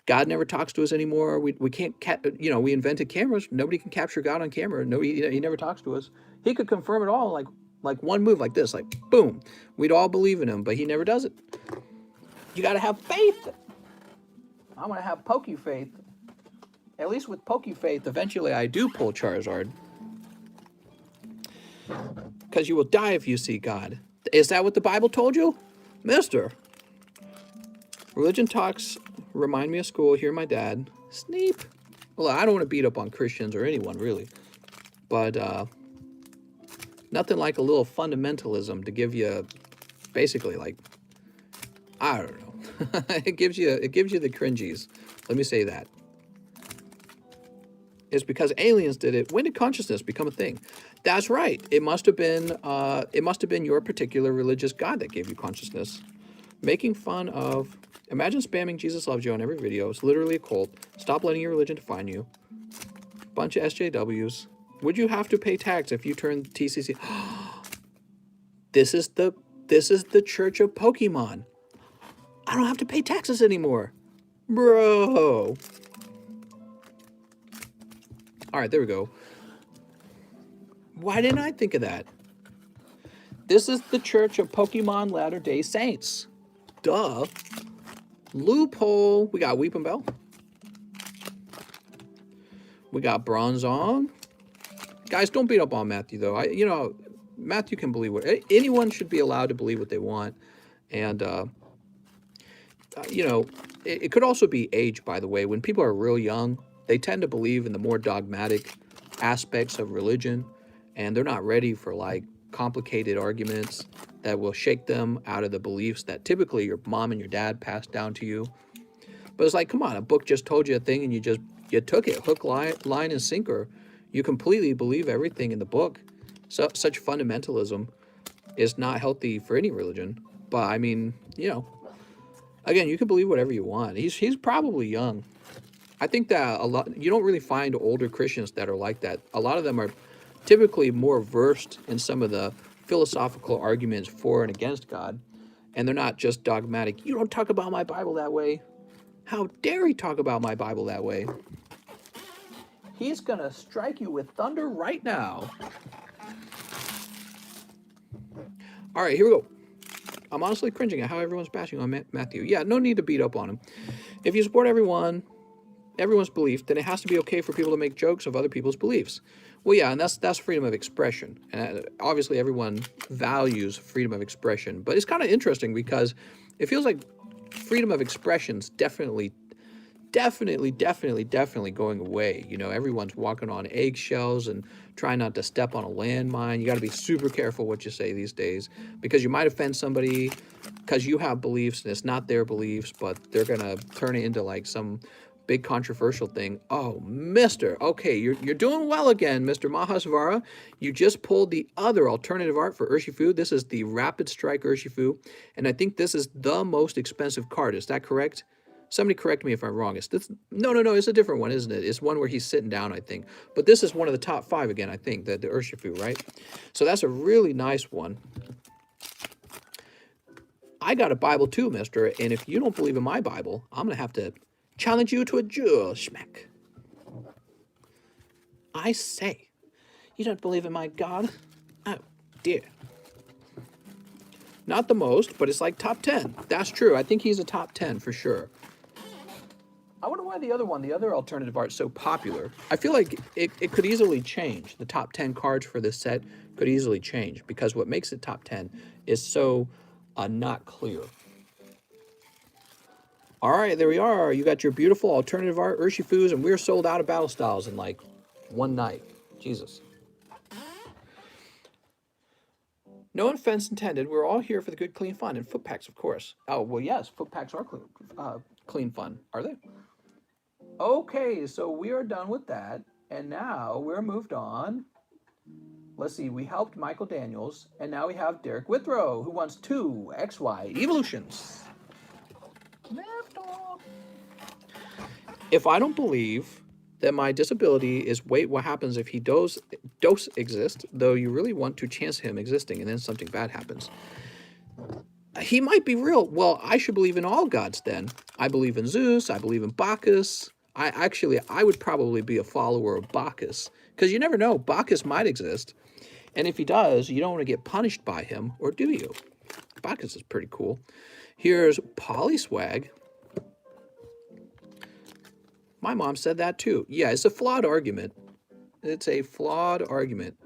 Speaker 1: God never talks to us anymore. We can't, we invented cameras. Nobody can capture God on camera. Nobody, he never talks to us. He could confirm it all like one move like this, like boom. We'd all believe in him, but he never does it. You got to have faith. I'm going to have Pokey faith. At least with Pokey faith, eventually I do pull Charizard. Because you will die if you see God. Is that what the Bible told you? Mister. Religion talks remind me of school. Hear my dad. Sneep. Well, I don't want to beat up on Christians or anyone, really. But nothing like a little fundamentalism to give you basically, like, I don't know. It gives you the cringies. Let me say that. It's because aliens did it. When did consciousness become a thing? That's right. It must have been your particular religious God that gave you consciousness. Making fun of, imagine spamming Jesus loves you on every video. It's literally a cult. Stop letting your religion define you. Bunch of SJWs. Would you have to pay tax if you turn TCC? This is the Church of Pokemon. I don't have to pay taxes anymore. Bro. All right, there we go. Why didn't I think of that? This is the Church of Pokemon Latter-day Saints. Duh. Loophole. We got Weeping Bell. We got Bronzong. Guys, don't beat up on Matthew, though. Matthew can believe what... Anyone should be allowed to believe what they want. And, it could also be age, by the way. When people are real young, they tend to believe in the more dogmatic aspects of religion. And they're not ready for, like, complicated arguments that will shake them out of the beliefs that typically your mom and your dad passed down to you. But it's like, come on, a book just told you a thing and you took it, hook, line, and sinker. You completely believe everything in the book. So such fundamentalism is not healthy for any religion. But I mean, again, you can believe whatever you want. He's probably young. I think that you don't really find older Christians that are like that. A lot of them are typically more versed in some of the philosophical arguments for and against God. And they're not just dogmatic. You don't talk about my Bible that way. How dare he talk about my Bible that way? He's going to strike you with thunder right now. All right, here we go. I'm honestly cringing at how everyone's bashing on Matthew. Yeah, no need to beat up on him. If you support everyone's belief, then it has to be okay for people to make jokes of other people's beliefs. Well, yeah, and that's freedom of expression. And obviously everyone values freedom of expression. But it's kind of interesting because it feels like freedom of expression's definitely going away. Everyone's walking on eggshells and trying not to step on a landmine. You got to be super careful what you say these days because you might offend somebody because you have beliefs and it's not their beliefs, but they're going to turn it into like some big controversial thing. Oh, okay, you're doing well again, Mr. Mahasvara. You just pulled the other alternative art for Urshifu. This is the Rapid Strike Urshifu, and I think this is the most expensive card. Is that correct? Somebody correct me if I'm wrong. No, it's a different one, isn't it? It's one where he's sitting down, I think. But this is one of the top 5 again, I think, the Urshifu, right? So that's a really nice one. I got a Bible too, mister, and if you don't believe in my Bible, I'm going to have to challenge you to a duel, schmeck. I say, you don't believe in my God? Oh, dear. Not the most, but it's like top 10. That's true. I think he's a top 10 for sure. I wonder why the other alternative art is so popular. I feel like it could easily change. The top 10 cards for this set could easily change because what makes it top 10 is so not clear. All right, there we are. You got your beautiful alternative art Urshifus, and we're sold out of battle styles in like one night. Jesus. No offense intended. We're all here for the good, clean fun and foot packs, of course. Oh, well, yes, foot packs are clean fun. Are they? Okay, so we are done with that. And now we're moved on. Let's see, we helped Michael Daniels. And now we have Derek Withrow, who wants 2 XY evolutions. If I don't believe that my disability is wait what happens if he does exist, though you really want to chance him existing and then something bad happens. He might be real. Well, I should believe in all gods then. I believe in Zeus. I believe in Bacchus. I would probably be a follower of Bacchus because you never know. Bacchus might exist. And if he does, you don't want to get punished by him, or do you? Bacchus is pretty cool. Here's Polyswag. My mom said that too. Yeah, it's a flawed argument. It's a flawed argument.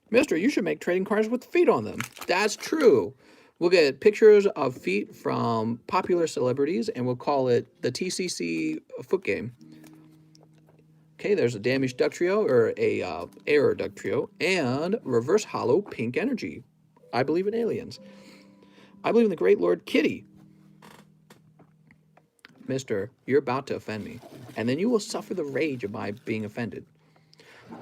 Speaker 1: Mister, you should make trading cards with feet on them. That's true. We'll get pictures of feet from popular celebrities, and we'll call it the TCC foot game. Okay, there's a damaged Ductrio, or a error Ductrio, and reverse hollow pink energy. I believe in aliens. I believe in the great Lord Kitty. Mister, you're about to offend me, and then you will suffer the rage of my being offended.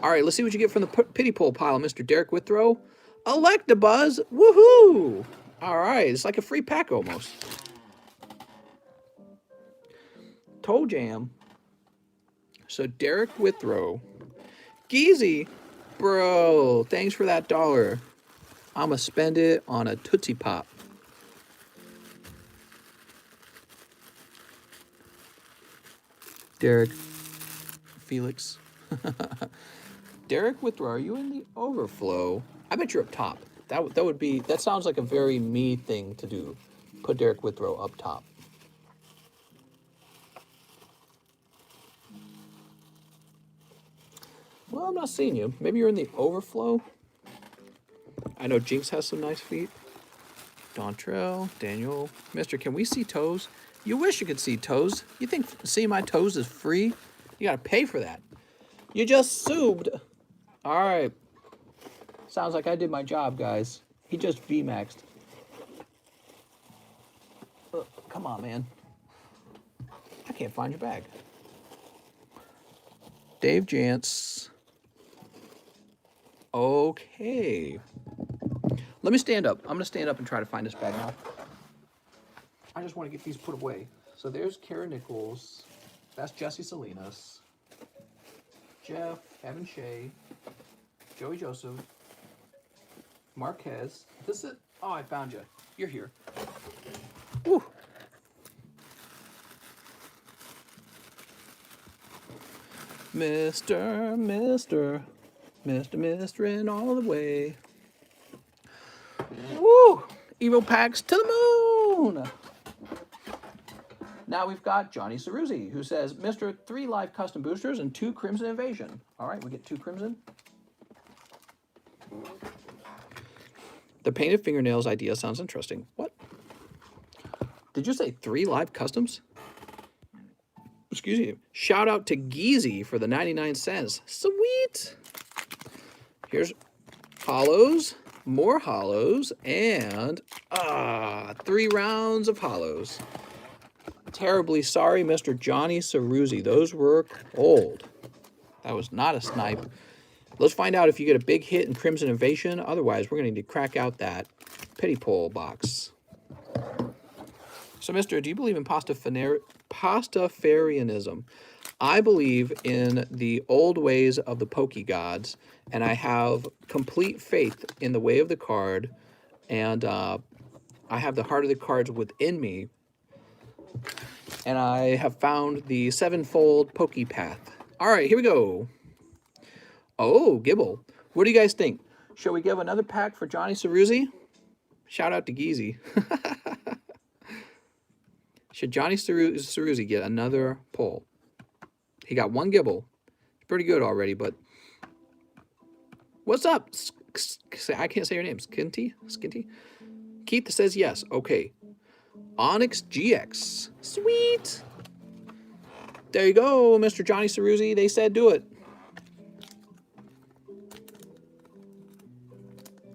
Speaker 1: All right, let's see what you get from the pity poll pile, Mr. Derek Withrow. Electabuzz, woohoo! All right, it's like a free pack almost. Toe Jam. So Derek Withrow. Geezy. Bro, thanks for that $1. I'm going to spend it on a Tootsie Pop. Derek, Felix. Derek Withrow, are you in the overflow? I bet you're up top. That sounds like a very me thing to do. Put Derek Withrow up top. Well, I'm not seeing you. Maybe you're in the overflow. I know Jinx has some nice feet. Dontrell, Daniel, Mister, can we see toes? You wish you could see toes. You think seeing my toes is free? You gotta pay for that. You just subbed. All right. Sounds like I did my job, guys. He just VMAXed. Come on, man. I can't find your bag. Dave Jantz. Okay. Let me stand up. I'm going to stand up and try to find this bag now. I just want to get these put away. So there's Kara Nichols. That's Jesse Salinas. Jeff, Evan Shea. Joey Joseph. Marquez. This is it. Oh, I found you. You're here. Woo. Mister, and all the way. Woo! Evo packs to the moon! Now we've got Johnny Ceruzzi, who says, Mr. 3 live custom boosters and 2 Crimson Invasion. All right, we get 2 Crimson. The painted fingernails idea sounds interesting. What? Did you say 3 live customs? Excuse me. Shout out to Geezy for the 99 cents. Sweet. Here's hollows, more hollows, and 3 rounds of hollows. Terribly sorry, Mr. Johnny Ceruzzi. Those were cold. That was not a snipe. Let's find out if you get a big hit in Crimson Invasion. Otherwise, we're going to need to crack out that pity pole box. So, Mister, do you believe in Pastafarianism? I believe in the old ways of the Poke Gods, and I have complete faith in the way of the card, and I have the heart of the cards within me, and I have found the 7-fold Poke Path. All right, here we go. Oh, Gibble. What do you guys think? Shall we give another pack for Johnny Ceruzzi? Shout out to Geezy. Should Johnny Ceruzzi get another pull? He got 1 Gibble. Pretty good already, but... What's up? I can't say your name. Skinty? Keith says yes. Okay. Onyx GX. Sweet. There you go, Mr. Johnny Ceruzzi. They said do it.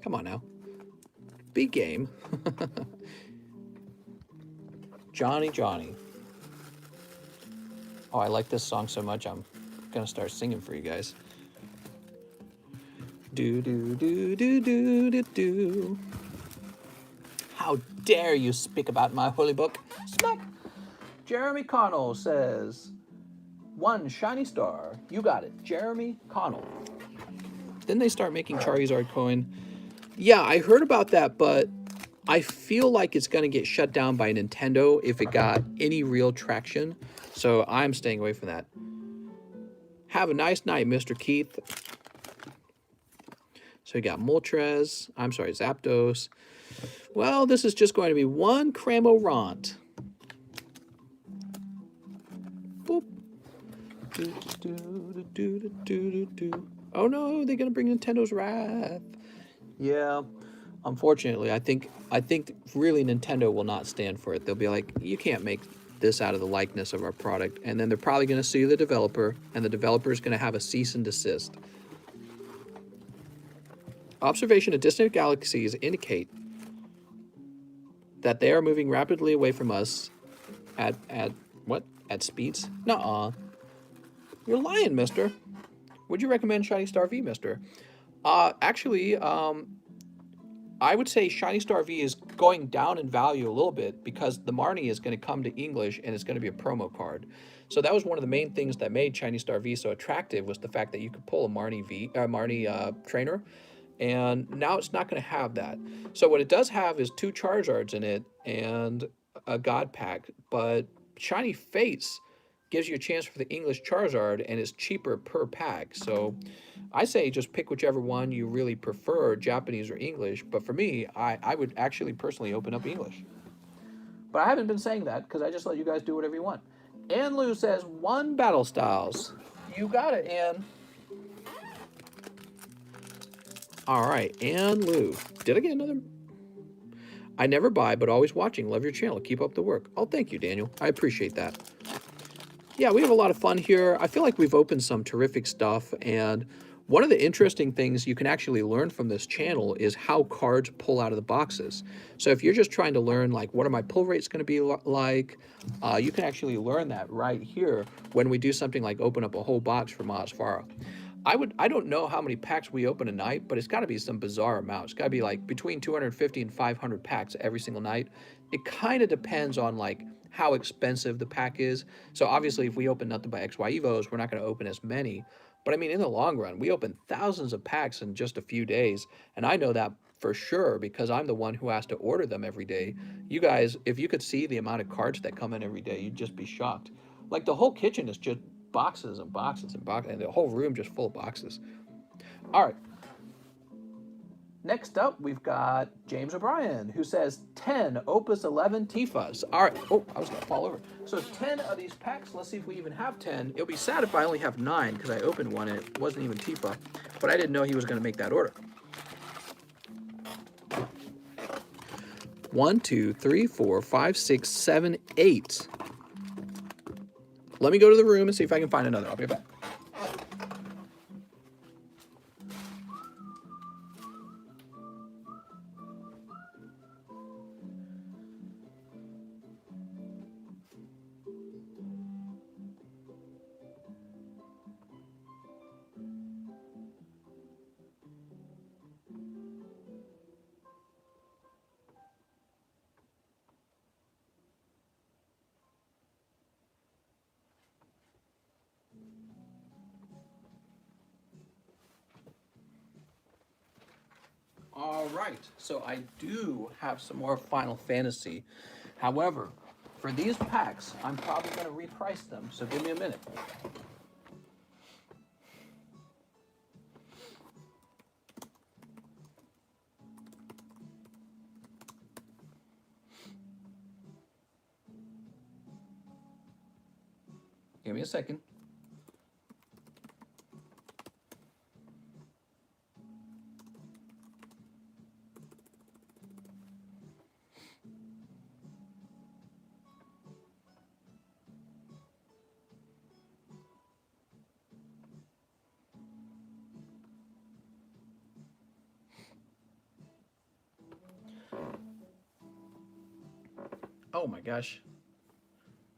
Speaker 1: Come on now. Be game. Johnny. Oh, I like this song so much, I'm going to start singing for you guys. Do. How dare you speak about my holy book? Smack! Jeremy Connell says, 1 shiny star. You got it. Jeremy Connell. Didn't they start making Charizard coin? Yeah, I heard about that, but I feel like it's going to get shut down by Nintendo if it got any real traction. So I'm staying away from that. Have a nice night, Mr. Keith. So we got Moltres. I'm sorry, Zapdos. Well, this is just going to be 1 Cramorant. Boop. Oh no, they're going to bring Nintendo's Wrath. Yeah. Unfortunately, I think really Nintendo will not stand for it. They'll be like, you can't make this out of the likeness of our product. And then they're probably going to sue the developer, and the developer is going to have a cease and desist. Observation of distant galaxies indicate that they are moving rapidly away from us at what? At speeds? Nuh-uh. You're lying, mister. Would you recommend Shiny Star V, mister? Actually, I would say Shiny Star V is going down in value a little bit because the Marnie is going to come to English and it's going to be a promo card. So that was one of the main things that made Shiny Star V so attractive, was the fact that you could pull a Marnie trainer, and now it's not going to have that. So what it does have is 2 Charizards in it and a God Pack, but Shiny Fates gives you a chance for the English Charizard and is cheaper per pack. So I say just pick whichever one you really prefer, Japanese or English. But for me, I would actually personally open up English. But I haven't been saying that because I just let you guys do whatever you want. Ann Lou says 1 Battle Styles. You got it, Ann. All right, Ann Lou. Did I get another? I never buy, but always watching. Love your channel. Keep up the work. Oh, thank you, Daniel. I appreciate that. Yeah, we have a lot of fun here. I feel like we've opened some terrific stuff, and one of the interesting things you can actually learn from this channel is how cards pull out of the boxes. So if you're just trying to learn, like, what are my pull rates going to be like, you can actually learn that right here when we do something like open up a whole box from Osfara. I don't know how many packs we open a night, but it's got to be some bizarre amount. It's got to be like between 250 and 500 packs every single night. It kind of depends on like how expensive the pack is. So obviously if we open nothing but XY Evos, we're not going to open as many. But I mean, in the long run, we open thousands of packs in just a few days. And I know that for sure because I'm the one who has to order them every day. You guys, if you could see the amount of cards that come in every day, you'd just be shocked. Like the whole kitchen is just boxes and boxes and boxes, and the whole room just full of boxes. All right. Next up, we've got James O'Brien, who says 10 Opus 11 Tifas. All right. Oh, I was going to fall over. So 10 of these packs. Let's see if we even have 10. It'll be sad if I only have 9 because I opened one and it wasn't even Tifa. But I didn't know he was going to make that order. 1, 2, 3, 4, 5, 6, 7, 8. Let me go to the room and see if I can find another. I'll be back. All right, so I do have some more Final Fantasy. However, for these packs, I'm probably going to reprice them, so give me a minute. Give me a second. Oh my gosh.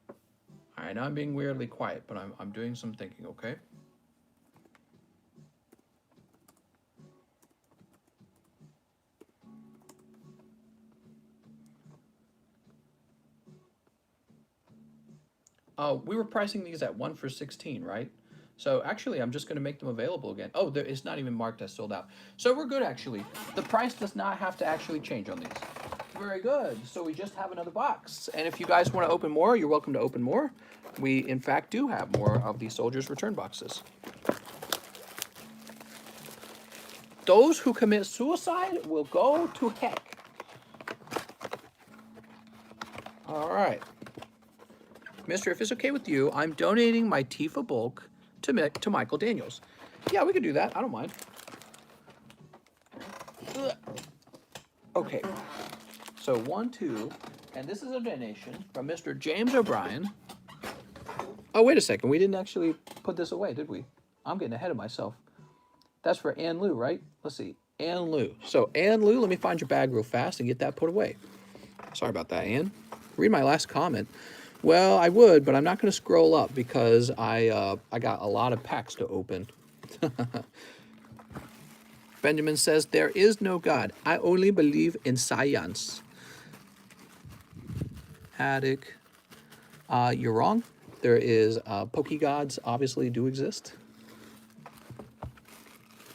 Speaker 1: All right, now I'm being weirdly quiet, but I'm doing some thinking, okay? Oh, we were pricing these at 1 for 16, right? So actually, I'm just going to make them available again. Oh, it's not even marked as sold out. So we're good, actually. The price does not have to actually change on these. Very good. So we just have another box. And if you guys want to open more, you're welcome to open more. We, in fact, do have more of the Soldiers Return boxes. Those who commit suicide will go to heck. All right. Mister, if it's okay with you, I'm donating my Tifa bulk to Michael Daniels. Yeah, we can do that. I don't mind. Okay. So 1, 2, and this is a donation from Mr. James O'Brien. Oh, wait a second. We didn't actually put this away, did we? I'm getting ahead of myself. That's for Ann Lou, right? Let's see. Ann Lou. So Ann Lou, let me find your bag real fast and get that put away. Sorry about that, Ann. Read my last comment. Well, I would, but I'm not going to scroll up because I got a lot of packs to open. Benjamin says, there is no God. I only believe in science. Attic. You're wrong. There is Pokegods obviously do exist.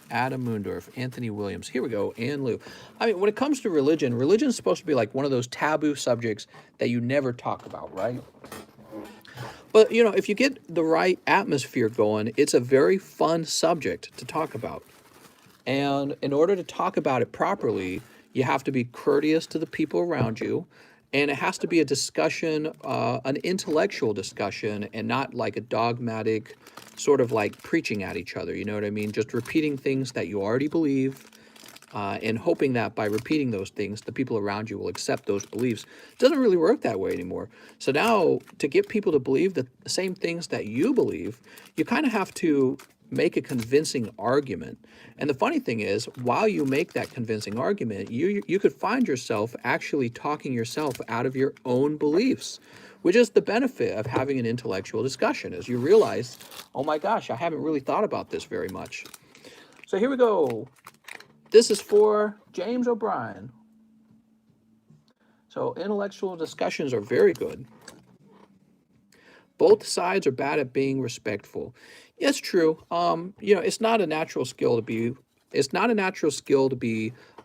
Speaker 1: Adam Moondorf, Anthony Williams. Here we go, Ann Lou. I mean, when it comes to religion, religion is supposed to be like one of those taboo subjects that you never talk about, right? But, you know, if you get the right atmosphere going, it's a very fun subject to talk about. And in order to talk about it properly, you have to be courteous to the people around you. And it has to be a discussion, an intellectual discussion, and not like a dogmatic sort of like preaching at each other. You know what I mean? Just repeating things that you already believe, and hoping that by repeating those things, the people around you will accept those beliefs. It doesn't really work that way anymore. So now, to get people to believe the same things that you believe, you kind of have to make a convincing argument. And the funny thing is, while you make that convincing argument, you could find yourself actually talking yourself out of your own beliefs, which is the benefit of having an intellectual discussion, as you realize, oh my gosh, I haven't really thought about this very much. So here we go. This is for James O'Brien. So intellectual discussions are very good. Both sides are bad at being respectful. It's true. You know, it's not a natural skill to be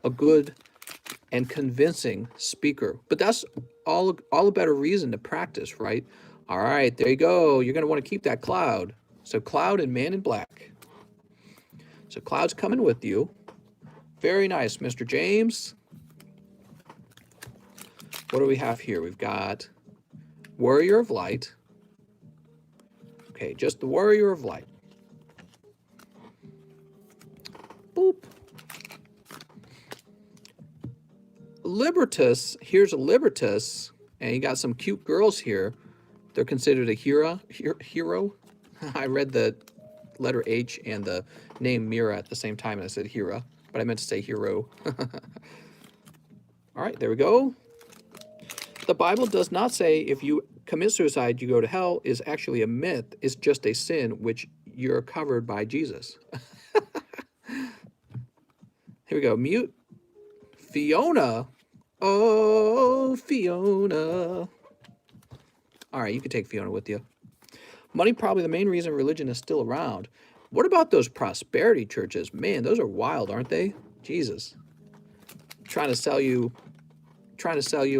Speaker 1: a good and convincing speaker. But that's all a better reason to practice, right? All right, there you go. You're going to want to keep that Cloud. So Cloud and Man in Black. So Cloud's coming with you. Very nice, Mr. James. What do we have here? We've got Warrior of Light. Okay, just the Warrior of Light. Boop. Libertas, here's a Libertas, and you got some cute girls here. They're considered a hero. I read the letter H and the name Mira at the same time, and I said Hera, but I meant to say hero. All right, there we go. The Bible does not say if you commit suicide, you go to hell is actually a myth. It's just a sin which you're covered by Jesus. Here we go. Mute. Fiona. Oh, Fiona. All right, you can take Fiona with you. Money, probably the main reason religion is still around. What about those prosperity churches? Man, those are wild, aren't they? Jesus. Trying to sell you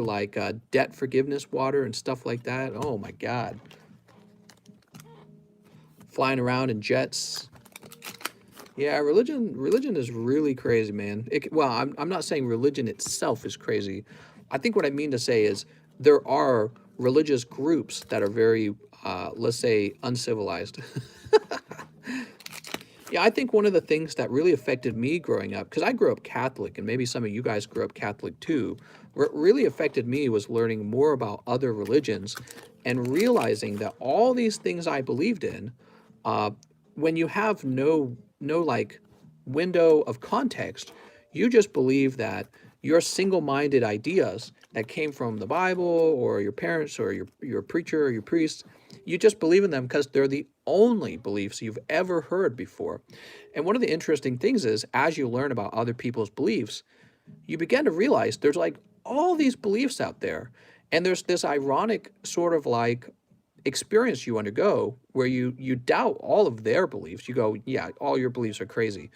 Speaker 1: like debt forgiveness water and stuff like that. Oh my God. Flying around in jets. Yeah, religion is really crazy, man. I'm not saying religion itself is crazy. I think what I mean to say is there are religious groups that are very, let's say, uncivilized. Yeah, I think one of the things that really affected me growing up, because I grew up Catholic, and maybe some of you guys grew up Catholic too, what really affected me was learning more about other religions and realizing that all these things I believed in, when you have no like window of context, you just believe that your single-minded ideas that came from the Bible or your parents or your preacher or your priest, you just believe in them because they're the only beliefs you've ever heard before. And one of the interesting things is, as you learn about other people's beliefs, you begin to realize there's like all these beliefs out there. And there's this ironic sort of like experience you undergo where you doubt all of their beliefs. You go, yeah, all your beliefs are crazy.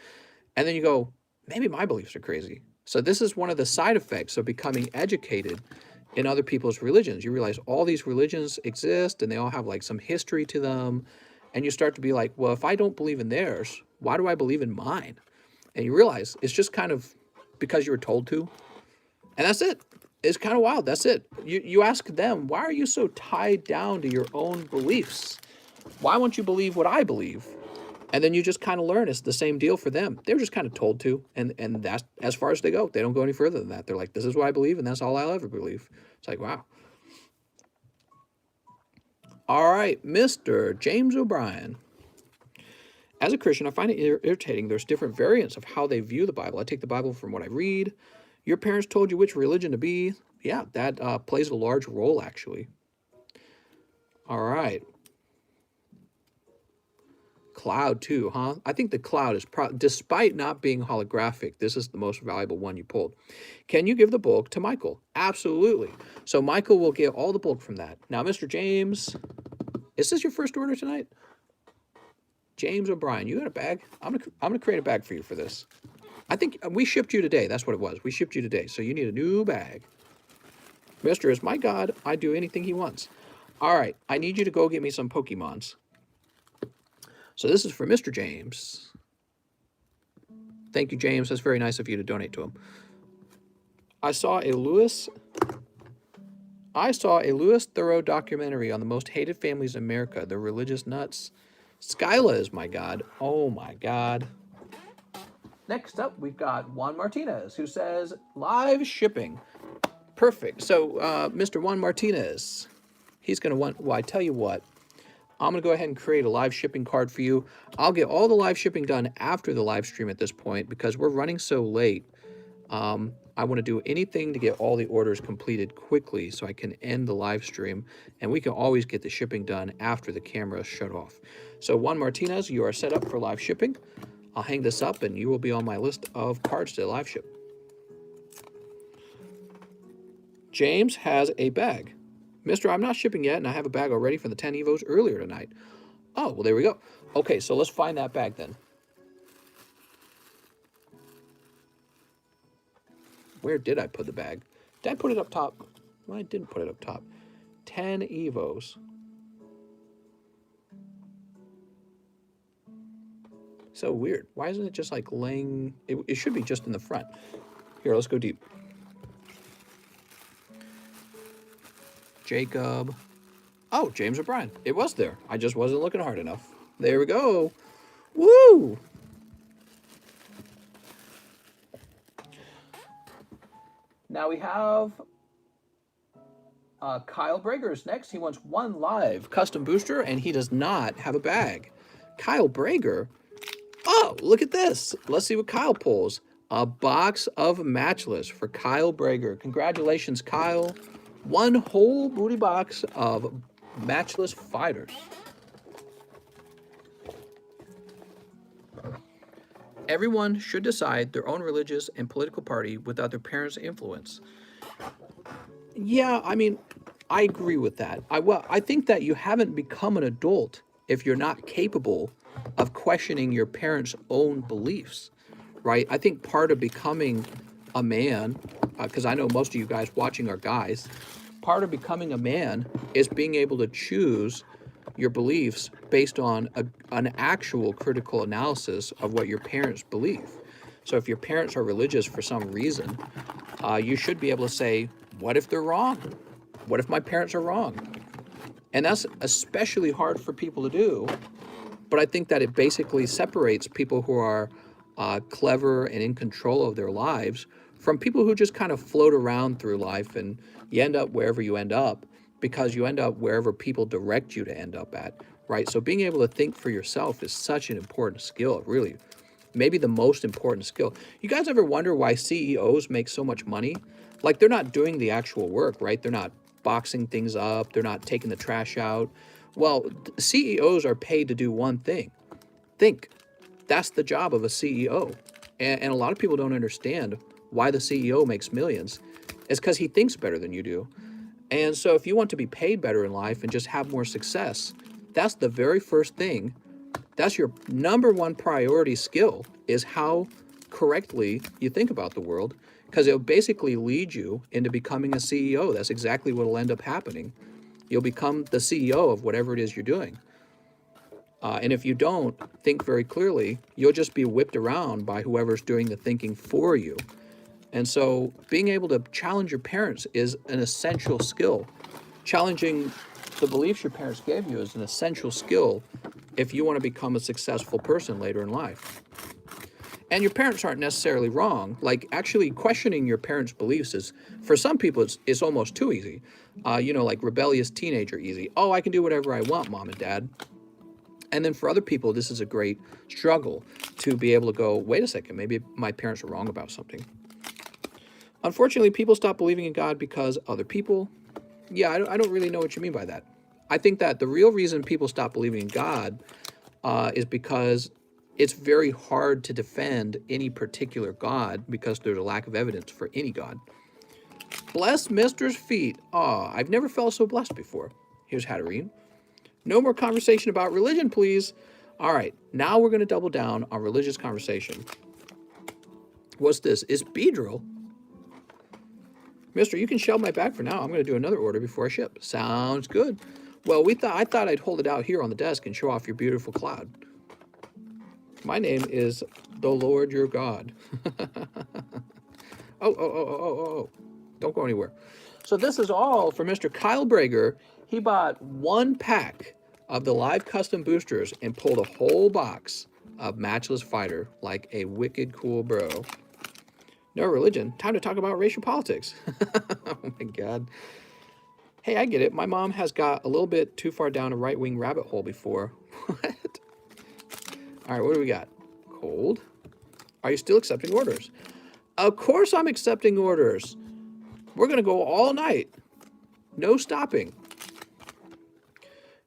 Speaker 1: And then you go, maybe my beliefs are crazy. So this is one of the side effects of becoming educated in other people's religions. You realize all these religions exist and they all have like some history to them. And you start to be like, well, if I don't believe in theirs, why do I believe in mine? And you realize it's just kind of because you were told to. And that's it. It's kind of wild. That's it. You ask them, why are you so tied down to your own beliefs? Why won't you believe what I believe? And then you just kind of learn it's the same deal for them. They're just kind of told to, and that's as far as they go. They don't go any further than that. They're like, this is what I believe, and that's all I'll ever believe. It's like, wow. All right, Mr. James O'Brien. As a Christian, I find it irritating. There's different variants of how they view the Bible. I take the Bible from what I read. Your parents told you which religion to be. Yeah, that plays a large role, actually. All right. cloud too, huh? I think the cloud is, despite not being holographic, this is the most valuable one you pulled. Can you give the bulk to Michael? Absolutely. So Michael will get all the bulk from that. Now, Mr. James, is this your first order tonight? James O'Brien, you got a bag? I'm gonna create a bag for you for this. I think we shipped you today. That's what it was. We shipped you today. So you need a new bag. Mr. is my God. I do anything he wants. All right. I need you to go get me some Pokemons. So this is for Mr. James. Thank you, James. That's very nice of you to donate to him. I saw a Lewis Thoreau documentary on the most hated families in America, the religious nuts. Skyla is my God. Oh my God. Next up, we've got Juan Martinez, who says live shipping. Perfect. So, Mr. Juan Martinez, he's going to want, well, I tell you what, I'm going to go ahead and create a live shipping card for you. I'll get all the live shipping done after the live stream at this point because we're running so late. I want to do anything to get all the orders completed quickly so I can end the live stream, and we can always get the shipping done after the camera is shut off. So Juan Martinez, you are set up for live shipping. I'll hang this up and you will be on my list of cards to live ship. James has a bag. Mister, I'm not shipping yet, and I have a bag already for the 10 Evos earlier tonight. Oh, well, there we go. Okay, so let's find that bag then. Where did I put the bag? Did I put it up top? Well, I didn't put it up top. 10 Evos. So weird. Why isn't it just like laying? It should be just in the front. Here, let's go deep. Jacob. Oh, James O'Brien. It was there. I just wasn't looking hard enough. There we go. Woo! Now we have Kyle Bragers next. He wants one live custom booster, and he does not have a bag. Kyle Brager. Oh, look at this. Let's see what Kyle pulls. A box of Matchless for Kyle Brager. Congratulations, Kyle. One whole booty box of Matchless Fighters. Everyone should decide their own religious and political party without their parents' influence. Yeah, I mean, I agree with that. I think that you haven't become an adult if you're not capable of questioning your parents' own beliefs, right? I think part of becoming a man, because I know most of you guys watching are guys, part of becoming a man is being able to choose your beliefs based on an actual critical analysis of what your parents believe. So if your parents are religious for some reason, you should be able to say, what if they're wrong? What if my parents are wrong? And that's especially hard for people to do. But I think that it basically separates people who are clever and in control of their lives from people who just kind of float around through life, and you end up wherever you end up because you end up wherever people direct you to end up at, right? So being able to think for yourself is such an important skill, really. Maybe the most important skill. You guys ever wonder why CEOs make so much money? Like, they're not doing the actual work, right? They're not boxing things up. They're not taking the trash out. Well, CEOs are paid to do one thing. Think. That's the job of a CEO. And a lot of people don't understand why the CEO makes millions. It's because he thinks better than you do. And so if you want to be paid better in life and just have more success, that's the very first thing. That's your number one priority skill, is how correctly you think about the world, because it'll basically lead you into becoming a CEO. That's exactly what will end up happening. You'll become the CEO of whatever it is you're doing. And if you don't think very clearly, you'll just be whipped around by whoever's doing the thinking for you. And so being able to challenge your parents is an essential skill. Challenging the beliefs your parents gave you is an essential skill if you want to become a successful person later in life. And your parents aren't necessarily wrong. Like, actually questioning your parents' beliefs is, for some people, it's almost too easy. Like rebellious teenager easy. Oh, I can do whatever I want, mom and dad. And then for other people, this is a great struggle to be able to go, wait a second, maybe my parents are wrong about something. Unfortunately, people stop believing in God because other people. Yeah, I don't really know what you mean by that. I think that the real reason people stop believing in God is because it's very hard to defend any particular god because there's a lack of evidence for any god. Bless Mister's feet. Aw, I've never felt so blessed before. Here's Hatterene. No more conversation about religion, please. All right, now we're going to double down on religious conversation. What's this? Is Beedrill? Mister, you can shelve my bag for now. I'm going to do another order before I ship. Sounds good. Well, I thought I'd hold it out here on the desk and show off your beautiful cloud. My name is the Lord your God. Oh. Don't go anywhere. So this is all for Mr. Kyle Brager. He bought 1 pack of the live custom boosters and pulled a whole box of Matchless Fighter like a wicked cool bro. No religion. Time to talk about racial politics. Oh my God. Hey, I get it. My mom has got a little bit too far down a right-wing rabbit hole before. What? All right, what do we got? Cold. Are you still accepting orders? Of course I'm accepting orders. We're going to go all night. No stopping.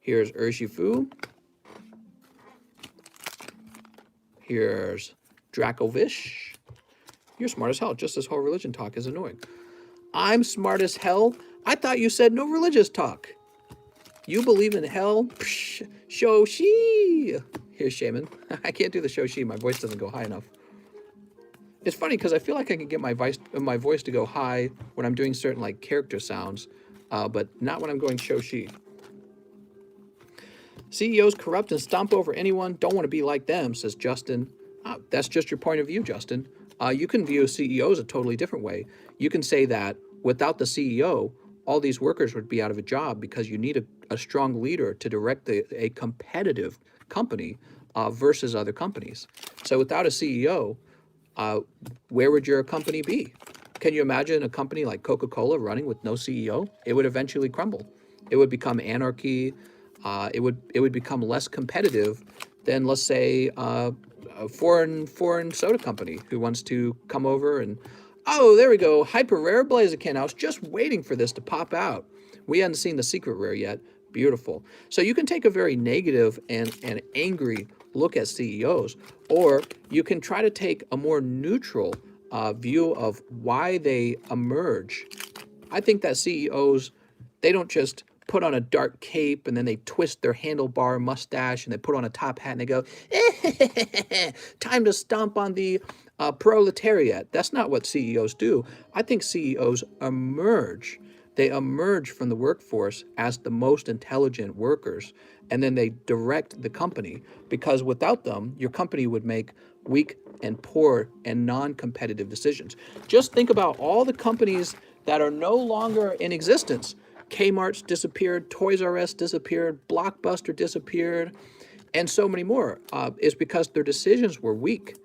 Speaker 1: Here's Urshifu. Here's Dracovish. You're smart as hell. Just this whole religion talk is annoying. I'm smart as hell. I thought you said no religious talk. You believe in hell? Psh, Shoshi. Here's Shaman. I can't do the Shoshi. My voice doesn't go high enough. It's funny because I feel like I can get my voice to go high when I'm doing certain like character sounds, but not when I'm going Shoshi. CEOs corrupt and stomp over anyone. Don't want to be like them, says Justin. That's just your point of view, Justin. You can view CEOs a totally different way. You can say that without the CEO, all these workers would be out of a job because you need a strong leader to direct a competitive company versus other companies. So without a CEO, where would your company be? Can you imagine a company like Coca-Cola running with no CEO? It would eventually crumble. It would become anarchy. It would become less competitive than, let's say, a foreign soda company who wants to come over and, oh, there we go, hyper rare Blaziken. I was just waiting for this to pop out. We hadn't seen the secret rare yet. Beautiful. So you can take a very negative and angry look at CEOs, or you can try to take a more neutral view of why they emerge. I think that CEOs, they don't just put on a dark cape and then they twist their handlebar mustache and they put on a top hat and they go, time to stomp on the proletariat. That's not what CEOs do. I think CEOs emerge. They emerge from the workforce as the most intelligent workers, and then they direct the company, because without them, your company would make weak and poor and non-competitive decisions. Just think about all the companies that are no longer in existence. Kmart's disappeared, Toys R Us disappeared, Blockbuster disappeared, and so many more. Is because their decisions were weak.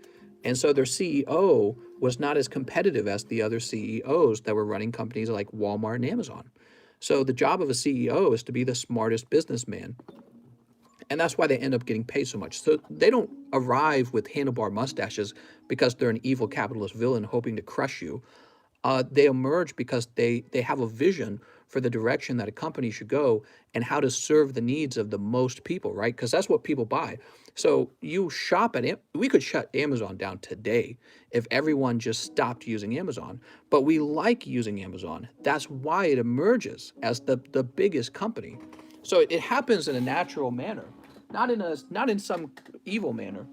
Speaker 1: And so their CEO was not as competitive as the other CEOs that were running companies like Walmart and Amazon. So the job of a CEO is to be the smartest businessman. And that's why they end up getting paid so much. So they don't arrive with handlebar mustaches because they're an evil capitalist villain hoping to crush you. They emerge because they have a vision for the direction that a company should go and how to serve the needs of the most people, right? Because that's what people buy. So you shop at, we could shut Amazon down today if everyone just stopped using Amazon, but we like using Amazon. That's why it emerges as the biggest company. So it happens in a natural manner, not in some evil manner.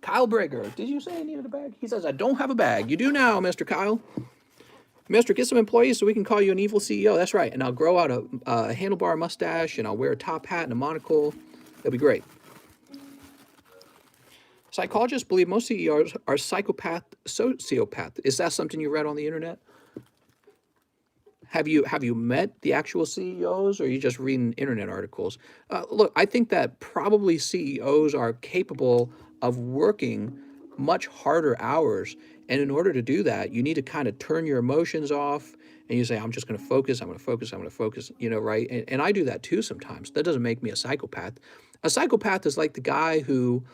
Speaker 1: Kyle Brager, did you say I needed a bag? He says, I don't have a bag. You do now, Mr. Kyle. Mister, get some employees so we can call you an evil CEO. That's right. And I'll grow out a handlebar mustache, and I'll wear a top hat and a monocle. It'll be great. Psychologists believe most CEOs are sociopath. Is that something you read on the internet? Have you met the actual CEOs, or are you just reading internet articles? Look, I think that probably CEOs are capable of working much harder hours. And in order to do that, you need to kind of turn your emotions off and you say, I'm just going to focus, I'm going to focus, I'm going to focus, right? And I do that too sometimes. That doesn't make me a psychopath. A psychopath is like the guy who,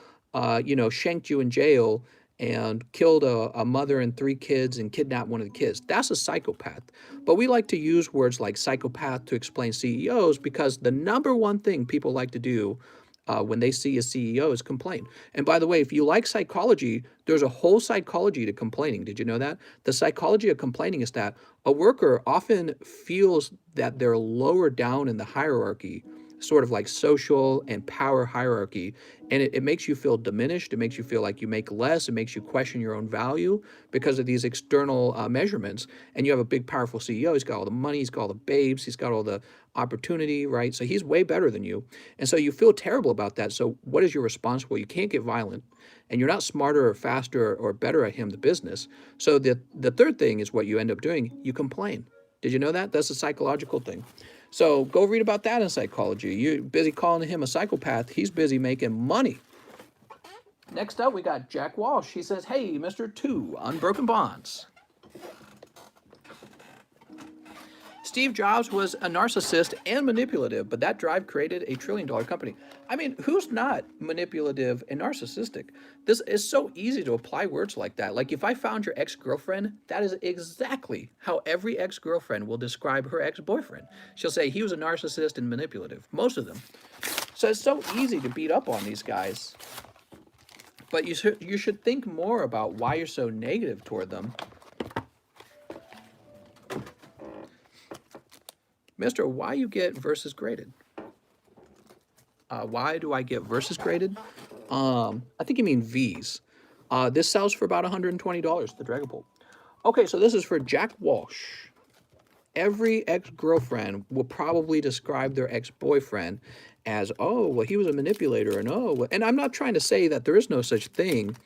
Speaker 1: shanked you in jail and killed a mother and 3 kids and kidnapped one of the kids. That's a psychopath. But we like to use words like psychopath to explain CEOs because the number one thing people like to do when they see a CEO is complain. And by the way, if you like psychology, there's a whole psychology to complaining. Did you know that? The psychology of complaining is that a worker often feels that they're lower down in the hierarchy, sort of like social and power hierarchy, and it makes you feel diminished. It makes you feel like you make less. It makes you question your own value because of these external measurements. And you have a big, powerful CEO. He's got all the money. He's got all the babes. He's got all the opportunity, right? So he's way better than you. And so you feel terrible about that. So what is your response? Well, you can't get violent, and you're not smarter or faster or better at him, the business. So the third thing is what you end up doing. You complain. Did you know that? That's a psychological thing. So go read about that in psychology. You're busy calling him a psychopath. He's busy making money. Next up, we got Jack Walsh. He says, hey, Mr. 2, Unbroken Bonds. Steve Jobs was a narcissist and manipulative, but that drive created a $1 trillion company. I mean, who's not manipulative and narcissistic? This is so easy to apply words like that. Like if I found your ex-girlfriend, that is exactly how every ex-girlfriend will describe her ex-boyfriend. She'll say he was a narcissist and manipulative, most of them. So it's so easy to beat up on these guys. But you should think more about why you're so negative toward them. Mr. Why you get versus graded? Why do I get versus graded? I think you mean V's. This sells for about $120, the Dragapult. Okay, so this is for Jack Walsh. Every ex-girlfriend will probably describe their ex-boyfriend as, oh, well, he was a manipulator, and oh, and I'm not trying to say that there is no such thing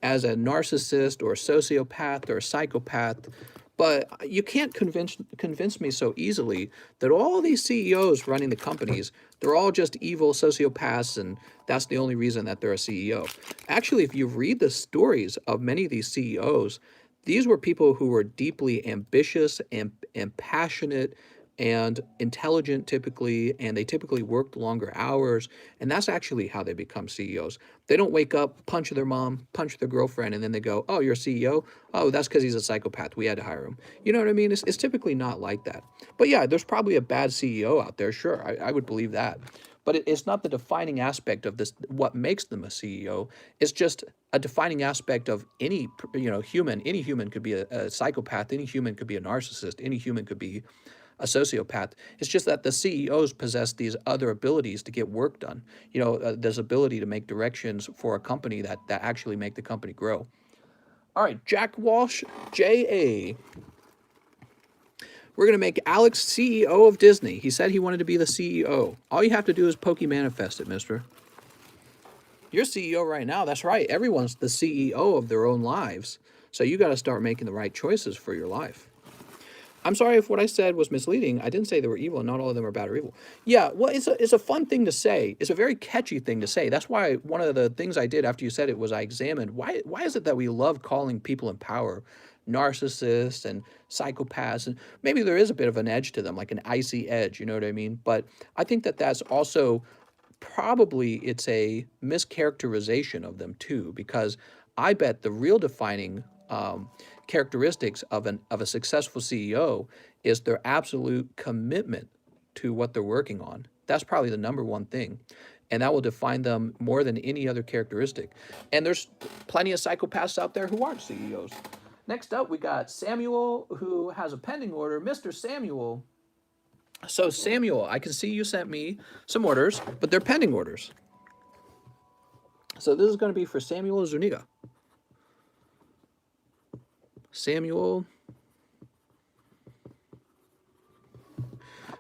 Speaker 1: as a narcissist or a sociopath or a psychopath, but you can't convince me so easily that all these CEOs running the companies, they're all just evil sociopaths, and that's the only reason that they're a CEO. Actually, if you read the stories of many of these CEOs, these were people who were deeply ambitious and passionate and intelligent typically, and they typically worked longer hours, and that's actually how they become CEOs. They don't wake up, punch their mom, punch their girlfriend, and then they go, oh, you're a CEO? Oh, that's because he's a psychopath. We had to hire him. You know what I mean? It's typically not like that. But yeah, there's probably a bad CEO out there, sure, I would believe that. But it's not the defining aspect of this, what makes them a CEO. It's just a defining aspect of any human. Any human could be a psychopath. Any human could be a narcissist. Any human could be a sociopath. It's just that the CEOs possess these other abilities to get work done. This ability to make directions for a company that actually make the company grow. All right, Jack Walsh, J.A. We're going to make Alex CEO of Disney. He said he wanted to be the CEO. All you have to do is Poke-manifest it, mister. You're CEO right now. That's right. Everyone's the CEO of their own lives. So you got to start making the right choices for your life. I'm sorry if what I said was misleading. I didn't say they were evil, and not all of them are bad or evil. Yeah, well, it's a fun thing to say. It's a very catchy thing to say. That's why one of the things I did after you said it was I examined why is it that we love calling people in power narcissists and psychopaths, and maybe there is a bit of an edge to them, like an icy edge, you know what I mean? But I think that that's also probably it's a mischaracterization of them too, because I bet the real defining characteristics of a successful CEO is their absolute commitment to what they're working on. That's probably the number one thing. And that will define them more than any other characteristic. And there's plenty of psychopaths out there who aren't CEOs. Next up, we got Samuel, who has a pending order. Mr. Samuel. So Samuel, I can see you sent me some orders, but they're pending orders. So this is going to be for Samuel Zuniga. Samuel.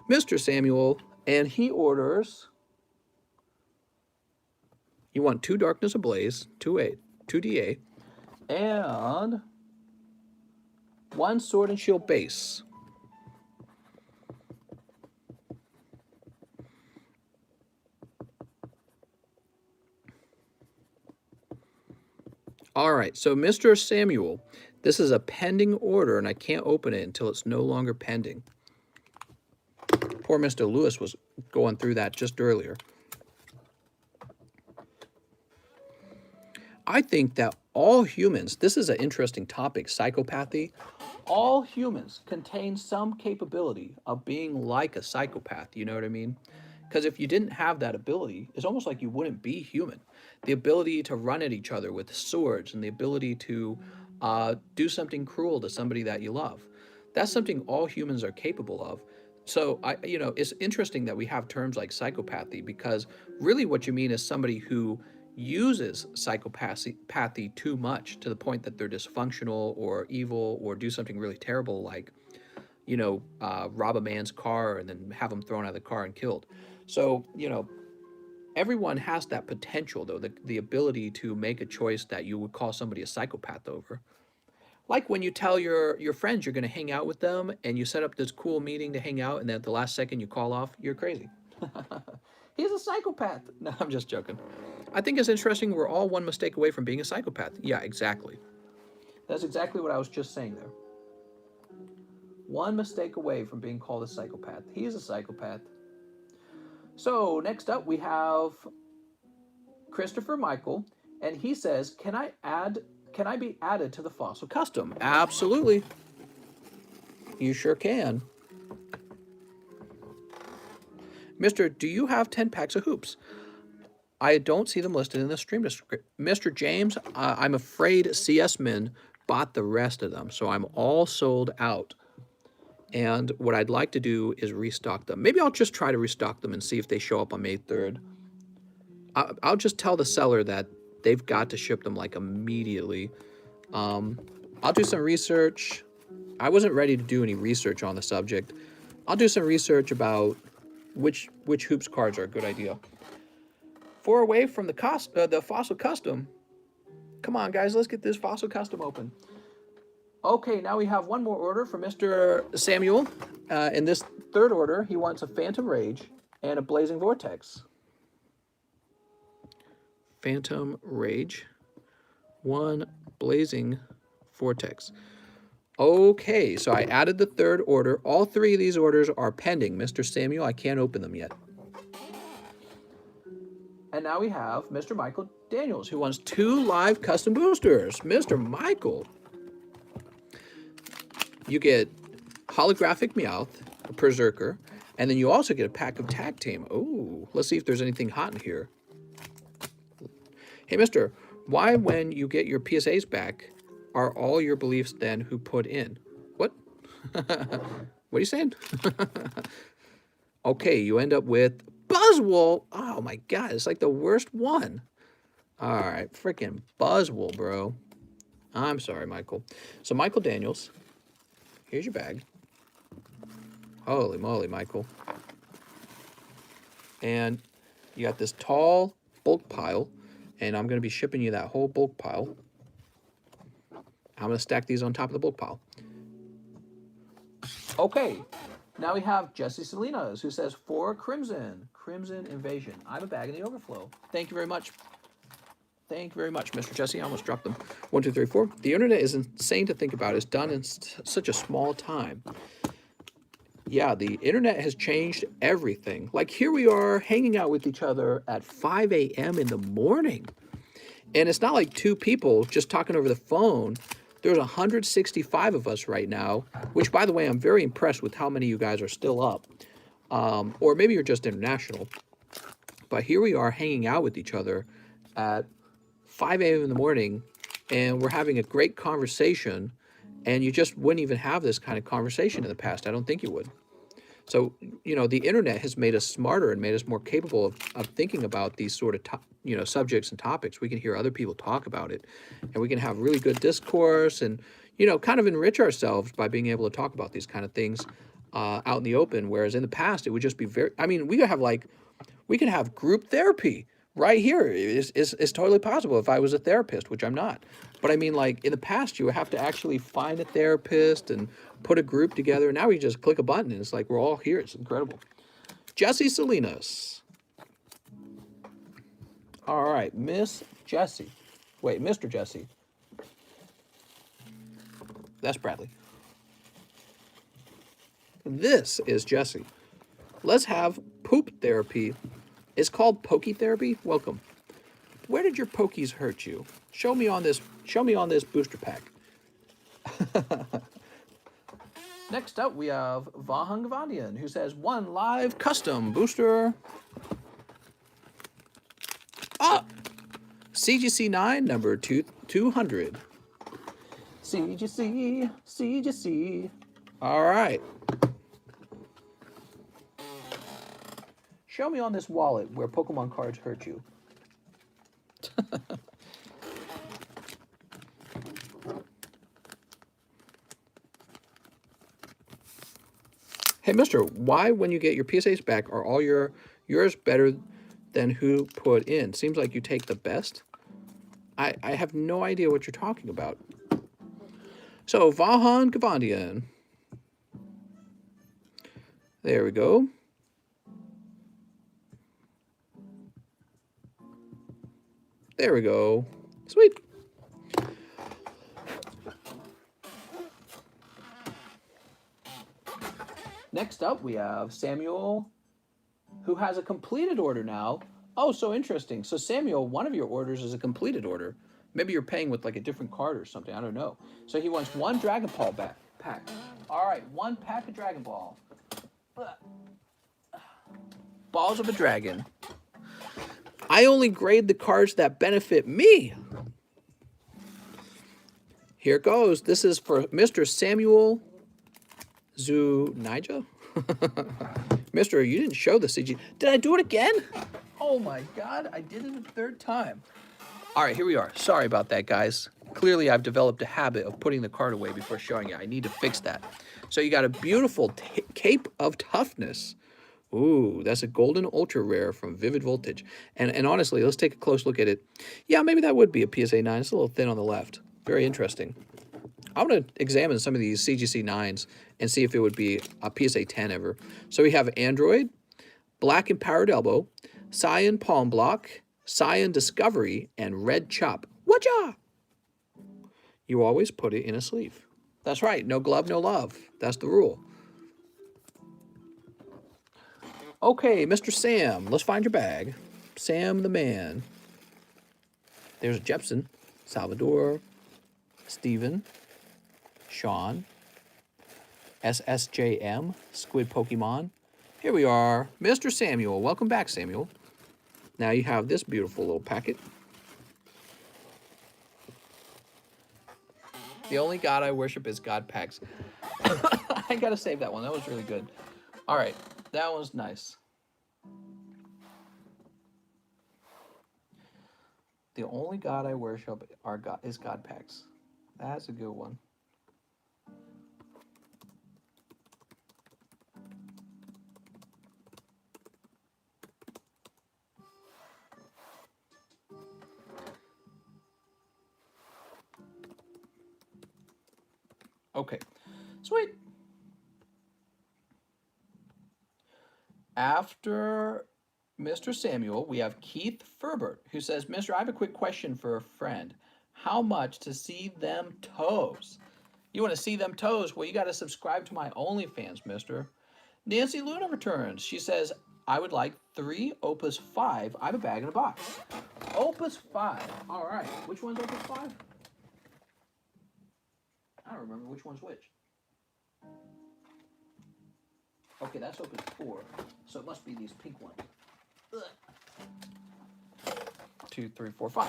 Speaker 1: Mr. Samuel, and he orders, you want 2 Darkness Ablaze, 2 DA, and 1 Sword and Shield base. All right, so Mr. Samuel, this is a pending order, and I can't open it until it's no longer pending. Poor Mr. Lewis was going through that just earlier. I think that all humans, this is an interesting topic, psychopathy. All humans contain some capability of being like a psychopath, you know what I mean? Because if you didn't have that ability, it's almost like you wouldn't be human. The ability to run at each other with swords and the ability to do something cruel to somebody that you love. That's something all humans are capable of. So it's interesting that we have terms like psychopathy, because really what you mean is somebody who uses psychopathy too much to the point that they're dysfunctional or evil or do something really terrible, like rob a man's car and then have him thrown out of the car and killed. So everyone has that potential, though, the ability to make a choice that you would call somebody a psychopath over. Like when you tell your friends you're going to hang out with them and you set up this cool meeting to hang out, and then at the last second you call off, you're crazy. He's a psychopath. No, I'm just joking. I think it's interesting we're all one mistake away from being a psychopath. Yeah, exactly. That's exactly what I was just saying there. One mistake away from being called a psychopath. He is a psychopath. So next up we have Christopher Michael, and he says, can I be added to the Fossil Custom? Absolutely. You sure can. Mr., do you have 10 packs of hoops? I don't see them listed in the stream description. Mr. James, I'm afraid CS Min bought the rest of them, so I'm all sold out. And what I'd like to do is restock them. Maybe I'll just try to restock them and see if they show up on May 3rd. I'll just tell the seller that they've got to ship them like immediately. I'll do some research. I wasn't ready to do any research on the subject. I'll do some research about which hoops cards are a good idea. 4 away from the Fossil Custom. Come on, guys, let's get this Fossil Custom open. Okay, now we have one more order from Mr. Samuel. In this third order, he wants a Phantom Rage and a Blazing Vortex. Phantom Rage, 1 Blazing Vortex. Okay, so I added the third order. All 3 of these orders are pending. Mr. Samuel, I can't open them yet. And now we have Mr. Michael Daniels, who wants 2 live custom boosters. Mr. Michael. You get Holographic Meowth, a Berserker, and then you also get a pack of Tag Team. Oh, let's see if there's anything hot in here. Hey, mister, why when you get your PSAs back, are all your beliefs then who put in? What? What are you saying? Okay, you end up with Buzzwole. Oh my God, it's like the worst one. All right, freaking Buzzwole, bro. I'm sorry, Michael. So Michael Daniels, here's your bag. Holy moly, Michael. And you got this tall bulk pile, and I'm going to be shipping you that whole bulk pile. I'm going to stack these on top of the bulk pile. Okay, now we have Jesse Salinas, who says, 4 Crimson Invasion. I have a bag in the overflow. Thank you very much. Thank you very much, Mr. Jesse. I almost dropped them. 1, 2, 3, 4. The internet is insane to think about. It's done in such a small time. Yeah, the internet has changed everything. Like, here we are hanging out with each other at 5 a.m. in the morning. And it's not like 2 people just talking over the phone. There's 165 of us right now, which, by the way, I'm very impressed with how many of you guys are still up. Or maybe you're just international. But here we are hanging out with each other at 5 a.m. in the morning, and we're having a great conversation, and you just wouldn't even have this kind of conversation in the past. I don't think you would. So, the internet has made us smarter and made us more capable of thinking about these sort of, subjects and topics. We can hear other people talk about it, and we can have really good discourse and, kind of enrich ourselves by being able to talk about these kind of things out in the open. Whereas in the past, it would just be we could have group therapy right here. It's totally possible if I was a therapist, which I'm not. But I mean, like, in the past, you would have to actually find a therapist and put a group together. Now we just click a button, and it's like we're all here. It's incredible. Jesse Salinas. All right, Miss Jessie. Wait, Mr. Jesse. That's Bradley. This is Jesse. Let's have poop therapy. It's called Pokey Therapy. Welcome. Where did your pokies hurt you? Show me on this booster pack. Next up, we have Vahan Gavandian, who says, one live custom booster. Ah! CGC 9, number 200. CGC. All right. Show me on this wallet where Pokemon cards hurt you. Hey, mister, why when you get your PSAs back are all yours better than who put in? Seems like you take the best. I have no idea what you're talking about. So, Vahan Gavandian. There we go. There we go. Sweet. Next up, we have Samuel, who has a completed order now. Oh, so interesting. So, Samuel, one of your orders is a completed order. Maybe you're paying with like a different card or something. I don't know. So, he wants one Dragapult pack. All right, one pack of Dragon Ball. Balls of a dragon. I only grade the cards that benefit me. Here it goes. This is for Mr. Samuel Zunija. Mister, you didn't show the CG. Did I do it again? Oh my God, I did it a third time. All right, here we are. Sorry about that, guys. Clearly, I've developed a habit of putting the card away before showing it. I need to fix that. So you got a beautiful Cape of Toughness. Ooh, that's a golden ultra rare from Vivid Voltage. And honestly, let's take a close look at it. Yeah, maybe that would be a PSA 9. It's a little thin on the left. Very interesting. I'm going to examine some of these CGC 9s and see if it would be a PSA 10 ever. So we have Android, Black Empowered Elbow, Cyan Palm Block, Cyan Discovery, and Red Chop. Whatcha? You always put it in a sleeve. That's right. No glove, no love. That's the rule. Okay, Mr. Sam, let's find your bag. Sam the man. There's Jepson, Salvador, Steven, Sean, SSJM, Squid Pokemon. Here we are, Mr. Samuel. Welcome back, Samuel. Now you have this beautiful little packet. The only god I worship is God Packs. I gotta save that one. That was really good. All right, that was nice. The only god I worship is God Packs. That's a good one. Okay, sweet. After Mr. Samuel, we have Keith Ferbert, who says, Mister, I have a quick question for a friend. How much to see them toes? You want to see them toes? Well, you got to subscribe to my OnlyFans, mister. Nancy Luna returns. She says, I would like 3 Opus 5. I have a bag in a box. Opus 5. All right. Which one's Opus 5? I don't remember which one's which. Okay, that's Opus 4. So it must be these pink ones. Ugh. 2, 3, 4, 5.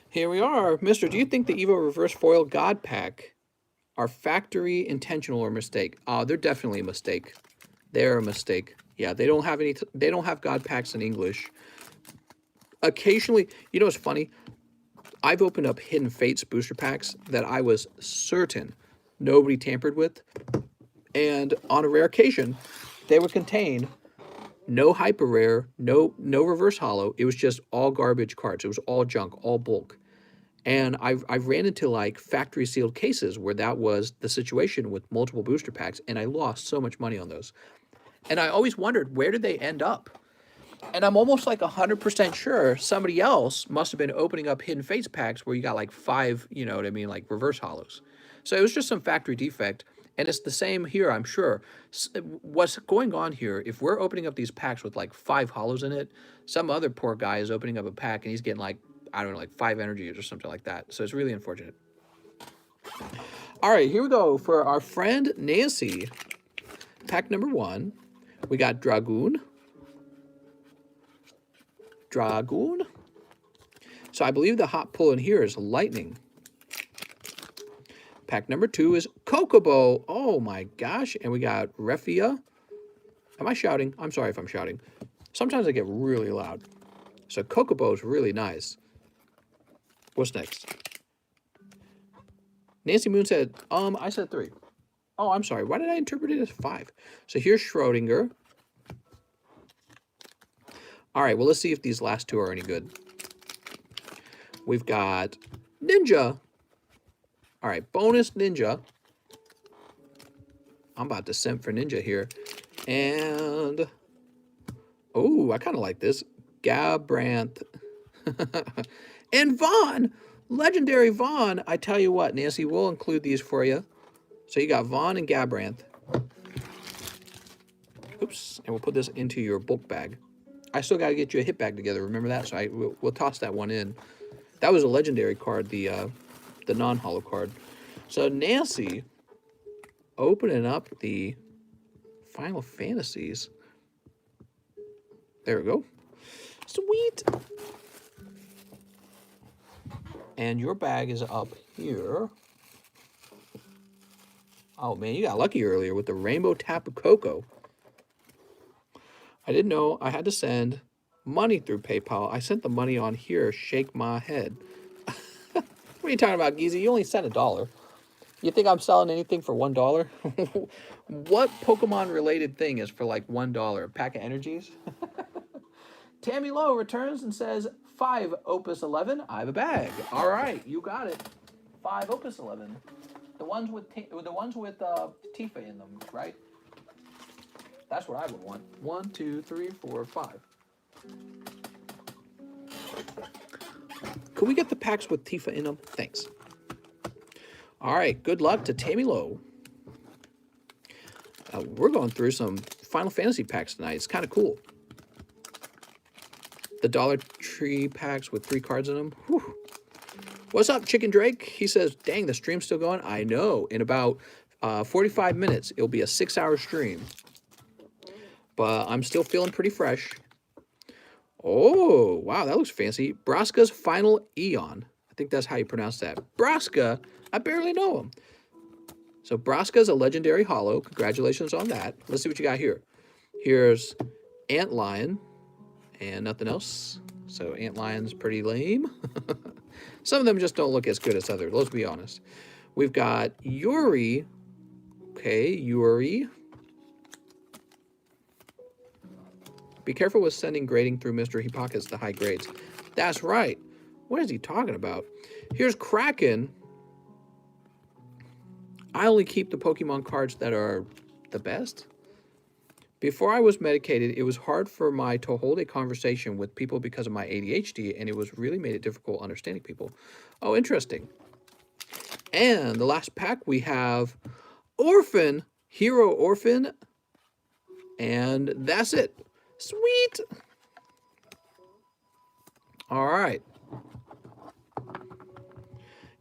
Speaker 1: Here we are. Mister, do you think the Evo Reverse Foil God Pack are factory intentional or mistake? They're definitely a mistake. They're a mistake. Yeah, they don't have any. They don't have God Packs in English. Occasionally, you know what's funny? I've opened up Hidden Fates booster packs that I was certain nobody tampered with. And on a rare occasion, they would contain no hyper rare, no reverse holo. It was just all garbage cards. It was all junk, all bulk. And I've ran into like factory sealed cases where that was the situation with multiple booster packs, and I lost so much money on those. And I always wondered, where did they end up? And I'm almost like 100% sure somebody else must have been opening up Hidden Fates packs where you got like 5, you know what I mean, like reverse holos. So it was just some factory defect. And it's the same here, I'm sure. What's going on here, if we're opening up these packs with like 5 holos in it, some other poor guy is opening up a pack and he's getting like, I don't know, like 5 energies or something like that. So it's really unfortunate. All right, here we go for our friend Nancy. Pack number 1. We got Dragoon. So I believe the hot pull in here is Lightning. Pack number 2 is Kokobo. Oh my gosh. And we got Refia. Am I shouting? I'm sorry if I'm shouting. Sometimes I get really loud. So Kokobo is really nice. What's next? Nancy Moon said, I said 3. Oh, I'm sorry. Why did I interpret it as 5? So here's Schrodinger. All right, well, let's see if these last 2 are any good. We've got Ninja. All right, bonus Ninja. I'm about to simp for Ninja here. And, oh, I kind of like this. Gabranth. And Vaughn. Legendary Vaughn. I tell you what, Nancy, we'll include these for you. So you got Vaughn and Gabranth. Oops. And we'll put this into your bulk bag. I still got to get you a hit bag together. Remember that? So we'll toss that one in. That was a legendary card, the non-holo card. So Nancy, opening up the Final Fantasies. There we go. Sweet. And your bag is up here. Oh, man, you got lucky earlier with the Rainbow Tapu Koko. I didn't know I had to send money through PayPal. I sent the money on here. Shake my head. What are you talking about, Geezy? You only sent $1. You think I'm selling anything for $1? What Pokemon-related thing is for like $1? A pack of energies? Tammy Lowe returns and says, 5 Opus 11. I have a bag. All right, you got it. 5 Opus 11. The ones with Tifa in them, right? That's what I would want. 1, 2, 3, 4, 5. Could we get the packs with Tifa in them? Thanks. All right, good luck to Tammy Lowe. We're going through some Final Fantasy packs tonight. It's kind of cool. The Dollar Tree packs with 3 cards in them. Whew. What's up, Chicken Drake? He says, dang, the stream's still going? I know. In about 45 minutes, it'll be a 6-hour stream. But I'm still feeling pretty fresh. Oh, wow, that looks fancy. Braska's Final Eon. I think that's how you pronounce that. Braska, I barely know him. So Braska's a legendary holo. Congratulations on that. Let's see what you got here. Here's Antlion and nothing else. So Antlion's pretty lame. Some of them just don't look as good as others, let's be honest. We've got Yuri. Okay, Yuri. Be careful with sending grading through Mr. He pockets the high grades. That's right. What is he talking about? Here's Kraken. I only keep the Pokemon cards that are the best. Before I was medicated, it was hard for me to hold a conversation with people because of my ADHD, and it was really made it difficult understanding people. Oh, interesting. And the last pack, we have Orphan, Hero Orphan, and that's it. Sweet. All right.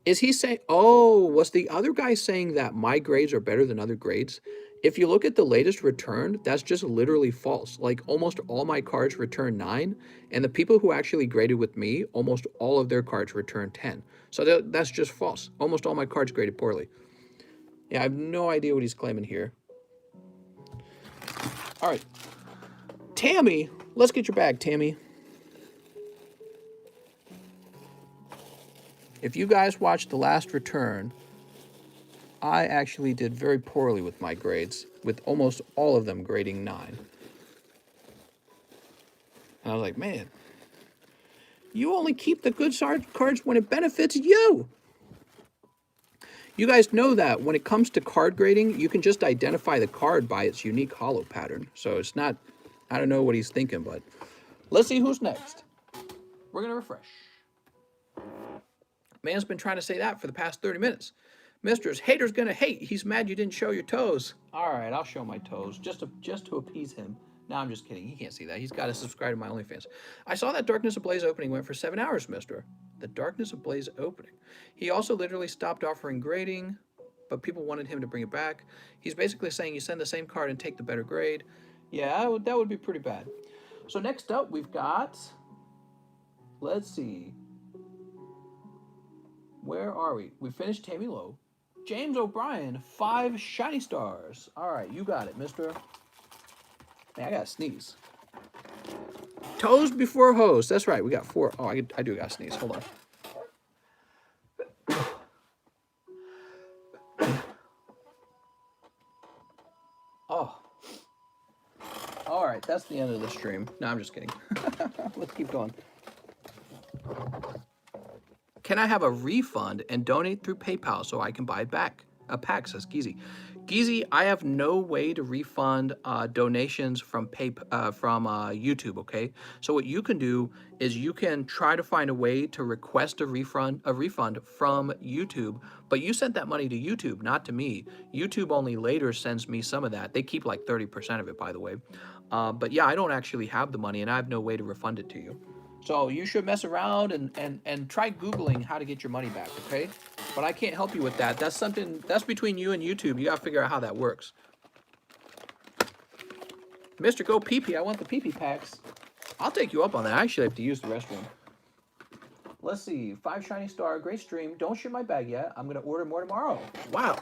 Speaker 1: Is he saying, oh, was the other guy saying that my grades are better than other grades? If you look at the latest return, that's just literally false. Like almost all my cards return 9, and the people who actually graded with me, almost all of their cards return 10. So that's just false. Almost all my cards graded poorly. Yeah, I have no idea what he's claiming here. All right. Tammy, let's get your bag, Tammy. If you guys watched the last return, I actually did very poorly with my grades, with almost all of them grading 9. And I was like, man, you only keep the good cards when it benefits you. You guys know that when it comes to card grading, you can just identify the card by its unique holo pattern. So it's not, I don't know what he's thinking, but let's see who's next. We're going to refresh. Man's been trying to say that for the past 30 minutes. Mistress, hater's gonna hate. He's mad you didn't show your toes. All right, I'll show my toes just to appease him. No, I'm just kidding. He can't see that. He's got to subscribe to my OnlyFans. I saw that Darkness Ablaze opening went for 7 hours, mister. The Darkness of Blaze opening. He also literally stopped offering grading, but people wanted him to bring it back. He's basically saying you send the same card and take the better grade. Yeah, that would be pretty bad. So next up, we've got, let's see, where are we? We finished Tammy Lowe. James O'Brien, 5 shiny stars. All right, you got it, mister. Man, I gotta sneeze. Toes before hose. That's right, we got 4. Oh, I do gotta sneeze. Hold on. Oh. All right, that's the end of the stream. No, I'm just kidding. Let's keep going. Can I have a refund and donate through PayPal so I can buy it back? A pack, says Geezy. Geezy, I have no way to refund donations from YouTube, okay? So what you can do is you can try to find a way to request a refund from YouTube, but you sent that money to YouTube, not to me. YouTube only later sends me some of that. They keep like 30% of it, by the way. But yeah, I don't actually have the money, and I have no way to refund it to you. So you should mess around and try Googling how to get your money back, okay? But I can't help you with that. That's something, that's between you and YouTube. You gotta figure out how that works. Mr. Go PP, I want the PP packs. I'll take you up on that. I actually have to use the restroom. Let's see, 5 shiny star, great stream. Don't ship my bag yet. I'm gonna order more tomorrow. Wow.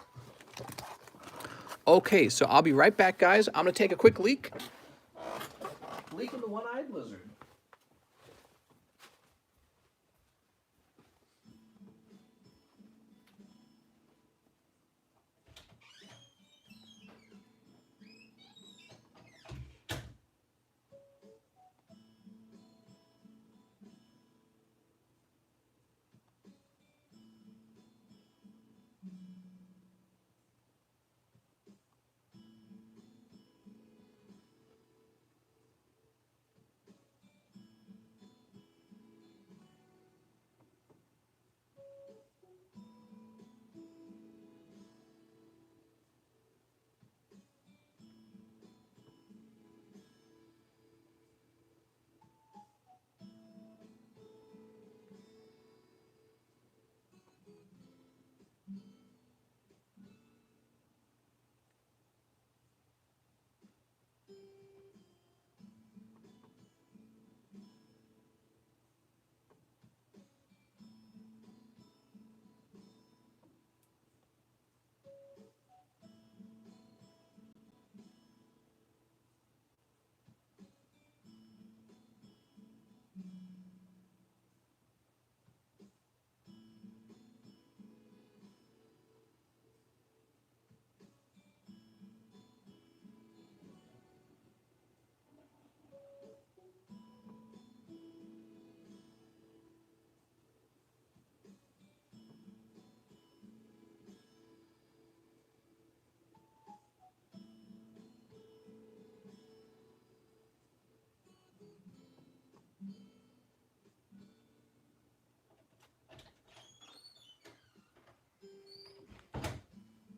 Speaker 1: Okay, so I'll be right back, guys. I'm gonna take a quick leak. Leak of the one-eyed lizard.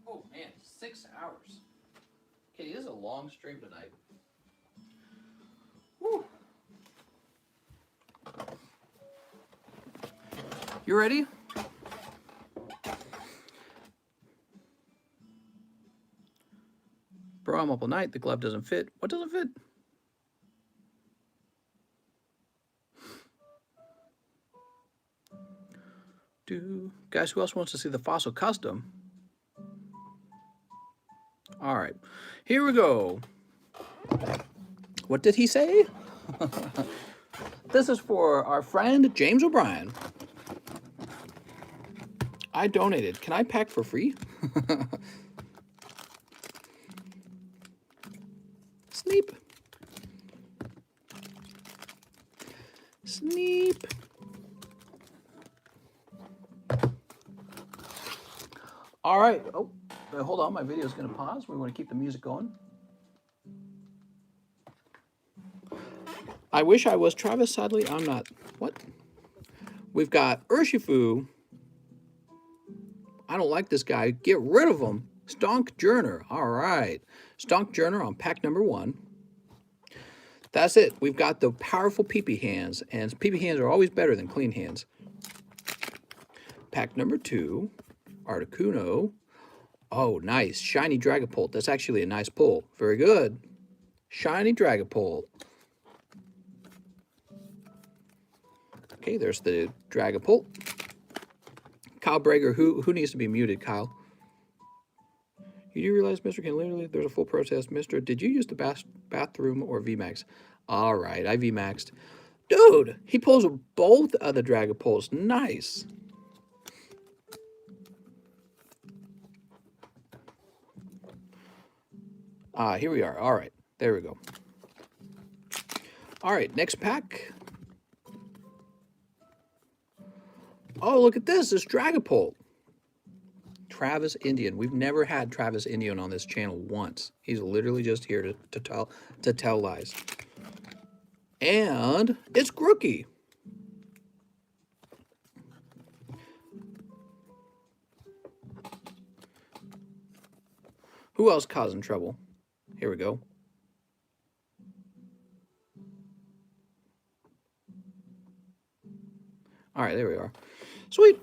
Speaker 1: Oh man, 6 hours. Okay, this is a long stream tonight. Woo. You ready? Bro, I'm up all night. The glove doesn't fit. What doesn't fit? Guys, who else wants to see the Fossil Custom? All right, here we go. What did he say? This is for our friend James O'Brien. I donated. Can I pack for free? Sneep. Sneep. All right. Oh, hold on. My video is going to pause. We want to keep the music going. I wish I was Travis. Sadly, I'm not. What? We've got Urshifu. I don't like this guy. Get rid of him. Stonk Journer. All right. Stonk Journer on pack number 1. That's it. We've got the powerful PP hands, and PP hands are always better than clean hands. Pack number 2, Articuno. Oh, nice. Shiny Dragapult. That's actually a nice pull. Very good. Shiny Dragapult. Okay, there's the Dragapult. Kyle Brager, who needs to be muted, Kyle? You do realize, Mr. Can literally, there's a full protest. Mr., did you use the bathroom or VMAX? All right, I VMAXed. Dude, he pulls both of the Dragapults. Nice. Here we are. All right, there we go. All right, next pack. Oh, look at this. This Dragapult. Travis Indian. We've never had Travis Indian on this channel once. He's literally just here to tell lies. And it's Grooky. Who else causing trouble? Here we go. All right, there we are. Sweet.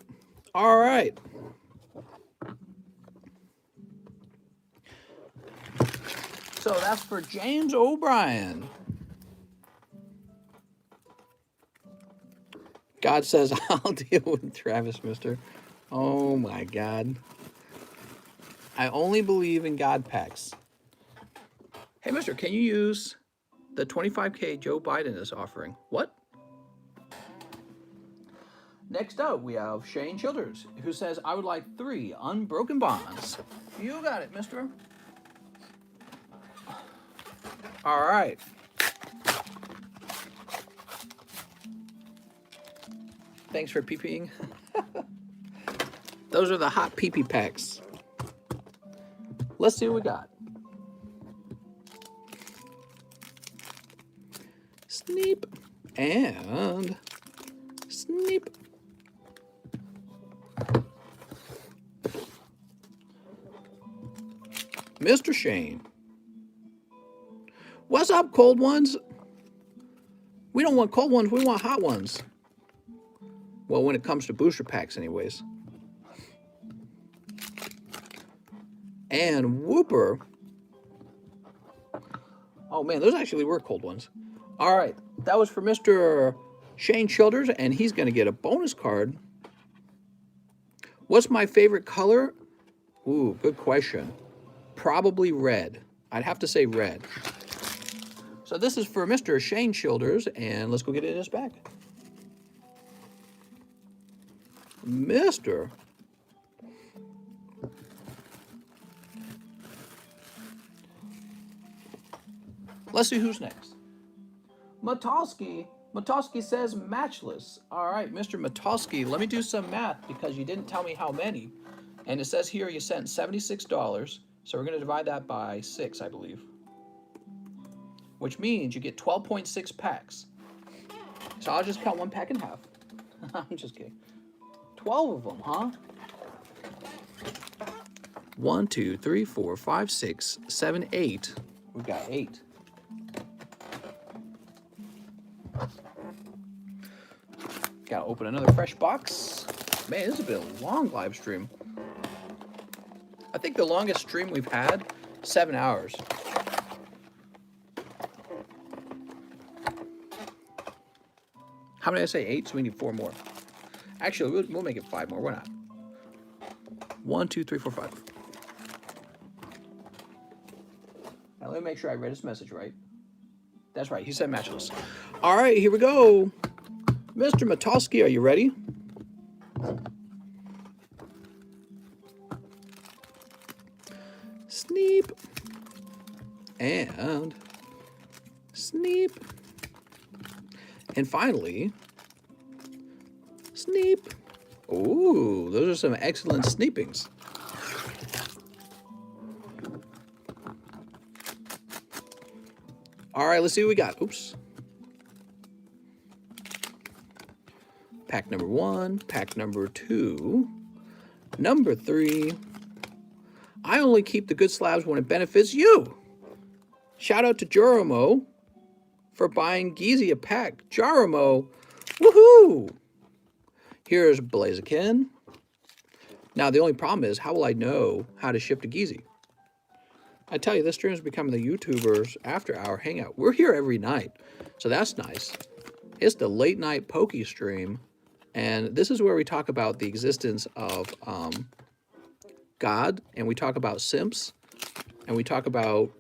Speaker 1: All right. So that's for James O'Brien. God says, I'll deal with Travis, mister. Oh, my God. I only believe in God packs. Hey, mister, can you use the 25K Joe Biden is offering? What? Next up, we have Shane Childers, who says, I would like 3 unbroken bonds. You got it, mister. All right. Thanks for peeing. Those are the hot pee-pee packs. Let's see what we got. Sneep and sneep. Mr. Shane. What's up, cold ones? We don't want cold ones, we want hot ones. Well, when it comes to booster packs anyways. And Whooper. Oh man, those actually were cold ones. All right, that was for Mr. Shane Childers, and he's going to get a bonus card. What's my favorite color? Ooh, good question. Probably red. I'd have to say red. So this is for Mr. Shane Childers, and let's go get it in his bag. Mr. Let's see who's next. Matosky. Matosky says matchless. All right, Mr. Matosky, let me do some math because you didn't tell me how many. And it says here you sent $76. So we're going to divide that by 6, I believe. Which means you get 12.6 packs. So I'll just count one pack in half. I'm just kidding. 12 of them, huh? 1, 2, 3, 4, 5, 6, 7, 8. We've got 8. Gotta open another fresh box. Man, this has been a long live stream. I think the longest stream we've had, 7 hours. How many did I say? 8? So we need 4 more. Actually, we'll make it 5 more. Why not? 1, 2, 3, 4, 5. Now let me make sure I read his message right. That's right. He said matchless. All right, here we go. Mr. Matosky, are you ready? Sneep. And sneep. And finally, sneep. Ooh, those are some excellent sneepings. All right, let's see what we got. Oops. Pack number 1, pack number 2, number 3. I only keep the good slabs when it benefits you. Shout out to Jeromo for buying Geezy a pack. Jeromo, woohoo! Here's Blaziken. Now, the only problem is, how will I know how to ship to Geezy? I tell you, this stream is becoming the YouTubers after hour hangout. We're here every night, so that's nice. It's the late night Pokey stream, and this is where we talk about the existence of God, and we talk about simps, and we talk about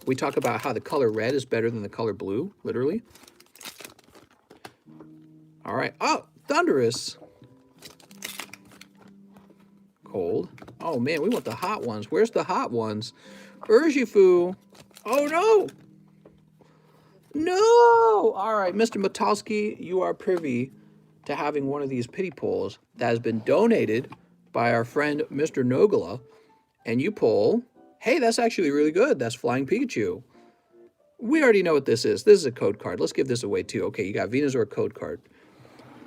Speaker 1: how the color red is better than the color blue, literally. All right. Oh, thunderous. Cold. Oh man, we want the hot ones. Where's the hot ones? Urshifu. Oh no. No. All right, Mr. Matalski, you are privy to having one of these pity pulls that has been donated by our friend Mr. Nogala, and you pull. Hey, that's actually really good. That's Flying Pikachu. We already know what this is. This is a code card. Let's give this away too. Okay, you got Venusaur code card.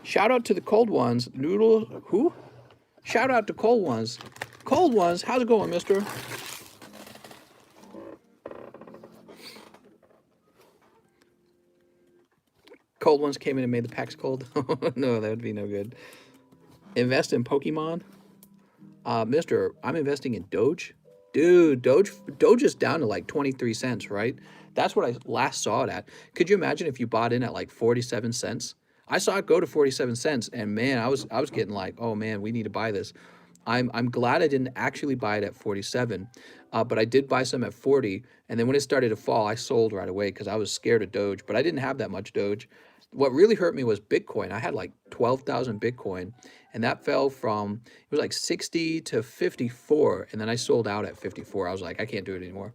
Speaker 1: Shout out to the cold ones. Noodle, who? Shout out to cold ones. Cold ones, how's it going, mister? Cold ones came in and made the packs cold. No, that would be no good. Invest in Pokemon. Mister, I'm investing in Doge. Dude, Doge is down to like 23 cents, right? That's what I last saw it at. Could you imagine if you bought in at like 47 cents? I saw it go to 47 cents, and man, I was getting like, oh man, we need to buy this. I'm glad I didn't actually buy it at 47, but I did buy some at 40, and then when it started to fall, I sold right away because I was scared of Doge, but I didn't have that much Doge. What really hurt me was Bitcoin. I had like 12,000 Bitcoin, and that fell from, it was like 60 to 54, and then I sold out at 54. I was like, I can't do it anymore.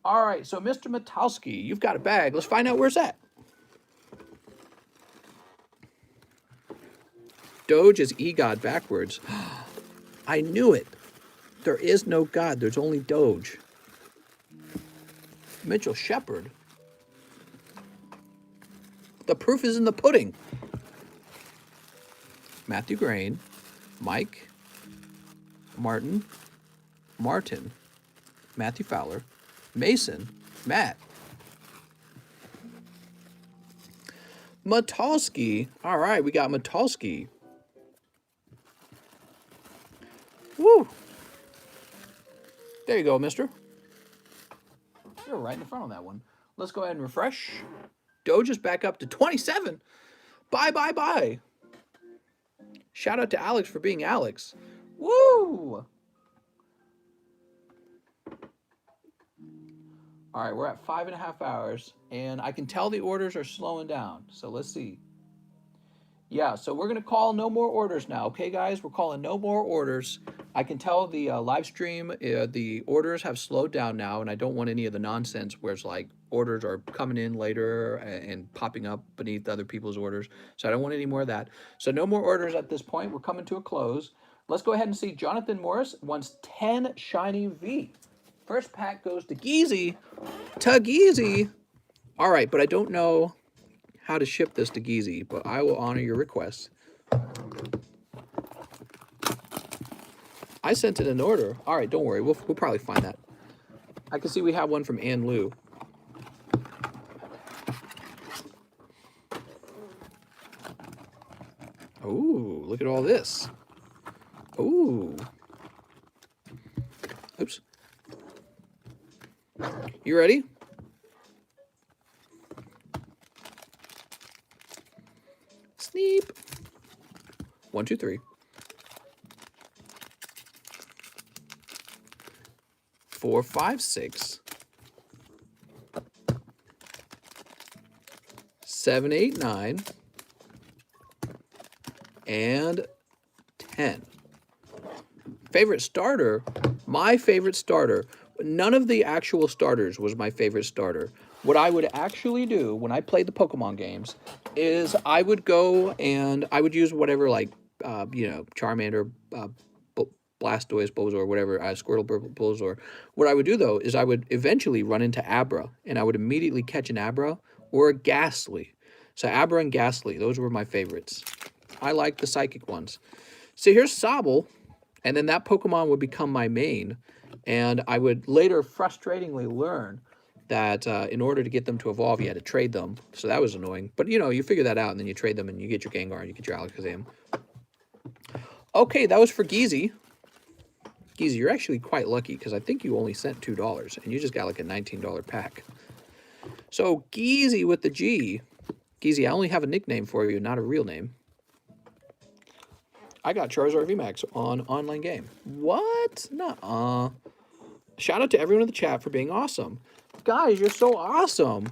Speaker 1: All right, so Mr. Matalski, you've got a bag. Let's find out where's that. Doge is E-God backwards. I knew it. There is no God. There's only Doge. Mitchell Shepard. The proof is in the pudding. Matthew Grain. Mike. Martin. Matthew Fowler. Mason. Matt. Matalski. All right, we got Matalski. Woo! There you go, mister. You're right in the front of that one. Let's go ahead and refresh. Doge is back up to 27. Bye, bye, bye. Shout out to Alex for being Alex. Woo! All right, we're at 5.5 hours, and I can tell the orders are slowing down. So let's see. Yeah, so we're going to call no more orders now. Okay, guys, we're calling no more orders. I can tell the live stream, the orders have slowed down now, and I don't want any of the nonsense where it's like orders are coming in later and popping up beneath other people's orders. So I don't want any more of that. So no more orders at this point. We're coming to a close. Let's go ahead and see. Jonathan Morris wants 10 shiny V. First pack goes to Geezy. Geezy. All right, but I don't know how to ship this to Geezy, but I will honor your request. I sent it in order. All right, don't worry. We'll probably find that. I can see we have one from Ann Lou. Ooh, look at all this. Ooh. Oops. You ready? Sneep. 1, 2, 3. 4, 5, 6. 7, 8, 9. And 10. Favorite starter? My favorite starter. None of the actual starters was my favorite starter. What I would actually do when I played the Pokemon games is I would go and I would use whatever, like, Charmander, Blastoise, Bulbasaur, whatever, Squirtle, Bulbasaur. What I would do, though, is I would eventually run into Abra, and I would immediately catch an Abra or a Ghastly. So Abra and Ghastly, those were my favorites. I like the psychic ones. So here's Sobble, and then that Pokemon would become my main, and I would later frustratingly learn that in order to get them to evolve, you had to trade them. So that was annoying. But, you figure that out, and then you trade them, and you get your Gengar, and you get your Alakazam. Okay, that was for Geezy. Geezy, you're actually quite lucky because I think you only sent $2 and you just got like a $19 pack. So Geezy with the G. Geezy, I only have a nickname for you, not a real name. I got Charizard VMAX on online game. What? Nuh-uh. Shout out to everyone in the chat for being awesome. Guys, you're so awesome.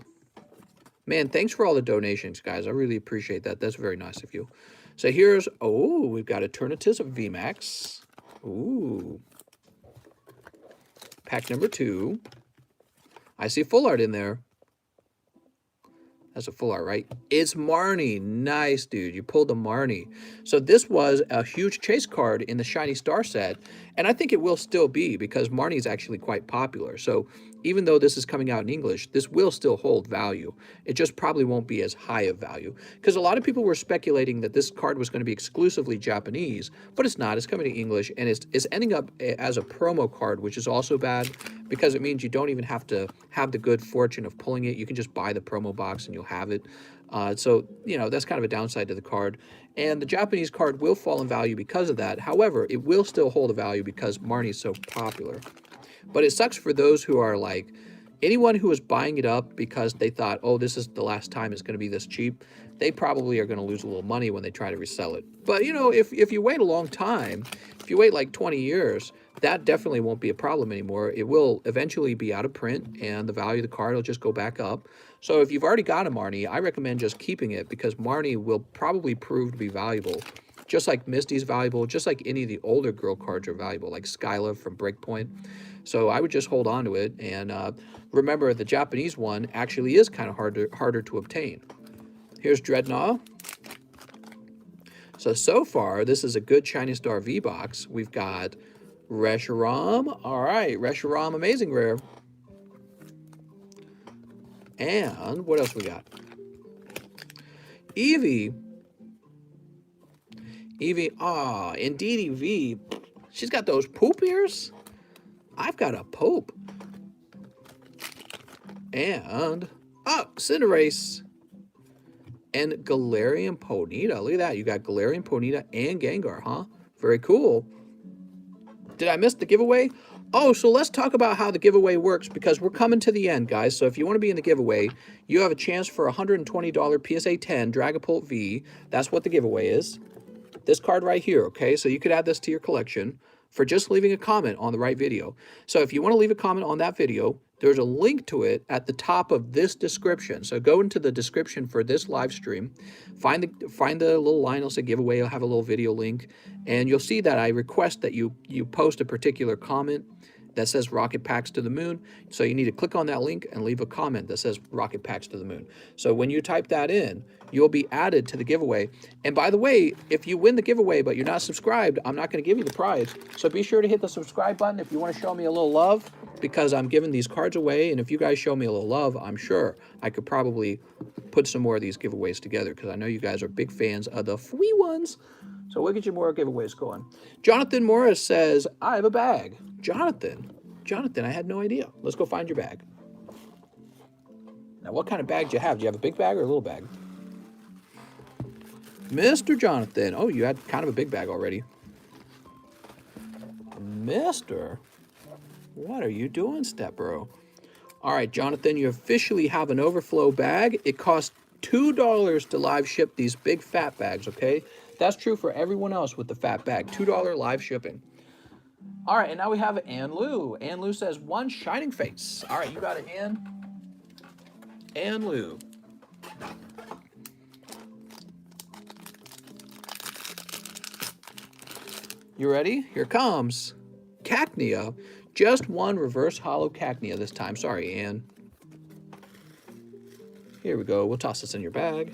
Speaker 1: Man, thanks for all the donations, guys. I really appreciate that. That's very nice of you. So here's, oh, we've got Eternatus VMAX. Ooh. Pack number 2. I see full art in there. That's a full art, right? It's Marnie. Nice, dude. You pulled a Marnie. So this was a huge chase card in the Shiny Star set, and I think it will still be because Marnie is actually quite popular. So even though this is coming out in English, this will still hold value. It just probably won't be as high of value because a lot of people were speculating that this card was going to be exclusively Japanese, but it's not. It's coming to English, and it's ending up as a promo card, which is also bad because it means you don't even have to have the good fortune of pulling it. You can just buy the promo box and you'll have it. So, you know, that's kind of a downside to the card. And the Japanese card will fall in value because of that. However, it will still hold a value because Marnie is so popular. But it sucks for those who are like, anyone who is buying it up because they thought, oh, this is the last time it's going to be this cheap, they probably are going to lose a little money when they try to resell it. But, you know, if you wait a long time, if you wait like 20 years, that definitely won't be a problem anymore. It will eventually be out of print and the value of the card will just go back up. So if you've already got a Marnie, I recommend just keeping it because Marnie will probably prove to be valuable. Just like Misty's valuable, just like any of the older girl cards are valuable, like Skyla from Breakpoint. So I would just hold on to it. And remember, the Japanese one actually is kind of harder to obtain. Here's Dreadnought. So far, this is a good Shiny Star V-Box. We've got Reshiram. All right, Reshiram Amazing Rare. And what else we got? Eevee. Eevee, indeed Eevee. She's got those poop ears. I've got a Pope. And, Cinderace. And Galarian Ponyta. Look at that. You got Galarian Ponyta and Gengar, huh? Very cool. Did I miss the giveaway? Oh, so let's talk about how the giveaway works because we're coming to the end, guys. So if you want to be in the giveaway, you have a chance for a $120 PSA 10 Dragapult V. That's what the giveaway is. This card right here, okay? So you could add this to your collection for just leaving a comment on the right video. So if you want to leave a comment on that video, there's a link to it at the top of this description. So go into the description for this live stream, find the little line that'll say giveaway. I'll have a little video link, and you'll see that I request that you post a particular comment that says Rocket Packs to the Moon. So you need to click on that link and leave a comment that says Rocket Packs to the Moon. So when you type that in, you'll be added to the giveaway. And by the way, if you win the giveaway but you're not subscribed, I'm not going to give you the prize. So be sure to hit the subscribe button if you want to show me a little love, because I'm giving these cards away. And if you guys show me a little love, I'm sure I could probably put some more of these giveaways together because I know you guys are big fans of the free ones. So we'll get you more giveaways going. Jonathan Morris says, I have a bag. Jonathan, I had no idea. Let's go find your bag. Now, what kind of bag do you have? Do you have a big bag or a little bag? Mr. Jonathan. Oh, you had kind of a big bag already. Mister, what are you doing, Step Bro? All right, Jonathan, you officially have an overflow bag. It costs $2 to live ship these big fat bags, okay? That's true for everyone else with the fat bag. $2 live shipping. All right, and now we have Ann Lou. Ann Lou says, one shining face. All right, you got it, Ann. Ann Lou. You ready? Here comes Cacnea. Just one reverse hollow Cacnea this time. Sorry, Ann. Here we go. We'll toss this in your bag.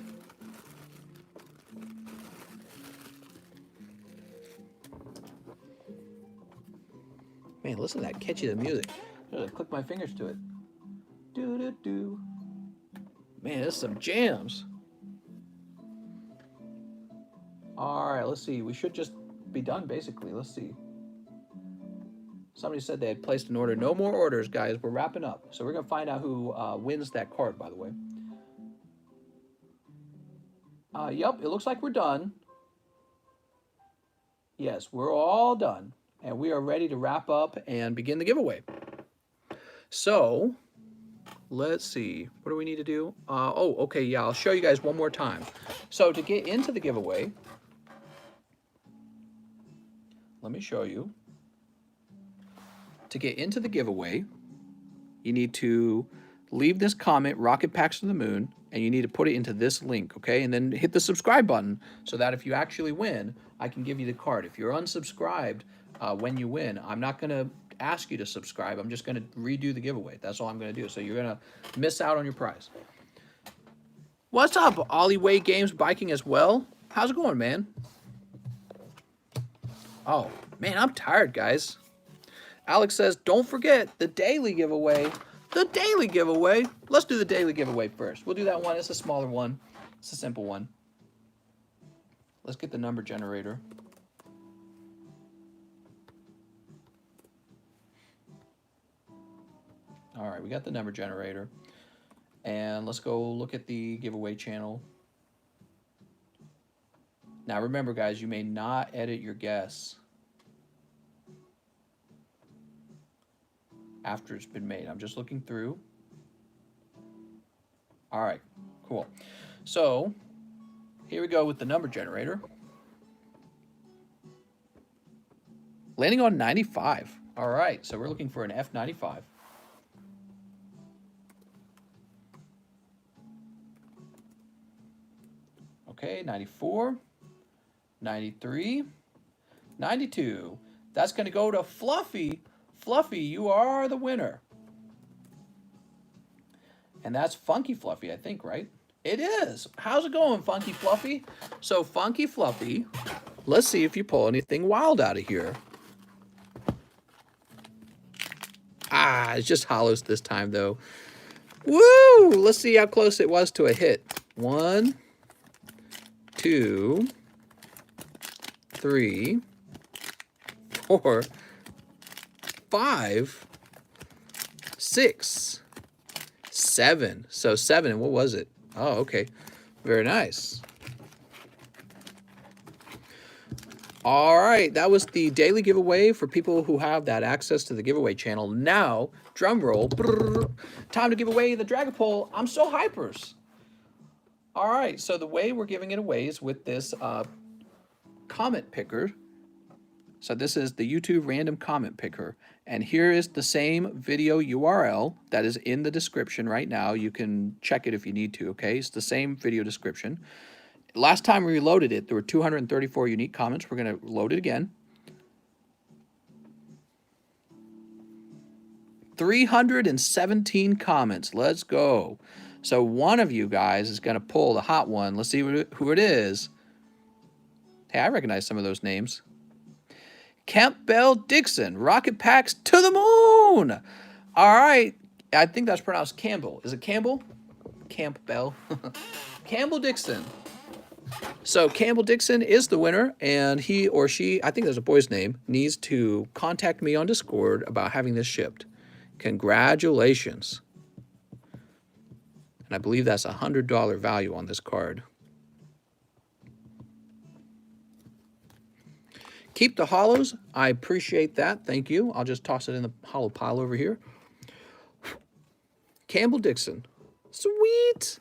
Speaker 1: Man, listen to that catchy the music. I'm gonna click my fingers to it. Do-do-do. Man, this is some jams. All right, let's see. We should just be done, basically. Let's see. Somebody said they had placed an order. No more orders, guys. We're wrapping up. So we're going to find out who wins that card, by the way. Yep, it looks like we're done. Yes, we're all done. And we are ready to wrap up and begin the giveaway. So, let's see. What do we need to do? Oh, okay, yeah, I'll show you guys one more time. So, to get into the giveaway, let me show you. To get into the giveaway, you need to leave this comment, Rocket Packs to the Moon, and you need to put it into this link, okay? And then hit the subscribe button so that if you actually win, I can give you the card. If you're unsubscribed when you win, I'm not going to ask you to subscribe. I'm just going to redo the giveaway. That's all I'm going to do. So you're going to miss out on your prize. What's up, Ollie Games Biking as well? How's it going, man? Oh, man, I'm tired, guys. Alex says, don't forget the daily giveaway. The daily giveaway. Let's do the daily giveaway first. We'll do that one. It's a smaller one. It's a simple one. Let's get the number generator. All right, we got the number generator. And let's go look at the giveaway channel. Now remember, guys, you may not edit your guess after it's been made. I'm just looking through. All right, cool. So here we go with the number generator. Landing on 95. All right, so we're looking for an F95. Okay, 94, 93, 92. That's going to go to Fluffy. Fluffy, you are the winner. And that's Funky Fluffy, I think, right? It is. How's it going, Funky Fluffy? So, Funky Fluffy, let's see if you pull anything wild out of here. Ah, it's just hollows this time, though. Woo! Let's see how close it was to a hit. 1, 2, 3, 4, 5, 6, 7. So 7, what was it? Oh, okay. Very nice. All right, that was the daily giveaway for people who have that access to the giveaway channel. Now, drum roll, brrr, time to give away the Dragapult. I'm so hypers. All right, so the way we're giving it away is with this comment picker. So this is the YouTube random comment picker. And here is the same video URL that is in the description right now. You can check it if you need to, okay? It's the same video description. Last time we reloaded it, there were 234 unique comments. We're going to load it again. 317 comments. Let's go. So one of you guys is going to pull the hot one. Let's see who it is. Hey, I recognize some of those names. Campbell Dixon, Rocket Packs to the Moon. All right. I think that's pronounced Campbell. Is it Campbell? Campbell. Campbell Dixon. So Campbell Dixon is the winner, and he or she, I think there's a boy's name, needs to contact me on Discord about having this shipped. Congratulations. And I believe that's a $100 value on this card. Keep the hollows. I appreciate that. Thank you. I'll just toss it in the hollow pile over here. Campbell Dixon. Sweet.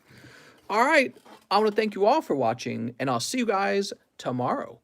Speaker 1: All right. I want to thank you all for watching, and I'll see you guys tomorrow.